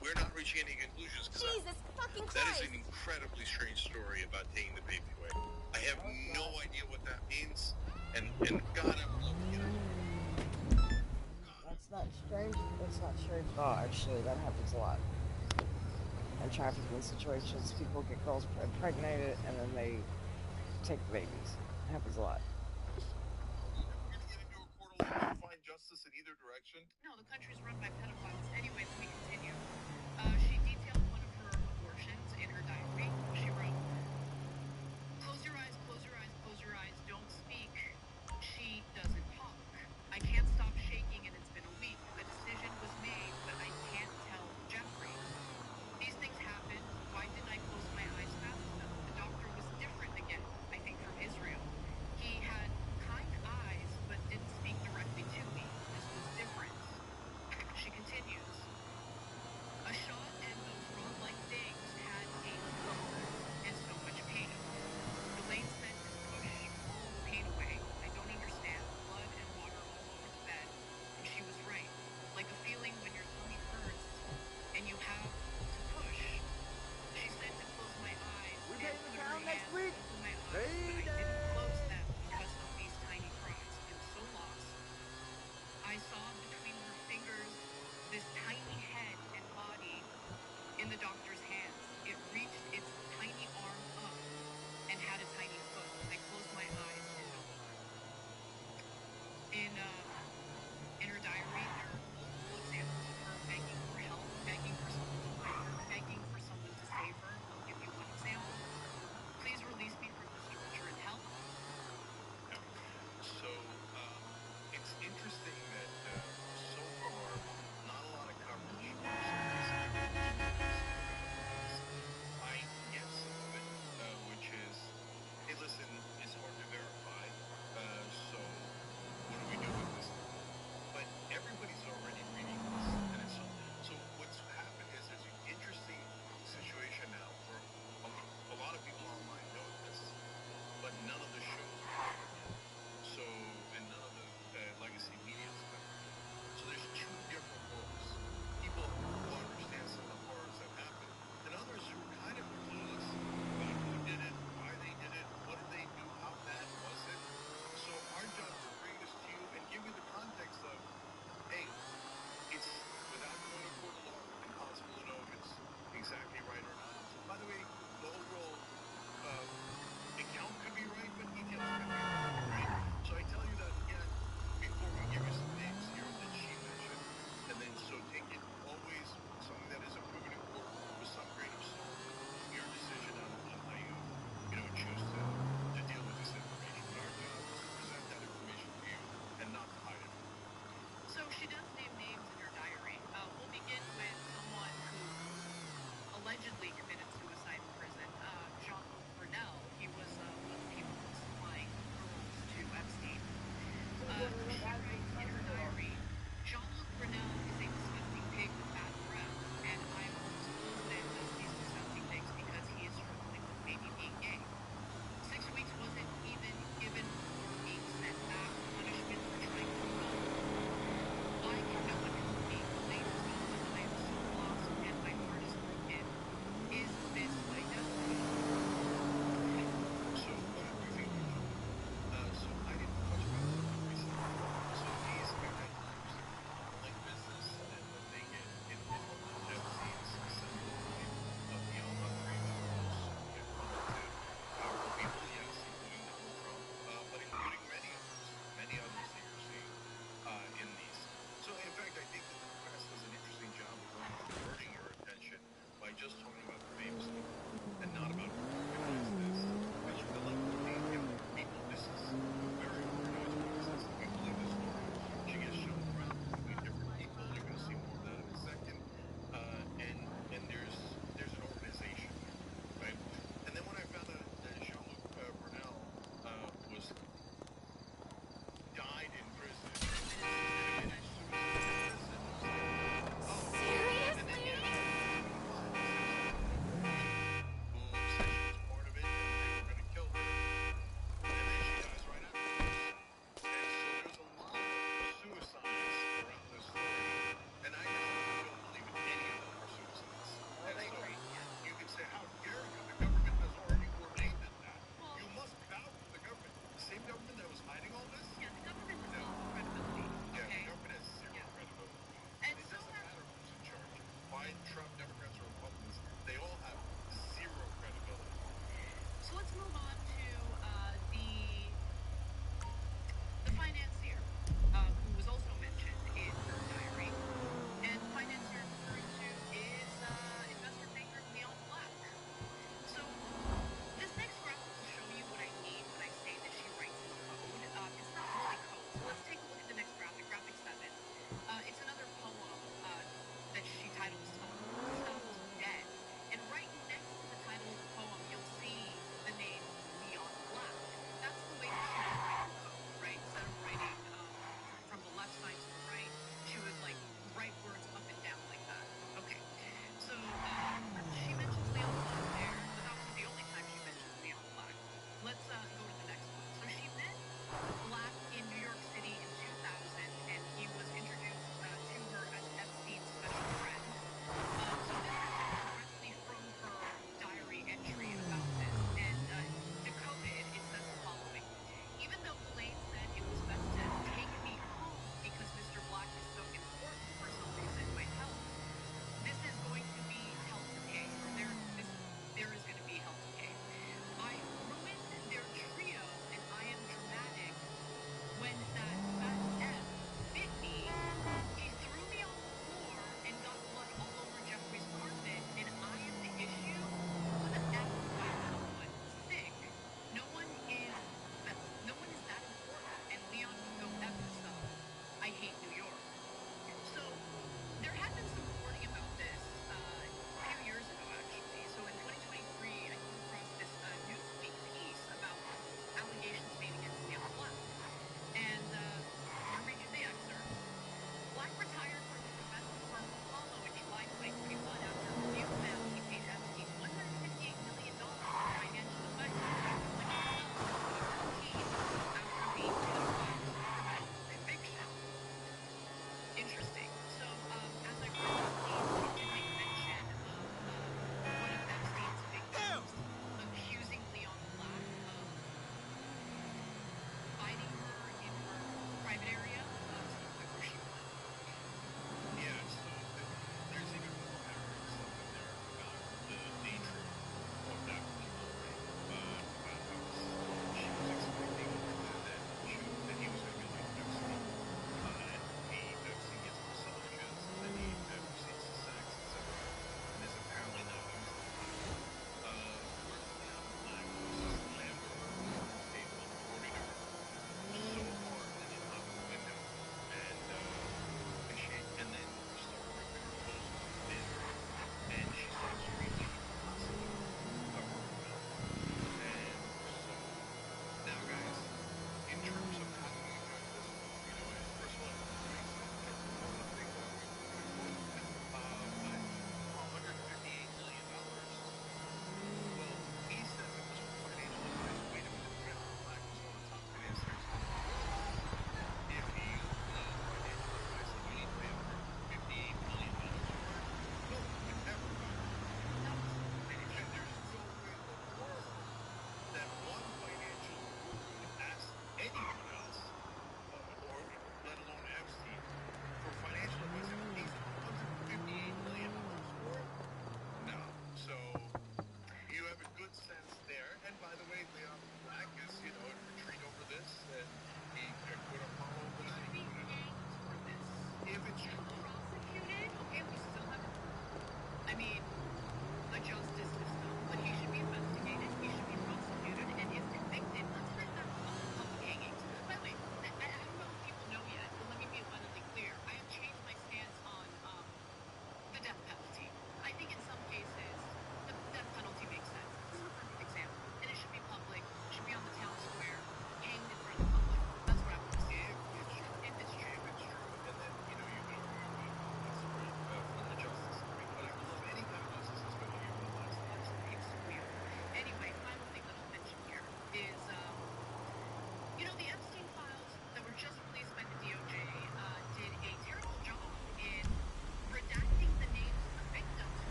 we're not reaching any conclusions because Jesus fucking that is Christ! an incredibly strange story about taking the baby away. I have no idea what that means, and God, I would love to get into it. That's not strange. That's not strange at all. Actually, that happens a lot. In trafficking situations, people get girls impregnated and then they take the babies. It happens a lot. Find justice in either direction. No, the country's run by pedophiles. Anyway, let me continue. She detailed one of her abortions in her diary. She wrote, close your eyes, close your eyes, close your eyes, don't speak. She doesn't talk. I can't stop shaking and it's been a week. A decision was made, but I can't tell Jeffrey. These things happen. Why didn't I close my eyes fast enough? The doctor was different again, I think from Israel. He had kind eyes, but didn't speak directly to me. This was different. She continues. A shot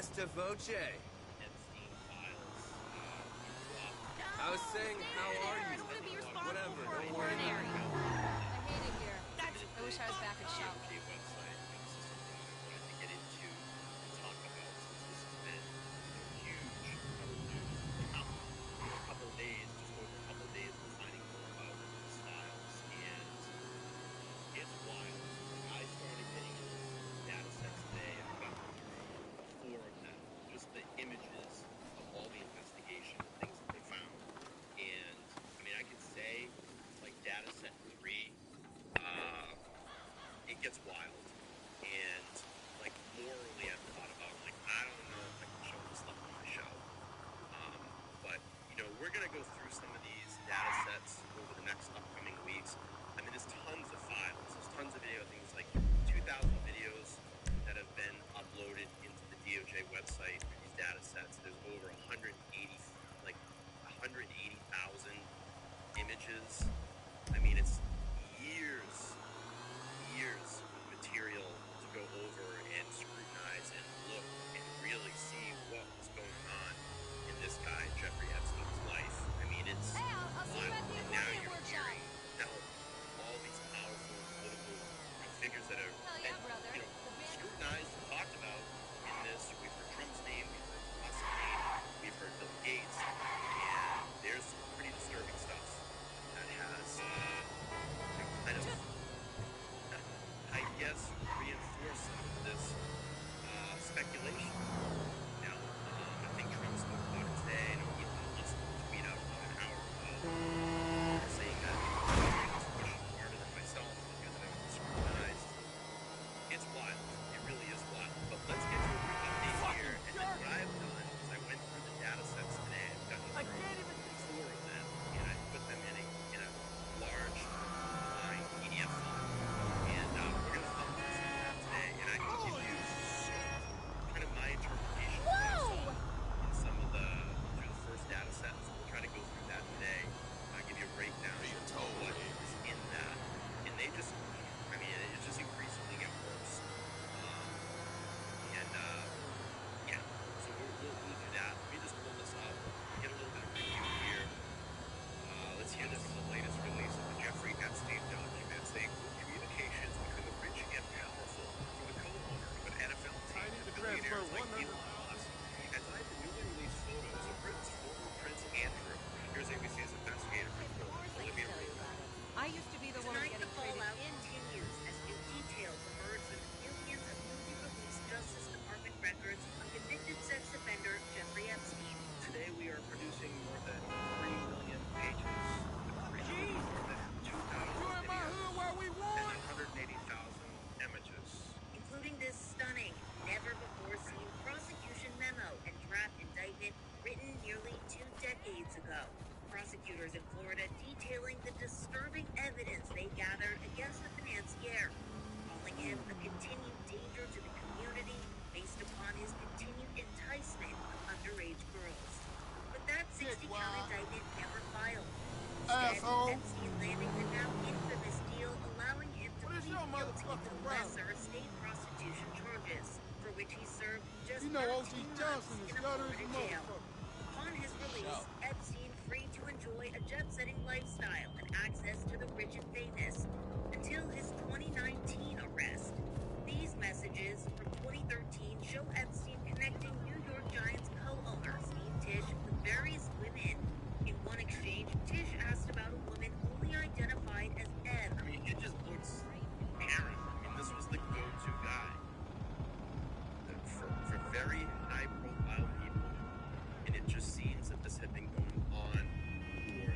Esta Voce. I was saying, how are you? I don't want to be responsible Whatever, for don't worry. ordinary. I hate it here. I wish I was back in Charlotte. DOJ website, you know, this is something that I wanted to get into and talk about since this has been, you know, huge cover news. A couple of days, just over a couple of days, we're finding more about these files, and it's wild. Like, I started getting into data sets today. I've gotten through 4 of them, just the images of all the investigation and things that they found. And I mean, I could say, like, data set 3, it gets wild. And like, morally, I've thought about, like, I don't know if I can show this stuff on my show. But you know, we're gonna go through some of these data sets over the next upcoming weeks. I mean, there's tons of files, there's tons of video. I think it's like 2,000 videos that have been uploaded into the DOJ website for these data sets. There's over 180, like 180,000 images. I mean, it's years of material to go over and scrutinize and look and really see what was going on in this guy, Jeffrey Epstein's life. I mean, it's Hey, I'll see you wild. at the And now accordion you're workshop. hearing now all these powerful political, you know, figures that are Hell yeah, brother. you know, The band. scrutinized and talked about in this. We've heard Trump's name, we've heard Musk's name, we've heard Bill Gates, and there's some pretty disturbing stuff that has you know, kind of, I guess, reinforced some of this speculation. Now, I think Trump spoke about it today, and Elon Musk tweeted out about an hour ago, saying that he's pushing harder than myself because I've been scrutinized. It's wild. It really is wild. But let's get to a quick update here. And then what I've done is I went through the data sets today. I've gotten through 4 of them, and I put them in a large line PDF file. And we're going to thumb through some of that today. And I can give you kind of my interpretation of what I saw in some of through the first data set. So we'll try to go through that today. I'll give you a breakdown of what is in that. And they just, I mean, it's just increasingly get worse. Yeah, so we'll do that. Let me just pull this up, get a little bit of review here. Let's hear this is the latest release of the Jeffrey Epstein documents. They include communications between the rich and powerful from the co-owner of an NFL team to billionaires like Elon Musk. And tied to newly released photos of Britain's former Prince Andrew. Here's ABC's investigative reporter, Olivia Reed. I used to be the woman Tonight, the getting traded fallout in. continues as new details emerge from millions of newly released Justice Department records on convicted sex offender Jeffrey Epstein. Today we are producing more than 3 million pages, producing more than 2,000 videos, and 180,000 images. Including this stunning, never-before-seen prosecution memo and draft indictment written nearly 2 decades ago. Prosecutors in Florida detailing the disturbing evidence they gathered against the financier, calling him a continued danger to the community based upon his continued enticement of underage girls. But that 60-count indictment never filed. Instead, Epstein landing the now infamous deal allowing him to plead guilty to lesser state prostitution charges, for which he served just 13 months in a Florida jail. Upon his release, Epstein free to enjoy a jet-setting lifestyle and access to the rich and famous, until his 2019 arrest. These messages from 2013 show Epstein connecting New York Giants co-owner Steve Tisch with various women. In one exchange, Tisch asked about a woman only identified as Eb. I mean, it just looks apparent. I mean, this was the go-to guy for very high-profile people, and it just seems that this had been going on for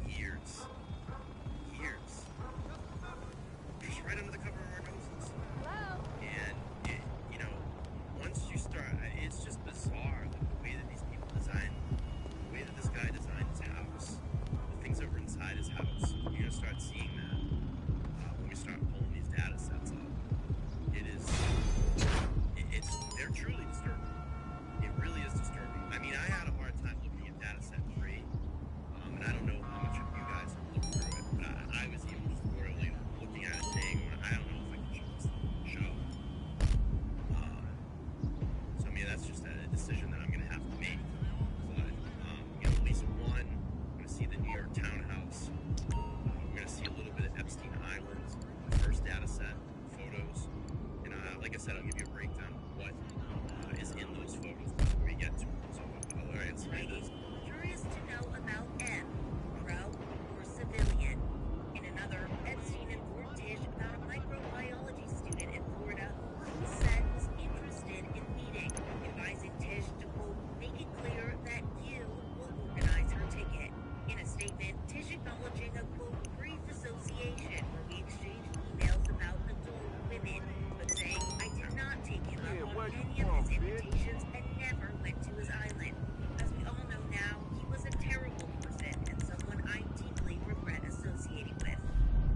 years. Just right under the cover of our noses. Hello? And it, you know, once you start, it's just bizarre the way that these people design, the way that this guy designed his house, the things that were inside his house. You're gonna start seeing that when we start pulling these data sets up. They're truly disturbing. It really is disturbing. I mean, I had a hard time looking at data set 3, and I don't know how much of you guys have looked through it, but I was even just literally looking at it saying, I don't know if I can show this show. So I mean, that's just a decision that I'm going to have to make. But, you know, at least one, I'm going to see the New York townhouse. We're going to see a little bit of Epstein Island, first data set, photos. And like I said, I'll give you a breakdown of what is in those photos before we get to it. So, all right, let's read this. Curious to know about M, pro or civilian. In another, Epstein informed Tish about a microbiology student in Florida who he said was interested in meeting, advising Tish to, quote, make it clear that you will organize her ticket. In a statement, Tish acknowledging a, quote, brief association where we exchanged emails about adult women, but saying, I did not take him up on any of his invitations and never went to his island. As we all know now, he was a terrible person and someone I deeply regret associating with.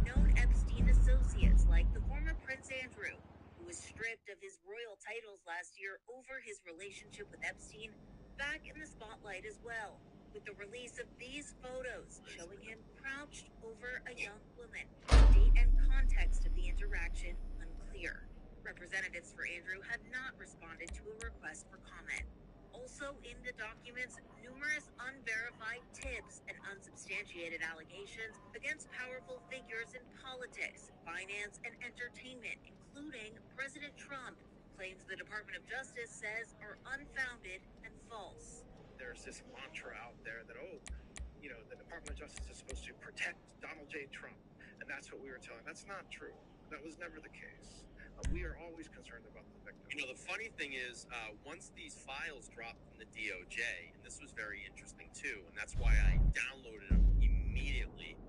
Known Epstein associates like the former Prince Andrew, who was stripped of his royal titles last year over his relationship with Epstein, back in the spotlight as well, with the release of these photos showing him crouched over a young woman. Date and context of the interaction unclear. Representatives for Andrew have not responded to a request for comment. Also in the documents, numerous unverified tips and unsubstantiated allegations against powerful figures in politics, finance, and entertainment, including President Trump, claims the Department of Justice says are unfounded and false. There's this mantra out there that, oh, you know, the Department of Justice is supposed to protect Donald J. Trump. And that's what we were telling. That's not true. That was never the case. We are always concerned about the victim. You know, the funny thing is, once these files dropped from the DOJ, and this was very interesting too, and that's why I downloaded them immediately,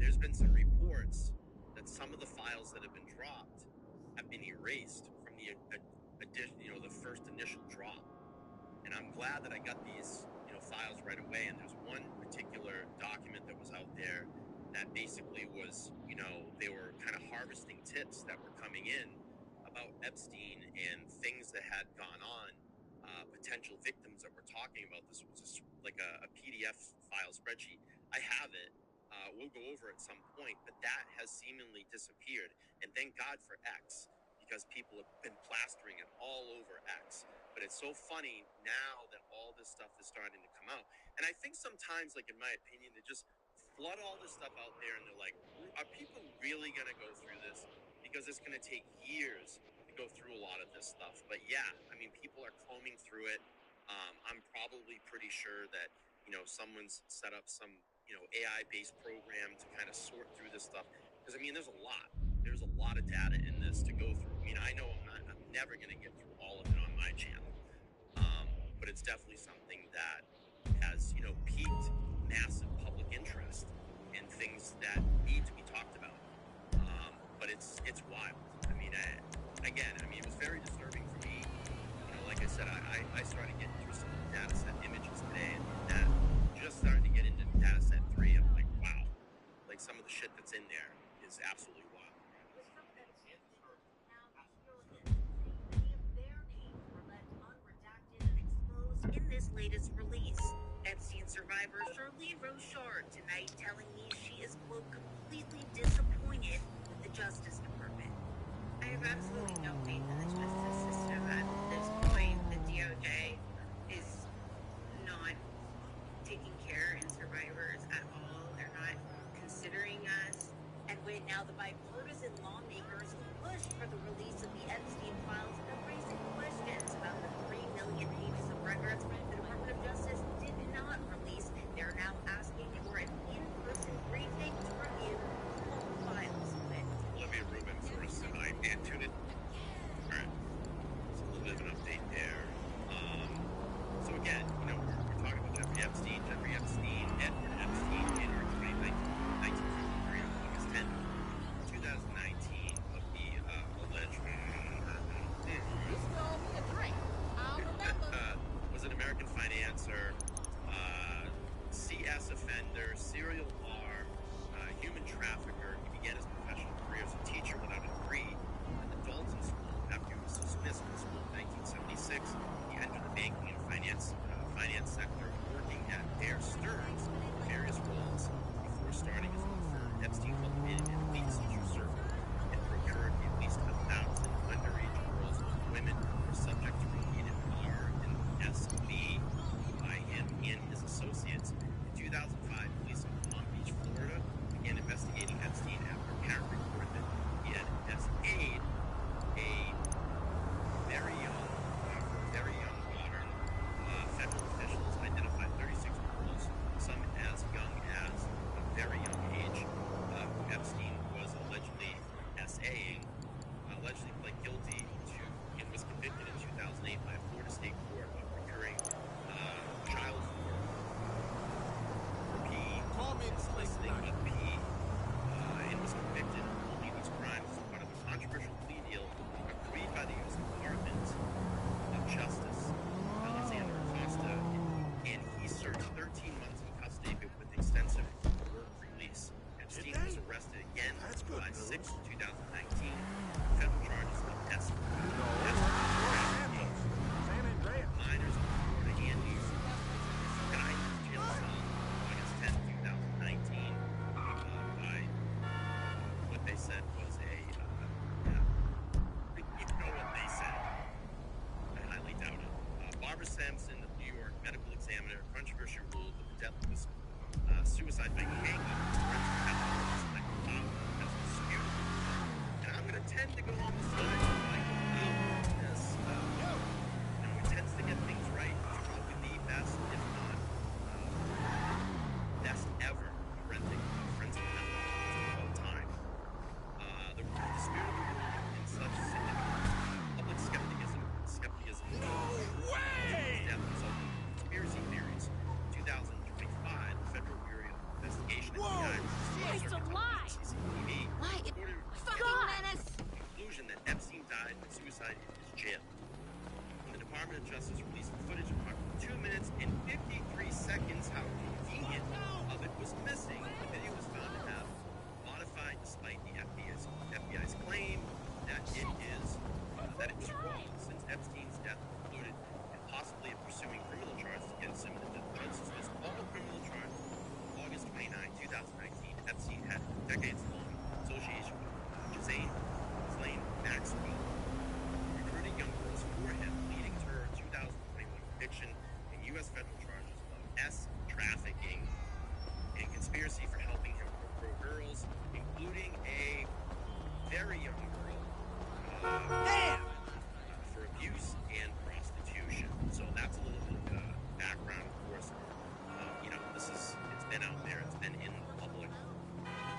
there's been some reports that some of the files that have been dropped have been erased from the the first initial drop. And I'm glad that I got these, files right away. And there's one particular document that was out there that basically was, they were kind of harvesting tips that were coming in about Epstein and things that had gone on, potential victims that we're talking about. This was like a PDF file spreadsheet. I have it. We'll go over at some point, but that has seemingly disappeared. And thank God for X, because people have been plastering it all over X. But it's so funny now that all this stuff is starting to come out. And I think sometimes, like in my opinion, they just flood all this stuff out there and they're like, are people really going to go through this? Because it's going to take years to go through a lot of this stuff. But yeah, I mean, people are combing through it. I'm probably pretty sure that, someone's set up some, AI-based program to kind of sort through this stuff. Because, I mean, there's a lot. There's a lot of data in this to go through. I mean, I know I'm never going to get through all of it on my channel. But it's definitely something that has, piqued massive public interest in things that need to be talked about. But it's wild. I mean, it was very disturbing for me. Like I said, I started getting through some data set images today, and that just started to get into data set 3. I'm like, wow. Like, some of the shit that's in there is absolutely wild. In this latest release, Epstein survivor Charlene Rochard tonight telling me she is, quote, completely disappointed with the Justice Department. I have absolutely no faith in the justice system at this point. The DOJ is not taking care in survivors at all. They're not considering us. And when now the bipartisan lawmakers who pushed for the release of the Epstein files are raising questions about the 3 million pages of records the Department of Justice did not release, they're now asking for an in-person briefing to review all the files. Olivia Rubin first tonight and tune in. All right, so a little bit of an update there. So again, we're talking about Jeffrey Epstein, Edward Epstein, January 1953, August 10, 2019, of the alleged murder. You stole me a drink. I'll remember. Was an American Sampson of New York medical examiner controversially ruled that the death was suicide by hanging. That's disputable. And I'm going to tend to go on the side of Michael This, who tends to get things right. He's probably the best, if not best ever, renting forensic methods of all time. The disputable rule in such public skepticism. No way! Death result in conspiracy theories. 2025, the Federal Bureau of Investigation. Whoa! It's a lie! CCTV. Why? Fucking menace! Conclusion that Epstein died by suicide in his jail. When the Department of Justice released the footage of approximately 2 minutes and 53 seconds, how convenient of it was missing. The video was found to have modified despite the FBI's claim that it was wrong, since Epstein's death included and possibly pursuing criminal charges against him. The judge dismissed all criminal charges. August 29, 2019, Epstein had decades-long association with Ghislaine Maxwell, recruiting young girls for him, leading to her 2021 conviction in U.S. federal charges of trafficking and conspiracy for helping him grow girls, including a very young girl. For abuse and prostitution. So that's a little bit background, of course. It's been out there, it's been in the public.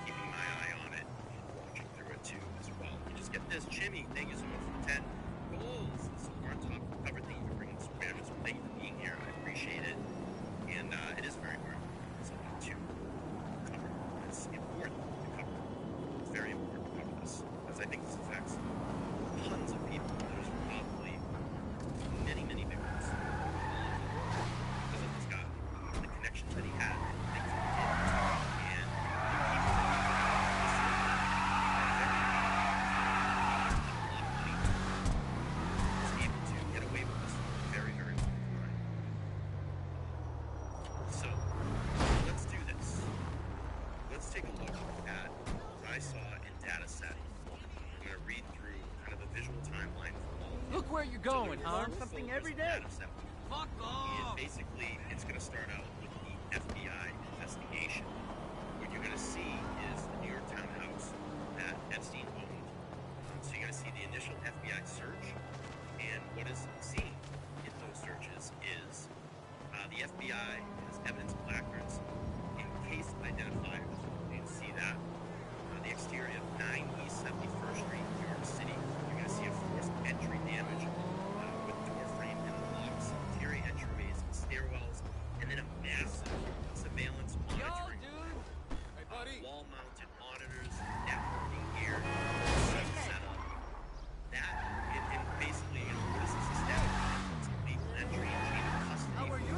Keeping my eye on it and watching through it too as well. You just get this. Jimmy, thank you so much for 10 goals. So far, top covered thing for bringing this awareness. Thank you for being here. I appreciate it. And it is very hard. Something to cover. It's important to cover. It's very important to cover this. Because I think this affects tons of people. There's probably many, many victims because of this guy, the connections that he had, the things that he did, and the people that he was able to get away with this for a very, very long time. So, let's do this. Let's take a look at what I saw in data set. I'm going to read through kind of a visual timeline for all of you. Look where you're going, So learn something every day. Fuck off! And basically, it's going to start out with the FBI investigation. What you're going to see is the New York townhouse that Epstein owned. So you're going to see the initial FBI search, and what is seen in those searches is the FBI has evidence placards and case identifiers. You can see that. The exterior of 9 East 71st Street, New York City. You're going to see a forced entry damage with door frame and locks, interior entryways, stairwells, and then a massive surveillance monitoring. Wall-mounted monitors, networking gear, setup. That, and basically, what is this establishment? It's legal entry and chain of custody. How are you?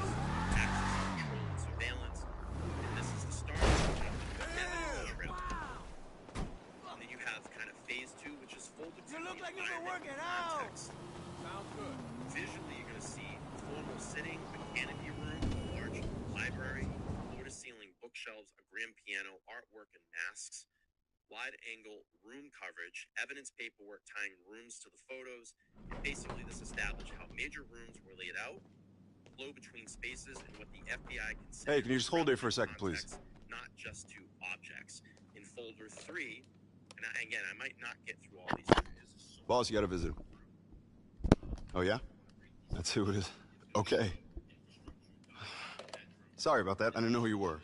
Access control and surveillance. And this is the start of the evidence trail. And then you have kind of phase 2, which is folded to You look the like you've been environment working out. context. Sounds good. Visually, you're going to see formal sitting, a canopy room, a large library, floor-to-ceiling bookshelves, a grand piano, artwork and masks, wide-angle room coverage, evidence paperwork tying rooms to the photos. And basically, this established how major rooms were laid out, flow between spaces, and what the FBI considered. Hey, can you just hold it for a second, please? Not just to objects. In folder 3, and again, I might not get through all these images. Boss, you got a visitor. Oh, yeah? That's who it is. Okay. Sorry about that. I didn't know who you were.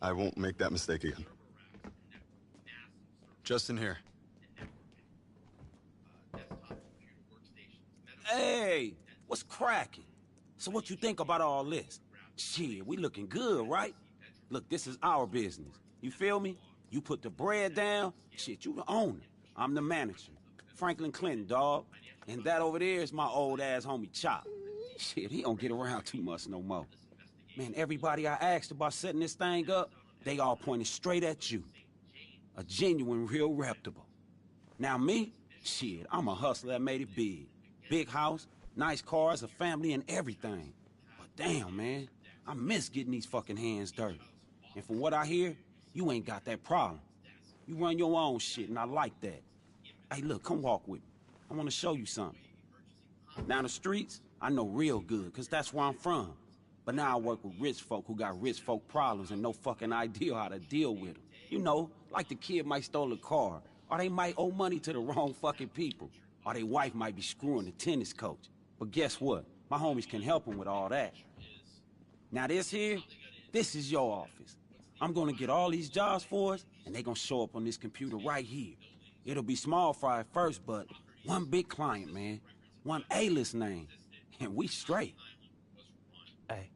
I won't make that mistake again. Justin here. Hey, what's cracking? So what you think about all this? Shit, we looking good, right? Look, this is our business. You feel me? You put the bread down, shit, you the owner. I'm the manager. Franklin Clinton, dawg. And that over there is my old ass homie Chop. Shit, he don't get around too much no more. Man, everybody I asked about setting this thing up, they all pointed straight at you. A genuine, real reputable. Now me? Shit, I'm a hustler that made it big. Big house, nice cars, a family, and everything. But damn, man, I miss getting these fucking hands dirty. And from what I hear, you ain't got that problem. You run your own shit, and I like that. Hey, look, come walk with me. I want to show you something. Down the streets, I know real good, because that's where I'm from. But now I work with rich folk who got rich folk problems and no fucking idea how to deal with them. You know, like the kid might stole a car, or they might owe money to the wrong fucking people, or their wife might be screwing the tennis coach. But guess what? My homies can help them with all that. Now this here, this is your office. I'm gonna get all these jobs for us, and they gonna show up on this computer right here. It'll be small fry at first, but one big client, man. One A-list name. And we straight. Hey,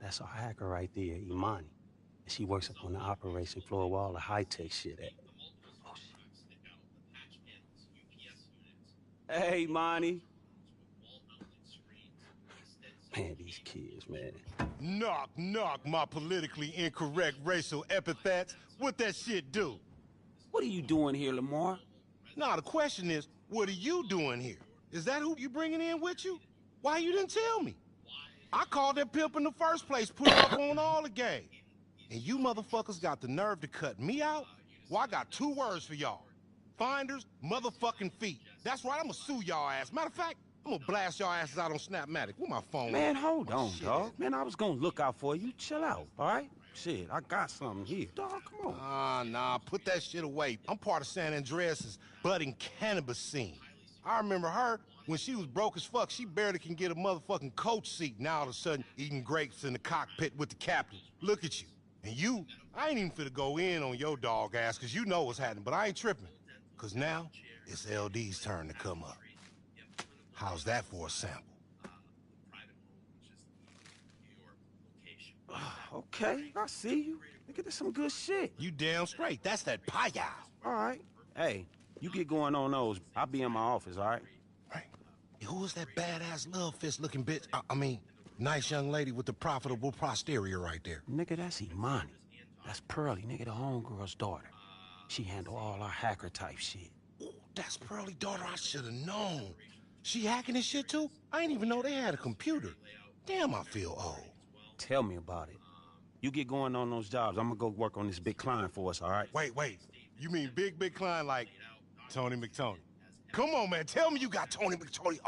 that's our hacker right there, Imani. She works up on the operation floor where all the high-tech shit at. Oh, shit. Hey, Imani. Man, these kids, man. Knock, knock, my politically incorrect racial epithets. What that shit do? What are you doing here, Lamar? Nah, the question is, what are you doing here? Is that who you bringing in with you? Why you didn't tell me? I called that pimp in the first place, put him up on all the game. And you motherfuckers got the nerve to cut me out? Well, I got 2 words for y'all. Finders, motherfucking feet. That's right, I'ma sue y'all ass. Matter of fact, I'm gonna blast y'all asses out on Snapmatic. Where my phone? Man, hold on, dog. Man, I was gonna look out for you. Chill out, all right? Shit, I got something here. Dog, come on. Nah, put that shit away. I'm part of San Andreas' budding cannabis scene. I remember her when she was broke as fuck. She barely can get a motherfucking coach seat. Now all of a sudden, eating grapes in the cockpit with the captain. Look at you. And you, I ain't even finna go in on your dog ass, cause you know what's happening, but I ain't tripping. Cause now, it's LD's turn to come up. How's that for a sample? Okay, I see you. Nigga, this some good shit. You damn straight. That's that paya. All right. Hey, you get going on those. I'll be in my office, all right? Right. Hey, who is that badass love fist looking bitch? I mean, nice young lady with the profitable posterior right there. Nigga, that's Imani. That's Pearly, nigga, the homegirl's daughter. She handle all our hacker type shit. Ooh, that's Pearly daughter. I should have known. She hacking this shit too? I didn't even know they had a computer. Damn, I feel old. Tell me about it. You get going on those jobs. I'm gonna go work on this big client for us, all right? Wait. You mean big client like Tony McTony? Come on, man. Tell me you got Tony McTony.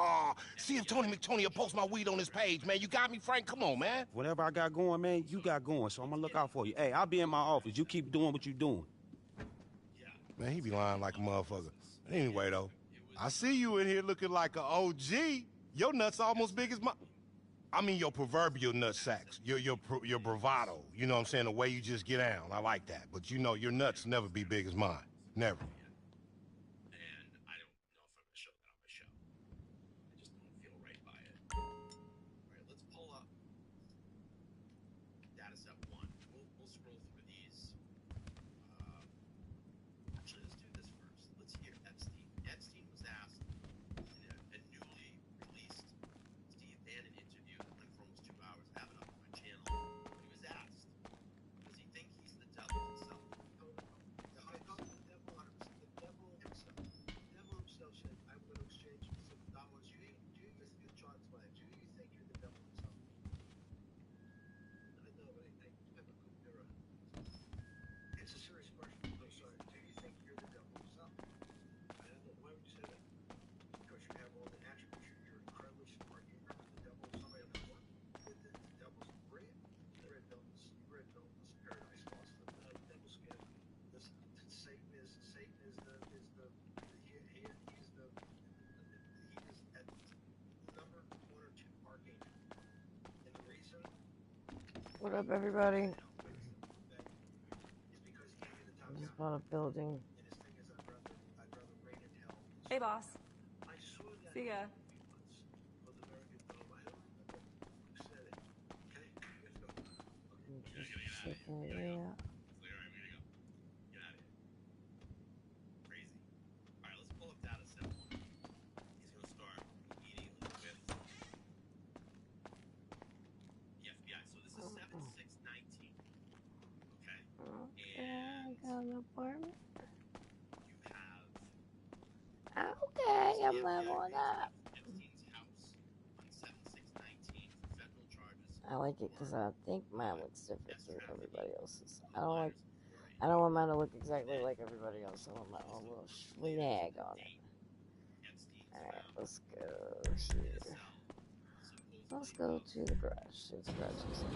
See if Tony McTony will post my weed on his page, man. You got me, Frank? Come on, man. Whatever I got going, man, you got going, so I'm gonna look out for you. Hey, I'll be in my office. You keep doing what you doing. Man, he be lying like a motherfucker. Anyway, though, I see you in here looking like an OG. Your nuts almost big as my... I mean, your proverbial nut sacks. Your bravado. You know what I'm saying? The way you just get down. I like that. But you know, your nuts never be big as mine. Never. What up, everybody? I just bought a building. Hey, boss. See ya. Just checking it out. Apartment. Okay, I'm leveling up. I like it because I think mine looks different than everybody else's. I don't want mine to look exactly like everybody else. I want my own little schwinag on it. Alright, let's go here. Let's go to the garage. See what the garage is like.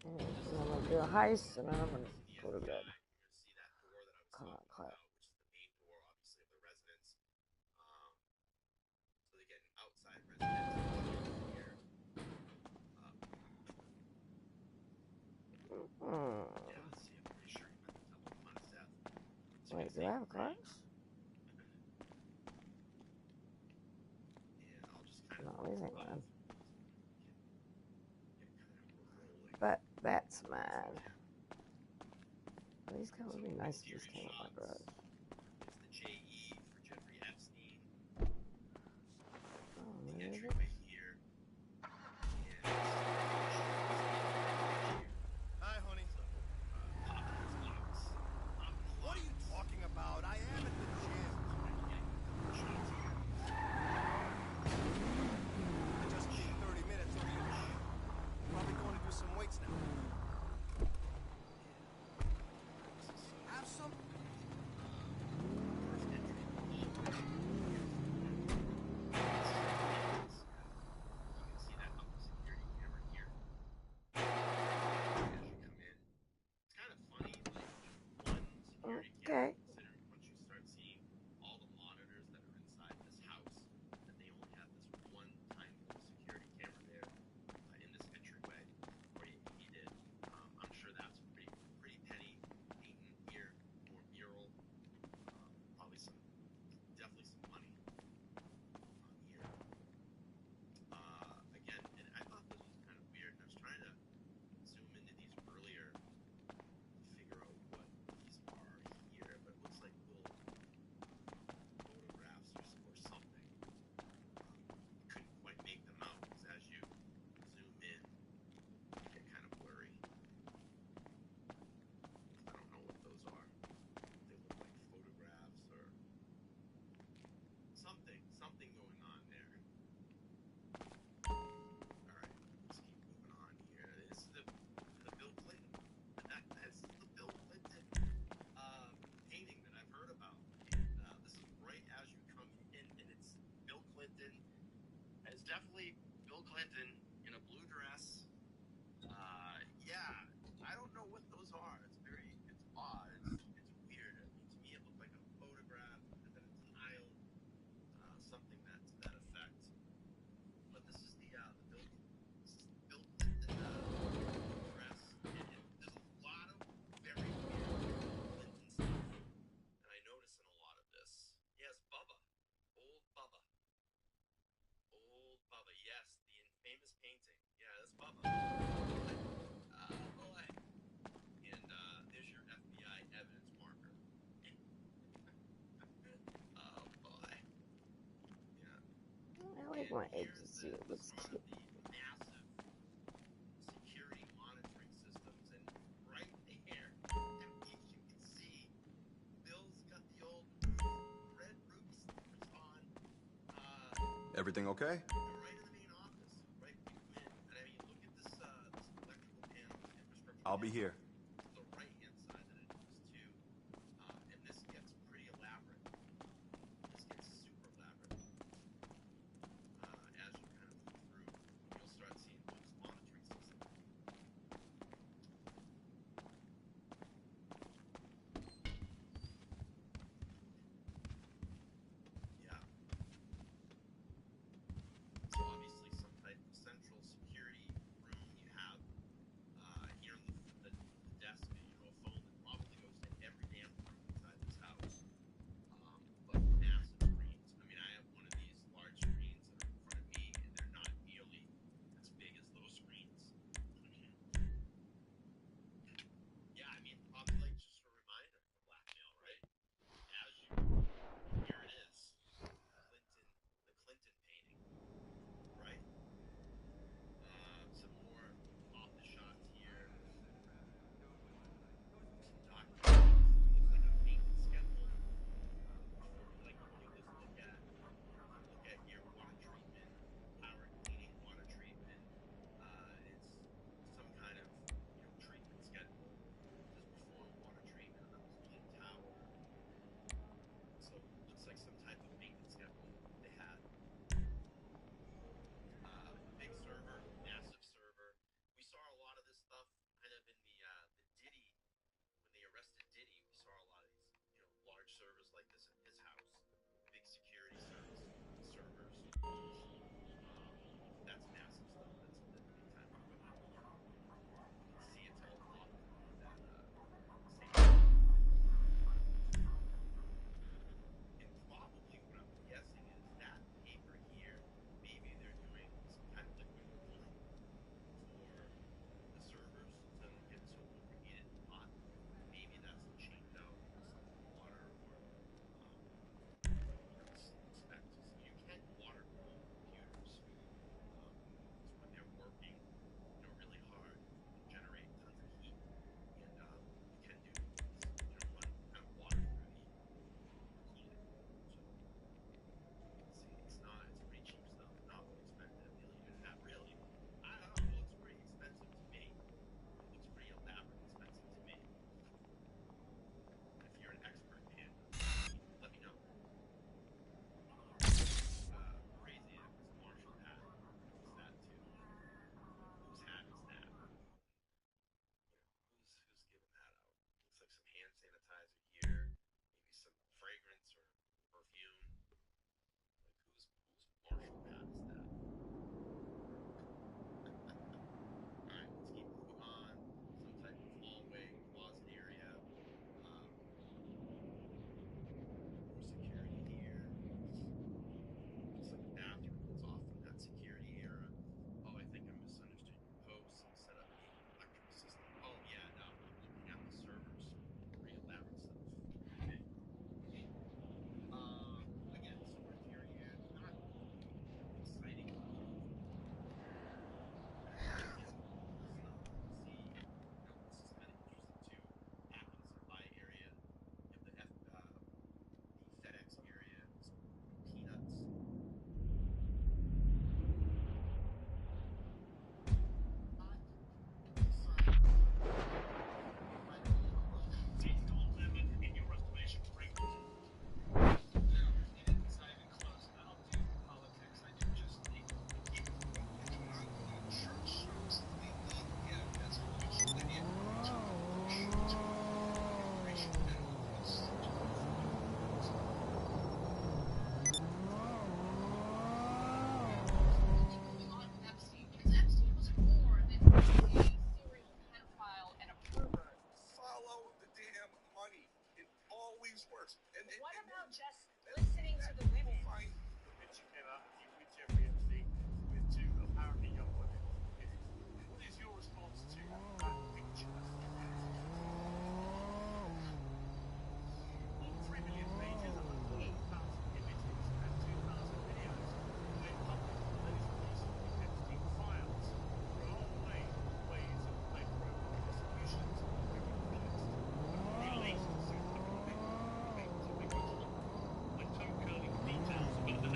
And I'm gonna do a heist, and then I'm gonna go to bed. Come on, clap. Wait, do I have cars? No, these ain't mine. But that's mine. These kind would be nice if these came with my garage. Oh, maybe. Hi, honey. What are you talking about? I am at the gym. I just need 30 minutes or you probably going to do some weights now. Have some. Okay. Definitely Bill Clinton in a blue dress. Yeah, I don't know what those are. It's odd. It's weird. I mean, to me, it looked like a photograph and then a tile, something to that effect. But this is the Bill Clinton blue dress. There's a lot of very weird Bill Clinton stuff, and I notice in a lot of this. Yes, Bubba, old Bubba. Old Bubba, yes, the infamous painting. Yeah, that's Bubba. Boy. And there's your FBI evidence marker. Oh boy. Yeah. I like my agency. It looks cute. Massive security monitoring systems, and right there, you can see Bill's got the old red roof slippers on. Everything okay? I'll be here. The right-hand side that it moves to, and this gets pretty elaborate. This gets super elaborate. As you kind of move through, you'll start seeing Bill's monitoring system. Yeah. So obviously some type of central security room you have here in the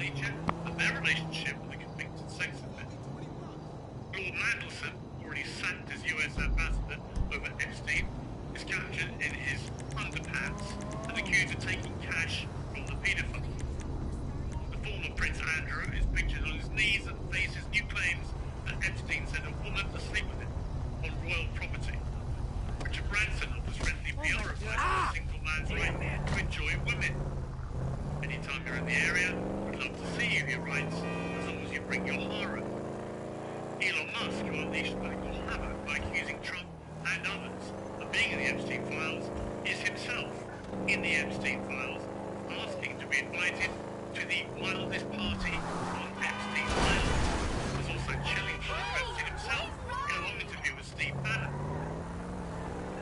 nature of their relationship with the convicted sex offender. Lord Mandelson, already sacked as US ambassador over Epstein, is captured in his underpants and accused of taking cash from the paedophile. The former Prince Andrew is pictured on his knees and faces new claims that Epstein sent a woman to sleep with him on royal property. Richard Branson offers friendly PR advice on a single man's right to enjoy women. Anytime you're in the area, we'd love to see you, he writes, as long as you bring your harem. Elon Musk, who unleashed political havoc by accusing Trump and others of being in the Epstein files, is himself in the Epstein files, asking to be invited to the wildest party on Epstein Island. Was also chilling for Epstein himself in a long interview with Steve Bannon.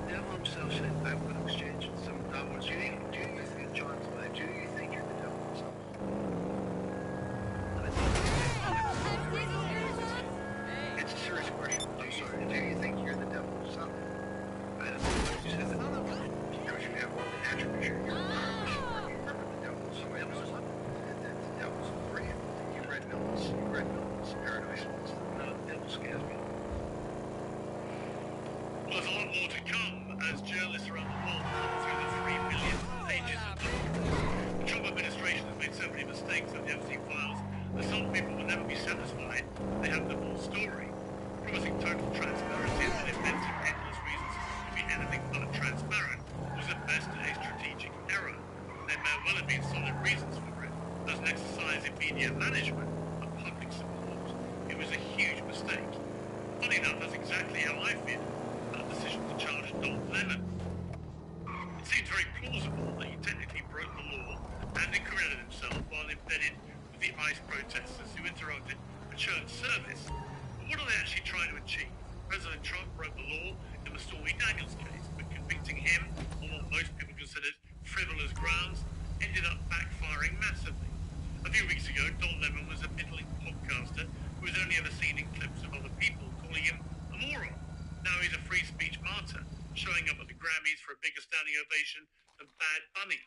The devil himself said, I would exchange some dollars. Do you think, John's life, do you think you're the devil himself? It's a serious question. Do you think you're the devil himself? I don't know what you said. Because you have all the attributes. You're you remember the devil. Somebody knows the devil's real. You read Milton's Paradise Lost. No, the devil scares me. Well, there's a lot more to come as journalists around the world come through the 3 million pages of documents. The Trump administration has made so many mistakes on the Epstein files that some people will never be satisfied they have the full story. Promising total transparency and then inventing endless reasons to be anything but transparent was at best a strategic error. There may well have been solid reasons for it. As an exercise in media management and public support, it was a huge mistake. Funny enough, that's exactly how I feel about the decision to charge Don Lemon. It seems very plausible that he technically broke the law and incriminated himself while embedded with the ICE protesters who interrupted a church service. But what are they actually trying to achieve? President Trump broke the law in the Stormy Daniels case, but convicting him on what most people considered frivolous grounds ended up backfiring massively. A few weeks ago, Don Lemon was a middling podcaster who was only ever seen in clips of other people calling him a moron. Now he's a free speech martyr, showing up at the Grammys for a bigger standing ovation than Bad Bunny.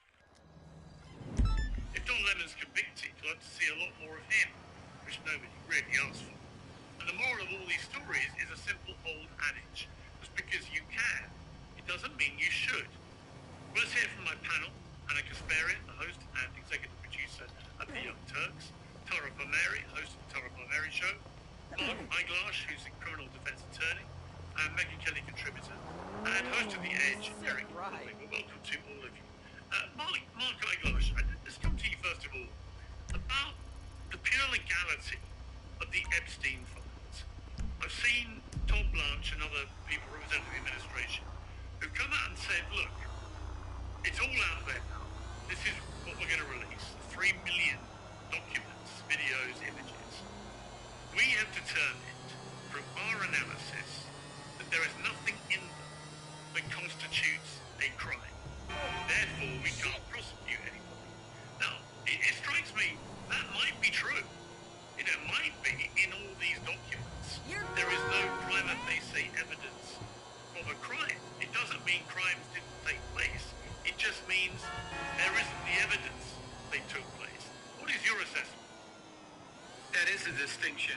If Don Lemon's convicted, you'll have to see a lot more of him, which nobody really asked for. And the moral of all these stories is a simple old adage. Just because you can, it doesn't mean you should. Well, let's hear from my panel, Anna Kasparian, the host and executive producer of The Young Turks, Tara Palmieri, host of the Tara Palmieri Show, Mark Eiglash, who's a criminal defense attorney, and Megan Kelly, contributor, and host of The Edge, Eric. Welcome to all of you. Mark Eiglash, let's come to you first of all about the pure legality of the Epstein files. I've seen Tom Blanche and other people representing the administration who've come out and said, look, it's all out there now. This is what we're going to release. 3 million documents, videos, images. We have determined from our analysis that there is nothing in them that constitutes a crime. Therefore, we can't prosecute anybody. Now, it strikes me that might be true. It might be in all these documents. There is no prima facie evidence of a crime. It doesn't mean crimes didn't take place. It just means there isn't the evidence they took place. What is your assessment? That is a distinction.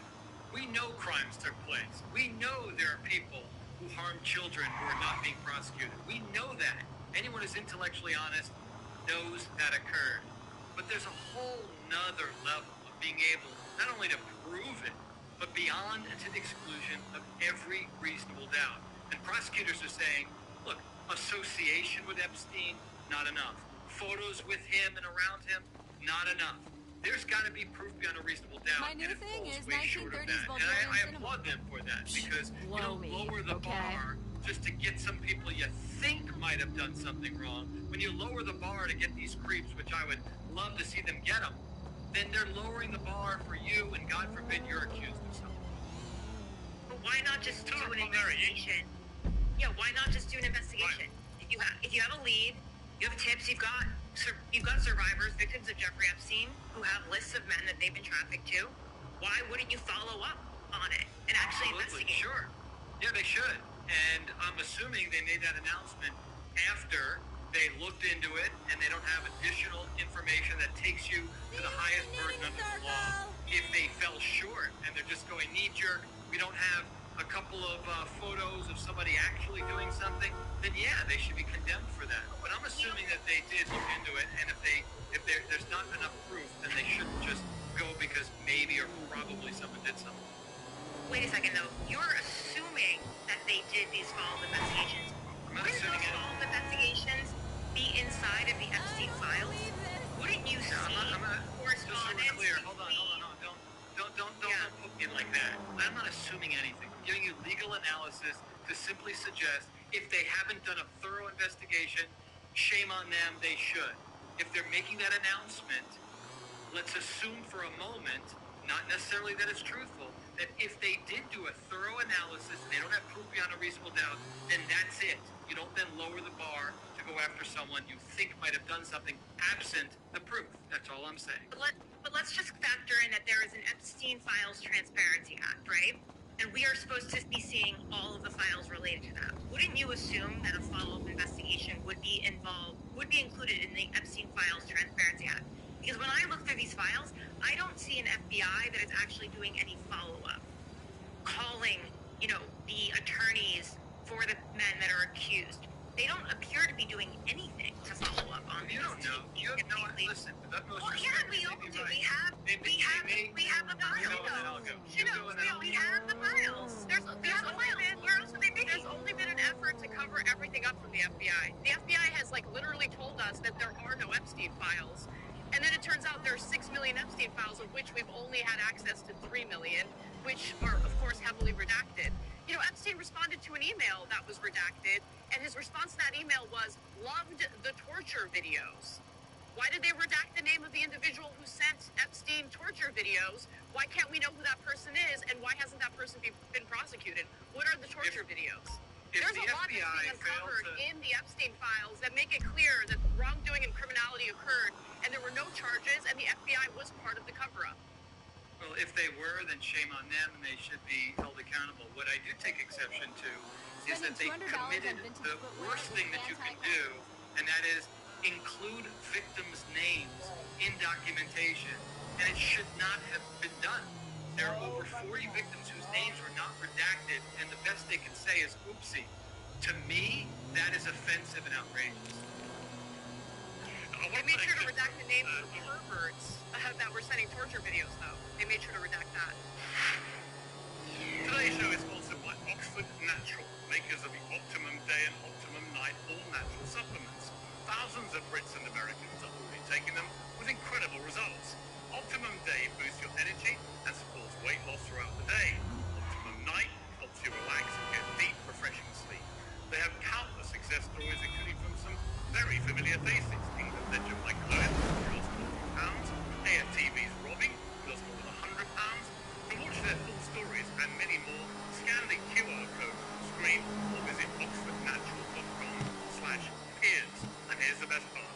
We know crimes took place. We know there are people who harm children who are not being prosecuted. We know that. Anyone who's intellectually honest knows that occurred. But there's a whole nother level of being able not only to prove it, but beyond and to the exclusion of every reasonable doubt. And prosecutors are saying, look, association with Epstein, not enough. Photos with him and around him, not enough. There's got to be proof beyond a reasonable doubt. My new and it thing falls is way short of 1930s that. Bulgarian And I cinema. applaud them for that because you don't me, lower the bar just to get some people you think might have done something wrong. When you lower the bar to get these creeps, which I would love to see them get them, then they're lowering the bar for you, and God forbid you're accused of something. But why not just do an investigation? Yeah, why not just do an investigation? If you have a lead, you have tips, you've got survivors, victims of Jeffrey Epstein, who have lists of men that they've been trafficked to. Why wouldn't you follow up on it and actually investigate? Sure. Yeah, they should. And I'm assuming they made that announcement after they looked into it and they don't have additional information that takes you to the highest burden under the law. If they fell short and they're just going knee-jerk, we don't have a couple of photos of somebody actually doing something, then yeah, they should be condemned for that. But I'm assuming that they did look into it, and if there's not enough proof, then they shouldn't just go because maybe or probably someone did something. Wait a second, though. You're assuming that they did these follow-up investigations. Wouldn't those follow-up investigations be inside of the Epstein files? Wouldn't you see correspondence? Clear. Hold on. Don't put me like that. I'm not assuming anything. I'm giving you legal analysis to simply suggest if they haven't done a thorough investigation, shame on them, they should. If they're making that announcement, let's assume for a moment, not necessarily that it's truthful, that if they did do a thorough analysis and they don't have proof beyond a reasonable doubt, then that's it. You don't then lower the bar to go after someone you think might have done something absent the proof. That's all I'm saying. But let's just factor in that there is an Epstein Files Transparency Act, right? And we are supposed to be seeing all of the files related to that. Wouldn't you assume that a follow-up investigation would be included in the Epstein Files Transparency Act? Because when I look through these files, I don't see an FBI that is actually doing any follow-up, calling, the attorneys for the men that are accused. They don't appear to be doing anything to follow up on You don't know. You have no idea. Listen, with utmost respect, yeah, we all do. We have the files. We have the files. There's only been an effort to cover everything up from the FBI. The FBI has literally told us that there are no Epstein files. And then it turns out there's 6 million Epstein files, of which we've only had access to 3 million, which are, of course, heavily redacted. Epstein responded to an email that was redacted, and his response to that email was, loved the torture videos. Why did they redact the name of the individual who sent Epstein torture videos? Why can't we know who that person is, and why hasn't that person been prosecuted? What are the torture videos? There's a lot that's being uncovered in the Epstein files that make it clear that wrongdoing and criminality occurred, and there were no charges, and the FBI was part of the cover-up. Well, if they were, then shame on them, and they should be held accountable. What I do take exception to is that they committed the worst thing that you can do, and that is include victims' names in documentation, and it should not have been done. There are over 40 victims whose names were not redacted, and the best they can say is oopsie. To me, that is offensive and outrageous. They made sure to redact the names of perverts that were sending torture videos, though. They made sure to redact that. Today's show is sponsored by Oxford Natural, makers of the Optimum Day and Optimum Night all-natural supplements. Thousands of Brits and Americans are already taking them with incredible results. Optimum Day boosts your energy and supports weight loss throughout the day. Optimum Night helps you relax and get deep, refreshing sleep. They have countless success stories, including from some very familiar faces. England legend Michael Owen, who lost 40 pounds. AFTV's Robbie, who lost more than 100 pounds. To watch their full stories and many more, scan the QR code on the screen or visit oxfordnatural.com/peers. And here's the best part.